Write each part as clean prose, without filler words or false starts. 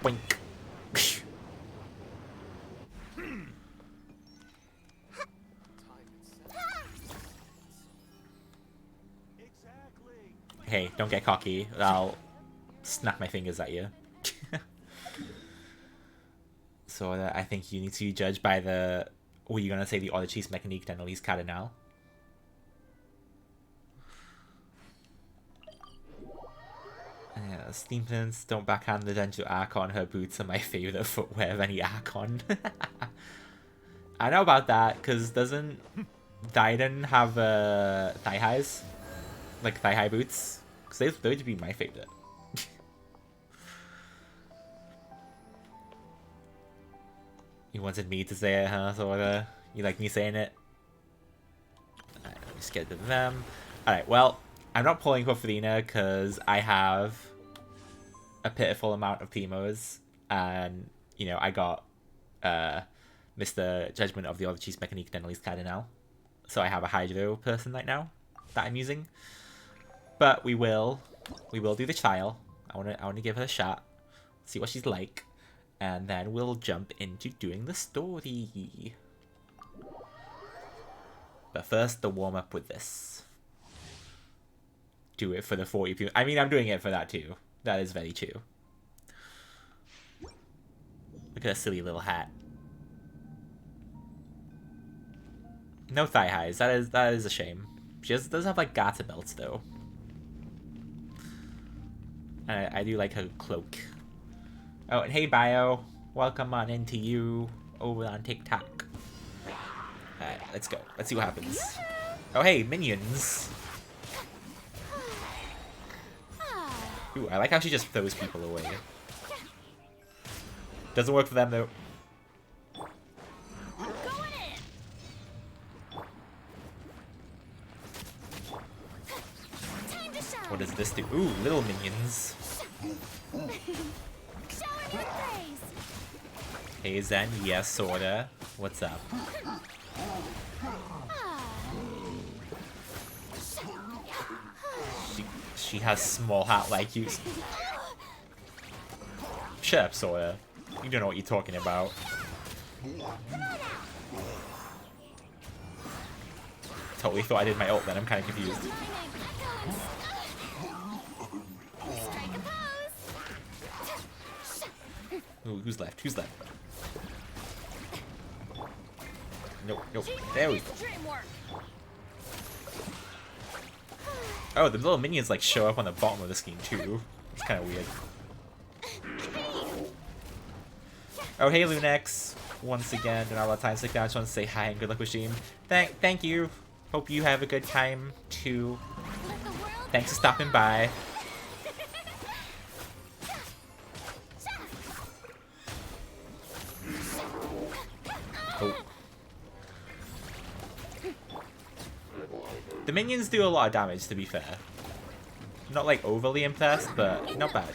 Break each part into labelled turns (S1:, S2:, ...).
S1: Boink. Hey, don't get cocky. I'll snap my fingers at you. So I think you need to judge by the... Were you gonna say the Oratrice Mecanique then at least Cardina? Yeah, Steampins, don't backhand the gentle Archon. Her boots are my favorite footwear of any Archon. I know about that, because doesn't Dyden have thigh highs? Like thigh high boots? Because those would be my favorite. You wanted me to say it, huh? So you like me saying it? Alright, let me just get to them. Alright, well, I'm not pulling for Felina because I have a pitiful amount of Primos, and, you know, I got Mr. Judgement of the Oratrice Mecanique then at least Cardinal. So I have a Hydro person right now that I'm using. But we will do the trial. I wanna give her a shot, see what she's like, and then we'll jump into doing the story. But first, the warm up with this. Do it for the 40 people. I mean, I'm doing it for that too. That is very true. Look at that silly little hat. No thigh highs. That is a shame. She does have like garter belts though. And I do like her cloak. Oh, and hey Bio, welcome on into you over on TikTok. Alright, let's go. Let's see what happens. Oh hey, minions. Ooh, I like how she just throws people away. Doesn't work for them though. What does this do? Ooh, little minions. Hey Zen, yes, sorta. What's up? She has small hat like you. Shut up, Sawyer. You don't know what you're talking about. Totally thought I did my ult then, I'm kind of confused. Ooh, who's left? Who's left? Nope, nope. There we go. Oh, the little minions like show up on the bottom of the screen too. It's kind of weird. Oh, hey Lunex. Once again, in all the time stick down, I just want to say hi and good luck with stream. Thank you. Hope you have a good time too. Thanks for stopping by. Oh. The minions do a lot of damage, to be fair. Not like overly impressed, but not bad.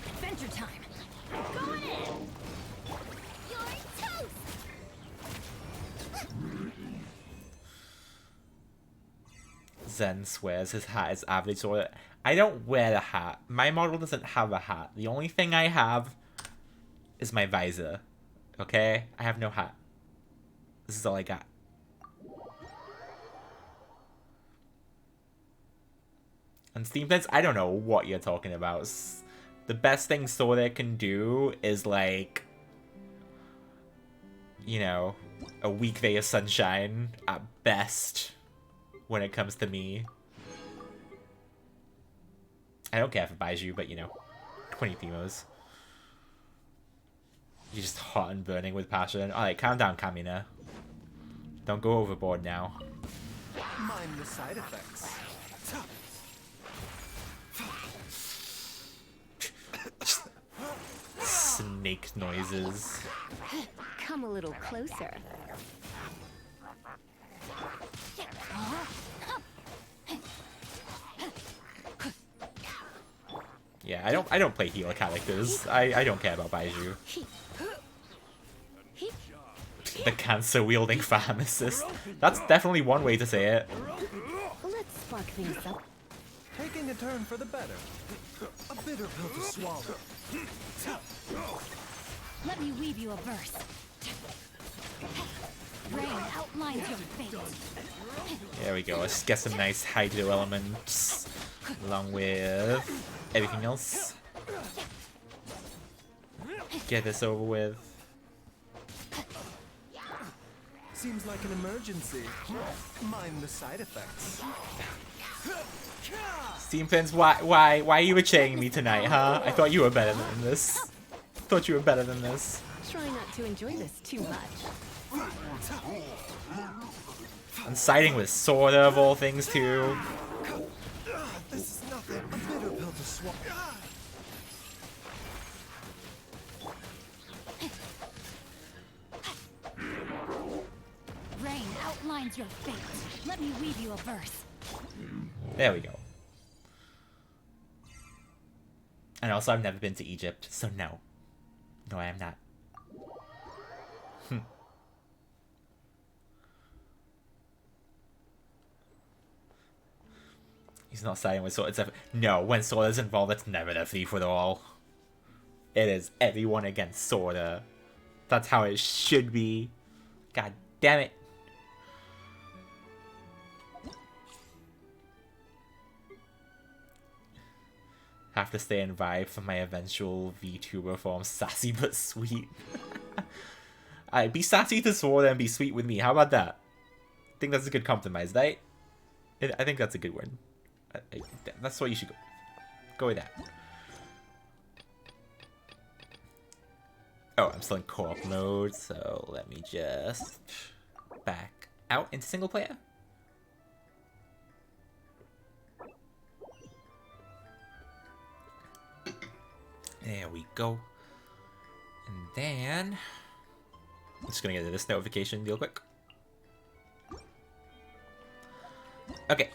S1: Zen swears his hat is average, or I don't wear a hat. My model doesn't have a hat. The only thing I have is my visor. Okay? I have no hat. This is all I got. And Steam Fence, I don't know what you're talking about. The best thing Sora can do is like, you know, a weekday of sunshine at best when it comes to me. I don't care if it buys you, but you know, 20 Primos. You're just hot and burning with passion. Alright, calm down, Kamina. Don't go overboard now.
S2: Mind the side effects.
S1: Snake noises.
S3: Come a little closer.
S1: Yeah, I don't play healer characters. I don't care about Baiju. The cancer wielding pharmacist. That's definitely one way to say it.
S3: Let's spark things up.
S2: Taking a turn for the better. A bitter pill to swallow.
S3: Let me weave you a verse. Rain outlines your fate.
S1: There we go. Let's get some nice hydro elements along with everything else. Get this over with.
S2: Seems like an emergency. Mind the side effects.
S1: Steam Pins, why are you betraying me tonight, huh? I thought you were better than this. Thought you were better than this.
S3: Try not to enjoy this too much.
S1: I'm siding with Sorta of all things too.
S2: This is nothing. A bitter pill to swallow.
S3: Rain outlines your fate. Let me weave you a verse.
S1: There we go. And also, I've never been to Egypt, so no. No, I am not. He's not siding with Sorta. No, when Sorta's involved, it's never a free-for-all. It is everyone against Sorta. That's how it should be. God damn it. Have to stay and vibe for my eventual VTuber form, sassy but sweet. Alright, be sassy to Sorta and be sweet with me. How about that? I think that's a good compromise, right? I think that's a good one. That's what you should go. Go with that. Oh, I'm still in co-op mode, so let me just back out into single player. There we go. And then I'm just gonna get this notification real quick. Okay.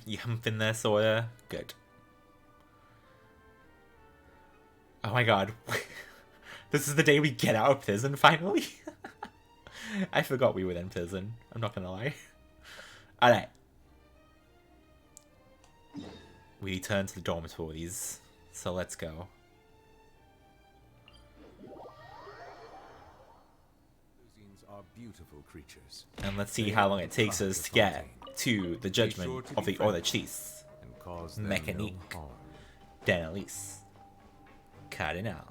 S1: You humping there, Sorta? Good. Oh my god. This is the day we get out of prison, finally? I forgot we were in prison. I'm not gonna lie. Alright. We return to the dormitories. So let's go.
S4: Are beautiful creatures.
S1: And let's see how long it takes us to get to the judgment of the Oratrice Mecanique. Denelise. Cardina.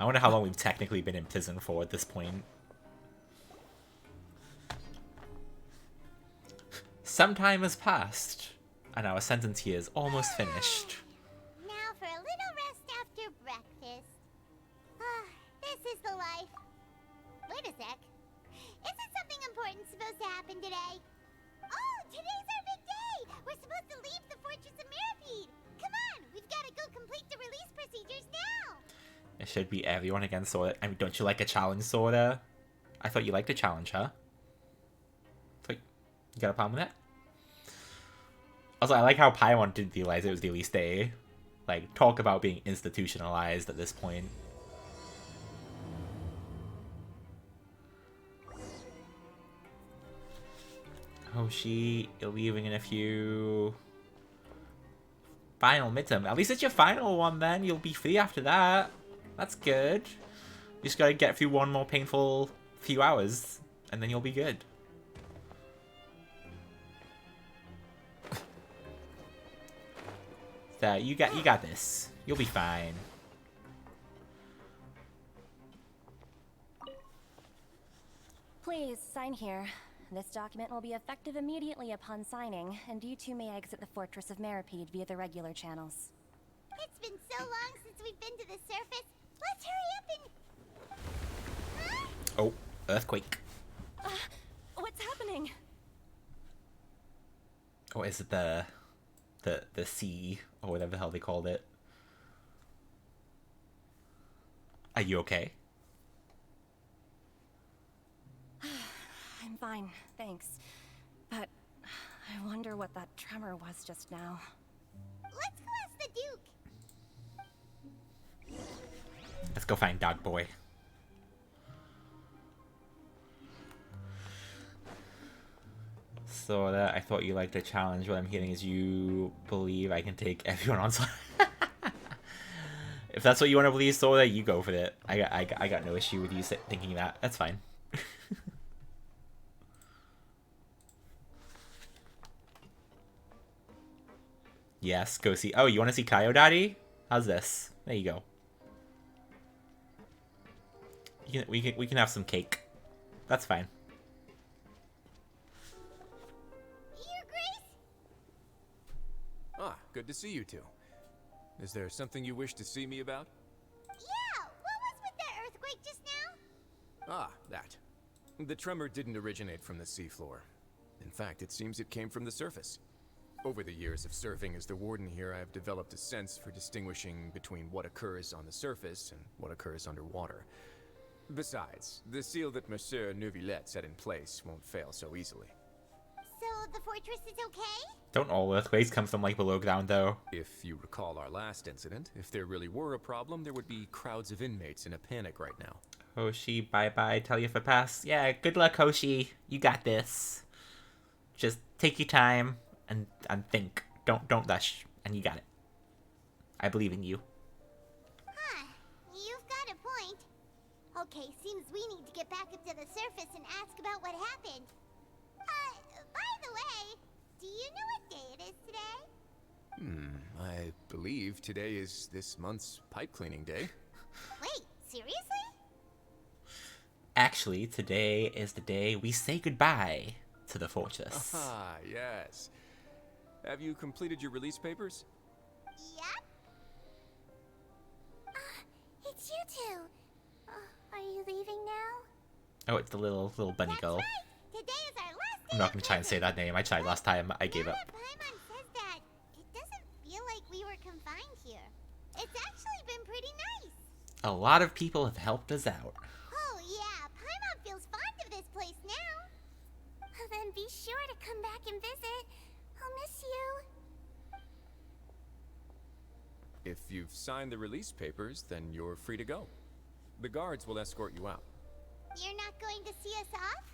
S1: I wonder how long we've technically been in prison for at this point. Some time has passed, and our sentence here is almost finished.
S5: Now for a little rest after breakfast. This is the life. Wait a sec. Isn't something important supposed to happen today? Oh, today's our big day! We're supposed to leave the Fortress of Mirapede! Come on, we've got to go complete the release procedures now!
S1: It should be everyone against Sorta. I mean, don't you like a challenge, Sorta? I thought you liked a challenge, huh? You got a problem with that? Also, I like how Paimon didn't realize it was the release day. Like, talk about being institutionalized at this point. Hoshi, you're leaving in a few. Final midterm. At least it's your final one then. You'll be free after that. That's good. You just gotta get through one more painful few hours, and then you'll be good. So you got this. You'll be fine.
S6: Please, sign here. This document will be effective immediately upon signing, and you two may exit the Fortress of Mirapede via the regular channels.
S5: It's been so long since we've been to the surface. Let's hurry up and...
S1: Oh, earthquake.
S6: What's happening?
S1: Or is it the sea, or whatever the hell they called it? Are you okay?
S6: I'm fine, thanks. But I wonder what that tremor was just now.
S5: Let's go ask the Duke.
S1: Let's go find Dog Boy. Sora, I thought you liked the challenge. What I'm hearing is you believe I can take everyone on Sora. If that's what you want to believe, Sora, you go for it. I got no issue with you thinking that. That's fine. Yes, go see. Oh, you want to see Kaio Daddy? How's this? There you go. We can have some cake. That's fine.
S5: Your Grace?
S4: Ah, good to see you two. Is there something you wish to see me about?
S5: Yeah, what was with that earthquake just now?
S4: Ah, that. The tremor didn't originate from the seafloor. In fact, it seems it came from the surface. Over the years of serving as the warden here, I have developed a sense for distinguishing between what occurs on the surface and what occurs underwater. Besides, the seal that Monsieur Neuvillette set in place won't fail so easily.
S5: So the fortress is okay?
S1: Don't all earthquakes come from like below ground though?
S4: If you recall our last incident, if there really were a problem, there would be crowds of inmates in a panic right now.
S1: Hoshi, bye-bye, tell you for pass. Yeah, good luck, Hoshi. You got this. Just take your time and think. Don't rush, and you got it. I believe in you.
S5: Huh, you've got a point. Okay, seems we need to get back up to the surface and ask about what happened. By the way, do you know what day it is today?
S4: I believe today is this month's pipe cleaning day.
S5: Wait, seriously?
S1: Actually, today is the day we say goodbye to the fortress.
S4: Ah, yes. Have you completed your release papers?
S5: Yep.
S6: It's you two. Are you leaving now?
S1: Oh, it's the little bunny
S5: That's
S1: girl.
S5: right. Today is our last day.
S1: I'm not gonna try and say that name. I tried last time. I gave
S5: Now
S1: up.
S5: that Paimon says that, it doesn't feel like we were confined here. It's actually been pretty nice.
S1: A lot of people have helped us out.
S5: Oh yeah, Paimon feels fond of this place now.
S6: Then be sure to come back and visit. I'll miss you.
S4: If you've signed the release papers, then you're free to go. The guards will escort you out.
S5: You're not going to see us off?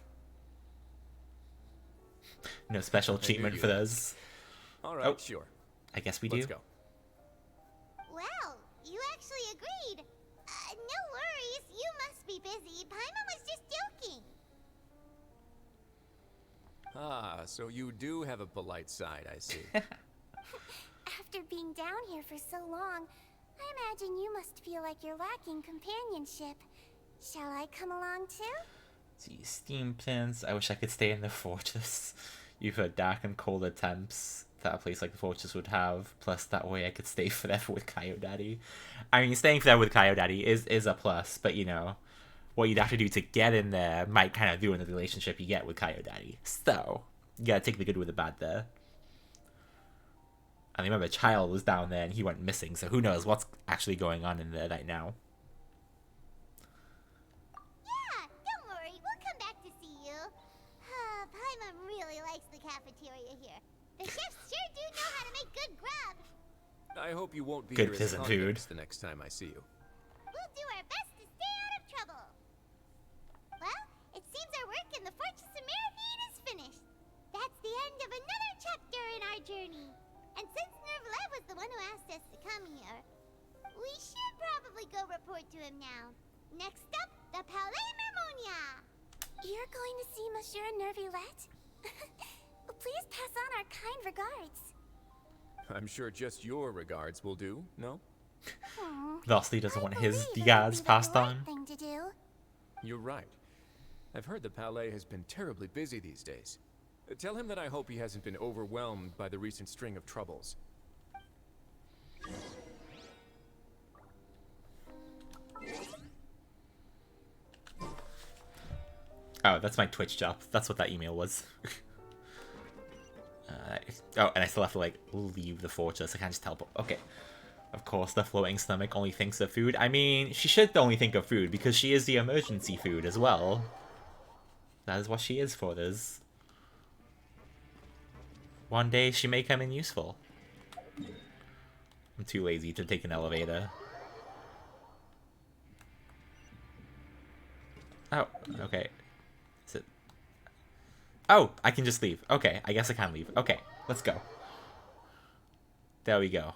S1: No special
S4: I knew
S1: treatment
S4: you.
S1: for those.
S4: All right,
S1: Oh.
S4: sure.
S1: I guess we do.
S4: Let's go.
S5: Well, you actually agreed. No worries, you must be busy. Paimon was just joking.
S4: Ah, so you do have a polite side, I see.
S6: After being down here for so long, I imagine you must feel like you're lacking companionship. Shall I come along too?
S1: See, steam pins. I wish I could stay in the fortress. You've heard dark and colder temps that a place like the fortress would have. Plus, that way I could stay forever with Kaio Daddy. I mean, staying forever with Kaio Daddy is a plus, but you know, what you'd have to do to get in there might kind of ruin the relationship you get with Kaio Daddy. So, you gotta take the good with the bad there. And remember, Child was down there and he went missing, so who knows what's actually going on in there right now.
S5: Yeah, don't worry, we'll come back to see you. Paimon really likes the cafeteria here. The chefs sure do know how to make good grub.
S4: I hope you won't be
S1: Good
S4: here as
S1: peasant food.
S4: convicts the next time I see you.
S5: We'll do our best to stay out of trouble. Well, it seems our work in the Fortress of Meripede is finished. That's the end of another chapter in our journey. And since Neuvillette was the one who asked us to come here, we should probably go report to him now. Next up, the Palais Mermonia.
S6: You're going to see Monsieur Neuvillette? Please pass on our kind regards.
S4: I'm sure just your regards will do, no?
S1: Lastly doesn't want his
S6: believe it would
S1: regards
S6: be the
S1: passed
S6: right
S1: on.
S6: thing to do.
S4: You're right. I've heard the Palais has been terribly busy these days. Tell him that I hope he hasn't been overwhelmed by the recent string of troubles.
S1: Oh, that's my Twitch job. That's what that email was. Oh, and I still have to, like, leave the fortress. I can't just teleport. Okay. Of course, the floating stomach only thinks of food. I mean, she should only think of food, because she is the emergency food as well. That is what she is for us. One day, she may come in useful. I'm too lazy to take an elevator. Oh, okay. Is it... Oh, I can just leave. Okay, I guess I can't leave. Okay, let's go. There we go.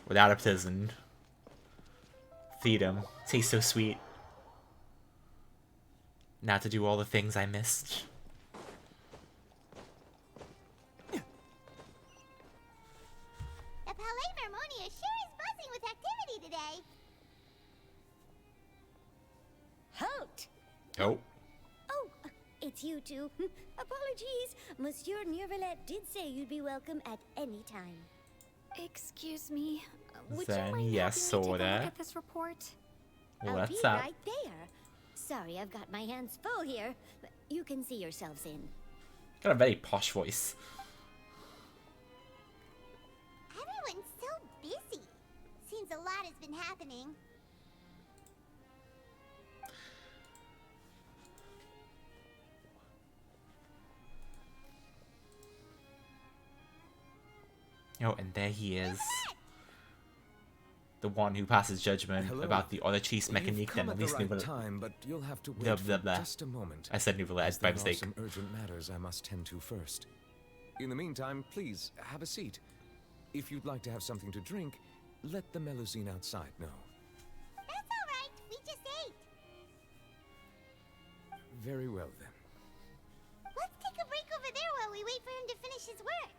S1: Without a prison. Freedom. Tastes so sweet. Now to do all the things I missed.
S5: The Palais Vermonia sure is buzzing with activity today.
S3: Halt!
S1: Oh.
S3: Oh, it's you two. Apologies. Monsieur Neuvillette did say you'd be welcome at any time.
S7: Excuse me. Would
S1: Then,
S7: you mind
S1: yes,
S7: helping me take a
S1: sorta.
S7: look at this report?
S3: I'll
S1: What's
S3: be
S1: up?
S3: right there. Sorry, I've got my hands full here. You can see yourselves in.
S1: Got a very posh voice.
S5: Everyone's so busy. Seems a lot has been happening.
S1: Oh, and there he is. The one who passes judgment
S8: Hello.
S1: about the Oratrice
S8: You've
S1: Mecanique
S8: come
S1: and
S8: at
S1: at
S8: the
S1: least
S8: right
S1: Nouvelle.
S8: time, but you'll have to wait
S1: Blah, blah,
S8: for
S1: blah.
S8: just a moment.
S1: I said Nouvelle
S8: as
S1: by
S8: there
S1: mistake.
S8: are some urgent matters I must tend to first. In the meantime, please have a seat. If you'd like to have something to drink, let the Melusine outside know.
S5: That's all right. We just ate.
S8: Very well then.
S5: Let's take a break over there while we wait for him to finish his work.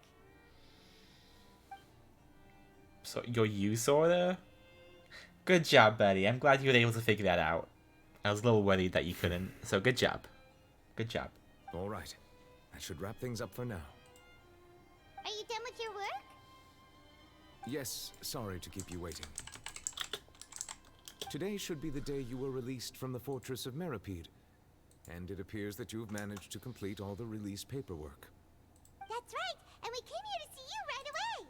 S1: So you saw there? Good job, buddy. I'm glad you were able to figure that out. I was a little worried that you couldn't. So good job. Good job.
S8: All right. That should wrap things up for now.
S5: Are you done with your work?
S8: Yes, sorry to keep you waiting. Today should be the day you were released from the Fortress of Meripede, and it appears that you've managed to complete all the release paperwork.
S5: That's right. And we came here to see you right away.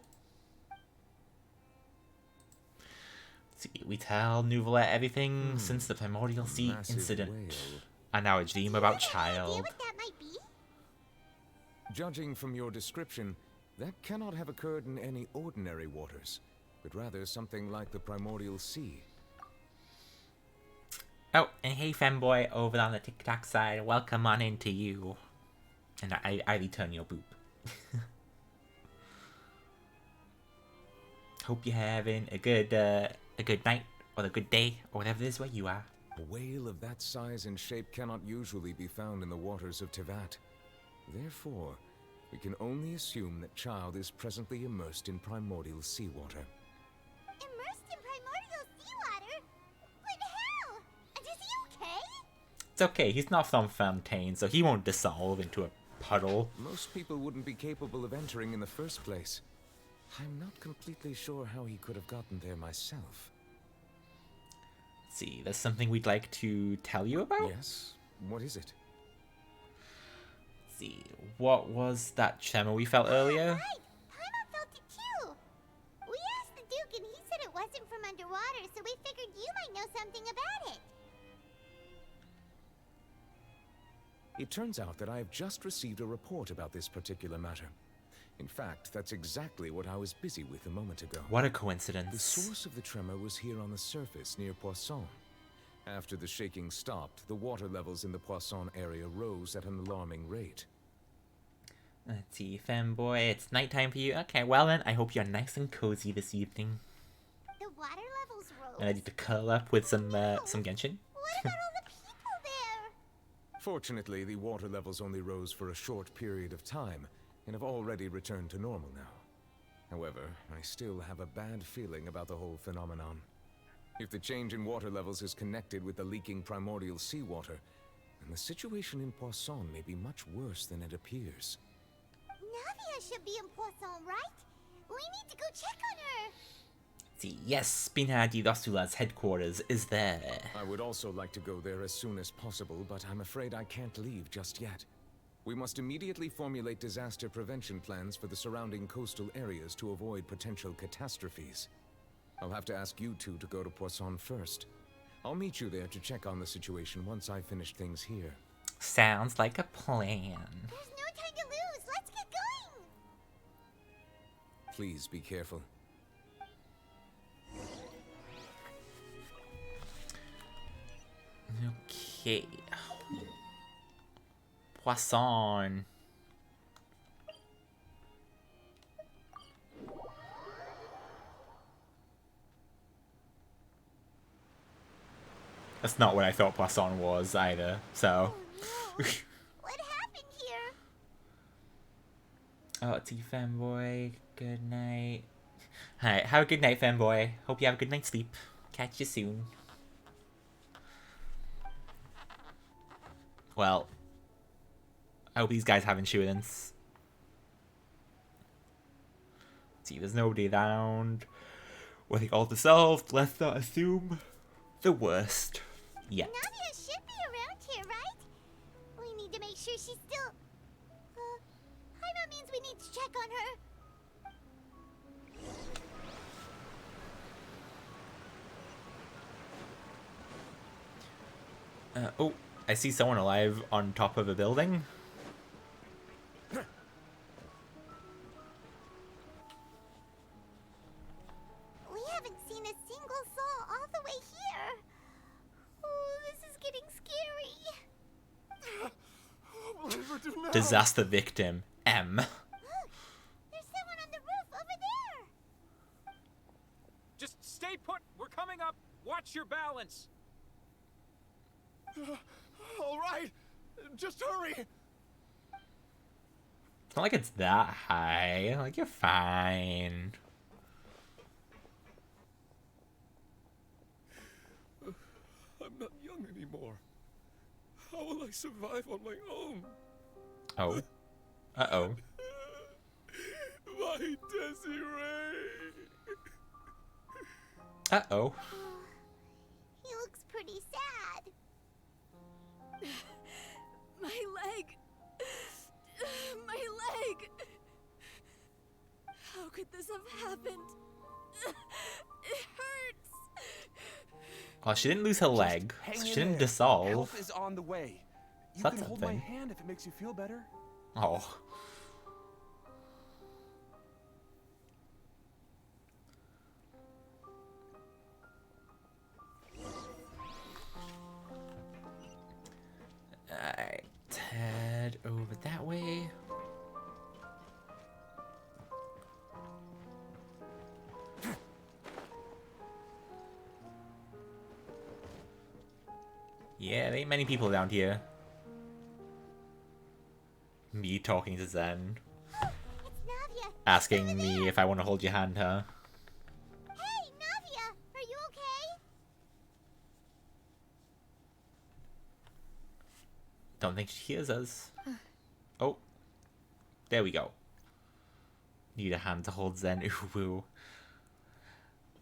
S1: See, we tell Nouvelle everything since the Primordial Sea
S8: Massive
S1: incident.
S8: whale.
S1: And now a dream about
S5: Do you have any idea
S1: child.
S5: what that might be?
S8: Judging from your description, that cannot have occurred in any ordinary waters, but rather something like the Primordial Sea.
S1: Oh, and hey femboy over on the TikTok side, welcome on into you. And I return your boop. Hope you're having a good night or a good day or whatever it is where you are.
S8: A whale of that size and shape cannot usually be found in the waters of Tevat. Therefore, we can only assume that Child is presently immersed in primordial seawater.
S5: Immersed in primordial seawater? What the hell? And is he okay?
S1: It's okay, he's not from Fontaine, so he won't dissolve into a puddle.
S8: Most people wouldn't be capable of entering in the first place. I'm not completely sure how he could have gotten there myself.
S1: Let's see, there's something we'd like to tell you about?
S8: Yes? What is it?
S1: Let's see, what was that tremor we felt earlier?
S5: Right. Paimon felt it too. We asked the Duke and he said it wasn't from underwater, so we figured you might know something about it.
S8: It turns out that I have just received a report about this particular matter. In fact, that's exactly what I was busy with a moment ago.
S1: What a
S8: The
S1: coincidence.
S8: source of the tremor was here on the surface near Poisson. After the shaking stopped, the water levels in the Poisson area rose at an alarming rate.
S1: Let's see, femboy, it's nighttime for you. Okay, well then, I hope you're nice and cozy this evening.
S5: The water levels rose.
S1: And ready to curl up with some Genshin.
S5: What about all the people there?
S8: Fortunately, the water levels only rose for a short period of time, and have already returned to normal now. However, I still have a bad feeling about the whole phenomenon. If the change in water levels is connected with the leaking primordial seawater, then the situation in Poisson may be much worse than it appears.
S5: Navia should be in Poisson, right? We need to go check on her.
S1: Let's see, yes, Spina di Rostula's headquarters is there.
S8: I would also like to go there as soon as possible, but I'm afraid I can't leave just yet. We must immediately formulate disaster prevention plans for the surrounding coastal areas to avoid potential catastrophes. I'll have to ask you two to go to Poisson first. I'll meet you there to check on the situation once I finish things here.
S1: Sounds like a plan.
S5: There's no time to lose. Let's get going.
S8: Please be careful.
S1: Okay. Poisson. That's not what I thought Poisson was either, so.
S5: Oh no! What happened here?
S1: Oh, T fanboy, good night. Alright, have a good night, fanboy. Hope you have a good night's sleep. Catch you soon. Well, I hope these guys have insurance. See, there's nobody around. With the altar solved, let's not assume the worst yet.
S5: Nadia should be around here, right? We need to make sure she's still... Jaime means we need to check on her.
S1: Oh, I see someone alive on top of a building.
S5: We haven't seen a single soul all the way here. Oh, this is getting scary.
S1: Disaster victim, M.
S5: Look, there's someone on the roof over there.
S9: Just stay put. We're coming up. Watch your balance.
S2: All right, just hurry.
S1: It's not like it's that high. Like, you're fine.
S2: I'm not young anymore. How will I survive on my own?
S1: Oh. Uh-oh.
S2: My Desiree.
S1: Uh-oh.
S5: He looks pretty sad.
S7: My leg. My leg. How could this have happened? It hurts.
S1: Well, she didn't lose her leg.
S2: Hang
S1: So
S2: in
S1: she didn't
S2: there.
S1: dissolve.
S2: Help is on the way. You
S1: That's
S2: can hold my
S1: something.
S2: hand if it makes you feel better.
S1: Oh. Alright, head over that way. Yeah, there ain't many people down here. Me talking to Zen.
S5: It's Navia.
S1: Asking
S5: Over
S1: me
S5: there.
S1: if I want to hold your hand, huh?
S5: Hey, Navia, are you okay?
S1: Don't think she hears us. Oh. There we go. Need a hand to hold Zen. Ooh, woo.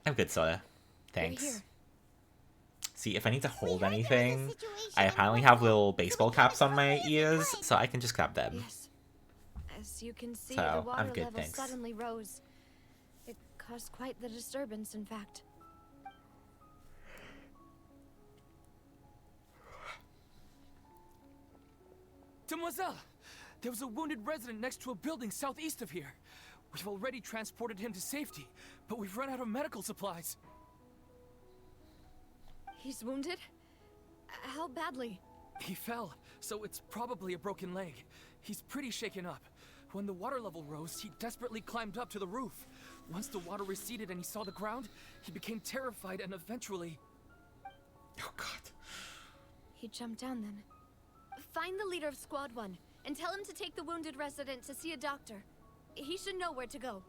S1: I'm good, Sawyer. Thanks.
S7: here.
S1: See, if I need to hold
S5: heard there was a
S1: anything,
S5: situation
S1: I
S5: in
S1: apparently
S5: Brooklyn,
S1: have little
S5: so we
S1: baseball
S5: gotta
S1: caps on
S5: cover
S1: my
S5: it in
S1: ears,
S5: time.
S1: so I can just grab them.
S7: Yes. As you can see,
S1: So,
S7: the
S1: I'm
S7: water
S1: good,
S7: level
S1: thanks.
S7: suddenly rose. It caused quite the disturbance, in fact.
S9: Demoiselle, there was a wounded resident next to a building southeast of here. We've already transported him to safety, but we've run out of medical supplies.
S7: He's wounded? How badly?
S9: He fell, so it's probably a broken leg. He's pretty shaken up. When the water level rose, he desperately climbed up to the roof. Once the water receded and he saw the ground, he became terrified and eventually...
S1: Oh, God.
S7: He jumped down then. Find the leader of Squad 1 and tell him to take the wounded resident to see a doctor. He should know where to go.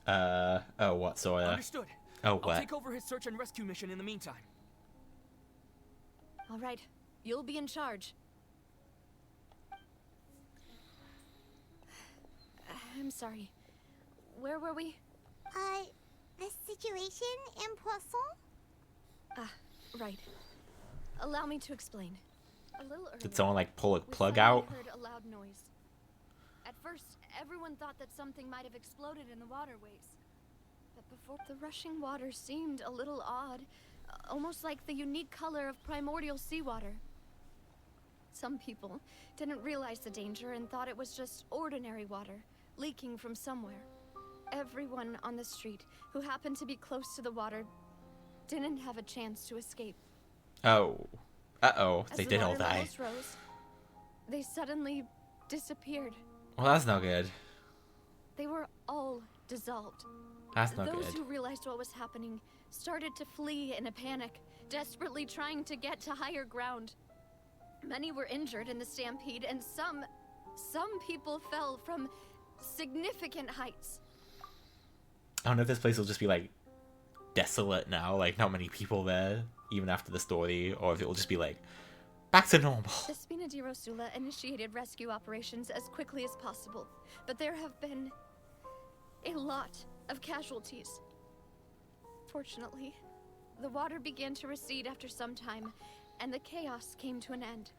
S1: Oh, what, Sawyer?
S9: Understood.
S1: Oh,
S9: I'll
S1: what?
S9: take over his search and rescue mission in the meantime.
S7: All right, you'll be in charge. I'm sorry. Where were we?
S5: The situation in Poisson?
S7: Ah, right. Allow me to explain. A little earlier,
S1: Did someone, like, pull a
S7: we
S1: plug
S7: suddenly
S1: out?
S7: heard a loud noise. At first, everyone thought that something might have exploded in the waterways. But before, the rushing water seemed a little odd, almost like the unique color of primordial seawater. Some people didn't realize the danger and thought it was just ordinary water, leaking from somewhere. Everyone on the street who happened to be close to the water didn't have a chance to escape.
S1: Oh. Uh-oh.
S7: As
S1: They
S7: the
S1: did all
S7: water
S1: die.
S7: levels rose, they suddenly disappeared.
S1: Well, that's no good.
S7: They were all dissolved.
S1: That's no
S7: Those
S1: good.
S7: who realized what was happening started to flee in a panic, desperately trying to get to higher ground. Many were injured in the stampede, and some people fell from significant heights.
S1: I don't know if this place will just be like desolate now, like not many people there, even after the story, or if it will just be like back to normal.
S7: The Spina di Rosula initiated rescue operations as quickly as possible, but there have been a lot of casualties. Fortunately, the water began to recede after some time, and the chaos came to an end.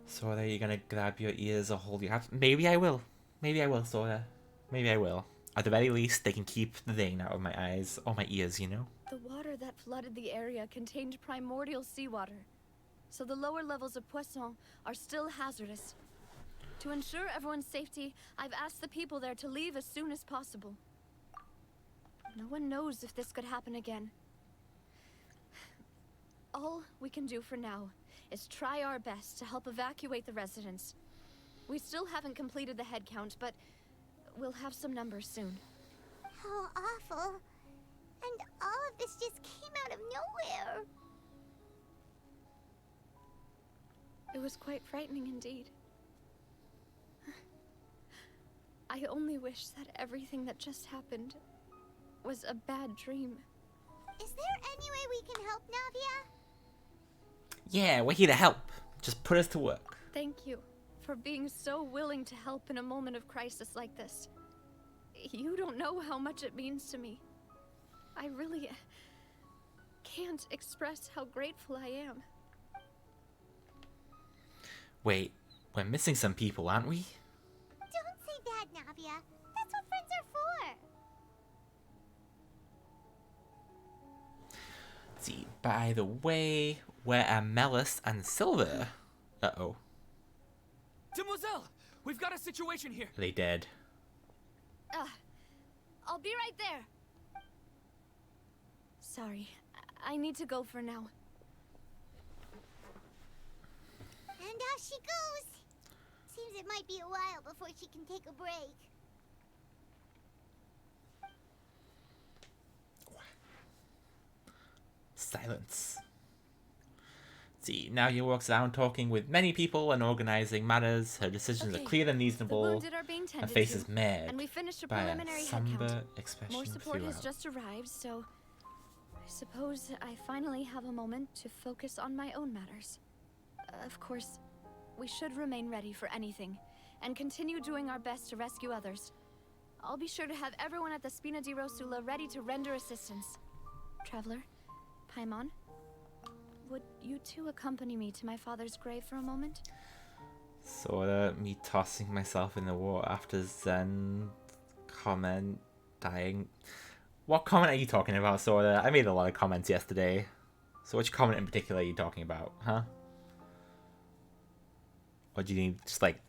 S1: Sora, you're gonna grab your ears or hold your hands? Maybe I will. Maybe I will, Sora. Maybe I will. At the very least, they can keep the rain out of my eyes or my ears, you know?
S7: The water that flooded the area contained primordial seawater, so the lower levels of Poisson are still hazardous. To ensure everyone's safety, I've asked the people there to leave as soon as possible. No one knows if this could happen again. All we can do for now is try our best to help evacuate the residents. We still haven't completed the head count, but we'll have some numbers soon.
S5: How awful. And all of this just came out of nowhere.
S7: It was quite frightening indeed. I only wish that everything that just happened was a bad dream.
S5: Is there any way we can help, Navia?
S1: Yeah, we're here to help. Just put us to work.
S7: Thank you for being so willing to help in a moment of crisis like this. You don't know how much it means to me. I really can't express how grateful I am.
S1: Wait, we're missing some people, aren't we?
S5: Don't say that, Navia. That's what friends are for.
S1: Let's see, by the way, where are Melis and Silver? Uh-oh.
S9: Demoiselle, we've got a situation here.
S1: Are they dead?
S7: I'll be right there. Sorry, I need to go for now.
S5: And off she goes. Seems it might be a while before she can take a break.
S1: Silence. See, now he walks around talking with many people and organizing matters. Her decisions are clear and
S7: The
S1: reasonable.
S7: wounded are being
S1: Her
S7: tended
S1: face
S7: to,
S1: is mad
S7: and we finished a
S1: by a
S7: preliminary head
S1: somber
S7: count.
S1: expression
S7: More support has
S1: throughout.
S7: just arrived, so I suppose I finally have a moment to focus on my own matters. Of course, we should remain ready for anything, and continue doing our best to rescue others. I'll be sure to have everyone at the Spina di Rosula ready to render assistance. Traveler, Paimon, would you two accompany me to my father's grave for a moment?
S1: Sorta me tossing myself in the water after Zen comment dying. What comment are you talking about, Sorta? I made a lot of comments yesterday. So which comment in particular are you talking about, huh? Or do you need just like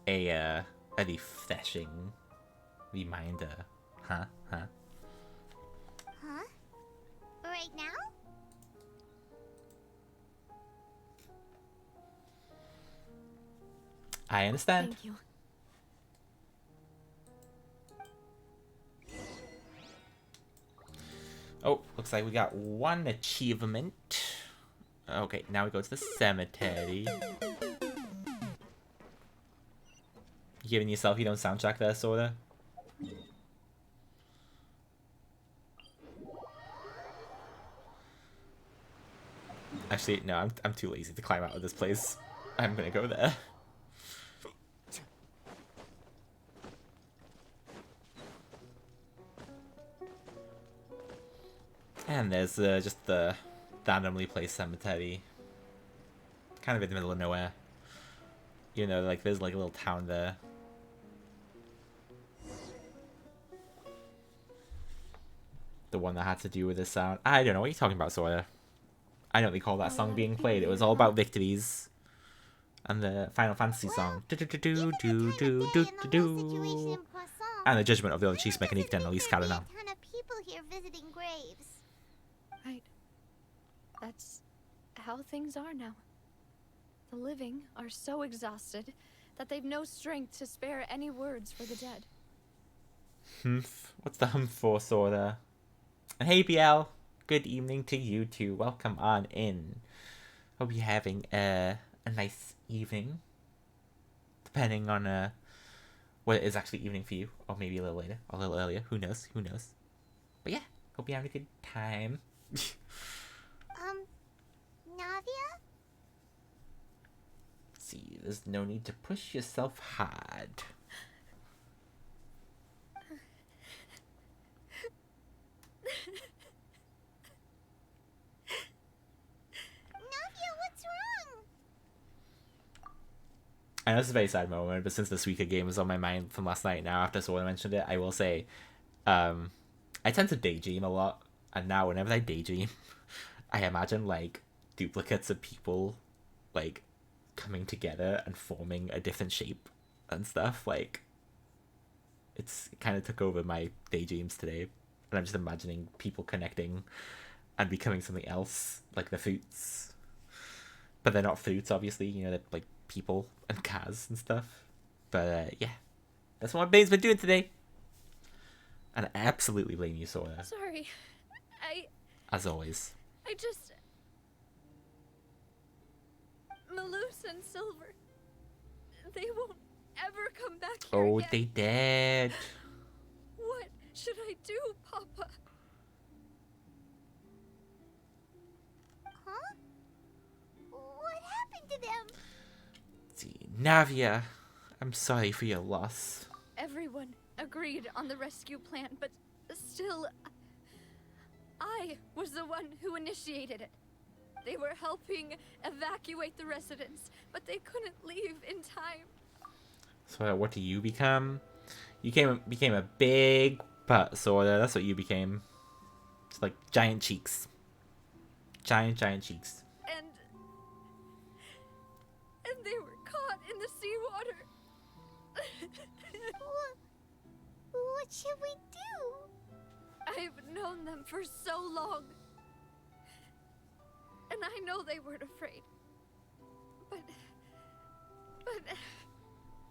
S1: a refreshing reminder? Huh?
S5: Huh? Right now?
S1: I understand.
S7: Thank you.
S1: Oh, looks like we got one achievement. Okay, now we go to the cemetery. You giving yourself your own soundtrack there, sorta? Actually, no, I'm too lazy to climb out of this place. I'm gonna go there. And there's just the randomly placed cemetery. Kind of in the middle of nowhere. You know, like there's like a little town there. The one that had to do with the sound. I don't know what you're talking about, Sawyer. I don't recall that song being played. It was all about victories. And the Final Fantasy song. And the judgment of the Oratrice Mecanique and Elise Cardina.
S5: A ton of people here visiting graves.
S7: Right. That's how things are now. The living are so exhausted that they've no strength to spare any words for the dead.
S1: Humph. What's the humph for, Sora? And hey, BL. Good evening to you too. Welcome on in. Hope you're having a nice evening. Depending on what it is actually evening for you. Or maybe a little later. Or a little earlier. Who knows? Who knows? But yeah. Hope you're having a good time.
S5: Navia?
S1: See, there's no need to push yourself hard.
S5: Navia, what's wrong?
S1: I know it's a very sad moment, but since the Suika game was on my mind from last night now after Sora mentioned it, I will say, I tend to daydream a lot, and now whenever I daydream, I imagine, like, duplicates of people, like, coming together and forming a different shape and stuff. Like, it kind of took over my daydreams today, and I'm just imagining people connecting and becoming something else, like the fruits. But they're not fruits, obviously, you know, they're, like, people and cars and stuff. But, yeah, that's what my brain's been doing today. And I absolutely blame you, Sora.
S7: Sorry.
S1: As always.
S7: I just... Malus and Silver. They won't ever come back here
S1: Oh,
S7: again.
S1: they dead.
S7: What should I do, Papa?
S5: Huh? What happened to them?
S1: See, Navia, I'm sorry for your loss.
S7: Everyone agreed on the rescue plan, but still, I was the one who initiated it. They were helping evacuate the residents, but they couldn't leave in time.
S1: So what do you become? You became a big butt, Sora. That's what you became. It's like giant cheeks. Giant cheeks.
S7: And they were caught in the seawater.
S5: What should we do?
S7: I've known them for so long. And I know they weren't afraid. But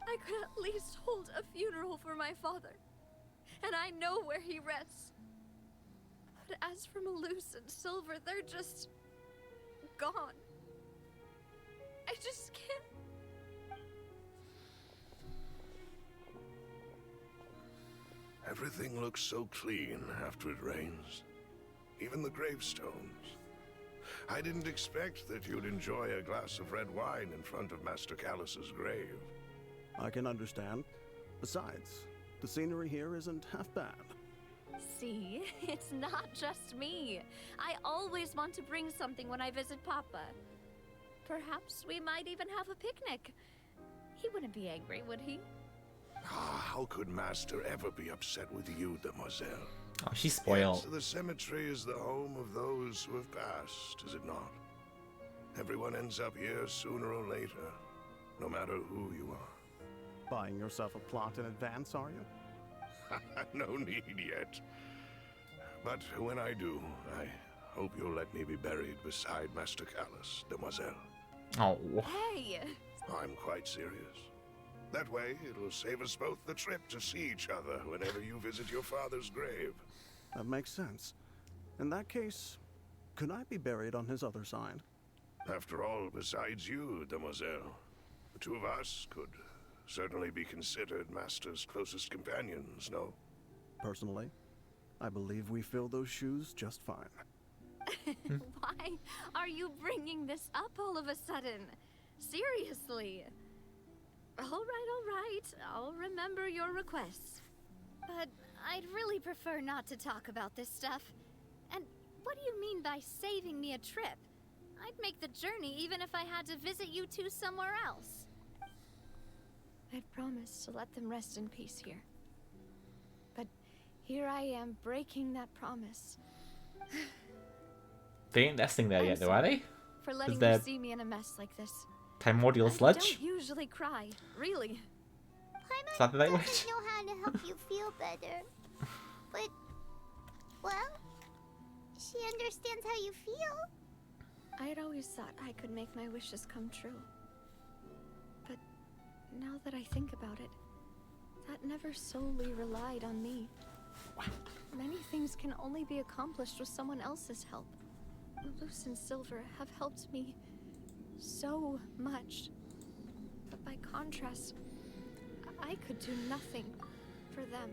S7: I could at least hold a funeral for my father. And I know where he rests. But as for Malus and Silver, they're just gone. I just can't.
S2: Everything looks so clean after it rains. Even the gravestones. I didn't expect that you'd enjoy a glass of red wine in front of Master Callus's grave.
S10: I can understand. Besides, the scenery here isn't half bad.
S7: See, it's not just me. I always want to bring something when I visit Papa. Perhaps we might even have a picnic. He wouldn't be angry, would he?
S2: How could Master ever be upset with you, Demoiselle?
S1: Oh, she's spoiled.
S2: Yes, the cemetery is the home of those who have passed, is it not? Everyone ends up here sooner or later, no matter who you are.
S10: Buying yourself a plot in advance, are you?
S2: No need yet. But when I do, I hope you'll let me be buried beside Master Callus, Demoiselle.
S1: Oh.
S7: Hey!
S2: I'm quite serious. That way, it'll save us both the trip to see each other whenever you visit your father's grave.
S10: That makes sense. In that case, could I be buried on his other side?
S2: After all, besides you, Demoiselle, the two of us could certainly be considered Master's closest companions, no?
S10: Personally, I believe we fill those shoes just fine.
S7: Why are you bringing this up all of a sudden? Seriously. All right. I'll remember your requests. But I'd really prefer not to talk about this stuff. And what do you mean by saving me a trip? I'd make the journey even if I had to visit you two somewhere else. I'd promised to let them rest in peace here. But here I am breaking that promise.
S1: They ain't nesting there yet, though, are they?
S7: For letting
S1: they're-
S7: you see me in a mess like this.
S1: Primordial
S7: I
S1: sludge?
S7: don't usually cry, really.
S1: Is that the right word?
S5: Doesn't know how to help you feel better. But, well, she understands how you feel.
S7: I had always thought I could make my wishes come true. now that I think about it, that never solely relied on me. Many things can only be accomplished with someone else's help. Malus and Silver have helped me so much. But by contrast, I could do nothing for them.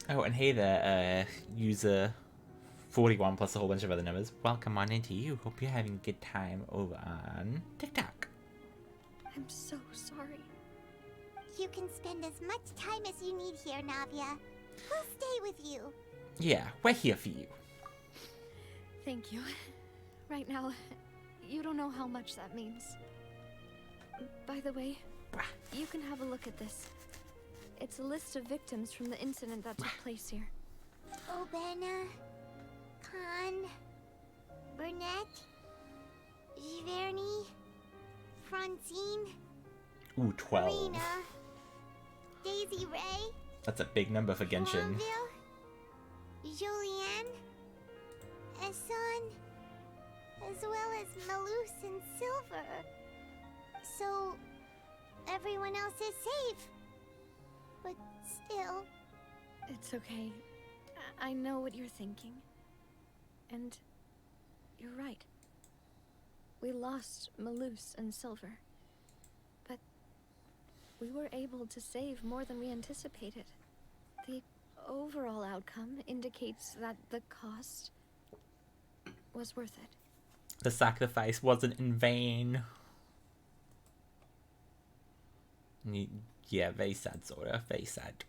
S1: Oh, and hey there, user 41 plus a whole bunch of other numbers. Welcome on into you. Hope you're having a good time over on TikTok.
S7: I'm so sorry.
S5: You can spend as much time as you need here, Navia. We'll stay with you.
S1: Yeah, we're here for you.
S7: Thank you. Right now, you don't know how much that means. By the way, you can have a look at this. It's a list of victims from the incident that took place here.
S5: Obena, Khan, Burnett, Giverny, Francine,
S1: Ooh, 12.
S5: Rena, Daisy Ray,
S1: That's a big number for Genshin.
S5: Longville, Julianne, Esson, as well as Malus and Silver. So, everyone else is safe. But still...
S7: It's okay. I know what you're thinking. And you're right. We lost Malus and Silver. But we were able to save more than we anticipated. The overall outcome indicates that the cost was worth it.
S1: The sacrifice wasn't in vain. Yeah, very sad, Zora. Very sad.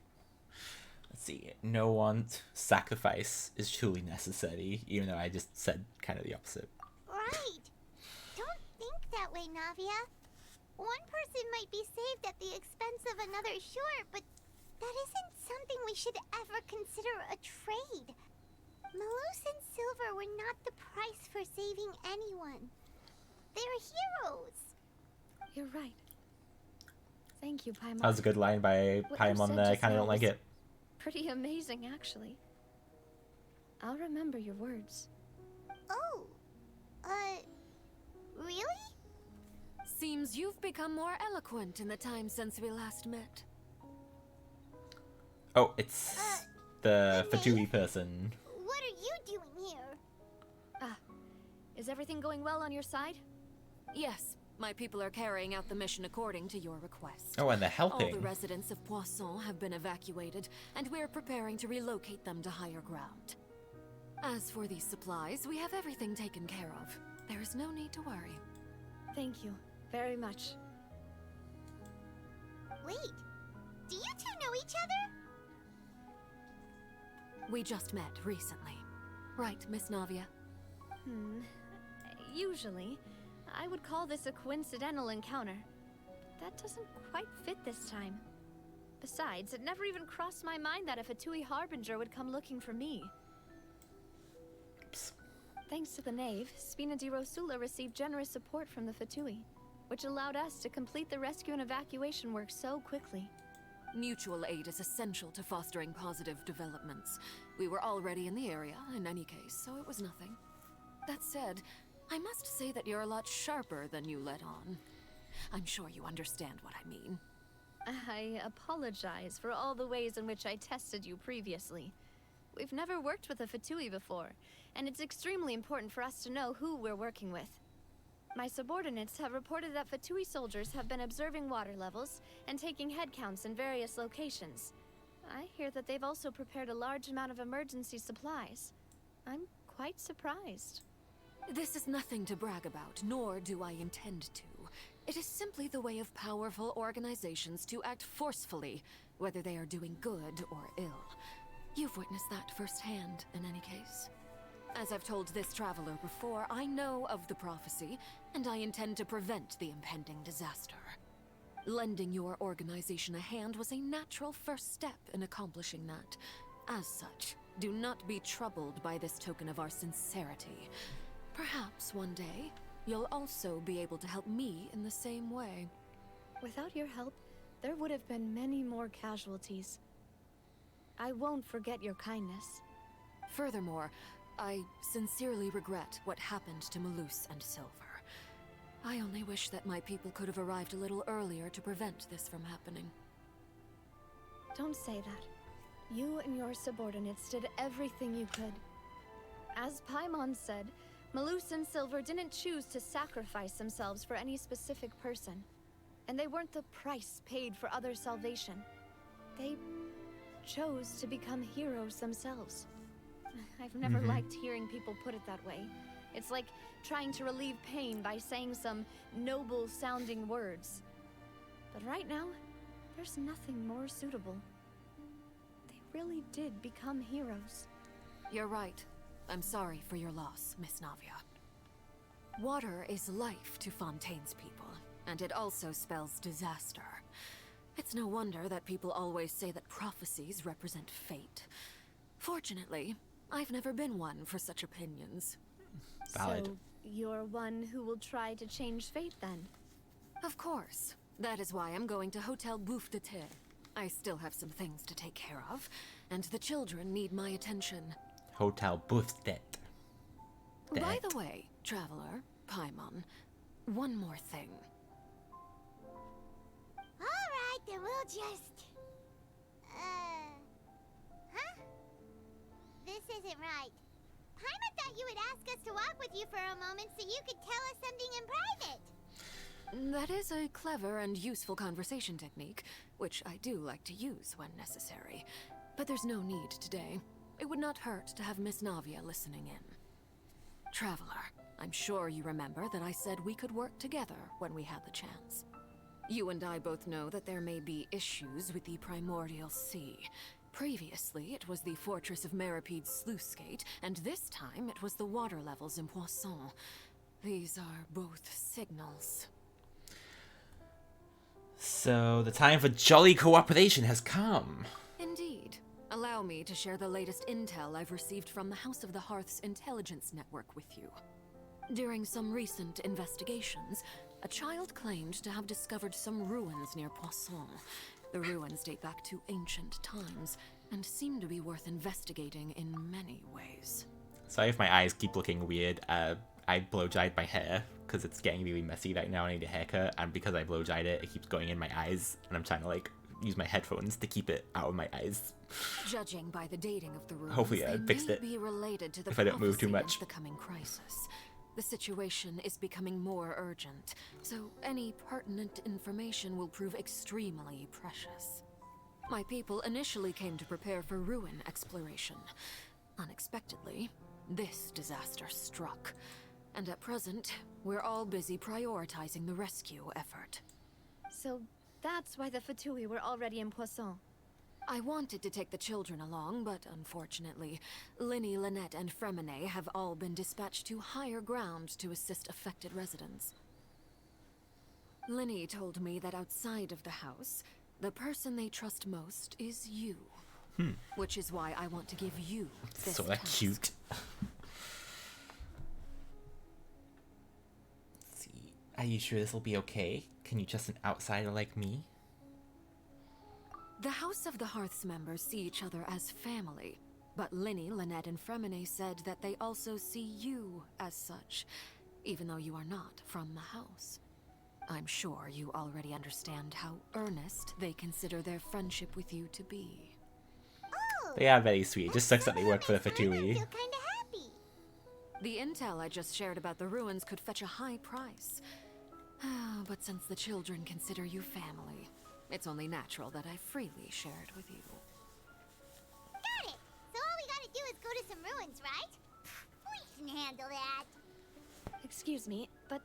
S1: Let's see. No one's sacrifice is truly necessary, even though I just said kind of the opposite.
S5: Right! Don't think that way, Navia. One person might be saved at the expense of another, sure, but that isn't something we should ever consider a trade. Malus and Silver were not the price for saving anyone. They're heroes.
S7: You're right. Thank you, Paimon.
S1: That was a good line by Paimon there. I kind of don't like it.
S7: Pretty amazing, actually. I'll remember your words.
S5: Oh, really?
S11: Seems you've become more eloquent in the time since we last met.
S1: Oh, it's the Fatui person.
S5: What are you doing here?
S7: Ah, is everything going well on your side?
S11: Yes, my people are carrying out the mission according to your request.
S1: Oh, and they're helping.
S11: All the residents of Poisson have been evacuated, and we're preparing to relocate them to higher ground. As for these supplies, we have everything taken care of. There is no need to worry.
S7: Thank you very much.
S5: Wait, do you two know each other?
S11: We just met recently. Right, Miss Navia?
S7: Usually, I would call this a coincidental encounter. That doesn't quite fit this time. Besides, it never even crossed my mind that a Fatui Harbinger would come looking for me.
S1: Oops.
S7: Thanks to the Knave, Spina di Rosula received generous support from the Fatui, which allowed us to complete the rescue and evacuation work so quickly.
S11: Mutual aid is essential to fostering positive developments. We were already in the area, in any case, so it was nothing. That said, I must say that you're a lot sharper than you let on. I'm sure you understand what I mean.
S7: I apologize for all the ways in which I tested you previously. We've never worked with a Fatui before, and it's extremely important for us to know who we're working with. My subordinates have reported that Fatui soldiers have been observing water levels and taking head counts in various locations. I hear that they've also prepared a large amount of emergency supplies. I'm quite surprised.
S11: This is nothing to brag about, nor do I intend to. It is simply the way of powerful organizations to act forcefully, whether they are doing good or ill. You've witnessed that firsthand, in any case. As I've told this traveler before, I know of the prophecy, and I intend to prevent the impending disaster. Lending your organization a hand was a natural first step in accomplishing that. As such, do not be troubled by this token of our sincerity. Perhaps one day, you'll also be able to help me in the same way.
S7: Without your help, there would have been many more casualties. I won't forget your kindness.
S11: Furthermore, I sincerely regret what happened to Malus and Silver. I only wish that my people could have arrived a little earlier to prevent this from happening.
S7: Don't say that. You and your subordinates did everything you could. As Paimon said, Malus and Silver didn't choose to sacrifice themselves for any specific person. And they weren't the price paid for other salvation. They chose to become heroes themselves. I've never liked hearing people put it that way. It's like trying to relieve pain by saying some noble-sounding words. But right now, there's nothing more suitable. They really did become heroes.
S11: You're right. I'm sorry for your loss, Miss Navia. Water is life to Fontaine's people, and it also spells disaster. It's no wonder that people always say that prophecies represent fate. Fortunately, I've never been one for such opinions.
S1: Valid.
S7: So, you're one who will try to change fate then?
S11: Of course. That is why I'm going to Hotel Bouffe de Terre. I still have some things to take care of, and the children need my attention.
S1: Hotel Bouffe.
S11: By the way, Traveler, Paimon, one more thing.
S5: Alright, then we'll just... Huh? This isn't right. Paimon thought you would ask us to walk with you for a moment so you could tell us something in private.
S11: That is a clever and useful conversation technique, which I do like to use when necessary. But there's no need today. It would not hurt to have Miss Navia listening in. Traveler, I'm sure you remember that I said we could work together when we had the chance. You and I both know that there may be issues with the Primordial Sea. Previously, it was the Fortress of Meripede's sluice gate, and this time it was the water levels in Poisson. These are both signals.
S1: So the time for jolly cooperation has come.
S11: Indeed. Allow me to share the latest intel I've received from the House of the Hearth's intelligence network with you. During some recent investigations, a child claimed to have discovered some ruins near Poisson. The ruins date back to ancient times, and seem to be worth investigating in many ways.
S1: Sorry if my eyes keep looking weird. I blow-dried my hair because it's getting really messy right now. I need a haircut, and because I blow-dried it, it keeps going in my eyes, and I'm trying to like use my headphones to keep it out of my eyes.
S11: Judging by the dating of the ruins,
S1: Hopefully I fixed it
S11: be related to the
S1: if I don't move too
S11: prophecy
S1: much.
S11: of the coming crisis. The situation is becoming more urgent, so any pertinent information will prove extremely precious. My people initially came to prepare for ruin exploration. Unexpectedly, this disaster struck, and at present, we're all busy prioritizing the rescue effort.
S7: So that's why the Fatui were already in Poisson.
S11: I wanted to take the children along, but unfortunately, Linny, Lynette, and Fremine have all been dispatched to higher ground to assist affected residents. Linny told me that outside of the house, the person they trust most is you. Which is why I want to give you this
S1: So
S11: task.
S1: cute. Let's see. Are you sure this will be okay? Can you trust an outsider like me?
S11: The House of the Hearth's members see each other as family, but Linny, Lynette, and Fremine said that they also see you as such, even though you are not from the house. I'm sure you already understand how earnest they consider their friendship with you to be.
S5: Oh,
S1: They are very sweet. It just sucks that they work for the
S5: I feel
S1: Fatui.
S5: kinda happy.
S11: The intel I just shared about the ruins could fetch a high price. But since the children consider you family, it's only natural that I freely share it with you.
S5: Got it. So all we gotta do is go to some ruins, right? We can handle that.
S7: Excuse me, but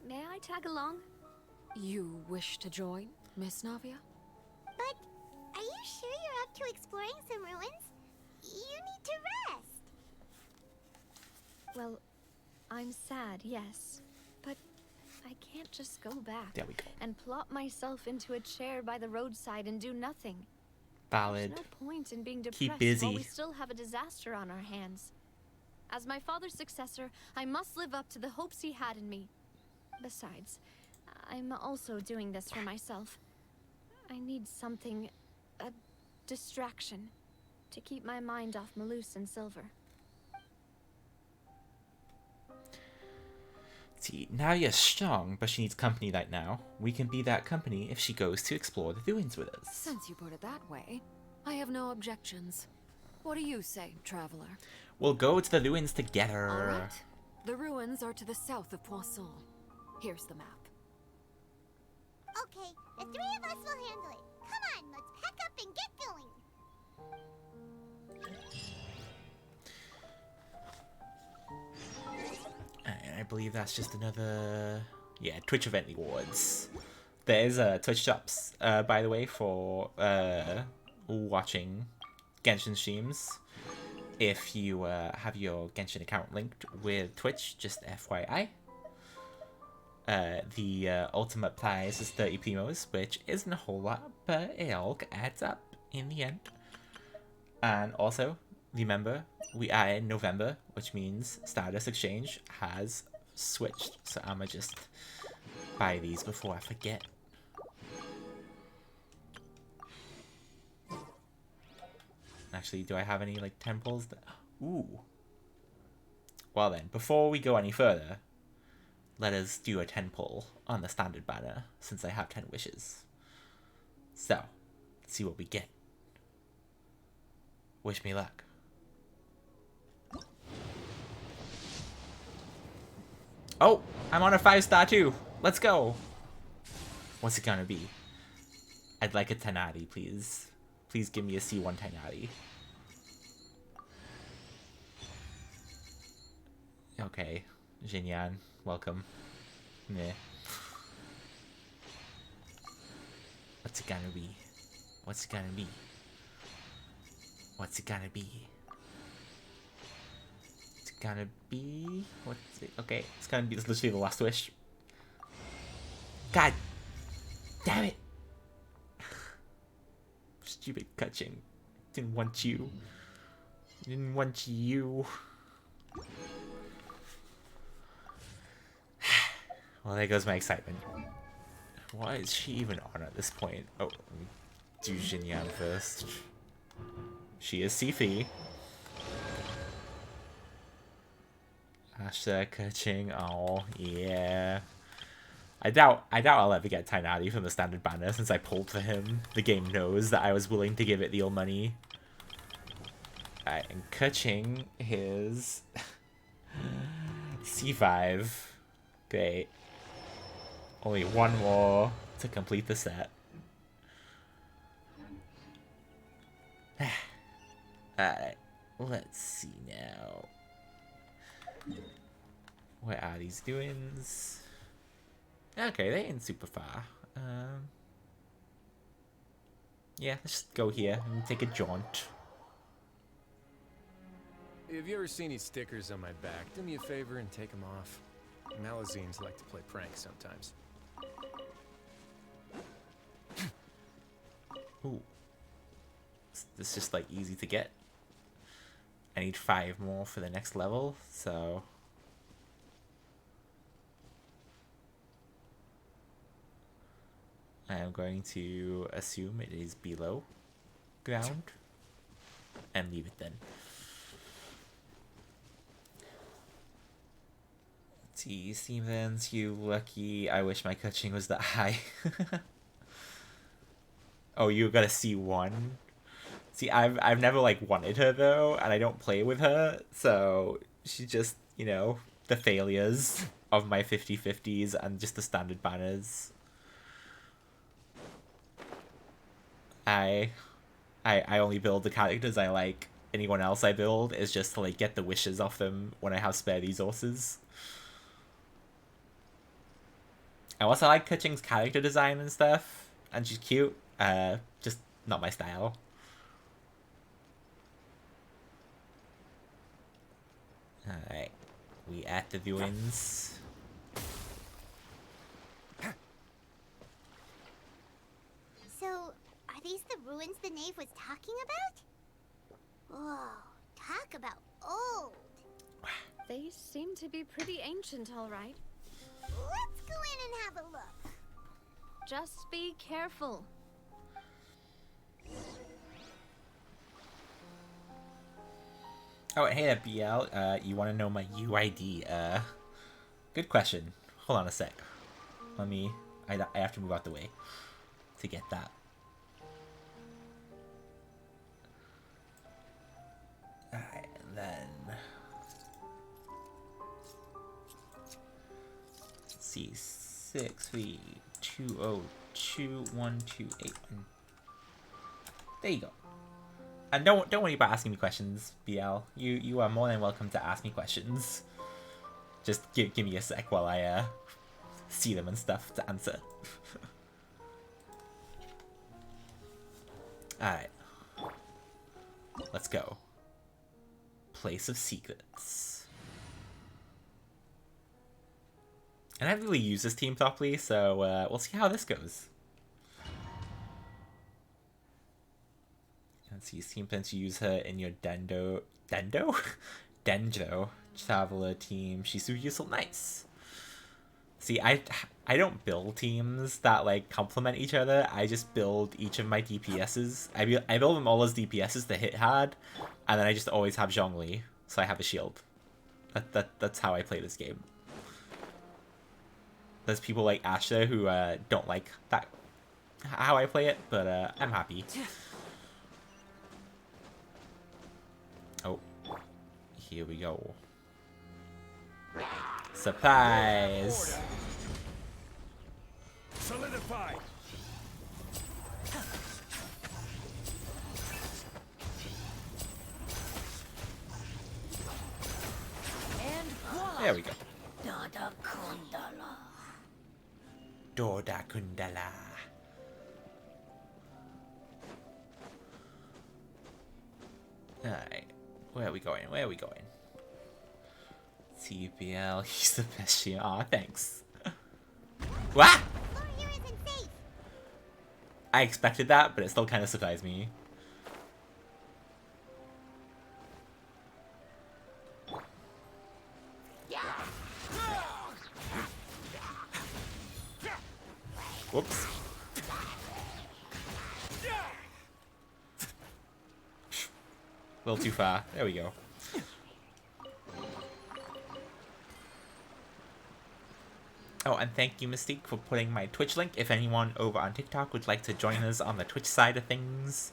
S7: may I tag along?
S11: You wish to join, Miss Navia?
S5: But are you sure you're up to exploring some ruins? You need to rest.
S7: Well, I'm sad, yes. But I can't just go back
S1: There we go.
S7: and plop myself into a chair by the roadside and do nothing.
S1: Valid.
S7: There's no point in being depressed
S1: Keep busy.
S7: while we still have a disaster on our hands. As my father's successor, I must live up to the hopes he had in me. Besides, I'm also doing this for myself. I need something, a distraction, to keep my mind off Malus and Silver.
S1: See, now you're strong, but she needs company right now. We can be that company if she goes to explore the ruins with us.
S11: Since you put it that way, I have no objections. What do you say, traveler?
S1: We'll go to the ruins together.
S11: All right. The ruins are to the south of Poisson. Here's the map.
S5: Okay, the three of us will handle it. Come on, let's pack up and get going.
S1: And I believe that's just another... Yeah, Twitch event rewards. There's Twitch shops, by the way, for watching Genshin streams. If you have your Genshin account linked with Twitch, just FYI. The ultimate prize is 30 primos, which isn't a whole lot, but it all adds up in the end. And also, remember, we are in November, which means Stardust Exchange has switched. So I'ma just buy these before I forget. Actually, do I have any, like, temples? Ooh. Well then, before we go any further, let us do a 10 pull on the standard banner, since I have 10 wishes. So, let's see what we get. Wish me luck. Oh, I'm on a 5-star too. Let's go. What's it gonna be? I'd like a Tenari, please. Please give me a C1 Tenari. Okay, Jinyan, welcome. Meh. What's it gonna be? What's it gonna be? What's it gonna be? It's gonna be... What's it? Okay, it's gonna be... This is literally the last wish. God! Damn it! Stupid Kaching. Didn't want you. Didn't want you. Well, there goes my excitement. What is she even on at this point? Oh, let me do Jinyan first. She is Sifi. Asha Kaching. Oh, yeah. I doubt I'll ever get Tainari from the standard banner since I pulled for him. The game knows that I was willing to give it the old money. Alright, and Kaching is C5. Great. Only one more to complete the set. Alright, let's see now. Where are these doings? Okay, they ain't super far. Yeah, let's just go here and take a jaunt.
S4: Have you ever seen these stickers on my back? Do me a favor and take them off. Malazines like to play pranks sometimes.
S1: Ooh. This is just like easy to get. I need 5 more for the next level, so... I am going to assume it is below ground and leave it then. Let's see, Stevens, you lucky. I wish my coaching was that high. Oh, you got a C1? See, I've never like wanted her though, and I don't play with her, so she's just, you know, the failures of my 50/50s and just the standard banners. I only build the characters I like. Anyone else I build is just to like get the wishes off them when I have spare resources. I also like Kaching's character design and stuff, and she's cute. Just not my style. Alright, we at the ruins.
S5: So, are these the ruins the knave was talking about? Whoa, talk about old.
S7: They seem to be pretty ancient, all right.
S5: Let's go in and have a look.
S7: Just be careful.
S1: Oh, hey there, BL. You want to know my UID, Good question. Hold on a sec. Let me... I have to move out the way to get that. Alright, and then... Let's see. 6, 3, 2, 0, 2, 1, 2, 8, 1. There you go. And don't worry about asking me questions, BL. You are more than welcome to ask me questions. Just give me a sec while I see them and stuff to answer. Alright. Let's go. Place of Secrets. And I haven't really used this team properly, so we'll see how this goes. Let's see, team plans to use her in your Dendo Traveler team. She's super useful. Nice. See, I don't build teams that like complement each other. I just build each of my DPSs. I build them all as DPSs to hit hard, and then I just always have Zhongli, so I have a shield. That's how I play this game. There's people like Asher who don't like that how I play it, but I'm happy. Oh, here we go. Surprise!
S2: Solidify.
S1: There we go. Doda Kundala. Alright. Where are we going? Where are we going? TPL, he's the best shield. Aw, thanks. What? I expected that, but it still kind of surprised me. Whoops. A little too far. There we go. Oh, and thank you, Mystique, for putting my Twitch link. If anyone over on TikTok would like to join us on the Twitch side of things,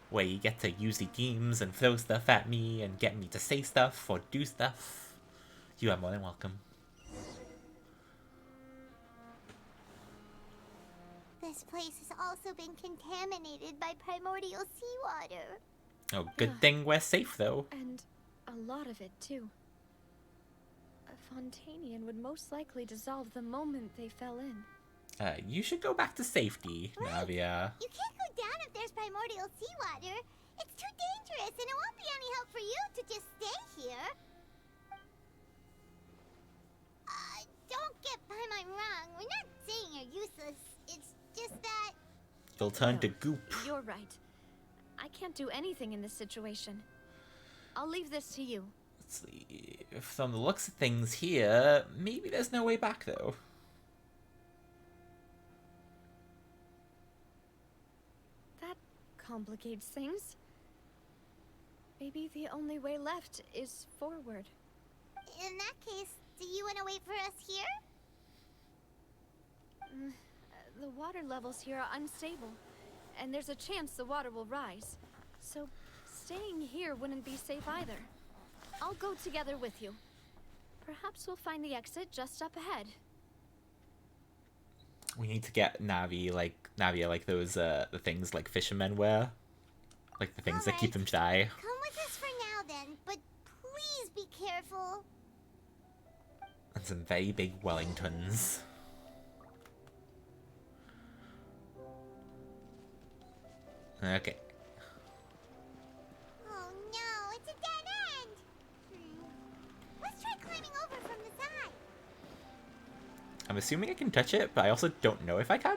S1: where you get to use the teams and throw stuff at me and get me to say stuff or do stuff, you are more than welcome.
S5: This place has also been contaminated by primordial seawater.
S1: Oh, good thing we're safe, though.
S7: And a lot of it, too. A Fontanian would most likely dissolve the moment they fell in.
S1: You should go back to safety, Navia.
S5: You can't go down if there's primordial seawater. It's too dangerous, and it won't be any help for you to just stay here. Don't get by my wrong. We're not saying you're useless. It's just that...
S1: You'll turn to goop.
S7: You're right. I can't do anything in this situation. I'll leave this to you.
S1: Let's see. From the looks of things here, maybe there's no way back, though.
S7: That complicates things. Maybe the only way left is forward.
S5: In that case, do you want to wait for us here?
S7: The water levels here are unstable, and there's a chance the water will rise. So, staying here wouldn't be safe either. I'll go together with you. Perhaps we'll find the exit just up ahead.
S1: We need to get Navia like those the things like fishermen wear, like the things that keep them dry.
S5: Come with us for now, then, but please be careful.
S1: And some very big Wellingtons. Okay.
S5: Oh no, it's a dead end. Let's try climbing over from the side.
S1: I'm assuming I can touch it, but I also don't know if I can.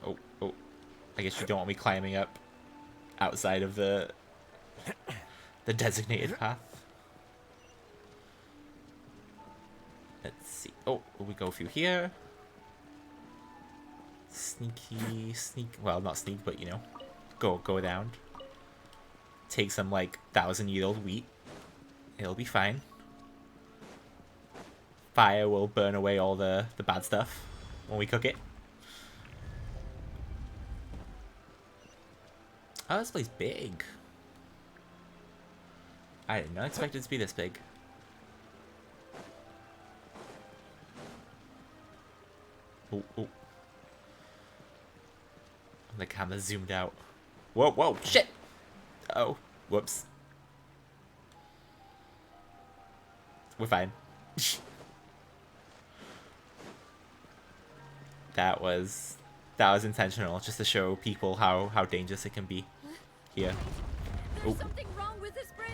S1: Oh. I guess you don't want me climbing up outside of the designated path. Let's see. Oh, we go through here. Sneak. Well, not sneak, but you know, go down. take some like 1,000-year-old wheat. It'll be fine. Fire will burn away all the bad stuff when we cook it. Oh, this place big. I did not expect it to be this big. Oh, oh. The camera zoomed out. Whoa, whoa, shit! Oh, whoops. We're fine. That was intentional, just to show people how dangerous it can be here.
S7: There's something wrong with this bridge.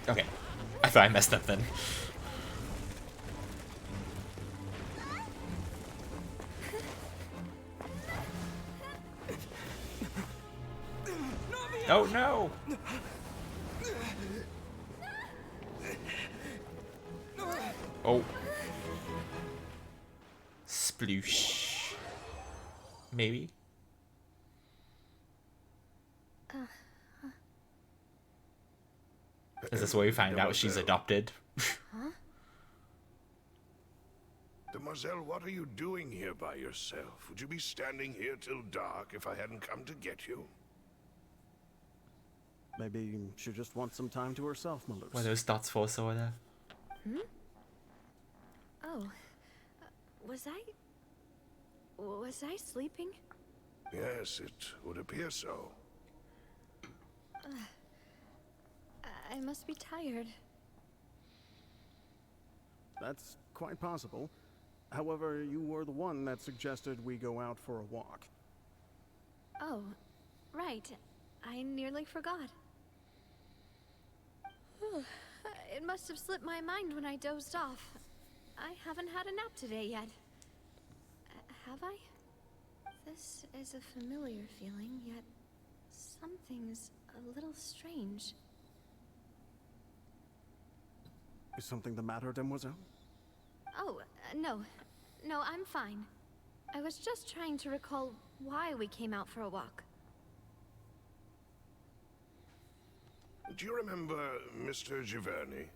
S1: Okay, I thought I messed up then. Oh no! Oh. Sploosh. Maybe? Is this where we find out she's adopted?
S7: Huh?
S2: Demoiselle, what are you doing here by yourself? Would you be standing here till dark if I hadn't come to get you?
S10: Maybe she just wants some time to herself, Malus.
S1: What are those dots for, Soda?
S7: Hmm? Oh. Was I sleeping?
S2: Yes, it would appear so.
S7: I must be tired.
S10: That's quite possible. However, you were the one that suggested we go out for a walk.
S7: Oh, right. I nearly forgot. It must have slipped my mind when I dozed off. I haven't had a nap today yet. Have I? This is a familiar feeling, yet something's a little strange.
S10: Is something the matter, Demoiselle?
S7: Oh, no. No, I'm fine. I was just trying to recall why we came out for a walk.
S2: Do you remember Mr. Giverny?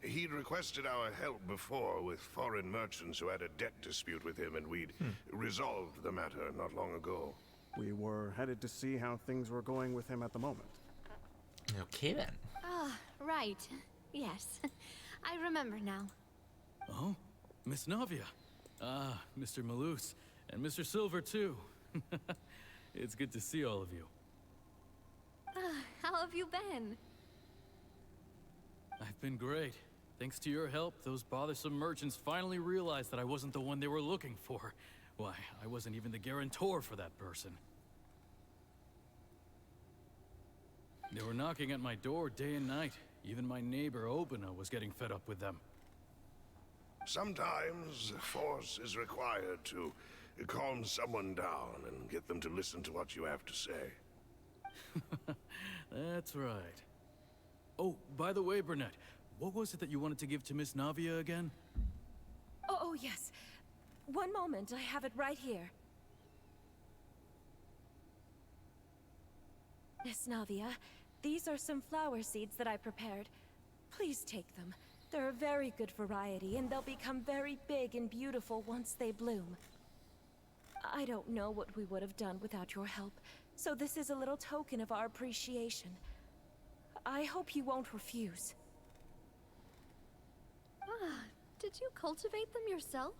S2: He'd requested our help before with foreign merchants who had a debt dispute with him, and we'd resolved the matter not long ago.
S10: We were headed to see how things were going with him at the moment.
S1: Okay then.
S7: Ah, right. Yes. I remember now.
S9: Oh, Miss Navia. Ah, Mr. Malus. And Mr. Silver, too. It's good to see all of you.
S7: How have you been?
S9: I've been great. Thanks to your help, those bothersome merchants finally realized that I wasn't the one they were looking for. Why, I wasn't even the guarantor for that person. They were knocking at my door day and night. Even my neighbor, Obina, was getting fed up with them.
S2: Sometimes force is required to calm someone down and get them to listen to what you have to say.
S9: That's right. Oh, by the way, Burnett, what was it that you wanted to give to Miss Navia again?
S12: Oh, yes. One moment, I have it right here. Miss Navia, these are some flower seeds that I prepared. Please take them. They're a very good variety, and they'll become very big and beautiful once they bloom. I don't know what we would have done without your help, so this is a little token of our appreciation. I hope you won't refuse.
S7: Ah, did you cultivate them yourself?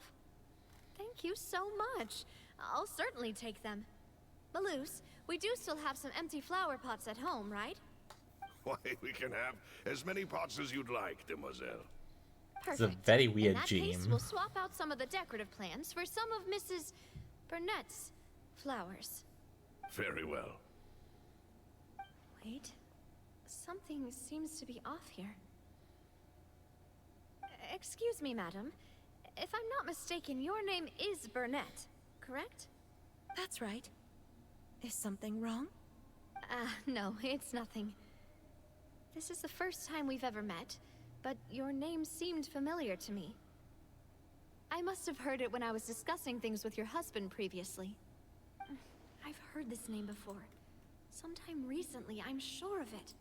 S7: Thank you so much. I'll certainly take them. Malus, we do still have some empty flower pots at home, right?
S2: Why, we can have as many pots as you'd like, Demoiselle.
S7: Perfect.
S1: It's a very weird
S7: In that
S1: dream.
S7: case, we'll swap out some of the decorative plants for some of Mrs. Burnett's flowers.
S2: Very well.
S7: Wait. Something seems to be off here. Excuse me, madam. If I'm not mistaken, your name is Burnett, correct?
S12: That's right. Is something wrong?
S7: No, it's nothing. This is the first time we've ever met, but your name seemed familiar to me. I must have heard it when I was discussing things with your husband previously. I've heard this name before. Sometime recently, I'm sure of it.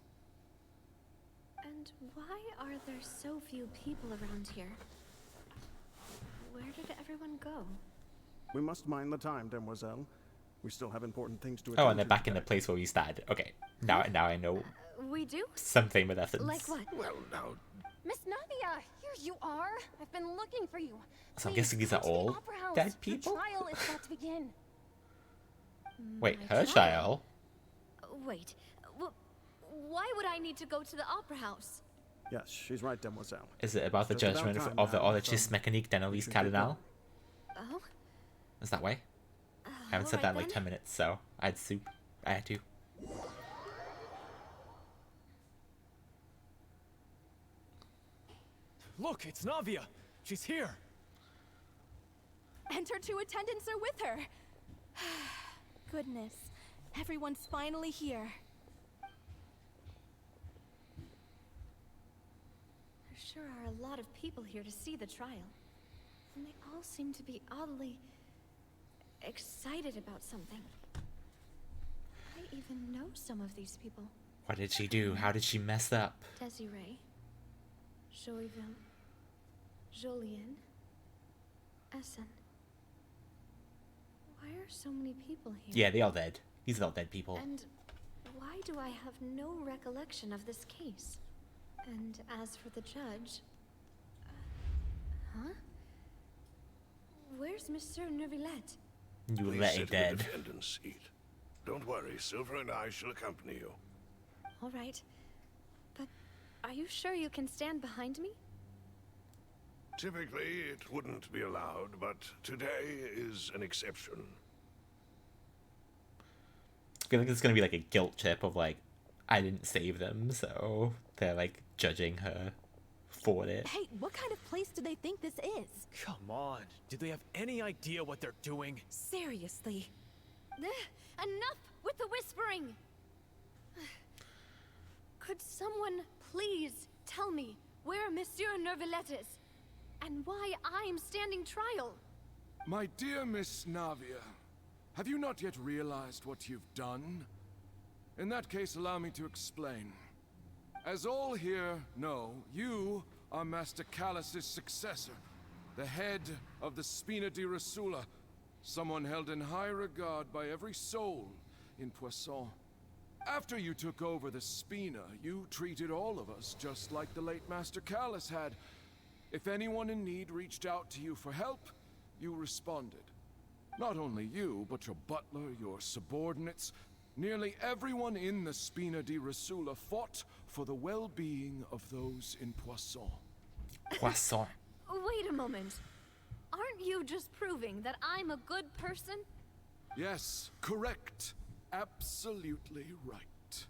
S7: And why are there so few people around here? Where did everyone go?
S10: We must mind the time, demoiselle. We still have important things to attend
S1: Oh,
S10: to
S1: and they're back in
S10: today.
S1: the place where we started. Okay, now I know
S7: We do?
S1: some famous lessons.
S7: Like what?
S2: Well, now,
S6: Miss Navia, here you are. I've been looking for you.
S1: So I'm
S6: Please,
S1: guessing these
S6: come
S1: are
S6: to the
S1: all
S6: Opera House.
S1: dead people?
S6: The trial is about to begin.
S1: Wait,
S7: My
S1: her trial?
S7: Wait, why would I need to go to the opera house?
S10: Yes, she's right, demoiselle.
S1: Is it about the
S10: Just about
S1: judgment
S10: time
S1: of the
S10: now,
S1: Oratrice
S10: so
S1: Mecanique
S10: we
S1: d'Annalise
S10: should get
S1: Cardinal?
S7: Oh?
S1: Is that way? I haven't said that in like 10 minutes, so I had to.
S9: Look, it's Navia. She's here.
S12: And her two attendants are with her. Goodness, everyone's finally here.
S7: There sure are a lot of people here to see the trial. And they all seem to be oddly excited about something. I even know some of these people.
S1: What did she do? How did she mess up?
S7: Desiree, Joyville, Jolien, Essen. Why are so many people here?
S1: Yeah, they all dead. These are all dead people.
S7: And why do I have no recollection of this case? And as for the judge... huh? Where's Monsieur Neuvillette?
S1: You
S2: please
S1: let
S2: sit
S1: it
S2: in the
S1: dead.
S2: defendant's seat. Don't worry, Silver and I shall accompany you.
S7: All right. But are you sure you can stand behind me?
S2: Typically, it wouldn't be allowed, but today is an exception.
S1: I feel like it's gonna be like a guilt trip of like, I didn't save them, so they're like judging her for it.
S12: Hey, what kind of place do they think this is?
S9: Come on. Do they have any idea what they're doing?
S12: Seriously.
S7: Enough with the whispering! Could someone please tell me where Monsieur Neuvillette is? And why I'm standing trial?
S13: My dear Miss Navia, have you not yet realized what you've done? In that case, allow me to explain. As all here know, you are Master Callus's successor, the head of the Spina di Rosula, someone held in high regard by every soul in Poisson. After you took over the Spina, you treated all of us just like the late Master Callus had. If anyone in need reached out to you for help, you responded. Not only you, but your butler, your subordinates, nearly everyone in the Spina di Rosula fought for the well-being of those in Poisson.
S1: Poisson.
S7: Wait a moment. Aren't you just proving that I'm a good person?
S13: Yes, correct. Absolutely right.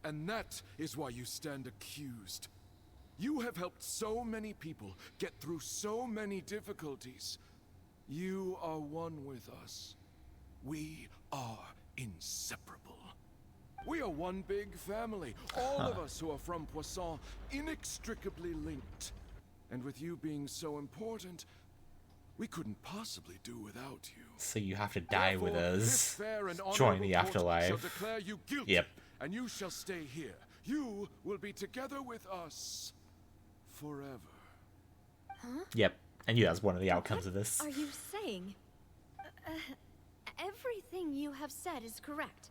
S13: And that is why you stand accused. You have helped so many people get through so many difficulties. You are one with us. We are inseparable. We are one big family. All of us who are from Poisson, inextricably linked. And with you being so important, we couldn't possibly do without you.
S1: So you have to die with
S13: Therefore, this
S1: us.
S13: fair and
S1: Join
S13: honorable
S1: the
S13: court
S1: afterlife.
S13: shall declare you guilty,
S1: Yep.
S13: and you shall stay here. You will be together with us forever.
S1: Yep. And yeah, that's one of the outcomes of this.
S7: Are you saying? Everything you have said is correct.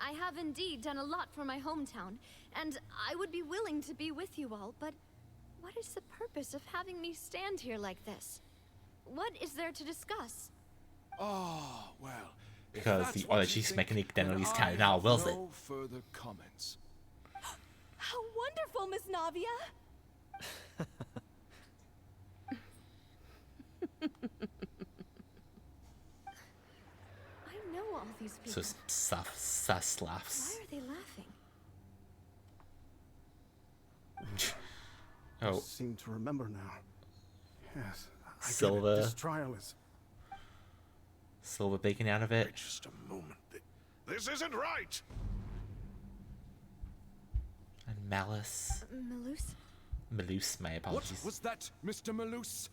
S7: I have indeed done a lot for my hometown, and I would be willing to be with you all, but what is the purpose of having me stand here like this? What is there to discuss?
S13: Oh, well. if
S1: Because
S13: that's
S1: the
S13: what you
S1: Oratrice
S13: think,
S1: Mecanique
S13: then
S1: d'Annalise
S13: I
S1: Cardinal
S13: have
S1: wills it.
S13: no further comments.
S12: How wonderful, Miss Navia!
S7: I know all these
S1: So
S7: people.
S1: sus laughs.
S7: Why are they laughing?
S10: I
S1: Oh,
S10: seem to remember now. Yes, I get it.
S1: Silver.
S10: This trial is...
S1: Silver bacon out of it.
S2: Wait just a moment. This isn't right!
S1: And Malice.
S7: Malus?
S1: Malus, my
S13: What
S1: apologies.
S13: was that, Mr. Malus?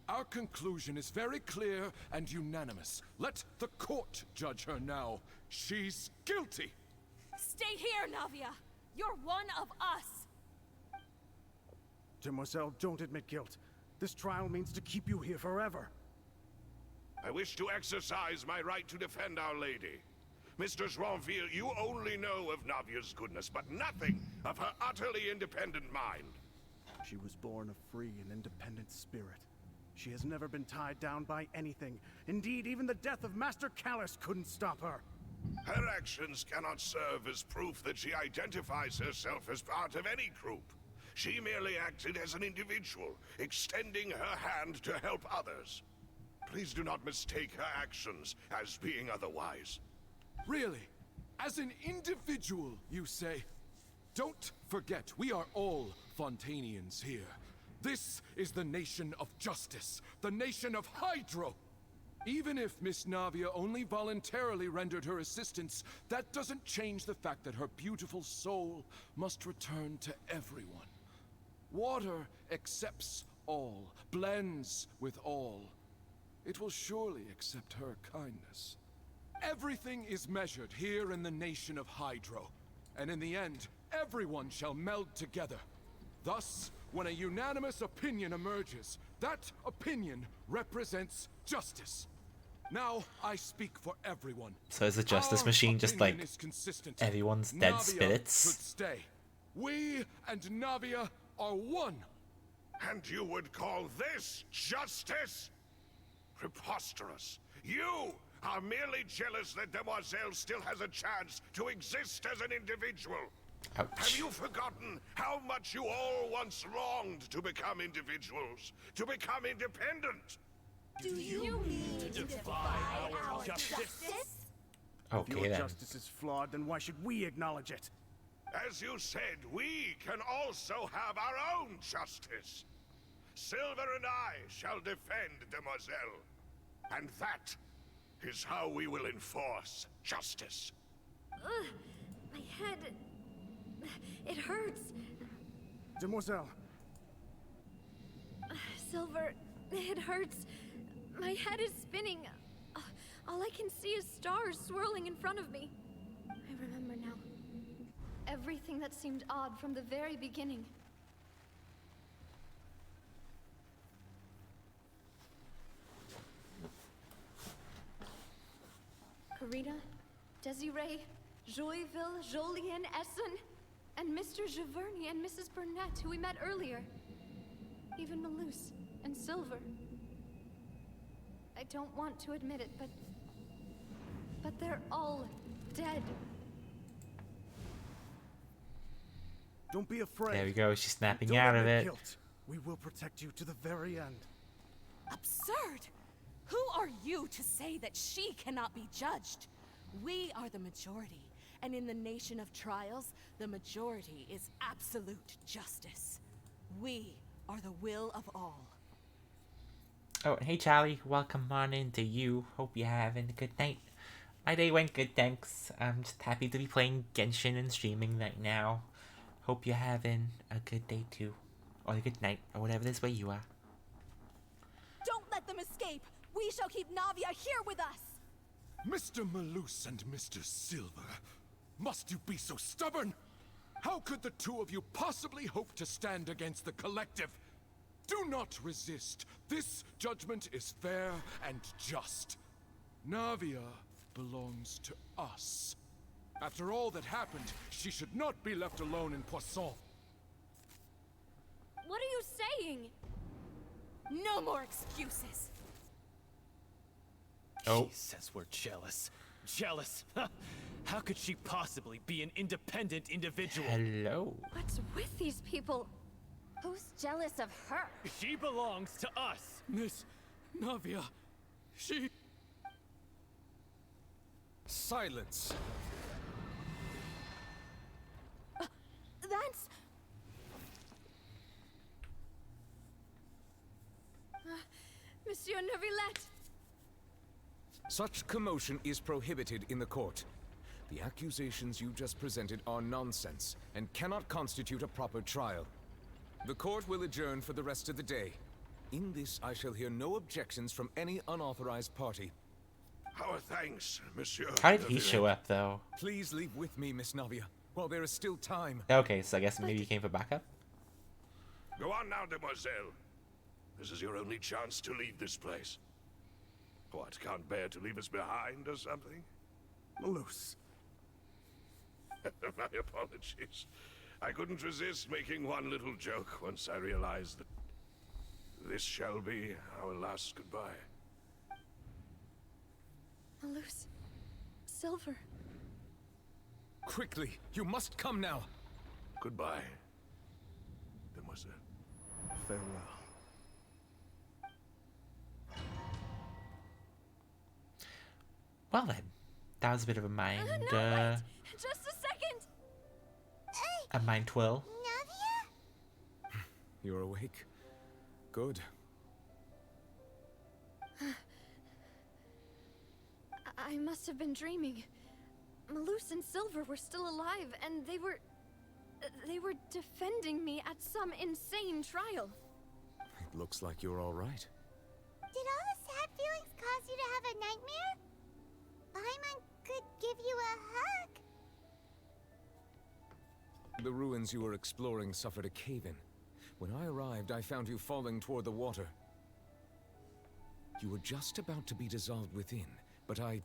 S13: Our conclusion is very clear and unanimous. Let the court judge her now. She's guilty.
S12: Stay here, Navia! You're one of us!
S10: Demoiselle, don't admit guilt. This trial means to keep you here forever.
S2: I wish to exercise my right to defend Our Lady. Mr. Joinville, you only know of Navia's goodness, but nothing of her utterly independent mind.
S10: She was born a free and independent spirit. She has never been tied down by anything. Indeed, even the death of Master Callus couldn't stop her.
S2: Her actions cannot serve as proof that she identifies herself as part of any group. She merely acted as an individual, extending her hand to help others. Please do not mistake her actions as being otherwise.
S13: Really? As an individual, you say? Don't forget, we are all Fontanians here. This is the nation of justice, the nation of Hydro. Even if Miss Navia only voluntarily rendered her assistance, that doesn't change the fact that her beautiful soul must return to everyone. Water accepts all, blends with all. It will surely accept her kindness. Everything is measured here in the nation of Hydro, and in the end, everyone shall meld together. Thus, when a unanimous opinion emerges, that opinion represents justice. Now, I speak for everyone.
S1: So is the justice machine just like everyone's dead
S13: Navia
S1: spirits?
S13: should stay. We and Navia are one.
S2: And you would call this justice? Preposterous. You are merely jealous that Demoiselle still has a chance to exist as an individual.
S1: Ouch.
S2: Have you forgotten how much you all once longed to become individuals, to become independent?
S12: Do you mean to defy our justice?
S10: If your
S1: Okay then.
S10: justice is flawed, then why should we acknowledge it?
S2: As you said, we can also have our own justice. Silver and I shall defend Demoiselle. And that is how we will enforce justice.
S7: Ugh, my head... It hurts.
S10: Demoiselle.
S7: Silver, it hurts. My head is spinning. All I can see is stars swirling in front of me. I remember now. Everything that seemed odd from the very beginning. Cardina, Desiree, Joyville, Jolien, Essen, and Mr. Giverny and Mrs. Burnett, who we met earlier. Even Malus and Silver. I don't want to admit it, but they're all dead.
S10: Don't be afraid.
S1: There we go, she's snapping
S10: Don't
S1: out of
S10: admit
S1: it.
S10: guilt. We will protect you to the very end.
S12: Absurd! Who are you to say that she cannot be judged? We are the majority, and in the nation of trials, the majority is absolute justice. We are the will of all.
S1: Oh, and hey Charlie, welcome on into you. Hope you're having a good night. My day went good, thanks. I'm just happy to be playing Genshin and streaming right now. Hope you're having a good day too. Or a good night, or whatever it is where you are.
S12: Don't let them escape! We shall keep Navia here with us!
S13: Mr. Malus and Mr. Silver, must you be so stubborn? How could the two of you possibly hope to stand against the collective? Do not resist. This judgment is fair and just. Navia belongs to us. After all that happened, she should not be left alone in Poisson.
S7: What are you saying?
S12: No more excuses!
S1: Oh.
S14: She says we're jealous. Jealous? How could she possibly be an independent individual?
S1: Hello.
S7: What's with these people? Who's jealous of her?
S14: She belongs to us.
S9: Miss Navia, she...
S8: Silence.
S12: That's...
S7: Monsieur Neuvillette!
S8: Such commotion is prohibited in the court. The accusations you just presented are nonsense and cannot constitute a proper trial. The court will adjourn for the rest of the day. In this, I shall hear no objections from any unauthorized party.
S2: Our thanks, Monsieur.
S1: How did he show up, though?
S8: Please leave with me, Miss Navia, while there is still time.
S1: Okay, so I guess maybe he came for backup?
S2: Go on now, demoiselle. This is your only chance to leave this place. What, can't bear to leave us behind or something?
S10: Malus.
S2: My apologies. I couldn't resist making one little joke once I realized that this shall be our last goodbye.
S7: Malus. Silver.
S8: Quickly, you must come now.
S2: Goodbye, demoiselle.
S10: Farewell.
S1: Well then, that was a bit of a mind,
S7: No, wait! Just a second!
S1: a mind twirl.
S5: Navia?
S8: You're awake. Good.
S7: I must have been dreaming. Malus and Silver were still alive, and they were defending me at some insane trial.
S8: It looks like you're all right.
S5: Did all the sad feelings cause you to have a nightmare? Paimon could give you a hug.
S8: The ruins you were exploring suffered a cave-in. When I arrived, I found you falling toward the water. You were just about to be dissolved within, but I...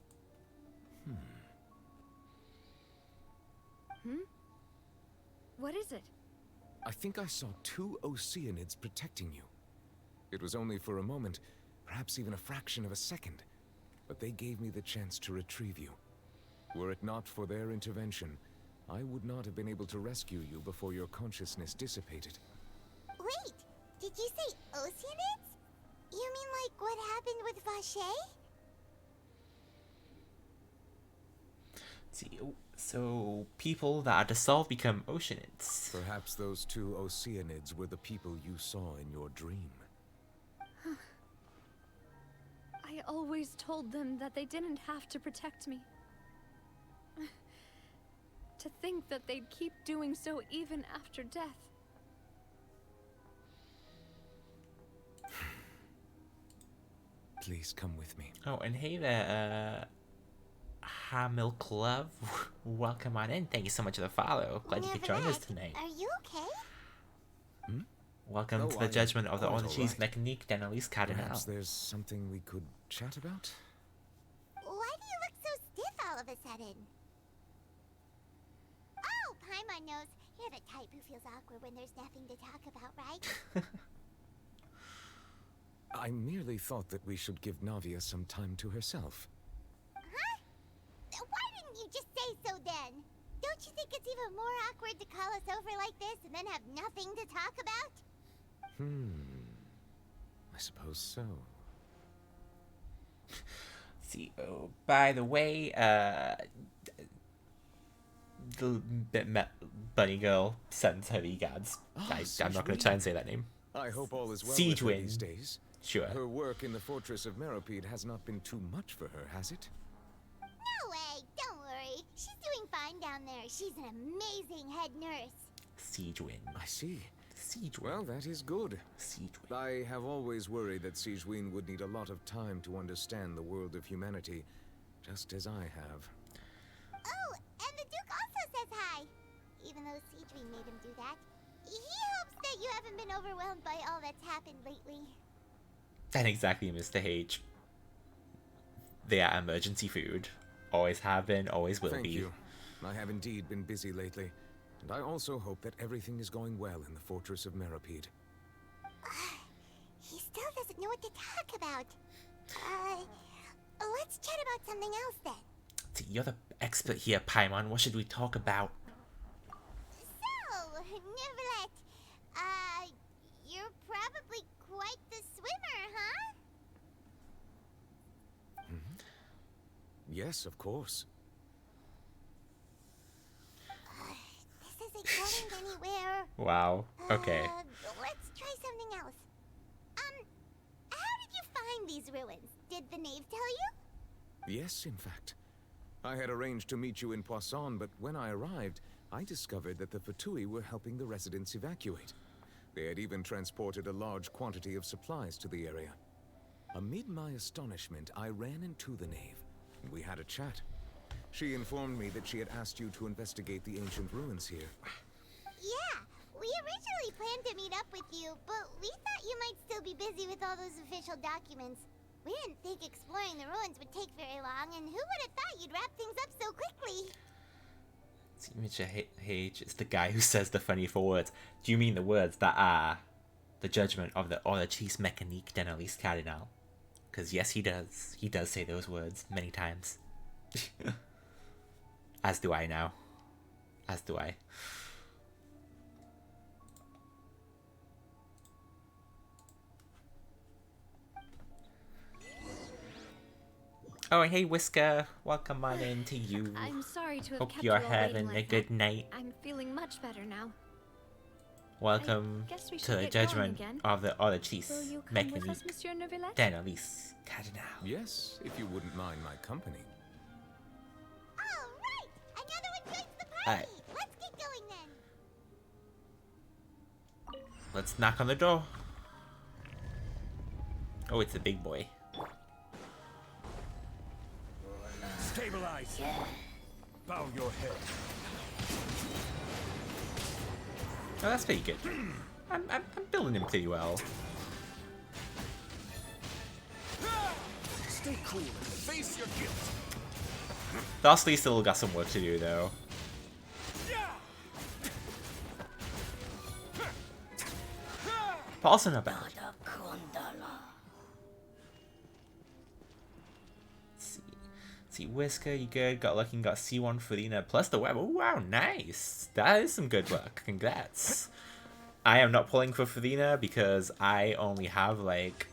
S7: What is it?
S8: I think I saw 2 Oceanids protecting you. It was only for a moment, perhaps even a fraction of a second, but they gave me the chance to retrieve you. Were it not for their intervention, I would not have been able to rescue you before your consciousness dissipated.
S5: Wait, did you say Oceanids? You mean like what happened with Vache?
S1: See, so people that are dissolved become Oceanids.
S8: Perhaps those 2 Oceanids were the people you saw in your dream.
S7: I always told them that they didn't have to protect me. To think that they'd keep doing so even after death.
S8: Please come with me.
S1: Oh, and hey there, Hamilk Love. Welcome on in. Thank you so much for the follow. Glad you could join us tonight.
S5: Are you okay?
S1: Welcome to the judgment of the Oratrice Mecanique d'analyse Cardina.
S8: Perhaps there's something we could chat about?
S5: Why do you look so stiff all of a sudden? Oh, Paimon knows. You're the type who feels awkward when there's nothing to talk about, right?
S8: I merely thought that we should give Navia some time to herself.
S5: Huh? Why didn't you just say so then? Don't you think it's even more awkward to call us over like this and then have nothing to talk about?
S8: I suppose so.
S1: See, oh, by the way, the bunny girl sends her regards. I'm not going to try and say that name.
S8: I hope all is well with her these days.
S1: Sure.
S8: Her work in the fortress of Meropide has not been too much for her, has it?
S5: No way, don't worry. She's doing fine down there. She's an amazing head nurse.
S1: Siegewin.
S8: I see.
S1: Siegewin.
S8: Well, that is good.
S1: Siegewin.
S8: I have always worried that Siegewin would need a lot of time to understand the world of humanity, just as I have.
S5: Oh, and the Duke also says hi. Even though Siegewin made him do that. He hopes that you haven't been overwhelmed by all that's happened lately.
S1: And exactly, Mr. H. They are emergency food. Always have been, always will be.
S8: Thank you. I have indeed been busy lately. And I also hope that everything is going well in the fortress of Meropide.
S5: He still doesn't know what to talk about. Let's chat about something else then.
S1: See, you're the expert here, Paimon. What should we talk about?
S5: So, Neverlet, you're probably quite the swimmer, huh?
S8: Yes, of course.
S5: This isn't going anywhere.
S1: Wow. Okay.
S5: Let's try something else. How did you find these ruins? Did the knave tell you?
S8: Yes, in fact. I had arranged to meet you in Poisson, but when I arrived, I discovered that the Vtuber were helping the residents evacuate. They had even transported a large quantity of supplies to the area. Amid my astonishment, I ran into the knave, and we had a chat. She informed me that she had asked you to investigate the ancient ruins here.
S5: Yeah, we originally planned to meet up with you, but we thought you might still be busy with all those official documents. We didn't think exploring the ruins would take very long, and who would have thought you'd wrap things up so quickly?
S1: Signature H is the guy who says the funny four words. Do you mean the words that are the judgment of the Oratrice Mecanique d'analyse cardinal? Because yes, he does. He does say those words many times. As do I now. As do I. Oh, hey Whisker, welcome on in to you.
S7: I'm sorry to have
S1: Hope
S7: kept
S1: you're
S7: you all waiting
S1: having
S7: like
S1: a good
S7: that.
S1: night.
S7: I'm feeling much better now.
S1: Welcome
S7: guess we
S1: to
S7: should
S1: the
S7: get going
S1: judgment
S7: again.
S1: of the Oratrice
S7: Will you come with us,
S1: Mecanique
S7: Monsieur Neuvillette?
S1: d'analyse cardinal.
S8: Yes, if you wouldn't mind my company.
S5: All right, another one joins the party.
S1: Alright.
S5: Let's get going then.
S1: Let's knock on the door. Oh, it's a big boy.
S15: Stabilize. Bow your head.
S1: Oh, that's pretty good. I'm building him pretty well.
S15: Stay cool and face your guilt.
S1: Thusly still got some work to do though. But also not bad. See, Whisker, you good? Got lucky and got C1 for Lena plus the web. Oh wow, nice. That is some good luck. Congrats. I am not pulling for Farina because I only have like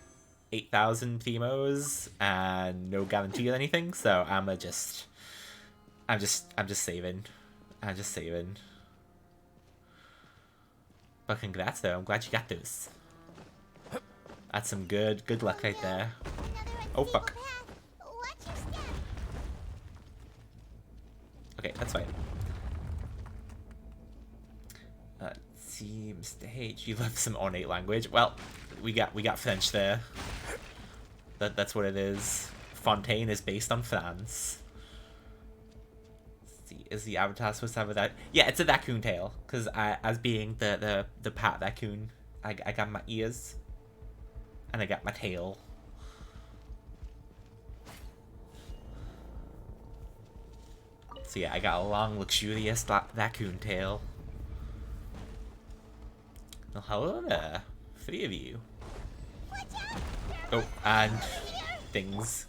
S1: 8,000 Primos and no guarantee of anything, so I'm just saving. I'm just saving. But congrats though, I'm glad you got those. That's some good luck right there. Oh fuck. Okay, that's fine. Let's see, Mr. H, you love some ornate language. Well, we got French there. That's what it is. Fontaine is based on France. Let's see, is the avatar supposed to have that? Yeah, it's a raccoon tail. Cause as being the pat raccoon, I got my ears, and I got my tail. So yeah, I got a long, luxurious raccoon tail. Well, hello there. 3 of you. Oh, and things.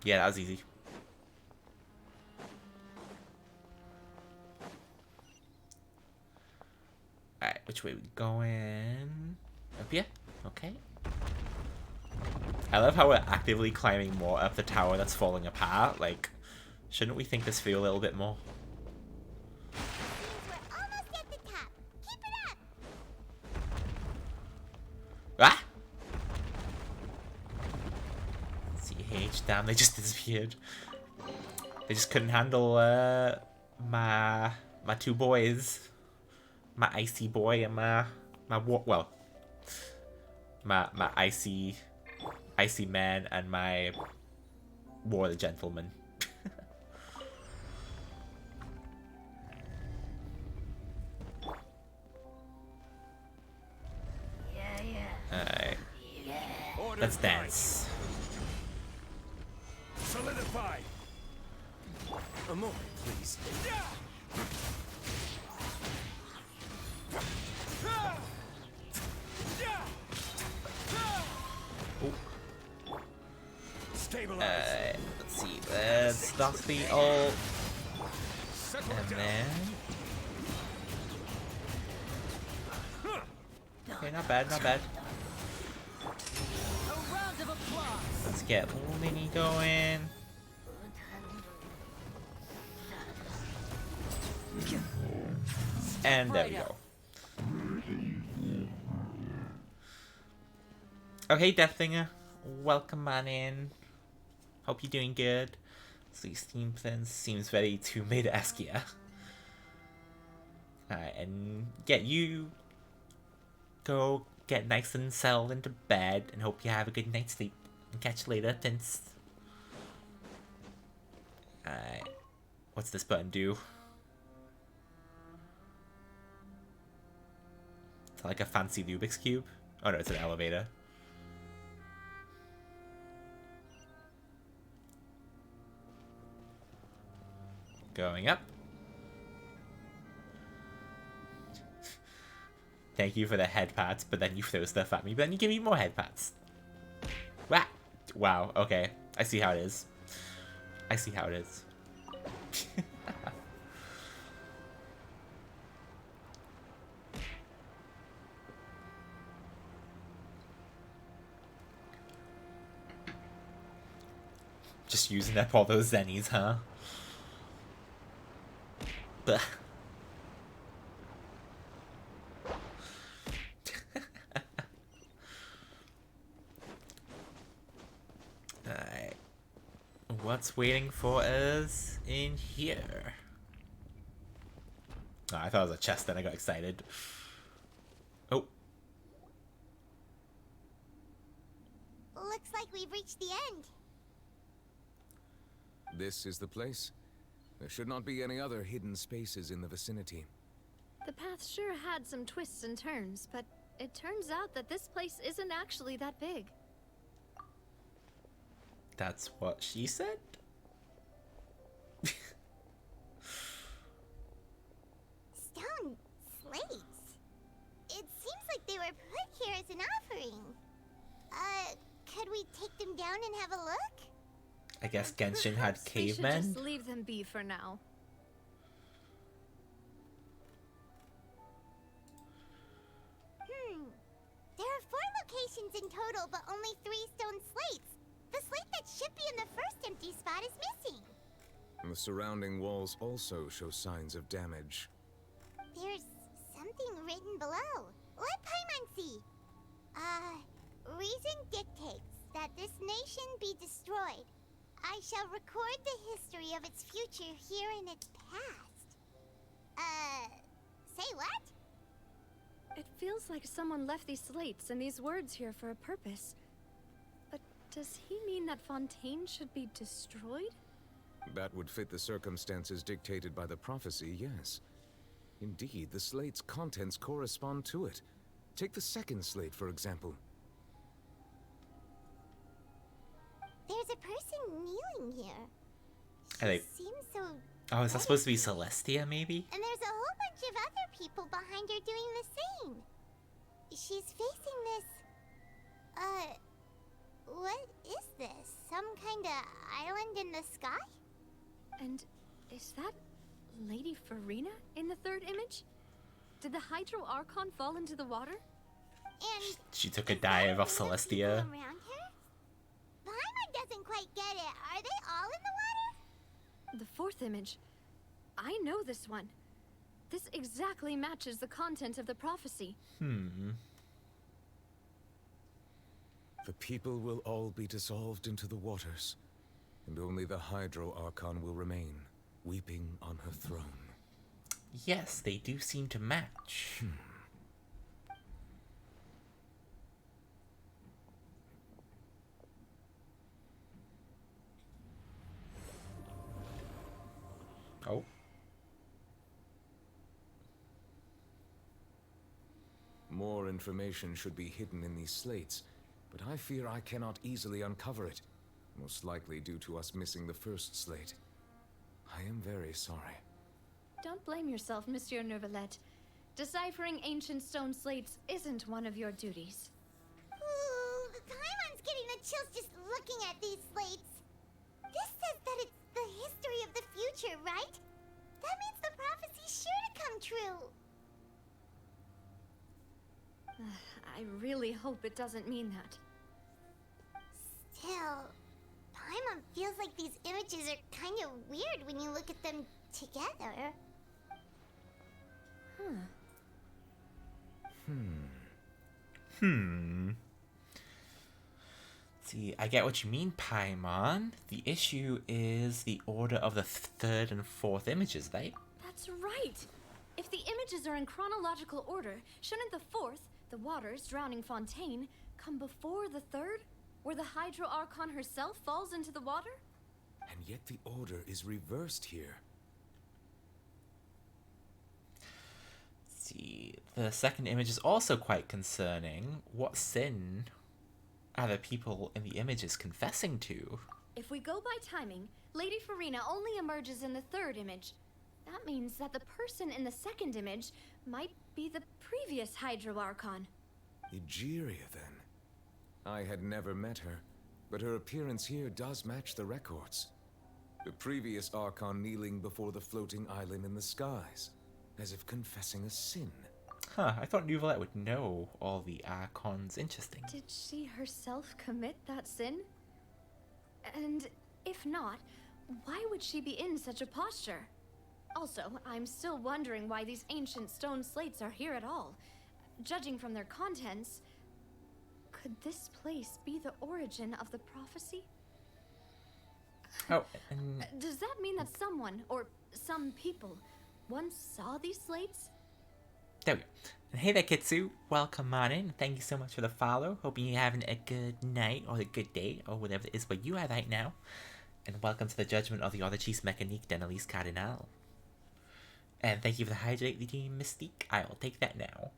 S1: Yeah, that was easy. Alright, which way we going? Up here? Okay. I love how we're actively climbing more up the tower that's falling apart. Like, shouldn't we think this through a little bit more?
S5: We're almost at the top. Keep it up.
S1: Ah! CH, damn, they just disappeared. They just couldn't handle my 2 boys. My icy boy and my icy man and my war gentleman. Alright. Let's dance.
S15: Solidify.
S14: A moment, please.
S1: Let's see. Let's stop the ult. And then. Okay, not bad, not bad. Let's get Mini going. And there we go. Okay, Death Thinger. Welcome on in. Hope you're doing good. So Steam Prince seems very Tomb Raider-esque here. Alright, and yeah, you go get nice and settled into bed and hope you have a good night's sleep. And catch you later, Prince. Alright. What's this button do? It's like a fancy Rubik's Cube? Oh no, it's an elevator. Going up. Thank you for the head pats, but then you throw stuff at me, but then you give me more head pats. Wah! Wow, okay. I see how it is. I see how it is. Just using up all those zennies, huh? But alright. What's waiting for us in here? Oh, I thought it was a chest, then I got excited. Oh.
S5: Looks like we've reached the end.
S8: This is the place. There should not be any other hidden spaces in the vicinity.
S7: The path sure had some twists and turns, but it turns out that this place isn't actually that big.
S1: That's what she said?
S5: Stone slates. It seems like they were put here as an offering. Could we take them down and have a look?
S1: I guess Genshin had cavemen?
S7: We should just leave them be for now.
S5: There are 4 locations in total, but only 3 stone slates. The slate that should be in the first empty spot is missing.
S8: And the surrounding walls also show signs of damage.
S5: There's something written below. Let Paimon see. Reason dictates that this nation be destroyed. I shall record the history of its future here in its past. Say what?
S7: It feels like someone left these slates and these words here for a purpose. But does he mean that Fontaine should be destroyed?
S8: That would fit the circumstances dictated by the prophecy, yes. Indeed, the slate's contents correspond to it. Take the second slate, for example.
S5: There's a person kneeling here.
S1: She
S5: seems so...
S1: Oh, is that supposed to be Celestia, maybe?
S5: And there's a whole bunch of other people behind her doing the same. She's facing this... what is this? Some kind of island in the sky?
S7: And is that Lady Farina in the third image? Did the Hydro Archon fall into the water?
S5: And
S1: She took a dive off Celestia.
S5: around her? Paimon doesn't quite get it. Are they all in the water?
S7: The fourth image. I know this one. This exactly matches the content of the prophecy.
S8: The people will all be dissolved into the waters, and only the Hydro Archon will remain, weeping on her throne.
S1: Yes, they do seem to match. Oh.
S8: More information should be hidden in these slates, but I fear I cannot easily uncover it, most likely due to us missing the first slate. I am very sorry.
S7: Don't blame yourself, Monsieur Neuvillette. Deciphering ancient stone slates isn't one of your duties.
S5: Ooh, Paimon's getting the chills just looking at these slates. This says that it's the history of the future, right? That means the prophecy's sure to come true.
S7: I really hope it doesn't mean that.
S5: Still, Paimon feels like these images are kind of weird when you look at them together.
S1: Let's See, I get what you mean, Paimon. The issue is the order of the third and fourth images, right?
S7: That's right! If the images are in chronological order, shouldn't the fourth, the waters drowning Fontaine, come before the third, where the Hydro Archon herself falls into the water?
S8: And yet the order is reversed here.
S1: See, the second image is also quite concerning. What sin are the people in the images confessing to?
S7: If we go by timing, Lady Farina only emerges in the third image. That means that the person in the second image might be the previous Hydro Archon.
S8: Egeria, then. I had never met her, but her appearance here does match the records. The previous Archon kneeling before the floating island in the skies, as if confessing a sin.
S1: Huh, I thought Neuvillette would know all the Archons. Interesting.
S7: Did she herself commit that sin? And if not, why would she be in such a posture? Also, I'm still wondering why these ancient stone slates are here at all. Judging from their contents, could this place be the origin of the prophecy?
S1: Oh,
S7: Does that mean that someone, or some people, once saw these slates?
S1: there we go. And hey there, Kitsu. Welcome on in. Thank you so much for the follow. Hoping you're having a good night or a good day or whatever it is where you are right now. And welcome to the judgment of the Oratrice Mecanique d'Annalise Cardinal. And thank you for the hydrate, the team Mystique. I'll take that now.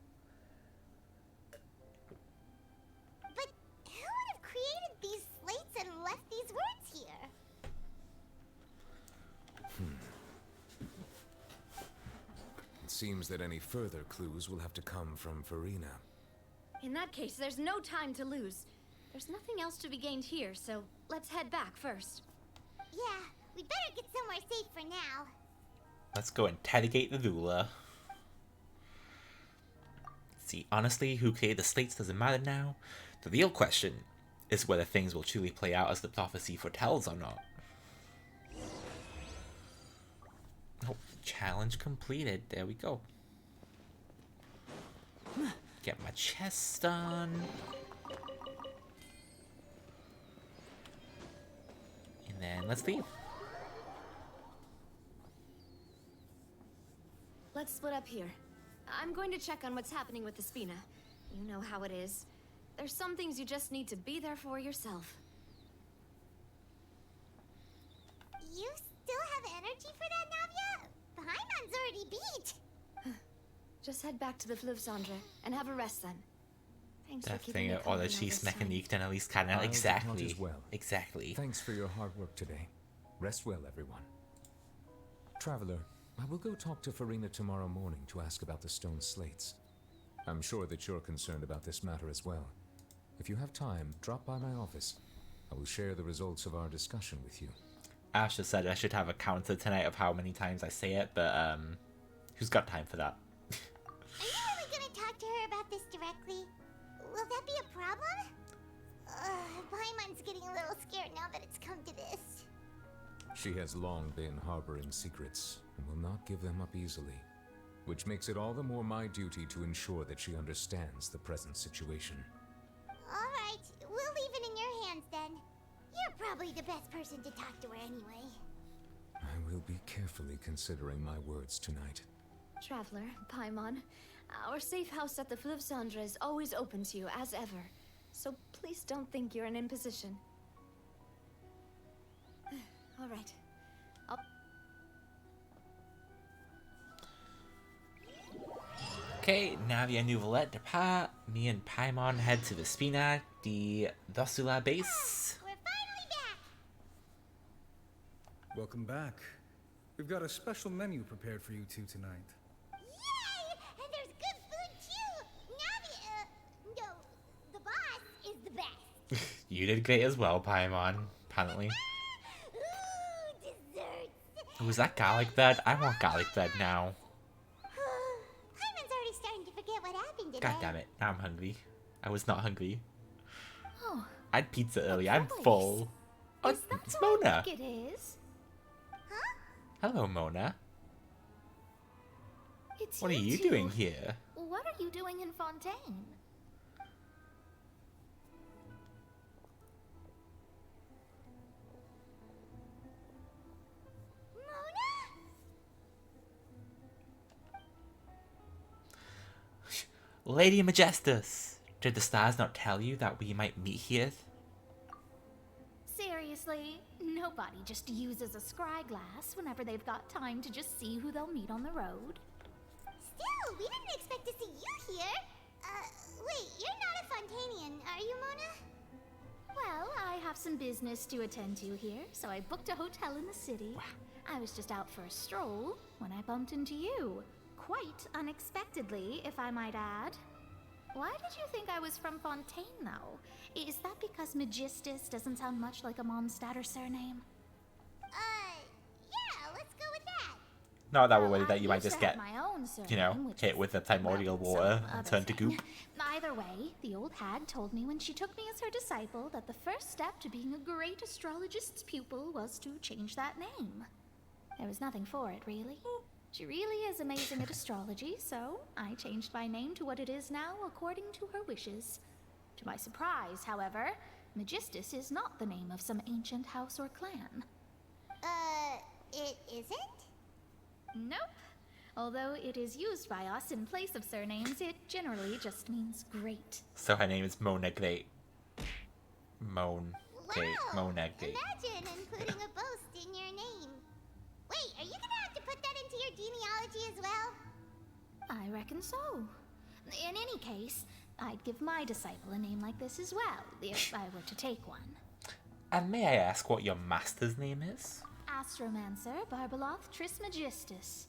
S5: But who would have created these slates and left these words here?
S8: It seems that any further clues will have to come from Farina.
S7: In that case, there's no time to lose. There's nothing else to be gained here, so let's head back first.
S5: Yeah, we'd better get somewhere safe for now.
S1: Let's go interrogate the ruler. See, honestly, who created the slates doesn't matter now. The real question is whether things will truly play out as the prophecy foretells or not. Oh, challenge completed. There we go. Get my chest done. And then let's leave.
S7: Let's split up here. I'm going to check on what's happening with the Spina. You know how it is. There's some things you just need to be there for yourself.
S5: You still have energy for that, Navia? Paimon's already beat.
S7: Just head back to the Fleuve Cendre and have a rest then. Thanks
S1: That
S7: for keeping
S1: thing
S7: me
S1: of Oratrice Mecanique d'Annalise Cardinal. Exactly.
S8: As well.
S1: Exactly.
S8: Thanks for your hard work today. Rest well, everyone. Traveler, I will go talk to Farina tomorrow morning to ask about the stone slates. I'm sure that you're concerned about this matter as well. If you have time, drop by my office. I will share the results of our discussion with you.
S1: Asha said I should have a counter tonight of how many times I say it, but who's got time for that?
S5: Are you really gonna talk to her about this directly? Will that be a problem? Paimon's getting a little scared now that it's come to this.
S8: She has long been harboring secrets and will not give them up easily, which makes it all the more my duty to ensure that she understands the present situation.
S5: Alright, we'll leave it in your hands then. You're probably the best person to talk to her anyway.
S8: I will be carefully considering my words tonight.
S7: Traveler, Paimon, our safe house at the Fleuve Cendre is always open to you as ever. So please don't think you're an imposition. All right.
S1: Okay, Navia and Neuvillette depart. Me and Paimon head to the Spina di Dossula base.
S5: We're finally back!
S16: Welcome back. We've got a special menu prepared for you two tonight.
S5: Yay! And there's good food too! Navia, no, the boss is the best.
S1: You did great as well, Paimon, apparently.
S5: Ooh, desserts!
S1: Was that garlic bread? I want garlic bread now.
S5: Paimon's already starting to forget what happened today.
S1: God damn it, now I'm hungry. I was not hungry.
S7: Oh.
S1: I had pizza earlier, I'm full. Oh, it's Mona.
S7: It is.
S1: Hello, Mona.
S6: It's
S1: What are you
S6: two.
S1: doing here?
S6: What are you doing in Fontaine?
S1: Lady Majestus, did the stars not tell you that we might meet here?
S17: Seriously, nobody just uses a scry glass whenever they've got time to just see who they'll meet on the road.
S5: Still, we didn't expect to see you here. Wait, you're not a Fontanian, are you, Mona?
S17: Well, I have some business to attend to here, so I booked a hotel in the city. I was just out for a stroll when I bumped into you. Quite unexpectedly, if I might add. Why did you think I was from Fontaine, though? Is that because Magistus doesn't sound much like a Mondstadter surname?
S5: Yeah, let's go with that.
S1: Not that we're worried that you might just get,
S17: my own surname,
S1: you know, hit with the primordial water and turn to goop.
S17: Either way, the old hag told me when she took me as her disciple that the first step to being a great astrologist's pupil was to change that name. There was nothing for it, really. She really is amazing at astrology, so I changed my name to what it is now according to her wishes. To my surprise, however, Magistus is not the name of some ancient house or clan.
S5: It isn't?
S17: Nope. Although it is used by us in place of surnames, it generally just means great.
S1: So her name is Mona Great. Mona Great.
S5: Imagine including a boast in your name. Wait, are you gonna have to put that into your genealogy as well?
S17: I reckon so. In any case, I'd give my disciple a name like this as well, if I were to take one.
S1: And may I ask what your master's name is?
S17: Astromancer Barbeloth Trismegistus.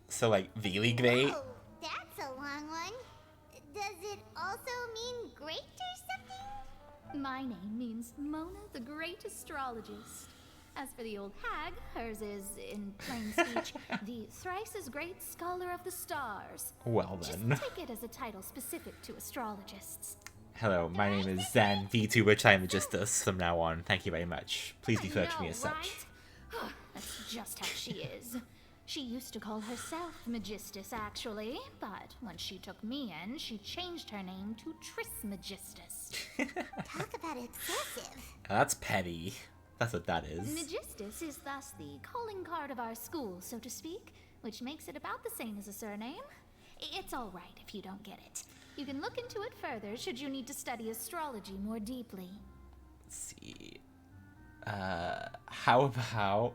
S1: So, like, really great?
S5: Oh, that's a long one. Does it also mean great or something?
S17: My name means Mona the Great Astrologist. As for the old hag, hers is, in plain speech, the thrice as great Scholar of the Stars.
S1: Well then.
S17: Just take it as a title specific to astrologists.
S1: Hello, my name is Zen, Vtuber Trimagistus from now on. Thank you very much. Please refer to me as such.
S17: That's just how she is. She used to call herself Magistus, actually, but when she took me in, she changed her name to Trismegistus.
S5: Talk about excessive.
S1: That's petty. That's what that is.
S17: Magistus is thus the calling card of our school, so to speak, which makes it about the same as a surname. It's all right if you don't get it. You can look into it further should you need to study astrology more deeply.
S1: Let's see. How about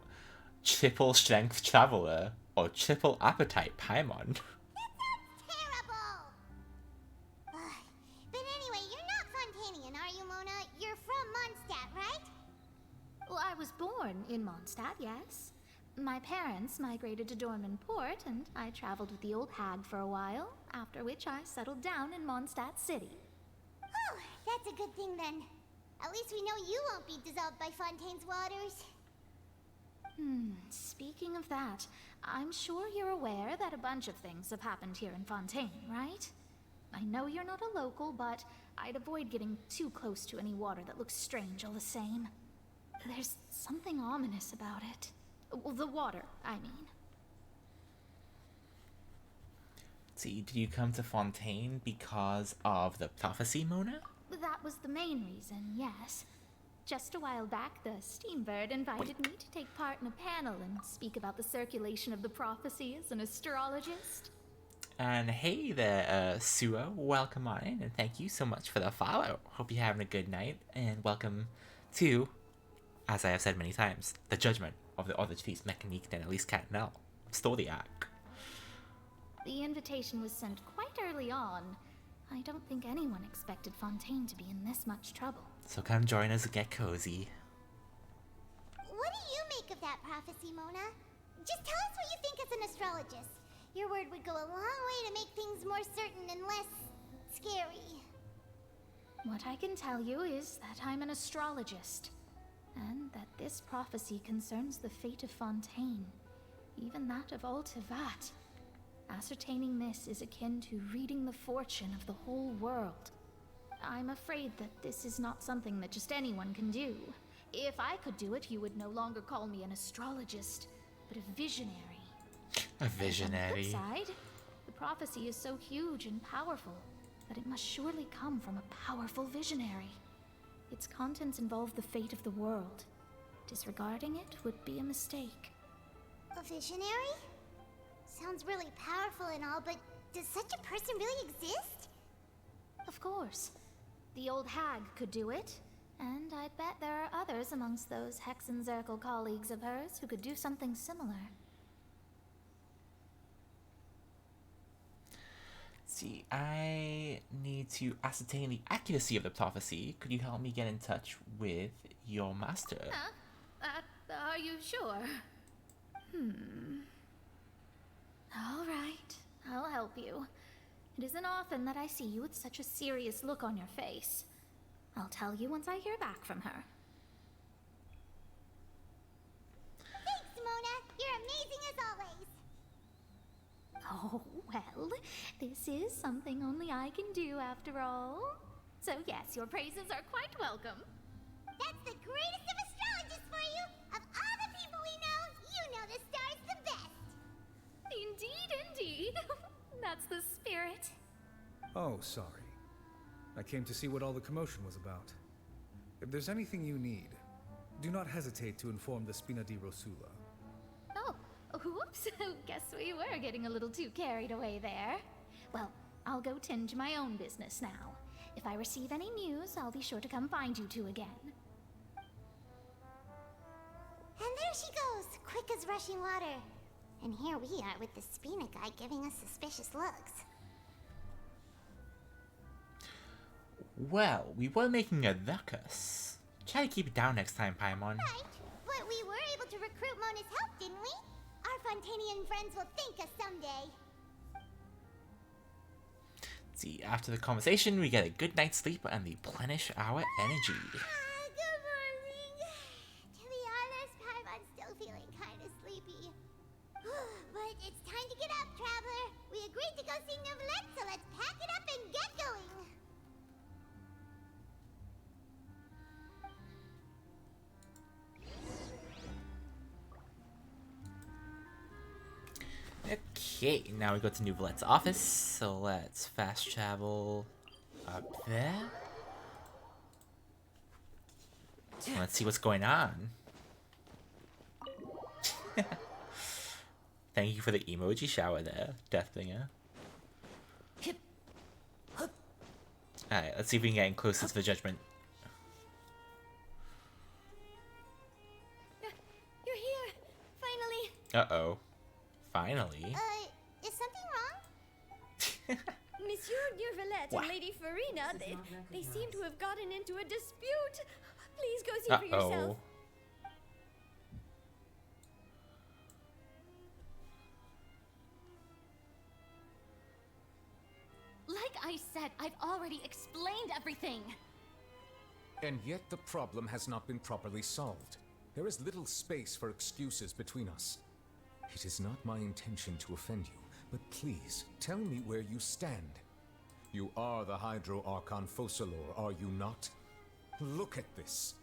S1: triple strength traveler or triple appetite Paimon?
S5: Terrible! But anyway, you're not Fontanian, are you, Mona? You're from Mondstadt, right?
S17: Well, I was born in Mondstadt, yes. My parents migrated to Dorman Port, and I traveled with the old hag for a while, after which I settled down in Mondstadt City.
S5: Oh, that's a good thing then. At least we know you won't be dissolved by Fontaine's waters.
S17: Speaking of that, I'm sure you're aware that a bunch of things have happened here in Fontaine, right? I know you're not a local, but I'd avoid getting too close to any water that looks strange all the same. There's something ominous about it. Well, the water, I mean.
S1: See, did you come to Fontaine because of the prophecy, Mona?
S17: That was the main reason, yes. Just a while back, the Steambird invited me to take part in a panel and speak about the circulation of the prophecy as an astrologist.
S1: And hey there, Suo, welcome on in, and thank you so much for the follow. Hope you're having a good night, and welcome to, as I have said many times, the judgment of the Oratrice Mecanique and Elise Catanel story arc.
S17: The invitation was sent quite early on. I don't think anyone expected Fontaine to be in this much trouble.
S1: So come join us and get cozy.
S5: What do you make of that prophecy, Mona? Just tell us what you think as an astrologist. Your word would go a long way to make things more certain and less scary.
S17: What I can tell you is that I'm an astrologist, and that this prophecy concerns the fate of Fontaine, even that of Altivat. Ascertaining this is akin to reading the fortune of the whole world. I'm afraid that this is not something that just anyone can do. If I could do it, you would no longer call me an astrologist, but a visionary.
S1: A visionary.
S17: On the flip side, the prophecy is so huge and powerful that it must surely come from a powerful visionary. Its contents involve the fate of the world. Disregarding it would be a mistake.
S5: A visionary? Sounds really powerful and all, but Does such a person really exist?
S17: Of course. The old hag could do it. And I'd bet there are others amongst those Hexenzirkel colleagues of hers who could do something similar.
S1: See, I need to ascertain the accuracy of the prophecy. Could you help me get in touch with your master?
S17: Are you sure? All right, I'll help you. It isn't often that I see you with such a serious look on your face. I'll tell you once I hear back from her.
S5: Thanks, Mona. You're amazing as always.
S17: Oh, well, this is something only I can do after all. So yes, your praises are quite welcome.
S5: That's the greatest of astrologists for you. Of all the people we know, you know the star's the best.
S17: Indeed, indeed. That's the spirit.
S16: Oh, sorry. I came to see what all the commotion was about. If there's anything you need, do not hesitate to inform the Spina di Rosula.
S17: Oh, whoops. Guess we were getting a little too carried away there. Well, I'll go tend to my own business now. If I receive any news, I'll be sure to come find you two again.
S5: And there she goes, quick as rushing water. And here we are with the Spina guy giving us suspicious looks.
S1: Well, we were making a ruckus. Try to keep it down next time, Paimon.
S5: Right, but we were able to recruit Mona's help, didn't we? Our Fontanian friends will thank us someday.
S1: See, after the conversation, we get a good night's sleep and replenish our energy.
S5: Good morning. To be honest, Paimon's still feeling kind of sleepy. But it's time to get up, Traveler. We agreed to go see Neuvillette, so let's pack it up and get going.
S1: Okay, now we go to Neuvillette's office, so let's fast travel up there. Let's see what's going on. Thank you for the emoji shower there, Deathbringer. Alright, let's see if we can get in closer to the judgment.
S3: You're here, finally.
S1: Uh-oh. Finally.
S5: Is something wrong?
S3: Monsieur Neuvillette and Lady Farina, they seem to have gotten into a dispute. Please go see for yourself.
S18: Like I said, I've already explained everything.
S8: And yet the problem has not been properly solved. There is little space for excuses between us. It is not my intention to offend you, but please, tell me where you stand. You are the Hydro Archon Focalor, are you not? Look at this.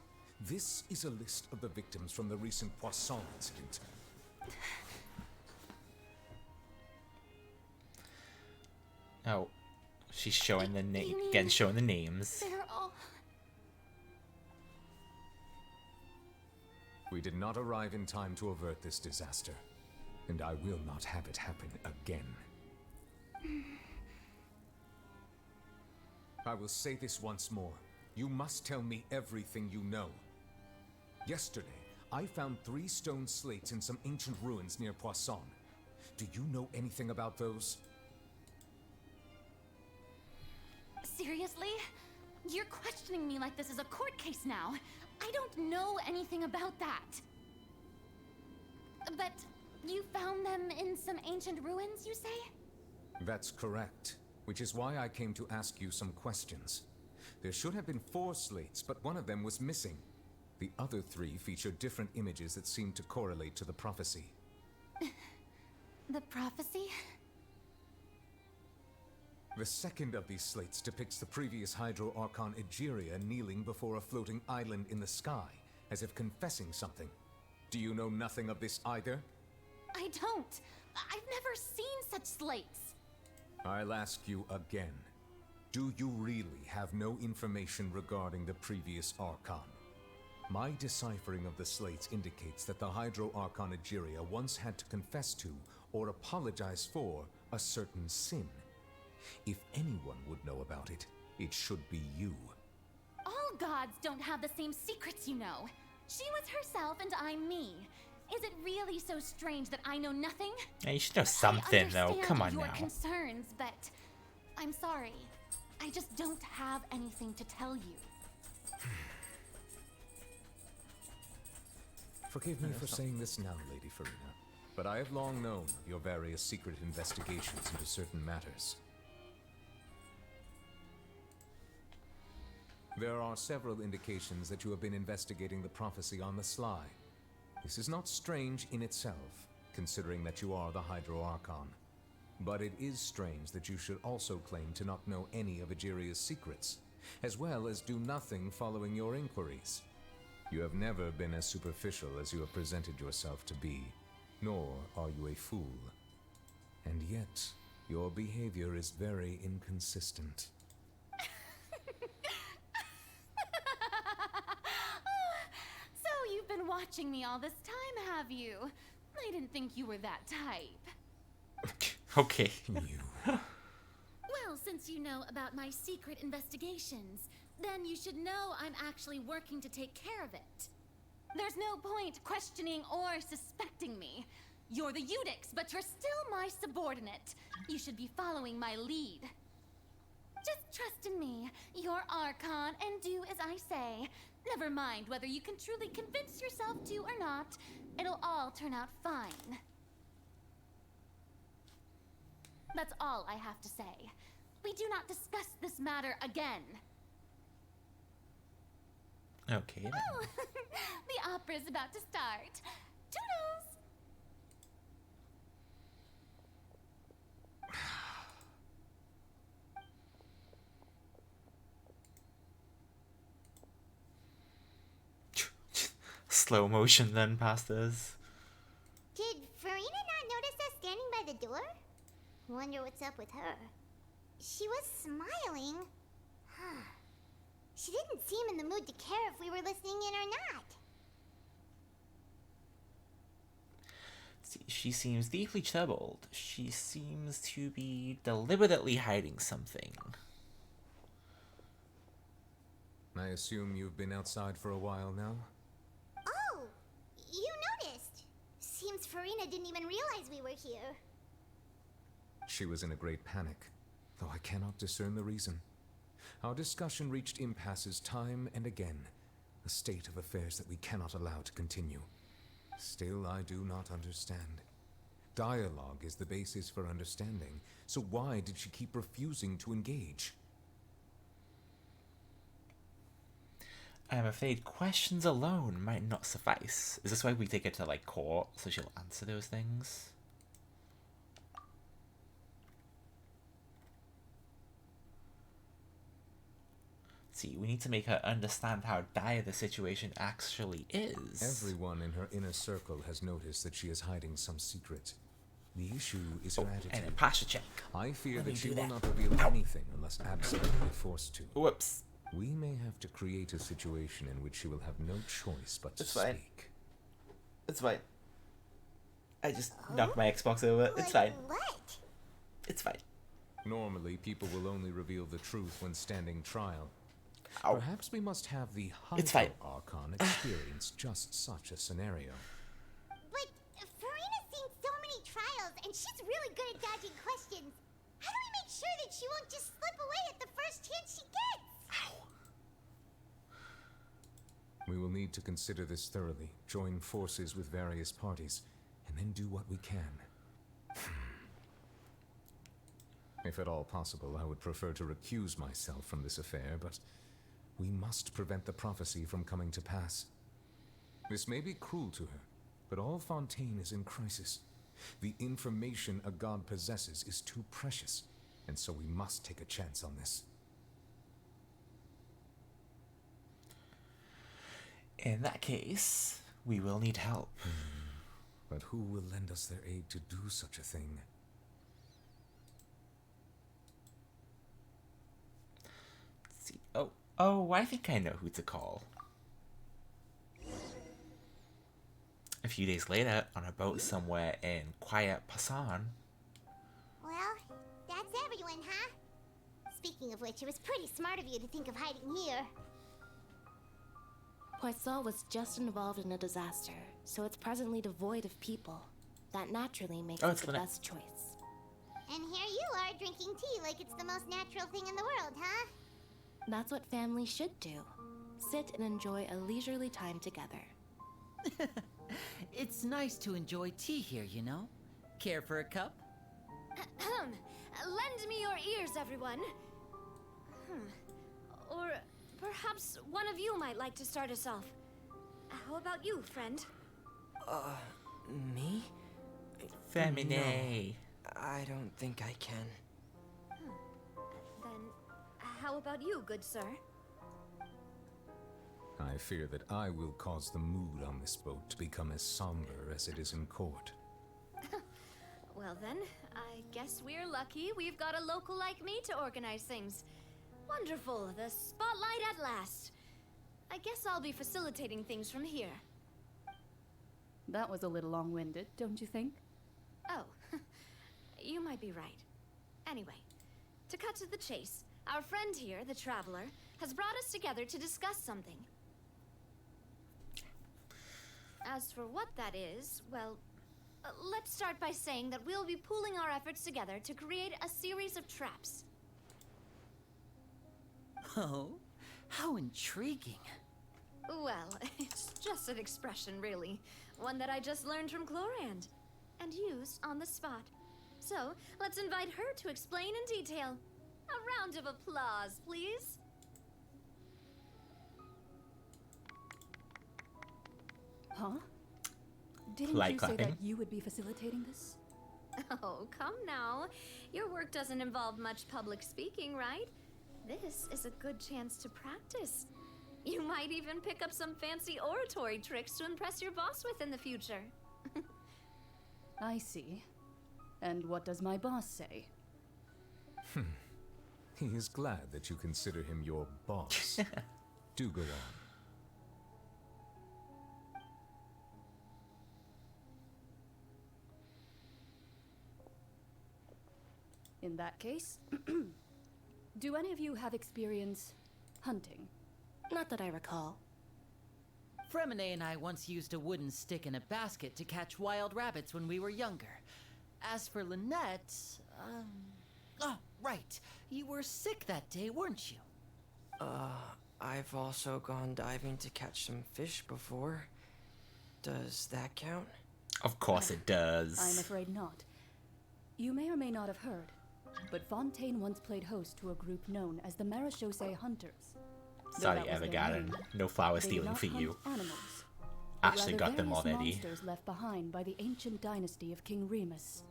S8: This is a list of the victims from the recent Poisson incident.
S1: Oh, she's showing the name again, showing the names.
S18: They're all...
S8: We did not arrive in time to avert this disaster, and I will not have it happen again. I will say this once more. You must tell me everything you know. Yesterday, I found 3 stone slates in some ancient ruins near Poisson. Do you know anything about those?
S18: Seriously? You're questioning me like this is a court case now. I don't know anything about that. But you found them in some ancient ruins, you say?
S8: That's correct, which is why I came to ask you some questions. There should have been 4 slates, but one of them was missing. The other 3 featured different images that seemed to correlate to the prophecy.
S18: The prophecy?
S8: The second of these slates depicts the previous Hydro Archon Egeria kneeling before a floating island in the sky, as if confessing something. Do you know nothing of this either?
S18: I don't. I've never seen such slates.
S8: I'll ask you again. Do you really have no information regarding the previous Archon? My deciphering of the slates indicates that the Hydro Archon Egeria once had to confess to, or apologize for, a certain sin. If anyone would know about it, it should be you.
S18: All gods don't have the same secrets, you know. She was herself and I'm me. Is it really so strange that I know nothing?
S1: Yeah, you should know something, though. Come on
S18: your
S1: now.
S18: Concerns, but I'm sorry. I just don't have anything to tell you.
S8: Forgive me for saying this now, Lady Furina, but I have long known of your various secret investigations into certain matters. There are several indications that you have been investigating the prophecy on the sly. This is not strange in itself, considering that you are the Hydro Archon. But it is strange that you should also claim to not know any of Egeria's secrets, as well as do nothing following your inquiries. You have never been as superficial as you have presented yourself to be, nor are you a fool. And yet, your behavior is very inconsistent.
S18: So you've been watching me all this time, have you? I didn't think you were that type.
S1: Okay.
S18: Well, since you know about my secret investigations, then you should know I'm actually working to take care of it. There's no point questioning or suspecting me. You're the Eudix, but you're still my subordinate. You should be following my lead. Just trust in me. You're Archon, and do as I say. Never mind whether you can truly convince yourself to or not. It'll all turn out fine. That's all I have to say. We do not discuss this matter again.
S1: Okay, then.
S18: Oh, the opera's about to start. Toodles!
S1: Slow motion then past this.
S5: Did Furina not notice us standing by the door? Wonder what's up with her. She was smiling. She didn't seem in the mood to care if we were listening in or not.
S1: See, she seems deeply troubled. She seems to be deliberately hiding something.
S8: I assume you've been outside for a while now?
S5: Oh, you noticed. Seems Furina didn't even realize we were here.
S8: She was in a great panic, though I cannot discern the reason. Our discussion reached impasses time and again, a state of affairs that we cannot allow to continue. Still, I do not understand. Dialogue is the basis for understanding, so why did she keep refusing to engage?
S1: I'm afraid questions alone might not suffice. Is this why we take her to, like, court, so she'll answer those things? See, we need to make her understand how dire the situation actually is.
S8: Everyone in her inner circle has noticed that she is hiding some secret. The issue is her attitude.
S1: And a posture check.
S8: I fear that she will not reveal anything unless absolutely forced to.
S1: Whoops.
S8: We may have to create a situation in which she will have no choice but to
S1: It's fine.
S8: speak.
S1: It's fine. I just knocked my Xbox over. It's fine.
S5: What?
S1: It's fine.
S8: Normally, people will only reveal the truth when standing trial.
S1: Ow.
S8: Perhaps we must have the
S1: It's fine.
S8: Hydro Archon experience just such a scenario.
S5: But Furina's seen so many trials, and she's really good at dodging questions. How do we make sure that she won't just slip away at the first chance she gets?
S8: We will need to consider this thoroughly, join forces with various parties, and then do what we can. If at all possible, I would prefer to recuse myself from this affair, but we must prevent the prophecy from coming to pass. This may be cruel to her, but all Fontaine is in crisis. The information a god possesses is too precious, and so we must take a chance on this.
S1: In that case, we will need help.
S8: But who will lend us their aid to do such a thing?
S1: Let's see. Oh, I think I know who to call. A few days later, on a boat somewhere in quiet Passan.
S5: Well, going, huh? Speaking of which, it was pretty smart of you to think of hiding here.
S19: Poisson was just involved in a disaster, so it's presently devoid of people. That naturally makes it the best choice.
S5: And here you are drinking tea like it's the most natural thing in the world, huh?
S19: That's what families should do. Sit and enjoy a leisurely time together.
S20: It's nice to enjoy tea here, you know? Care for a cup?
S7: Lend me your ears, everyone. Or perhaps one of you might like to start us off. How about you, friend?
S21: Me?
S1: Femine.
S21: No, I don't think I can.
S7: Then, how about you, good sir?
S8: I fear that I will cause the mood on this boat to become as somber as it is in court.
S7: Well then, I guess we're lucky we've got a local like me to organize things. Wonderful, the spotlight at last. I guess I'll be facilitating things from here.
S22: That was a little long-winded, don't you think?
S7: Oh, you might be right. Anyway, to cut to the chase, our friend here, the Traveler, has brought us together to discuss something. As for what that is, well, let's start by saying that we'll be pooling our efforts together to create a series of traps.
S20: Oh, how intriguing.
S7: Well, it's just an expression, really. One that I just learned from Chlorand, and used on the spot. So, let's invite her to explain in detail. A round of applause, please.
S22: Huh? Didn't you say that you would be facilitating this?
S7: Oh, come now. Your work doesn't involve much public speaking, right? This is a good chance to practice. You might even pick up some fancy oratory tricks to impress your boss with in the future.
S22: I see. And what does my boss say?
S8: He is glad that you consider him your boss. Do go on.
S22: In that case, do any of you have experience hunting?
S19: Not that I recall.
S20: Fremine and I once used a wooden stick in a basket to catch wild rabbits when we were younger. As for Lynette, oh, right. You were sick that day, weren't you?
S21: I've also gone diving to catch some fish before. Does that count?
S1: Of course it does.
S22: I'm afraid not. You may or may not have heard, but Fontaine once played host to a group known as the Marechaussee Hunters.
S1: Sorry, Evergarden. No flower stealing for you.
S22: Animals,
S1: Actually got them
S22: various
S1: already.
S22: monsters left behind by the ancient dynasty of King Remus.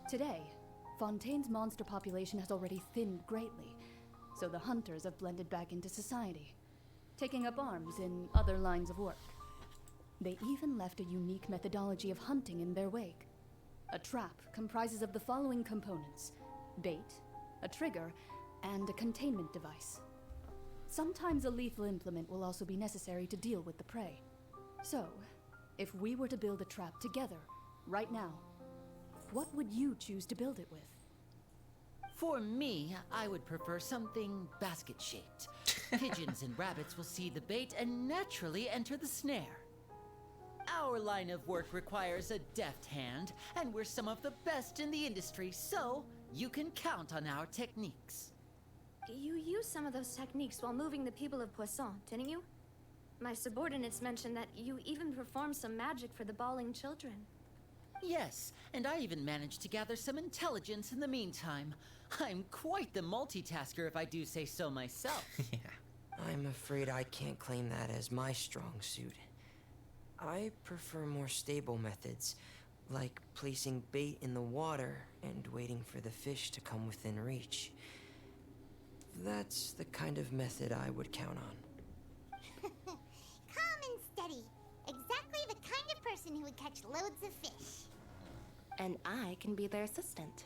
S22: Today, Fontaine's monster population has already thinned greatly, so the hunters have blended back into society, taking up arms in other lines of work. They even left a unique methodology of hunting in their wake. A trap comprises of the following components: bait, a trigger, and a containment device. Sometimes a lethal implement will also be necessary to deal with the prey. So, if we were to build a trap together, right now, what would you choose to build it with?
S20: For me, I would prefer something basket-shaped. Pigeons and rabbits will see the bait and naturally enter the snare. Our line of work requires a deft hand, and we're some of the best in the industry, so you can count on our techniques.
S7: You used some of those techniques while moving the people of Poisson, didn't you? My subordinates mentioned that you even performed some magic for the bawling children.
S20: Yes, and I even managed to gather some intelligence in the meantime. I'm quite the multitasker if I do say so myself.
S21: I'm afraid I can't claim that as my strong suit. I prefer more stable methods, like placing bait in the water and waiting for the fish to come within reach. That's the kind of method I would count on.
S5: Calm and steady. Exactly the kind of person who would catch loads of fish.
S19: And I can be their assistant.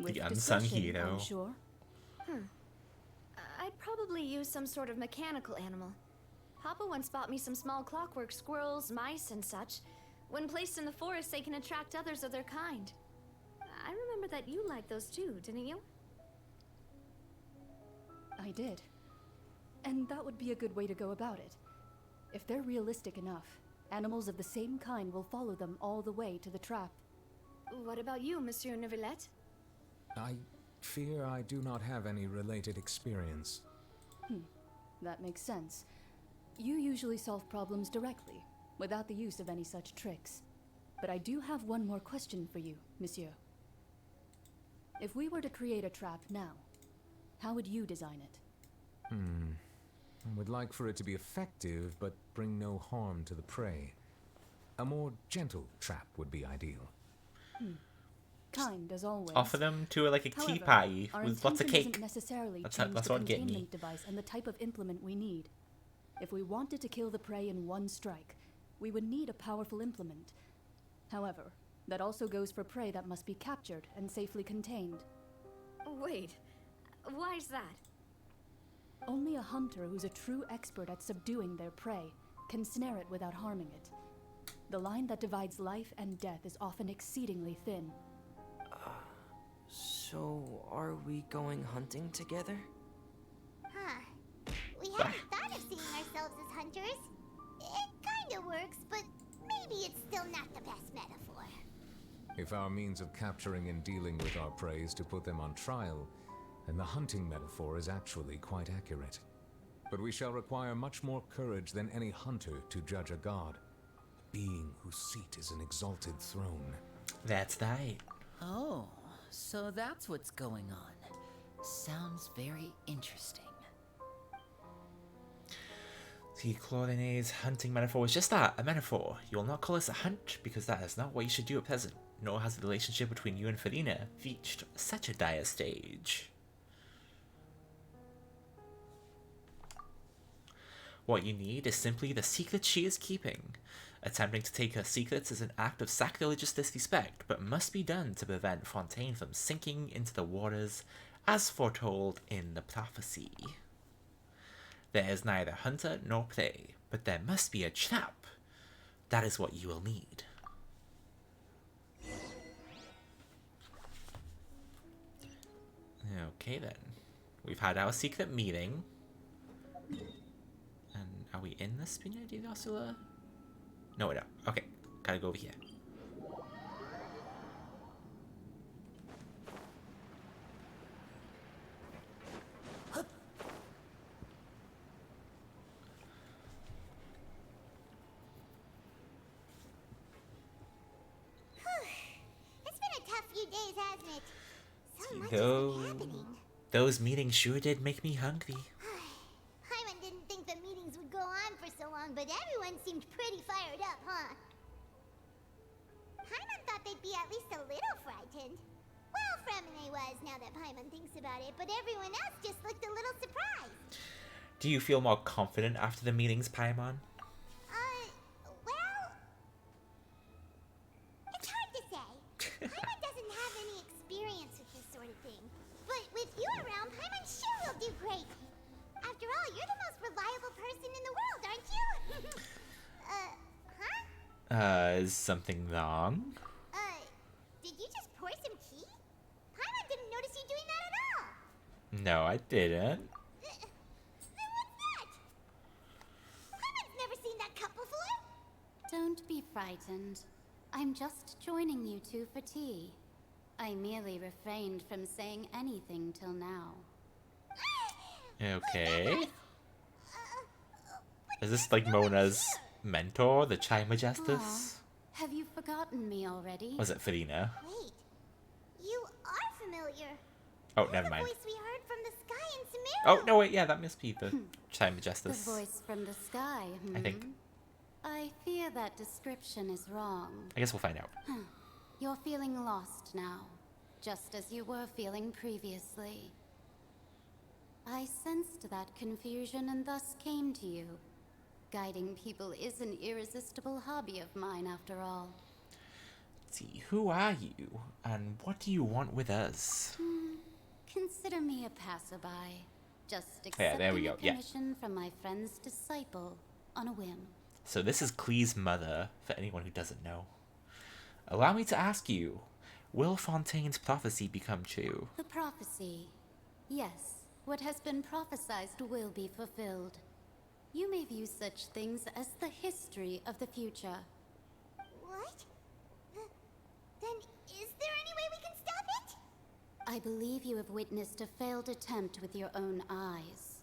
S1: The unsung hero.
S22: I'm sure.
S7: I'd probably use some sort of mechanical animal. Papa once bought me some small clockwork squirrels, mice, and such. When placed in the forest, they can attract others of their kind. I remember remember that you liked those too, didn't you?
S22: I did. And that would be a good way to go about it. If they're realistic enough, animals of the same kind will follow them all the way to the trap.
S7: What about you, Monsieur Neuvillette?
S8: I fear I do not have any related experience.
S22: That makes sense. You usually solve problems directly, without the use of any such tricks. But I do have one more question for you, Monsieur. If we were to create a trap now, how would you design it?
S8: I would like for it to be effective, but bring no harm to the prey. A more gentle trap would be ideal.
S22: Kind as always.
S1: Offer them to like a tea
S22: However,
S1: party
S22: our
S1: with lots of
S22: intention
S1: cake.
S22: Isn't necessarily
S1: That's
S22: change the
S1: what I'm getting.
S22: containment device and the type of implement we need. If we wanted to kill the prey in one strike, we would need a powerful implement. However, that also goes for prey that must be captured and safely contained.
S7: Wait, why is that?
S22: Only a hunter who's a true expert at subduing their prey can snare it without harming it. The line that divides life and death is often exceedingly thin.
S21: So, are we going hunting together?
S5: Huh. We haven't thought of seeing ourselves as hunters. It kinda works, but maybe it's still not the best metaphor.
S8: If our means of capturing and dealing with our prey is to put them on trial, then the hunting metaphor is actually quite accurate. But we shall require much more courage than any hunter to judge a god, a being whose seat is an exalted throne.
S1: That's right.
S20: Oh, so that's what's going on. Sounds very interesting.
S1: See, Claudine's hunting metaphor was just that, a metaphor. You will not call this a hunt, because that is not what you should do at present, nor has the relationship between you and Farina reached such a dire stage. What you need is simply the secret she is keeping. Attempting to take her secrets is an act of sacrilegious disrespect, but must be done to prevent Fontaine from sinking into the waters as foretold in the prophecy. There is neither hunter nor prey, but there must be a trap. That is what you will need. Okay then. We've had our secret meeting. And are we in the Spina di Rossula? No, we're not. Okay, gotta go over here.
S5: It's been a tough few days, hasn't it? So much has been happening.
S1: Those meetings sure did make me hungry.
S5: Paimon didn't think the meetings would go on for so long, but everyone seemed pretty fired up, huh? Paimon thought they'd be at least a little frightened. Well, Fremine was, now that Paimon thinks about it, but everyone else just looked a little surprised.
S1: Do you feel more confident after the meetings, Paimon?
S5: Well... It's hard to say. Paimon doesn't have any experience with this sort of thing. But with you around, Paimon sure will do great. After all, you're the most reliable person in the world, aren't you?
S1: Is something wrong?
S5: Did you just pour some tea? Paimon didn't notice you doing that at all.
S1: No, I didn't.
S5: Then what's that? Paimon's never seen that cup before.
S4: Don't be frightened. I'm just joining you two for tea. I merely refrained from saying anything till now.
S1: Okay. Is this like Mona's mentor, the Chai Majestus?
S4: Have you forgotten me already?
S1: Was it Farina?
S5: Wait, you are familiar.
S1: Oh, never mind.
S5: The voice we heard from the sky in Sumeru.
S1: Oh, no, wait, yeah, that must be the Chai
S4: The
S1: Majestus.
S4: voice from the sky,
S1: I think.
S4: I fear that description is wrong.
S1: I guess we'll find out.
S4: You're feeling lost now, just as you were feeling previously. I sensed that confusion and thus came to you. Guiding people is an irresistible hobby of mine, after all.
S1: Let's see, who are you, and what do you want with us?
S4: Consider me a passerby. Just
S1: Yeah, there we
S4: accepting
S1: go,
S4: a
S1: yeah.
S4: commission from my friend's disciple on a whim.
S1: So this is Klee's mother, for anyone who doesn't know. Allow me to ask you, Will Fontaine's prophecy become true?
S4: The prophecy. Yes, what has been prophesied will be fulfilled. You may view such things as the history of the future.
S5: What? Then is there any way we can stop it?
S4: I believe you have witnessed a failed attempt with your own eyes.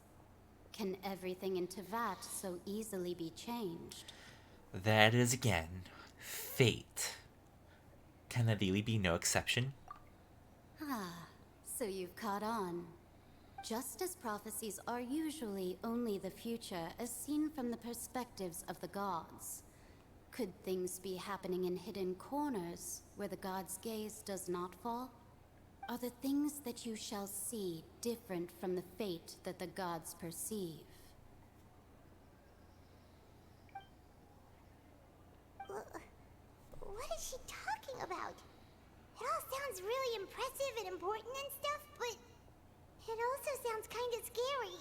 S4: Can everything in Teyvat so easily be changed?
S1: That is again fate. Can there really be no exception?
S4: Ah, so you've caught on. Just as prophecies are usually only the future as seen from the perspectives of the gods, could things be happening in hidden corners where the gods' gaze does not fall? Are the things that you shall see different from the fate that the gods perceive?
S5: What is she talking about? It all sounds really impressive and important and stuff, but it also sounds kind of scary.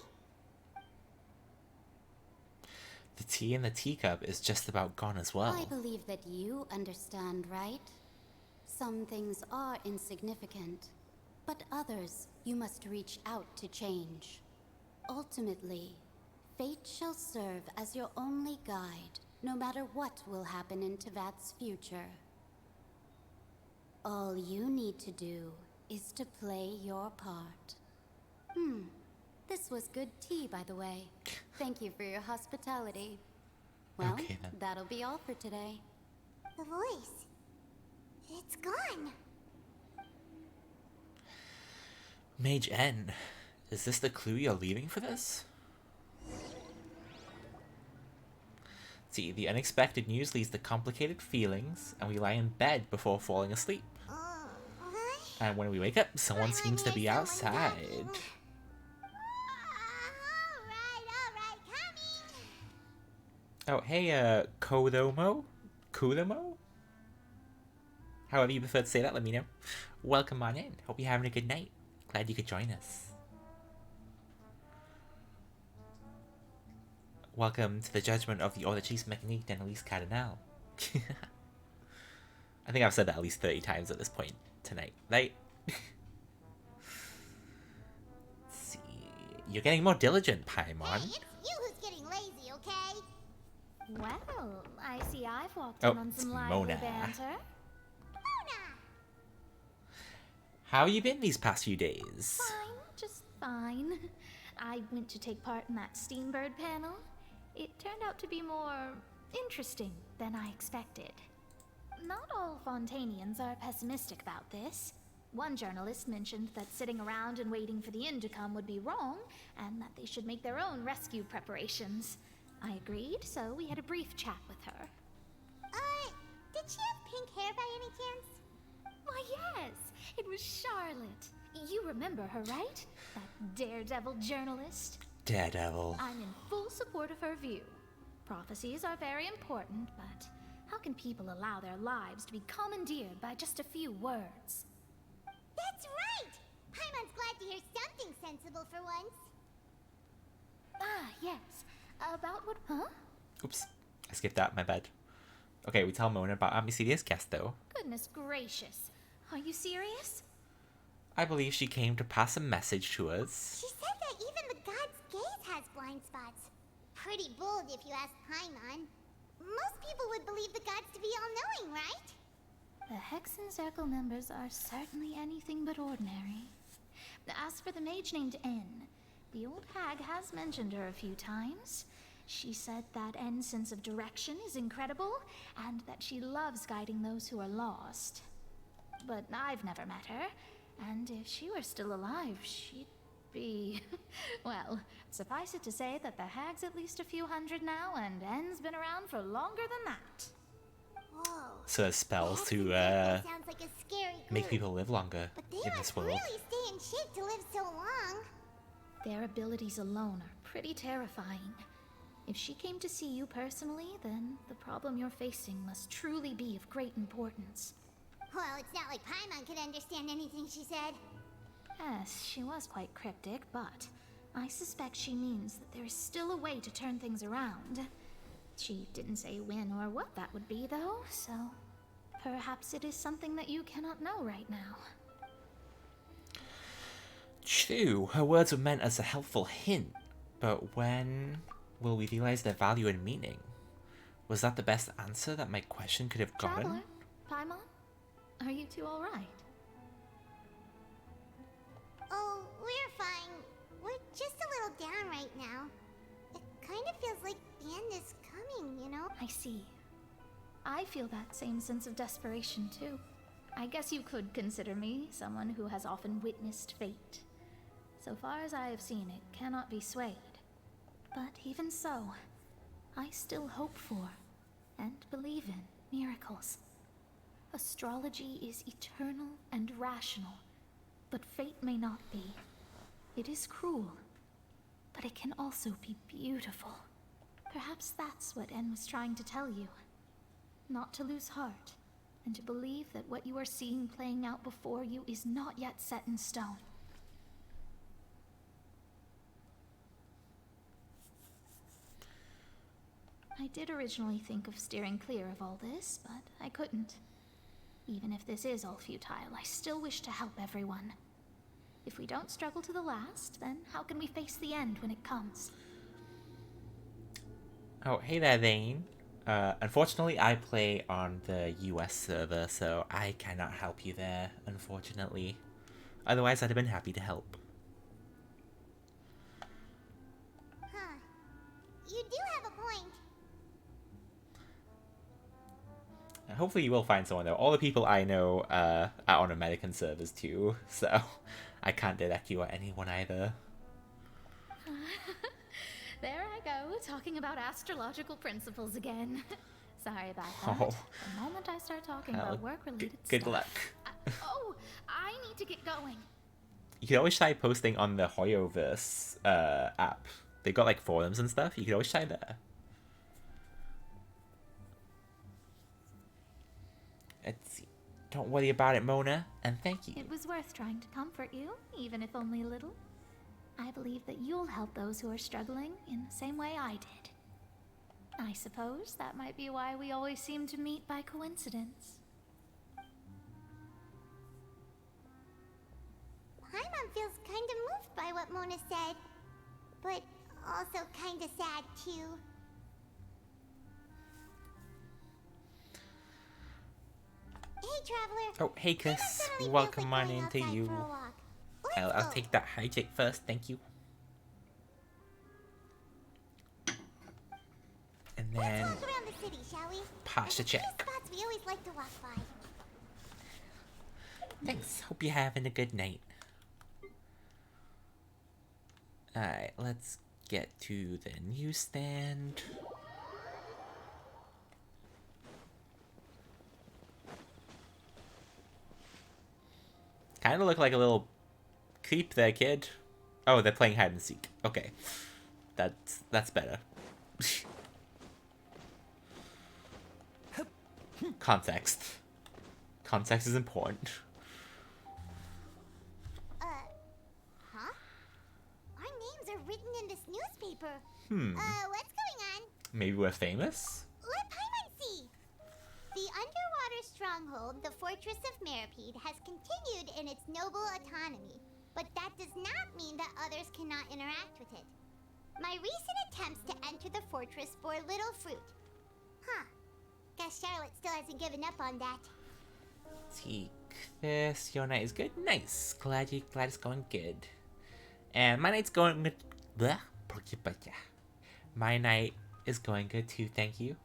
S1: The tea in the teacup is just about gone as well.
S4: I believe that you understand, right? Some things are insignificant, but others you must reach out to change. Ultimately, fate shall serve as your only guide, no matter what will happen in Teyvat's future. All you need to do is to play your part. This was good tea, by the way. Thank you for your hospitality. Well,
S1: okay, then.
S4: That'll be all for today.
S5: The voice. It's gone.
S1: Mage N, is this the clue you're leaving for this? See, the unexpected news leads to complicated feelings, and we lie in bed before falling asleep. And when we wake up, someone seems to be outside. Oh, hey, Kodomo? Kudomo? However you prefer to say that, let me know. Welcome on in. Hope you're having a good night. Glad you could join us. Welcome to the judgment of the Oratrice Mecanique d'Annalise Cardinal. I think I've said that at least 30 times at this point tonight, right? Let's see. You're getting more diligent, Paimon.
S5: Hey, it's you who's getting lazy, okay?
S17: Well, I see I've walked
S1: Oh,
S17: in on
S1: it's
S17: some lively
S1: Mona.
S17: banter.
S1: How you been these past few days?
S17: Fine, just fine. I went to take part in that Steambird panel. It turned out to be more interesting than I expected. Not all Fontainians are pessimistic about this. One journalist mentioned that sitting around and waiting for the end to come would be wrong, and that they should make their own rescue preparations. I agreed, so we had a brief chat with her.
S5: Did she have pink hair by any chance?
S17: Why, yes, it was Charlotte. You remember her, right? That daredevil journalist?
S1: Daredevil.
S17: I'm in full support of her view. Prophecies are very important, but how can people allow their lives to be commandeered by just a few words?
S5: That's right! Paimon's glad to hear something sensible for once.
S17: Ah, yes. About what, huh?
S1: Oops, I skipped that, my bad. Okay, we tell Mona about our mysterious guest, though.
S17: Goodness gracious. Are you serious?
S1: I believe she came to pass a message to us.
S5: She said that even the god's gaze has blind spots. Pretty bold if you ask Paimon. Most people would believe the gods to be all-knowing, right?
S17: The Hexen Circle members are certainly anything but ordinary. As for the mage named N, the old hag has mentioned her a few times. She said that N's sense of direction is incredible, and that she loves guiding those who are lost. But I've never met her, and if she were still alive, she'd be... well, suffice it to say that the hag's at least a few hundred now, and N's been around for longer than that.
S5: Whoa.
S1: So there's spells to
S5: Sounds like a scary
S1: make
S5: group.
S1: people live longer
S5: But they
S1: in
S5: must
S1: this world.
S5: really stay in shape to live so long.
S17: Their abilities alone are pretty terrifying. If she came to see you personally, then the problem you're facing must truly be of great importance.
S5: Well, it's not like Paimon could understand anything she said.
S17: Yes, she was quite cryptic, but I suspect she means that there is still a way to turn things around. She didn't say when or what that would be, though, so perhaps it is something that you cannot know right now.
S1: True, her words were meant as a helpful hint, but when will we realize their value and meaning? Was that the best answer that my question could have gotten?
S17: Traveler, Paimon, are you two alright?
S5: Oh, we're fine. We're just a little down right now. It kind of feels like the end is coming, you know?
S17: I see. I feel that same sense of desperation too. I guess you could consider me someone who has often witnessed fate. So far as I have seen, it cannot be swayed. But even so, I still hope for and believe in miracles. Astrology is eternal and rational, but fate may not be. It is cruel, but it can also be beautiful. Perhaps that's what En was trying to tell you. Not to lose heart, and to believe that what you are seeing playing out before you is not yet set in stone. I did originally think of steering clear of all this, but I couldn't. Even if this is all futile, I still wish to help everyone. If we don't struggle to the last, then how can we face the end when it comes?
S1: Oh, hey there, Vane. Unfortunately, I play on the US server, so I cannot help you there, unfortunately. Otherwise, I'd have been happy to help.
S5: Huh. You do have a point.
S1: Hopefully you will find someone, though. All the people I know are on American servers, too, so I can't direct you at anyone either.
S17: There I go, talking about astrological principles again. Sorry about that.
S1: Oh.
S17: The moment I start talking about work-related stuff...
S1: Good luck.
S17: I need to get going.
S1: You could always try posting on the Hoyoverse app. They've got, like, forums and stuff. You could always try there. Let's see. Don't worry about it, Mona, and thank you.
S17: It was worth trying to comfort you, even if only a little. I believe that you'll help those who are struggling in the same way I did. I suppose that might be why we always seem to meet by coincidence.
S5: Paimon feels kind of moved by what Mona said, but also kind of sad too. Hey, Traveler.
S1: Oh, hey, Kiss. Welcome on into you. I'll take that hijack first, thank you. And then
S5: Let's walk around the city, shall we?
S1: pass the check.
S5: Spots we always like to walk by.
S1: Thanks. Hope you're having a good night. Alright, let's get to the newsstand. Kinda look like a little creep there, kid. Oh, they're playing hide and seek. Okay. That's better. Context. Context is important.
S5: Huh? Our names are written in this newspaper. What's going on?
S1: Maybe we're famous?
S5: Let Paimon see. The underwater stronghold, the Fortress of Meripede, has continued in its noble autonomy. But that does not mean that others cannot interact with it. My recent attempts to enter the fortress bore little fruit. Huh. Guess Charlotte still hasn't given up on that.
S1: See, Chris, your night is good? Nice. Glad it's going good. And my night's going good. My night is going good too, thank you.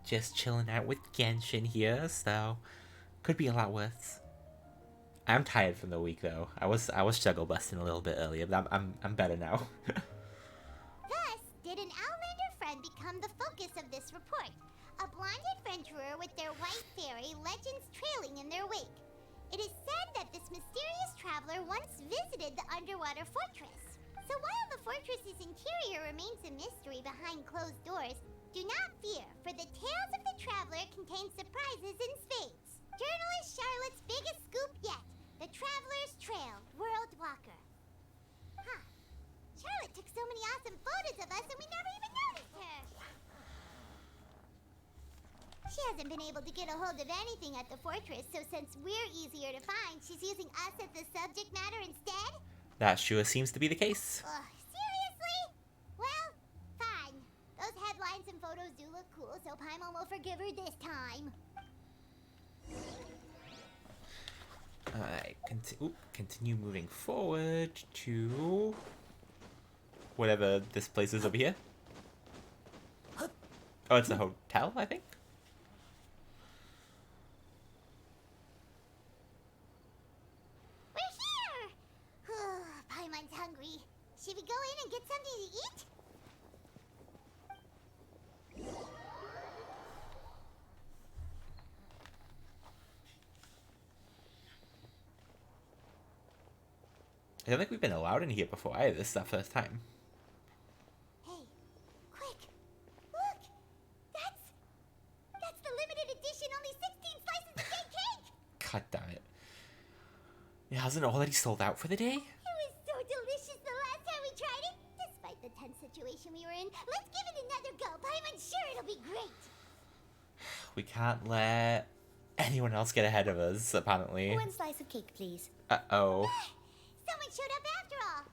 S1: Just chilling out with Genshin here, so could be a lot worse. I'm tired from the week though. I was struggle busting a little bit earlier, but I'm better now.
S5: Thus, did an Outlander friend become the focus of this report? A blonde adventurer with their white fairy legends trailing in their wake. It is said that this mysterious traveler once visited the underwater fortress. So while the fortress's interior remains a mystery behind closed doors, do not fear, for the tales of the traveler contain surprises in spades. Journalist Charlotte's biggest scoop yet. The Traveler's Trail, World Walker. Huh. Charlotte took so many awesome photos of us and we never even noticed her. She hasn't been able to get a hold of anything at the fortress, so since we're easier to find, she's using us as the subject matter instead?
S1: That sure seems to be the case.
S5: Seriously? Well, fine. Those headlines and photos do look cool, so Paimon will forgive her this time.
S1: Alright, continue moving forward to whatever this place is over here. Oh, it's a hotel, I think?
S5: We're here! Paimon's hungry. Should we go in and get something to eat?
S1: I don't think we've been allowed in here before either. This is our first time.
S5: Hey, quick! Look! That's the limited edition, only 16 slices of cake!
S1: God damn it. It hasn't already sold out for the day?
S5: It was so delicious the last time we tried it. Despite the tense situation we were in, let's give it another go. Paimon's sure it'll be great.
S1: We can't let anyone else get ahead of us, apparently.
S5: One slice of cake, please.
S1: Uh-oh.
S5: Someone showed up after all.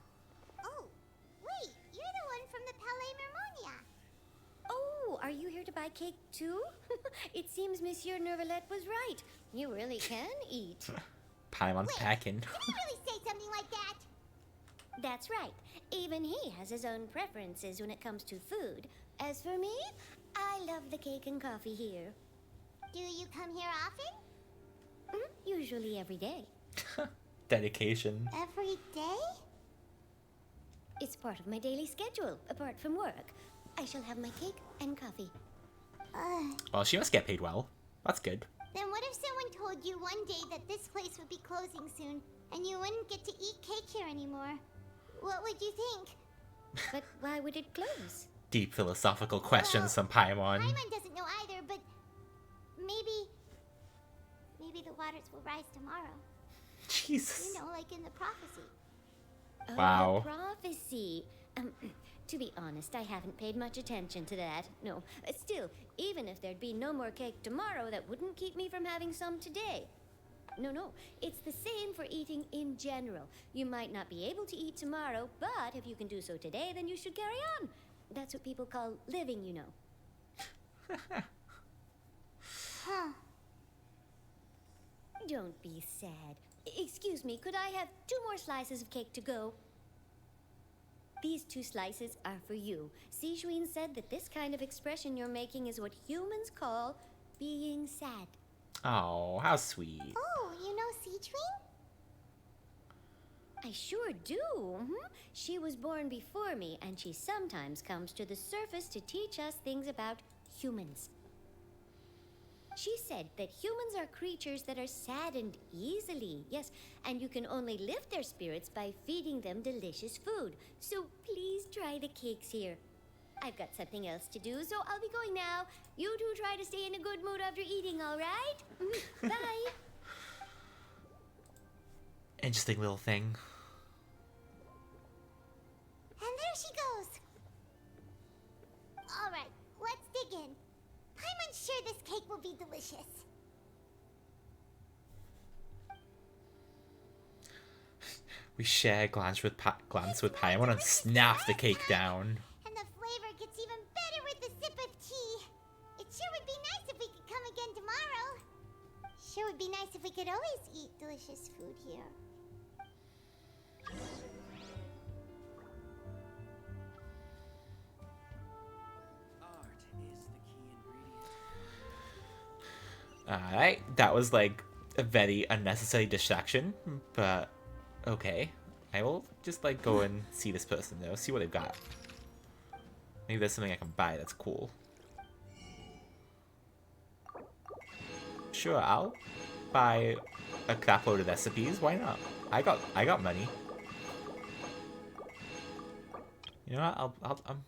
S5: Oh, wait, you're the one from the Palais Mermonia.
S3: Oh, are you here to buy cake too? It seems Monsieur Nervalette was right. You really can eat.
S1: Paimon's packing.
S5: Did he really say something like that?
S3: That's right. Even he has his own preferences when it comes to food. As for me, I love the cake and coffee here.
S5: Do you come here often?
S3: Usually every day.
S1: Dedication.
S5: Every day?
S3: It's part of my daily schedule, apart from work. I shall have my cake and coffee.
S1: Well, she must get paid well. That's good.
S5: Then what if someone told you one day that this place would be closing soon, and you wouldn't get to eat cake here anymore? What would you think?
S3: But why would it close?
S1: Deep philosophical questions from Paimon.
S5: Paimon doesn't know either, but maybe the waters will rise tomorrow.
S1: Jesus.
S5: You know, like in the prophecy.
S3: Oh,
S1: Wow.
S3: The prophecy. To be honest, I haven't paid much attention to that. No, still, even if there'd be no more cake tomorrow, that wouldn't keep me from having some today. No, it's the same for eating in general. You might not be able to eat tomorrow, but if you can do so today, then you should carry on. That's what people call living, you know.
S5: Huh.
S3: Don't be sad. Excuse me, could I have 2 more slices of cake to go? These 2 slices are for you. Sijuin said that this kind of expression you're making is what humans call being sad.
S1: Oh, how sweet.
S5: Oh, you know Sijuin?
S3: I sure do. She was born before me, and she sometimes comes to the surface to teach us things about humans. She said that humans are creatures that are saddened easily, yes, and you can only lift their spirits by feeding them delicious food. So please try the cakes here. I've got something else to do, so I'll be going now. You two try to stay in a good mood after eating, all right? Bye.
S1: Interesting little thing.
S5: And there she goes. All right, let's dig in. Paimon's sure this cake will be delicious.
S1: We share a glance with Paimon and snap the cake down.
S5: And the flavor gets even better with a sip of tea. It sure would be nice if we could come again tomorrow. Sure would be nice if we could always eat delicious food here.
S1: Alright, that was like a very unnecessary distraction, but okay. I will just like go and see this person though, see what they've got. Maybe there's something I can buy that's cool. Sure, I'll buy a crap load of recipes, why not? I got money. You know what, I'm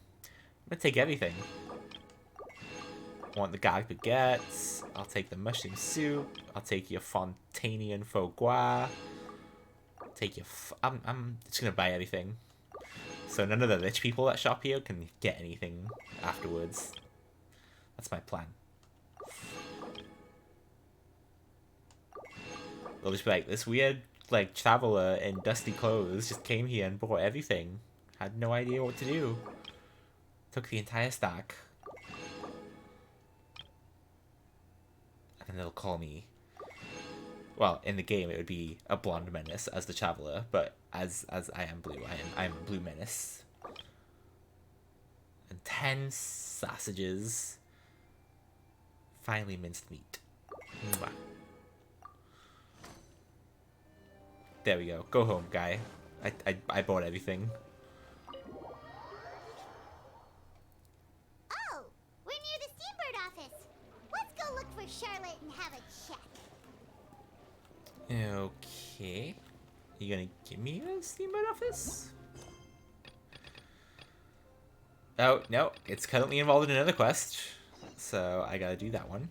S1: gonna take everything. I want the garlic baguettes, I'll take the mushroom soup, I'll take your Fontanian foie gras, I'll take your I'm just gonna buy everything. So none of the rich people that shop here can get anything afterwards. That's my plan. they'll just be like, this weird, like, traveler in dusty clothes just came here and bought everything. Had no idea what to do. Took the entire stack. And they'll call me... Well, in the game it would be a blonde menace as the traveler, but as I am blue, I'm blue menace. And 10 sausages. Finally minced meat. Mwah. There we go. Go home, guy. I bought everything.
S5: Oh, we're near the Steambird office. Let's go look for Charlotte and have a chat.
S1: Okay. You gonna give me a Steamboat office? Oh, no. It's currently involved in another quest. So I gotta do that one.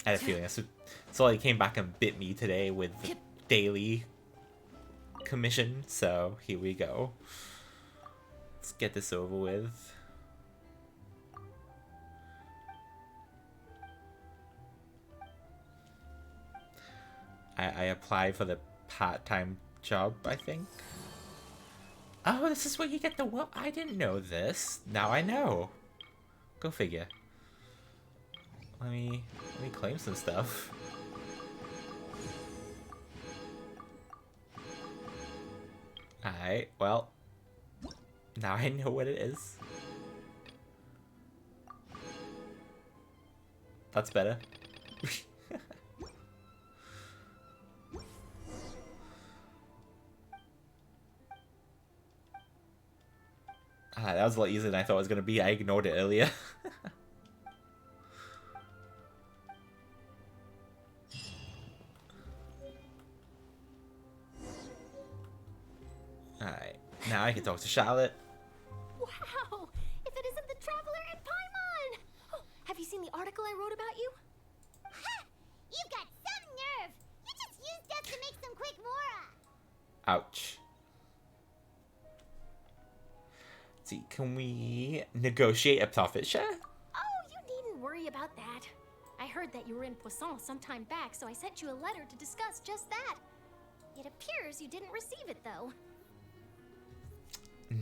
S1: I had a feeling so he came back and bit me today with the daily commission. So here we go. Let's get this over with. I applied for the part-time job, I think. Oh, this is where you get the well. I didn't know this. Now I know. Go figure. Let me claim some stuff. Alright, well. Now I know what it is. That's better. That was a lot easier than I thought it was going to be. I ignored it earlier. Alright, now I can talk to Charlotte.
S7: Wow! If it isn't the Traveler and Paimon! Oh, have you seen the article I wrote about you?
S5: Ha! You've got some nerve! You just used us to make some quick mora!
S1: Ouch. See, can we negotiate a profit share?
S7: Oh, you needn't worry about that. I heard that you were in Poisson some time back, so I sent you a letter to discuss just that. It appears you didn't receive it, though.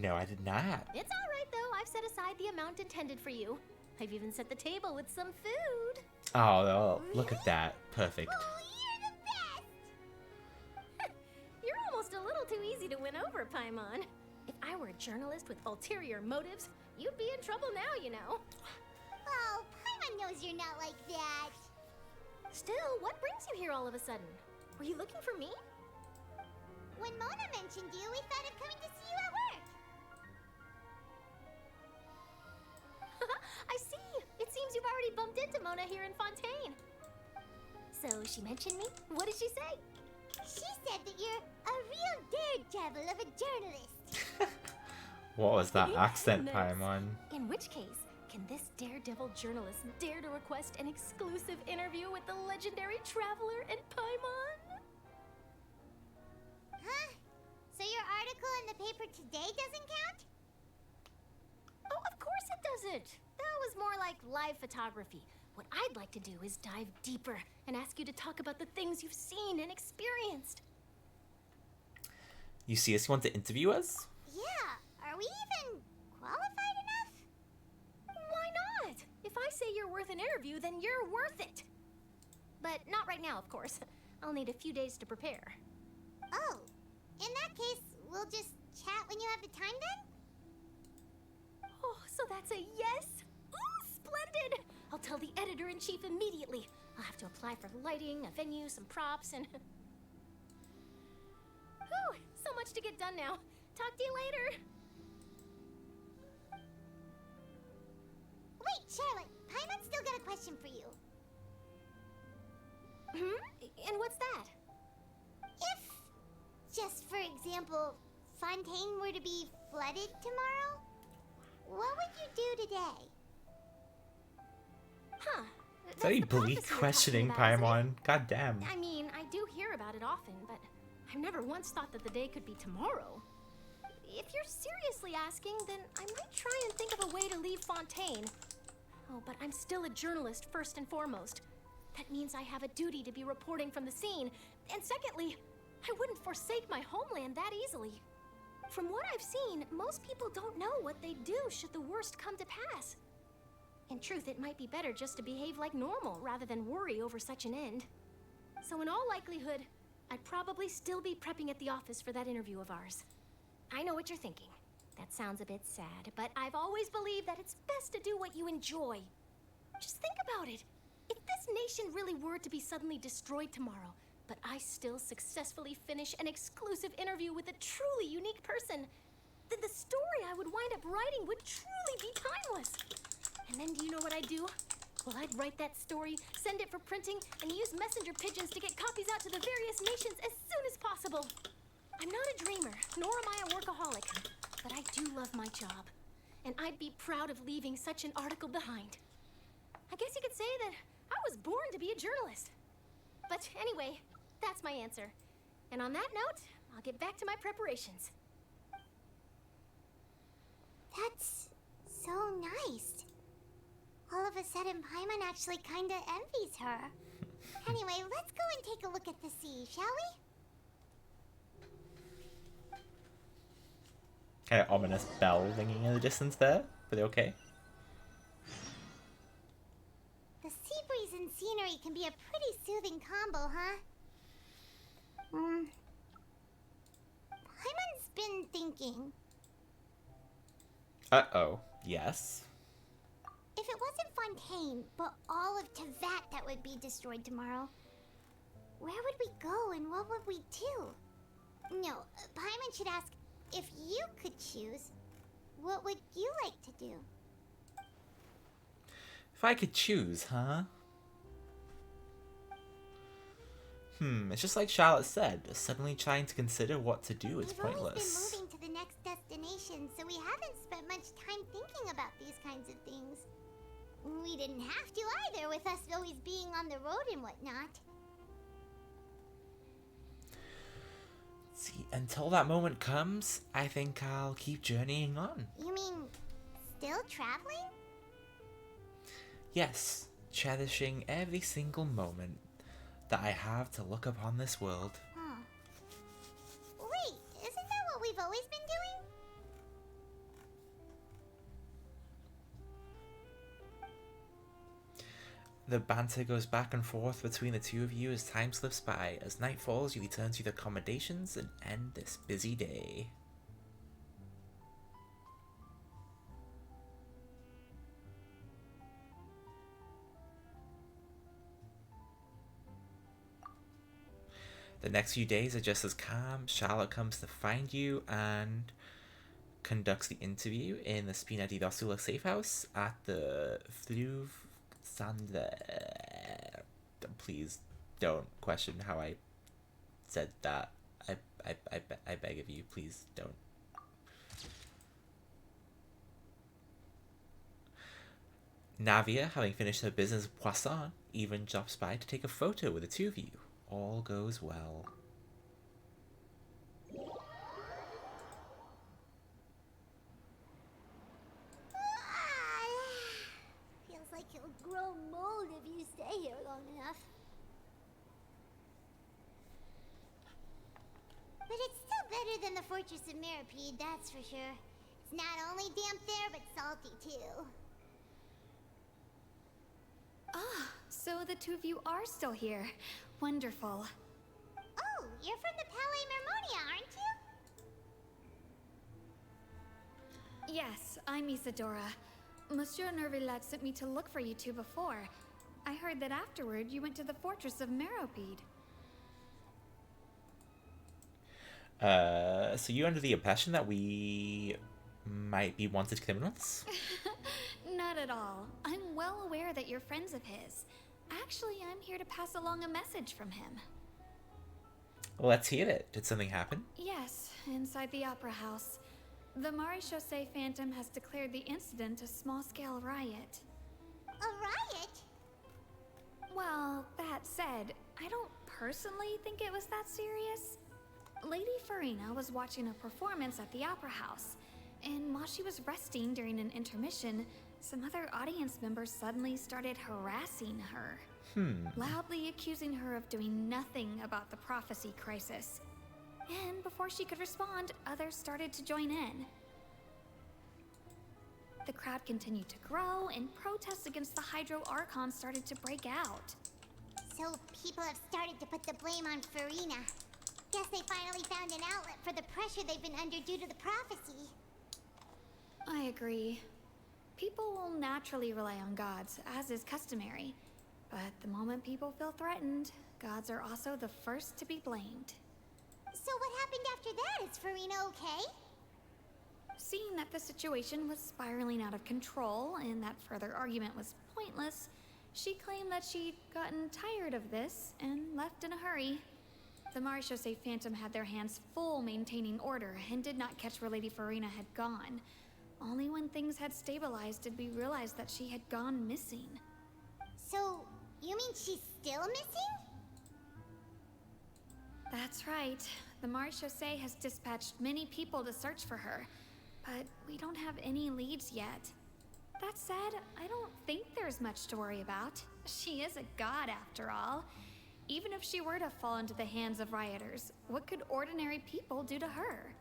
S1: No, I did not.
S7: It's all right, though. I've set aside the amount intended for you. I've even set the table with some food.
S1: Oh, look at that. Perfect.
S5: Oh, you're the best!
S7: You're almost a little too easy to win over, Paimon. If I were a journalist with ulterior motives, you'd be in trouble now, you know.
S5: Oh, Paimon knows you're not like that.
S7: Still, what brings you here all of a sudden? Were you looking for me?
S5: When Mona mentioned you, we thought of coming to see you at work.
S7: I see. It seems you've already bumped into Mona here in Fontaine. So she mentioned me? What did she say?
S5: She said that you're a real daredevil of a journalist.
S1: What was that accent,
S7: Nice.
S1: Paimon?
S7: In which case, can this daredevil journalist dare to request an exclusive interview with the legendary Traveler and Paimon?
S5: Huh? So your article in the paper today doesn't count?
S7: Oh, of course it doesn't. That was more like live photography. What I'd like to do is dive deeper and ask you to talk about the things you've seen and experienced.
S1: You seriously want to interview us?
S5: Yeah. Are we even qualified enough?
S7: Why not? If I say you're worth an interview, then you're worth it. But not right now, of course. I'll need a few days to prepare.
S5: Oh, in that case, we'll just chat when you have the time then?
S7: Oh, so that's a yes? Ooh, splendid! I'll tell the editor-in-chief immediately. I'll have to apply for lighting, a venue, some props, and... Whew, so much to get done now. Talk to you later.
S5: Wait, Charlotte, Paimon's still got a question for you.
S7: And what's that?
S5: If, just for example, Fontaine were to be flooded tomorrow, what would you do today?
S7: Huh.
S1: Very bleak questioning, Paimon. God damn.
S7: I mean, I do hear about it often, but I've never once thought that the day could be tomorrow. If you're seriously asking, then I might try and think of a way to leave Fontaine.
S11: Oh, but I'm still a journalist first and foremost. That means I have a duty to be reporting from the scene. And secondly, I wouldn't forsake my homeland that easily. From what I've seen, most people don't know what they'd do should the worst come to pass. In truth, it might be better just to behave like normal rather than worry over such an end. So in all likelihood, I'd probably still be prepping at the office for that interview of ours. I know what you're thinking. That sounds a bit sad, but I've always believed that it's best to do what you enjoy. Just think about it. If this nation really were to be suddenly destroyed tomorrow, but I still successfully finish an exclusive interview with a truly unique person, then the story I would wind up writing would truly be timeless. And then do you know what I'd do? Well, I'd write that story, send it for printing, and use messenger pigeons to get copies out to the various nations as soon as possible. I'm not a dreamer, nor am I a workaholic, but I do love my job, and I'd be proud of leaving such an article behind. I guess you could say that I was born to be a journalist. But anyway, that's my answer. And on that note, I'll get back to my preparations.
S5: That's so nice. All of a sudden, Paimon actually kinda envies her. Anyway, let's go and take a look at the sea, shall we?
S1: Kind of ominous bell ringing in the distance there, but okay.
S5: The sea breeze and scenery can be a pretty soothing combo, huh? Paimon's been thinking.
S1: Uh-oh. Yes.
S5: If it wasn't Fontaine, but all of Teyvat that would be destroyed tomorrow, where would we go and what would we do? No, Paimon should ask, if you could choose, what would you like to do?
S1: If I could choose, huh? It's just like Charlotte said, suddenly trying to consider what to do is pointless.
S5: We've always been moving to the next destination, so we haven't spent much time thinking about these kinds of things. We didn't have to either, with us always being on the road and whatnot.
S1: See, until that moment comes, I think I'll keep journeying on.
S5: You mean, still traveling?
S1: Yes, cherishing every single moment that I have to look upon this world.
S5: Huh. Wait, isn't that what we've always been doing?
S1: The banter goes back and forth between the two of you as time slips by. As night falls, you return to the accommodations and end this busy day. The next few days are just as calm. Charlotte comes to find you and conducts the interview in the Spina di Rossula safe house at the Vtuber. Please don't question how I said that. I beg of you, please don't. Navia, having finished her business with Poisson, even drops by to take a photo with the two of you. All goes well.
S5: Feels like you'll grow mold if you stay here long enough. But it's still better than the Fortress of Meropide, that's for sure. It's not only damp there, but salty too.
S17: Ah, so the two of you are still here. Wonderful.
S5: Oh, you're from the Palais Mermonia, aren't you?
S17: Yes, I'm Isadora. Monsieur Nervillat sent me to look for you two before. I heard that afterward you went to the Fortress of Meropide.
S1: So you under the impression that we might be wanted criminals?
S17: Not at all. I'm well aware that you're friends of his. Actually, I'm here to pass along a message from him.
S1: Let's hear it. Did something happen?
S17: Yes, inside the Opera House. The Maréchaussée Phantom has declared the incident a small-scale riot.
S5: A riot?
S17: Well, that said, I don't personally think it was that serious. Lady Farina was watching a performance at the Opera House,
S7: And while she was resting during an intermission, some other audience members suddenly started harassing her. Loudly accusing her of doing nothing about the prophecy crisis. And before she could respond, others started to join in. The crowd continued to grow, and protests against the Hydro Archon started to break out.
S5: So people have started to put the blame on Farina. Guess they finally found an outlet for the pressure they've been under due to the prophecy.
S7: I agree. People will naturally rely on gods, as is customary. But the moment people feel threatened, gods are also the first to be blamed.
S5: So what happened after that? Is Farina okay?
S7: Seeing that the situation was spiraling out of control and that further argument was pointless, she claimed that she'd gotten tired of this and left in a hurry. The Marechaussee Phantom had their hands full maintaining order and did not catch where Lady Farina had gone. Only when things had stabilized did we realize that she had gone missing.
S5: So, you mean she's still missing?
S7: That's right. The Marechaussee has dispatched many people to search for her, but we don't have any leads yet. That said, I don't think there's much to worry about. She is a god after all. Even if she were to fall into the hands of rioters, what could ordinary people do to her?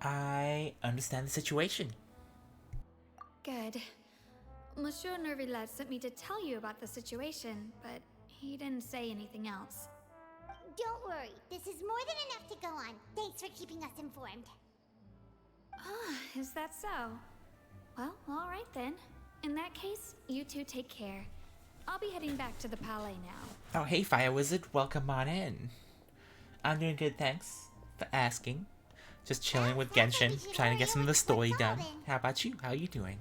S1: I understand the situation.
S7: Good. Monsieur Nervillet sent me to tell you about the situation, but he didn't say anything else.
S5: Don't worry, this is more than enough to go on. Thanks for keeping us informed.
S7: Ah, is that so? Well, all right then. In that case, you two take care. I'll be heading back to the Palais now.
S1: Oh, hey, Fire Wizard. Welcome on in. I'm doing good, thanks for asking. Just chilling with Genshin, trying to get some of the story done. How about you? How you doing?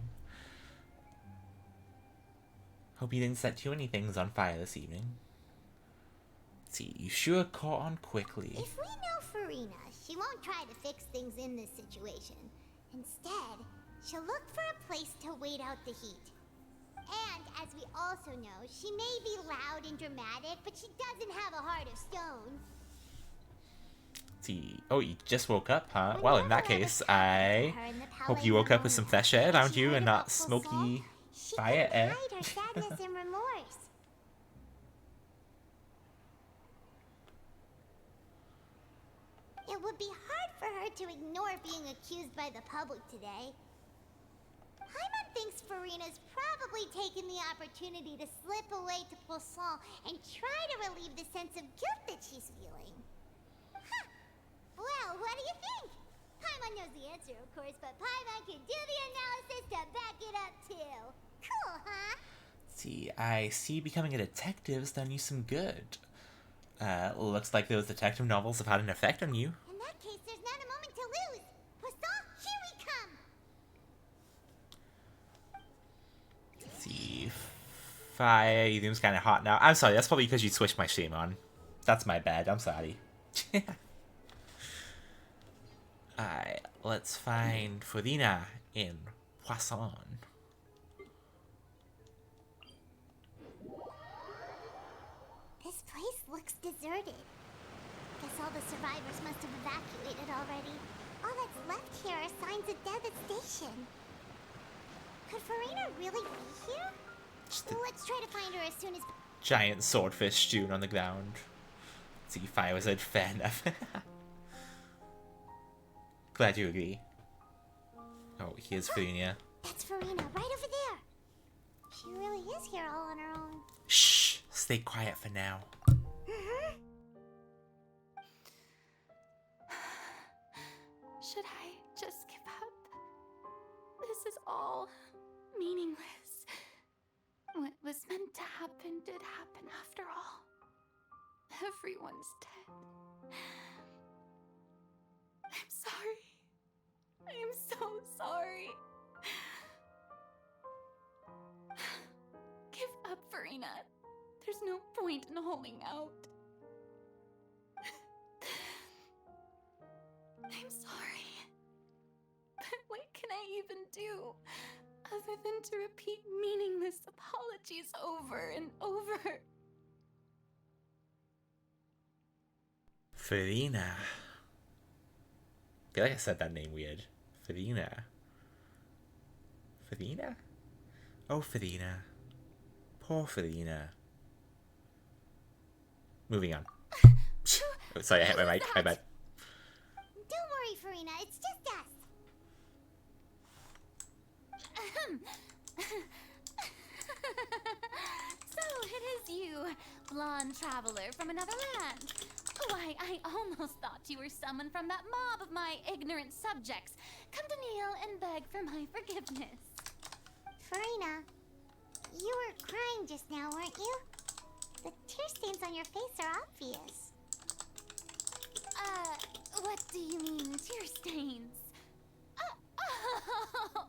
S1: Hope you didn't set too many things on fire this evening. Let's see, you sure caught on quickly.
S5: If we know Farina, she won't try to fix things in this situation. Instead, she'll look for a place to wait out the heat. And, as we also know, she may be loud and dramatic, but she doesn't have a heart of stone.
S1: Let's see. Oh, you just woke up, huh? Well, in that case, I hope you woke up with some fresh air around you and not smoky fire air.
S5: Hide her sadness and remorse. It would be hard for her to ignore being accused by the public today. Paimon thinks Farina's probably taken the opportunity to slip away to Poisson and try to relieve the sense of guilt that she's feeling. Huh. Well, what do you think? Paimon knows the answer, of course, but Paimon can do the analysis to back it up, too. Cool, huh?
S1: See, I see becoming a detective's done you some good. Looks like those detective novels have had an effect on you.
S5: In that case, there's not a moment to lose. Poisson, here we come!
S1: Let's see. Fire, your room's kind of hot now. I'm sorry, that's probably because you switched my stream on. That's my bad, I'm sorry. Alright, let's find Farina in Poisson.
S5: This place looks deserted. Guess all the survivors must have evacuated already. All that's left here are signs of death at station. Could Farina really be here? Let's try to find her as soon as...
S1: Giant swordfish strewn on the ground. Let's see, Fire Wizard, fair enough. Glad you agree. Oh, here's Farina.
S5: That's Farina, right over there. She really is here all on her own.
S1: Shh, stay quiet for now.
S11: Should I just give up? This is all meaningless. What was meant to happen did happen after all. Everyone's dead. I'm sorry. I am so sorry. Give up, Farina. There's no point in holding out. I'm sorry. But what can I even do other than to repeat meaningless apologies over and over?
S1: Farina. feel like I said that name weird. Fadina. Fadina? Oh, Fadina. Poor Fadina. Moving on. Oh, sorry, I hit my mic. My bad.
S5: Don't worry, Farina. It's just us.
S18: So it is you, blonde traveler from another land. Why, I almost thought you were someone from that mob of my ignorant subjects, come to kneel and beg for my forgiveness.
S5: Farina, you were crying just now, weren't you? The tear stains on your face are obvious.
S18: What do you mean, tear stains? Oh,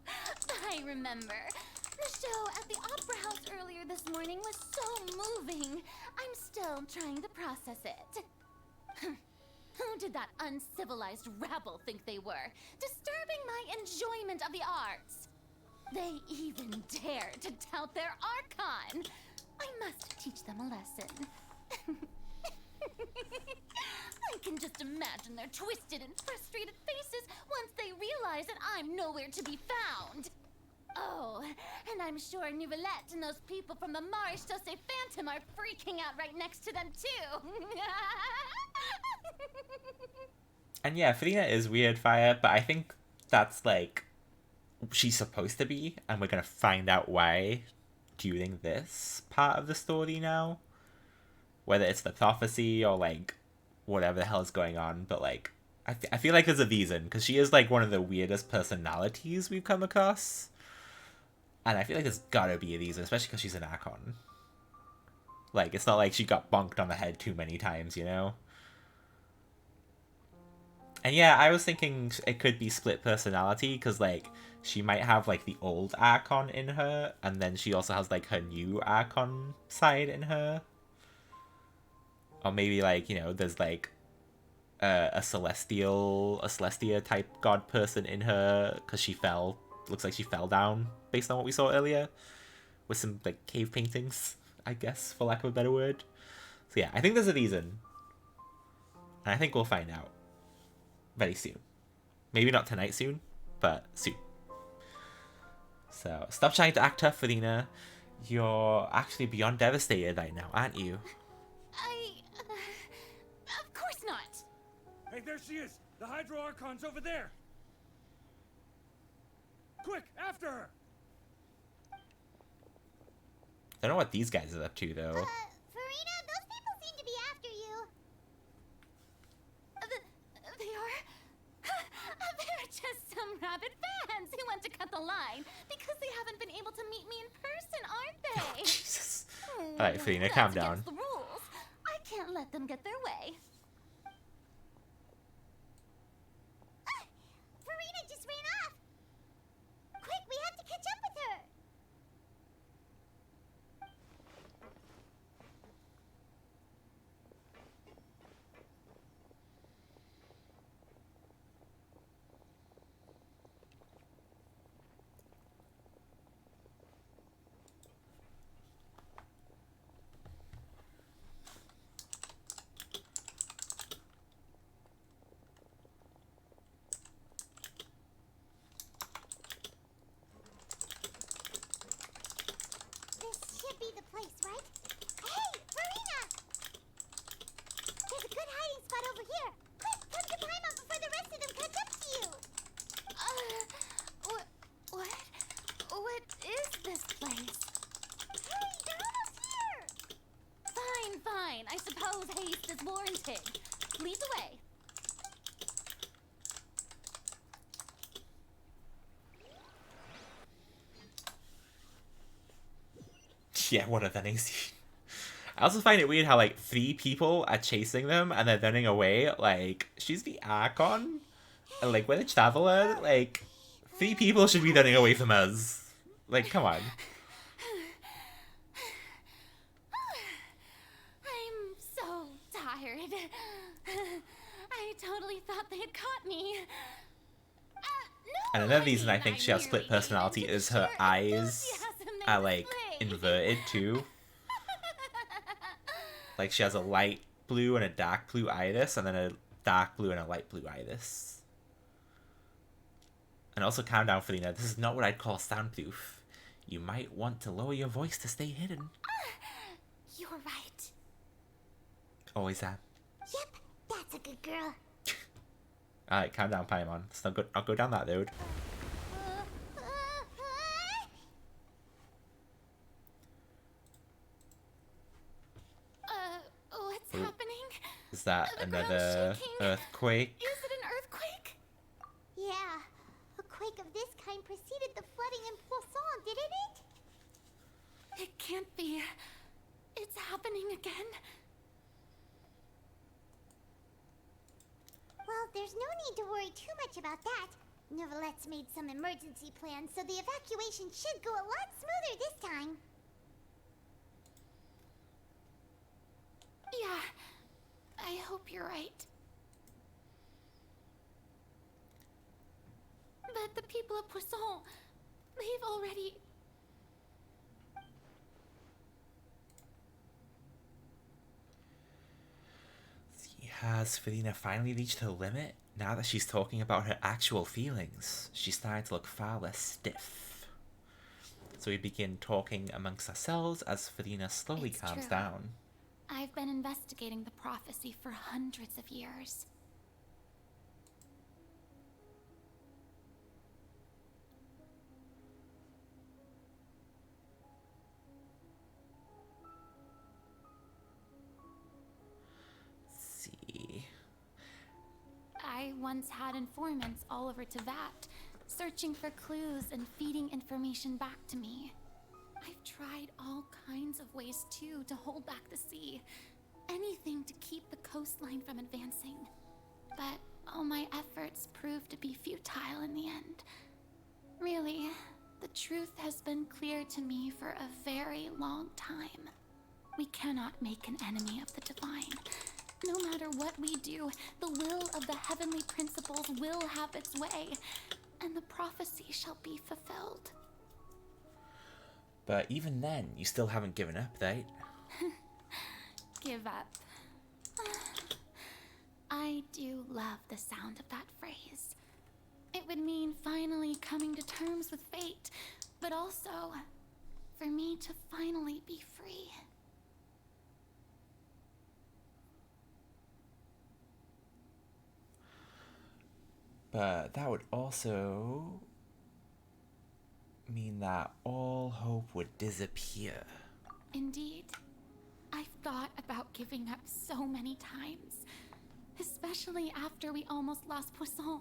S18: I remember. The show at the Opera House earlier this morning was so moving. I'm still trying to process it. Who did that uncivilized rabble think they were, disturbing my enjoyment of the arts? They even dare to tout their archon. I must teach them a lesson. I can just imagine their twisted and frustrated faces once they realize that I'm nowhere to be found. Oh, and I'm sure Nouvellette and those people from the Maréchaussée Phantom are freaking out right next to them too.
S1: And yeah, Fadina is weird fire, but I think that's like she's supposed to be, and we're gonna find out why during this part of the story now. Whether it's the prophecy or like whatever the hell is going on, but like I feel like there's a reason, because she is like one of the weirdest personalities we've come across, and I feel like there's gotta be a reason, especially because she's an Archon. Like, it's not like she got bonked on the head too many times, you know? And yeah, I was thinking it could be split personality, because like she might have like the old Archon in her, and then she also has like her new Archon side in her. Or maybe like, you know, there's like a Celestia type god person in her, because she fell, looks like she fell down based on what we saw earlier, with some like cave paintings, I guess, for lack of a better word. So yeah, I think there's a reason, and I think we'll find out very soon. Maybe not tonight soon, but soon. So stop trying to act tough, Fadina. You're actually beyond devastated right now, aren't you?
S18: Of course not.
S15: Hey, there she is! The Hydro Archon's over there! Quick, after her!
S1: I don't know what these guys are up to, though.
S5: Farina, those people seem to be after you.
S18: They are? They're just some rabid fans who want to cut the line because they haven't been able to meet me in person, aren't they?
S1: Oh, Jesus. Alright, Fadina, calm down.
S18: That's against the rules. I can't let them get their way.
S5: Farina just ran off. Quick, we have to catch up with her. This should be the place, right? Hey, Farina! There's a good hiding spot over here. Quick, come to Paimon before the rest of them catch up to you.
S18: What is this place?
S5: Hurry, they're almost here.
S18: Fine. I suppose haste is warranted. Lead the way.
S1: Yeah, what are the names? I also find it weird how like 3 people are chasing them and they're running away. Like, she's the Archon, and like we're the Traveler. Like, 3 people should be running away from us. Like, come on.
S18: I'm so tired. I totally thought they had caught me.
S1: And another reason I think she has split personality is her eyes are like inverted too. Like, she has a light blue and a dark blue iris, and then a dark blue and a light blue iris. And also calm down, Felina. This is not what I'd call soundproof. You might want to lower your voice to stay hidden.
S6: You're right.
S1: Always am.
S5: Yep, that's a good girl.
S1: Alright, calm down, Paimon. Let's not go down that road.
S6: What's happening?
S1: Is that another earthquake?
S6: Is it an earthquake?
S5: Yeah, a quake of this kind preceded the flooding in Poisson, didn't it?
S6: It can't be. It's happening again.
S5: Well, there's no need to worry too much about that. Novelette's made some emergency plans, so the evacuation should go a lot smoother this time.
S6: Yeah, I hope you're right. But the people of Poisson, they've already...
S1: Has Felina finally reached her limit? Now that she's talking about her actual feelings, she's starting to look far less stiff. So we begin talking amongst ourselves as Felina slowly calms
S6: true.
S1: down.
S6: I've been investigating the prophecy for hundreds of years. I once had informants all over Teyvat, searching for clues and feeding information back to me. I've tried all kinds of ways too to hold back the sea. Anything to keep the coastline from advancing. But all my efforts proved to be futile in the end. Really, the truth has been clear to me for a very long time. We cannot make an enemy of the divine. No matter what we do, the will of the heavenly principles will have its way, and the prophecy shall be fulfilled.
S1: But even then, you still haven't given up, right?
S6: Give up. I do love the sound of that phrase. It would mean finally coming to terms with fate, but also for me to finally be free.
S1: But that would also mean that all hope would disappear.
S6: Indeed. I've thought about giving up so many times, especially after we almost lost Poisson.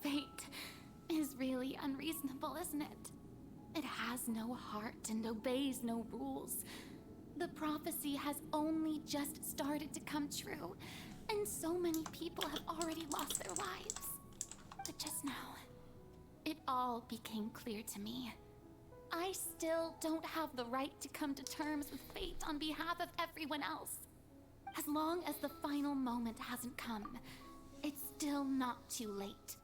S6: Fate is really unreasonable, isn't it? It has no heart and obeys no rules. The prophecy has only just started to come true, and so many people have already lost their lives. But just now, it all became clear to me. I still don't have the right to come to terms with fate on behalf of everyone else. As long as the final moment hasn't come, it's still not too late.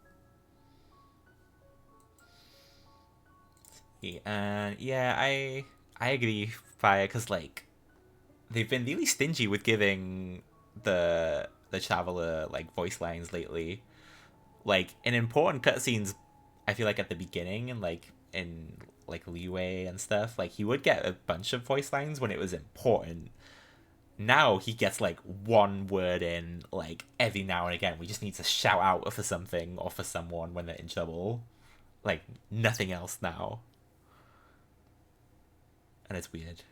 S1: And yeah, I agree, Fire, because like they've been really stingy with giving the Traveler like voice lines lately. Like in important cutscenes, I feel like at the beginning and like in like Leeway and stuff, like he would get a bunch of voice lines when it was important. Now he gets like one word in like every now and again. We just need to shout out for something or for someone when they're in trouble. Like nothing else now. And it's weird.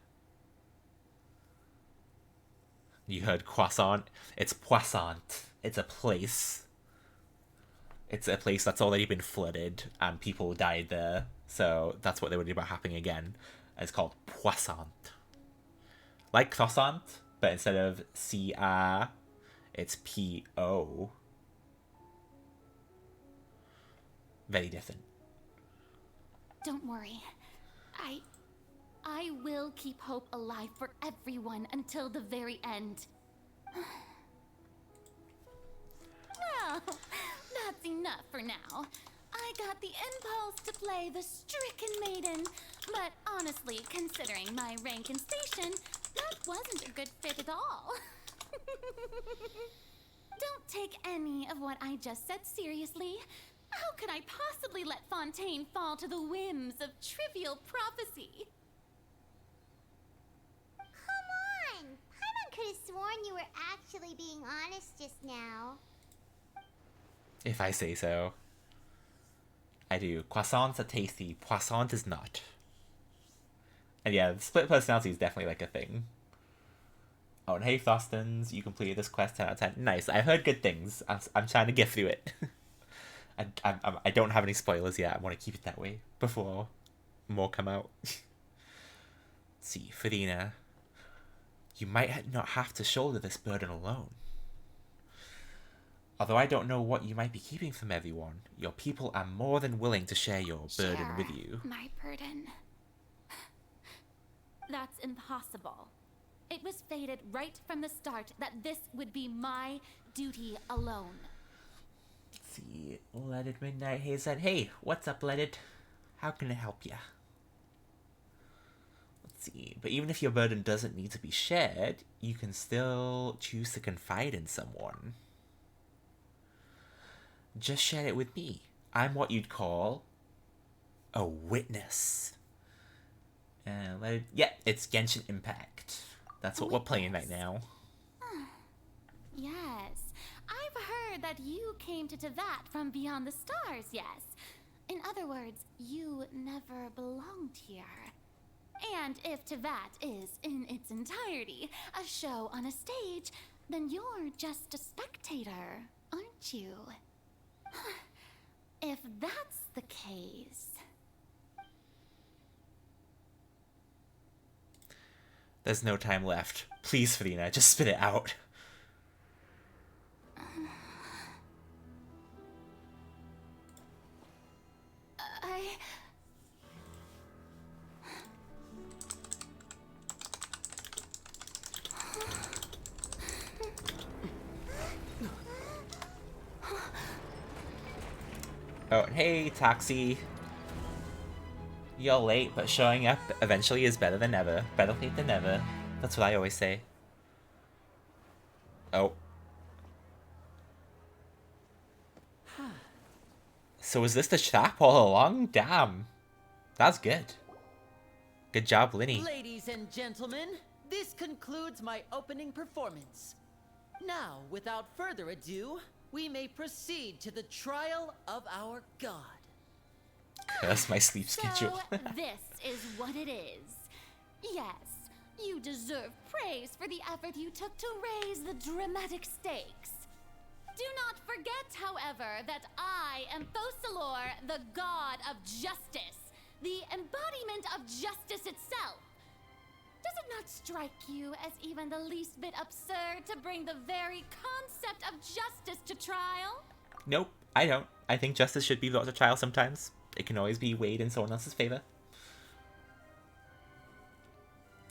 S1: You heard croissant? It's Poissant. It's a place. It's a place that's already been flooded and people died there. So that's what they worried about happening again. And it's called Poissant. Like croissant, but instead of C-R, it's P-O. Very different.
S6: Don't worry. I will keep hope alive for everyone until the very end. Well, that's enough for now. I got the impulse to play the stricken maiden, but honestly, considering my rank and station, that wasn't a good fit at all. Don't take any of what I just said seriously.
S18: How could I possibly let Fontaine fall to the whims of trivial prophecy?
S5: Come on! Paimon could have sworn you were actually being honest just now.
S1: If I say so. I do. Croissants are tasty. Poisson is not. And yeah, the split personality is definitely like a thing. Oh, and hey, Thostons, you completed this quest 10 out of 10. Nice. I've heard good things. I'm trying to get through it. I don't have any spoilers yet. I want to keep it that way before more come out. Let's see, Farina. You might not have to shoulder this burden alone. Although I don't know what you might be keeping from everyone, your people are more than willing to share your burden with you.
S18: My burden. That's impossible. It was fated right from the start that this would be my duty alone.
S1: Let's see, Leaded Midnight Haze said, hey, what's up, Leaded? How can I help ya? Let's see, but even if your burden doesn't need to be shared, you can still choose to confide in someone. Just share it with me. I'm what you'd call a witness. And yeah, it's Genshin Impact. That's what we're playing right now.
S18: Yes, I've heard that you came to Tevat from beyond the stars, yes. In other words, you never belonged here. And if Tevat is, in its entirety, a show on a stage, then you're just a spectator, aren't you? If that's the case...
S1: There's no time left. Please, Farina, just spit it out. Oh, and hey, Taxi. You're late, but showing up eventually is better than never. Better late than never. That's what I always say. Oh. So is this the trap all along? Damn. That's good. Good job, Linny.
S20: Ladies and gentlemen, this concludes my opening performance. Now, without further ado, we may proceed to the trial of our god.
S1: Curse my sleep schedule.
S18: So, this is what it is. Yes, you deserve praise for the effort you took to raise the dramatic stakes. Do not forget, however, that I am Fosalor, the god of justice, the embodiment of justice itself. Does it not strike you as even the least bit absurd to bring the very concept of justice to trial?
S1: Nope, I don't. I think justice should be brought to trial sometimes. It can always be weighed in someone else's favor.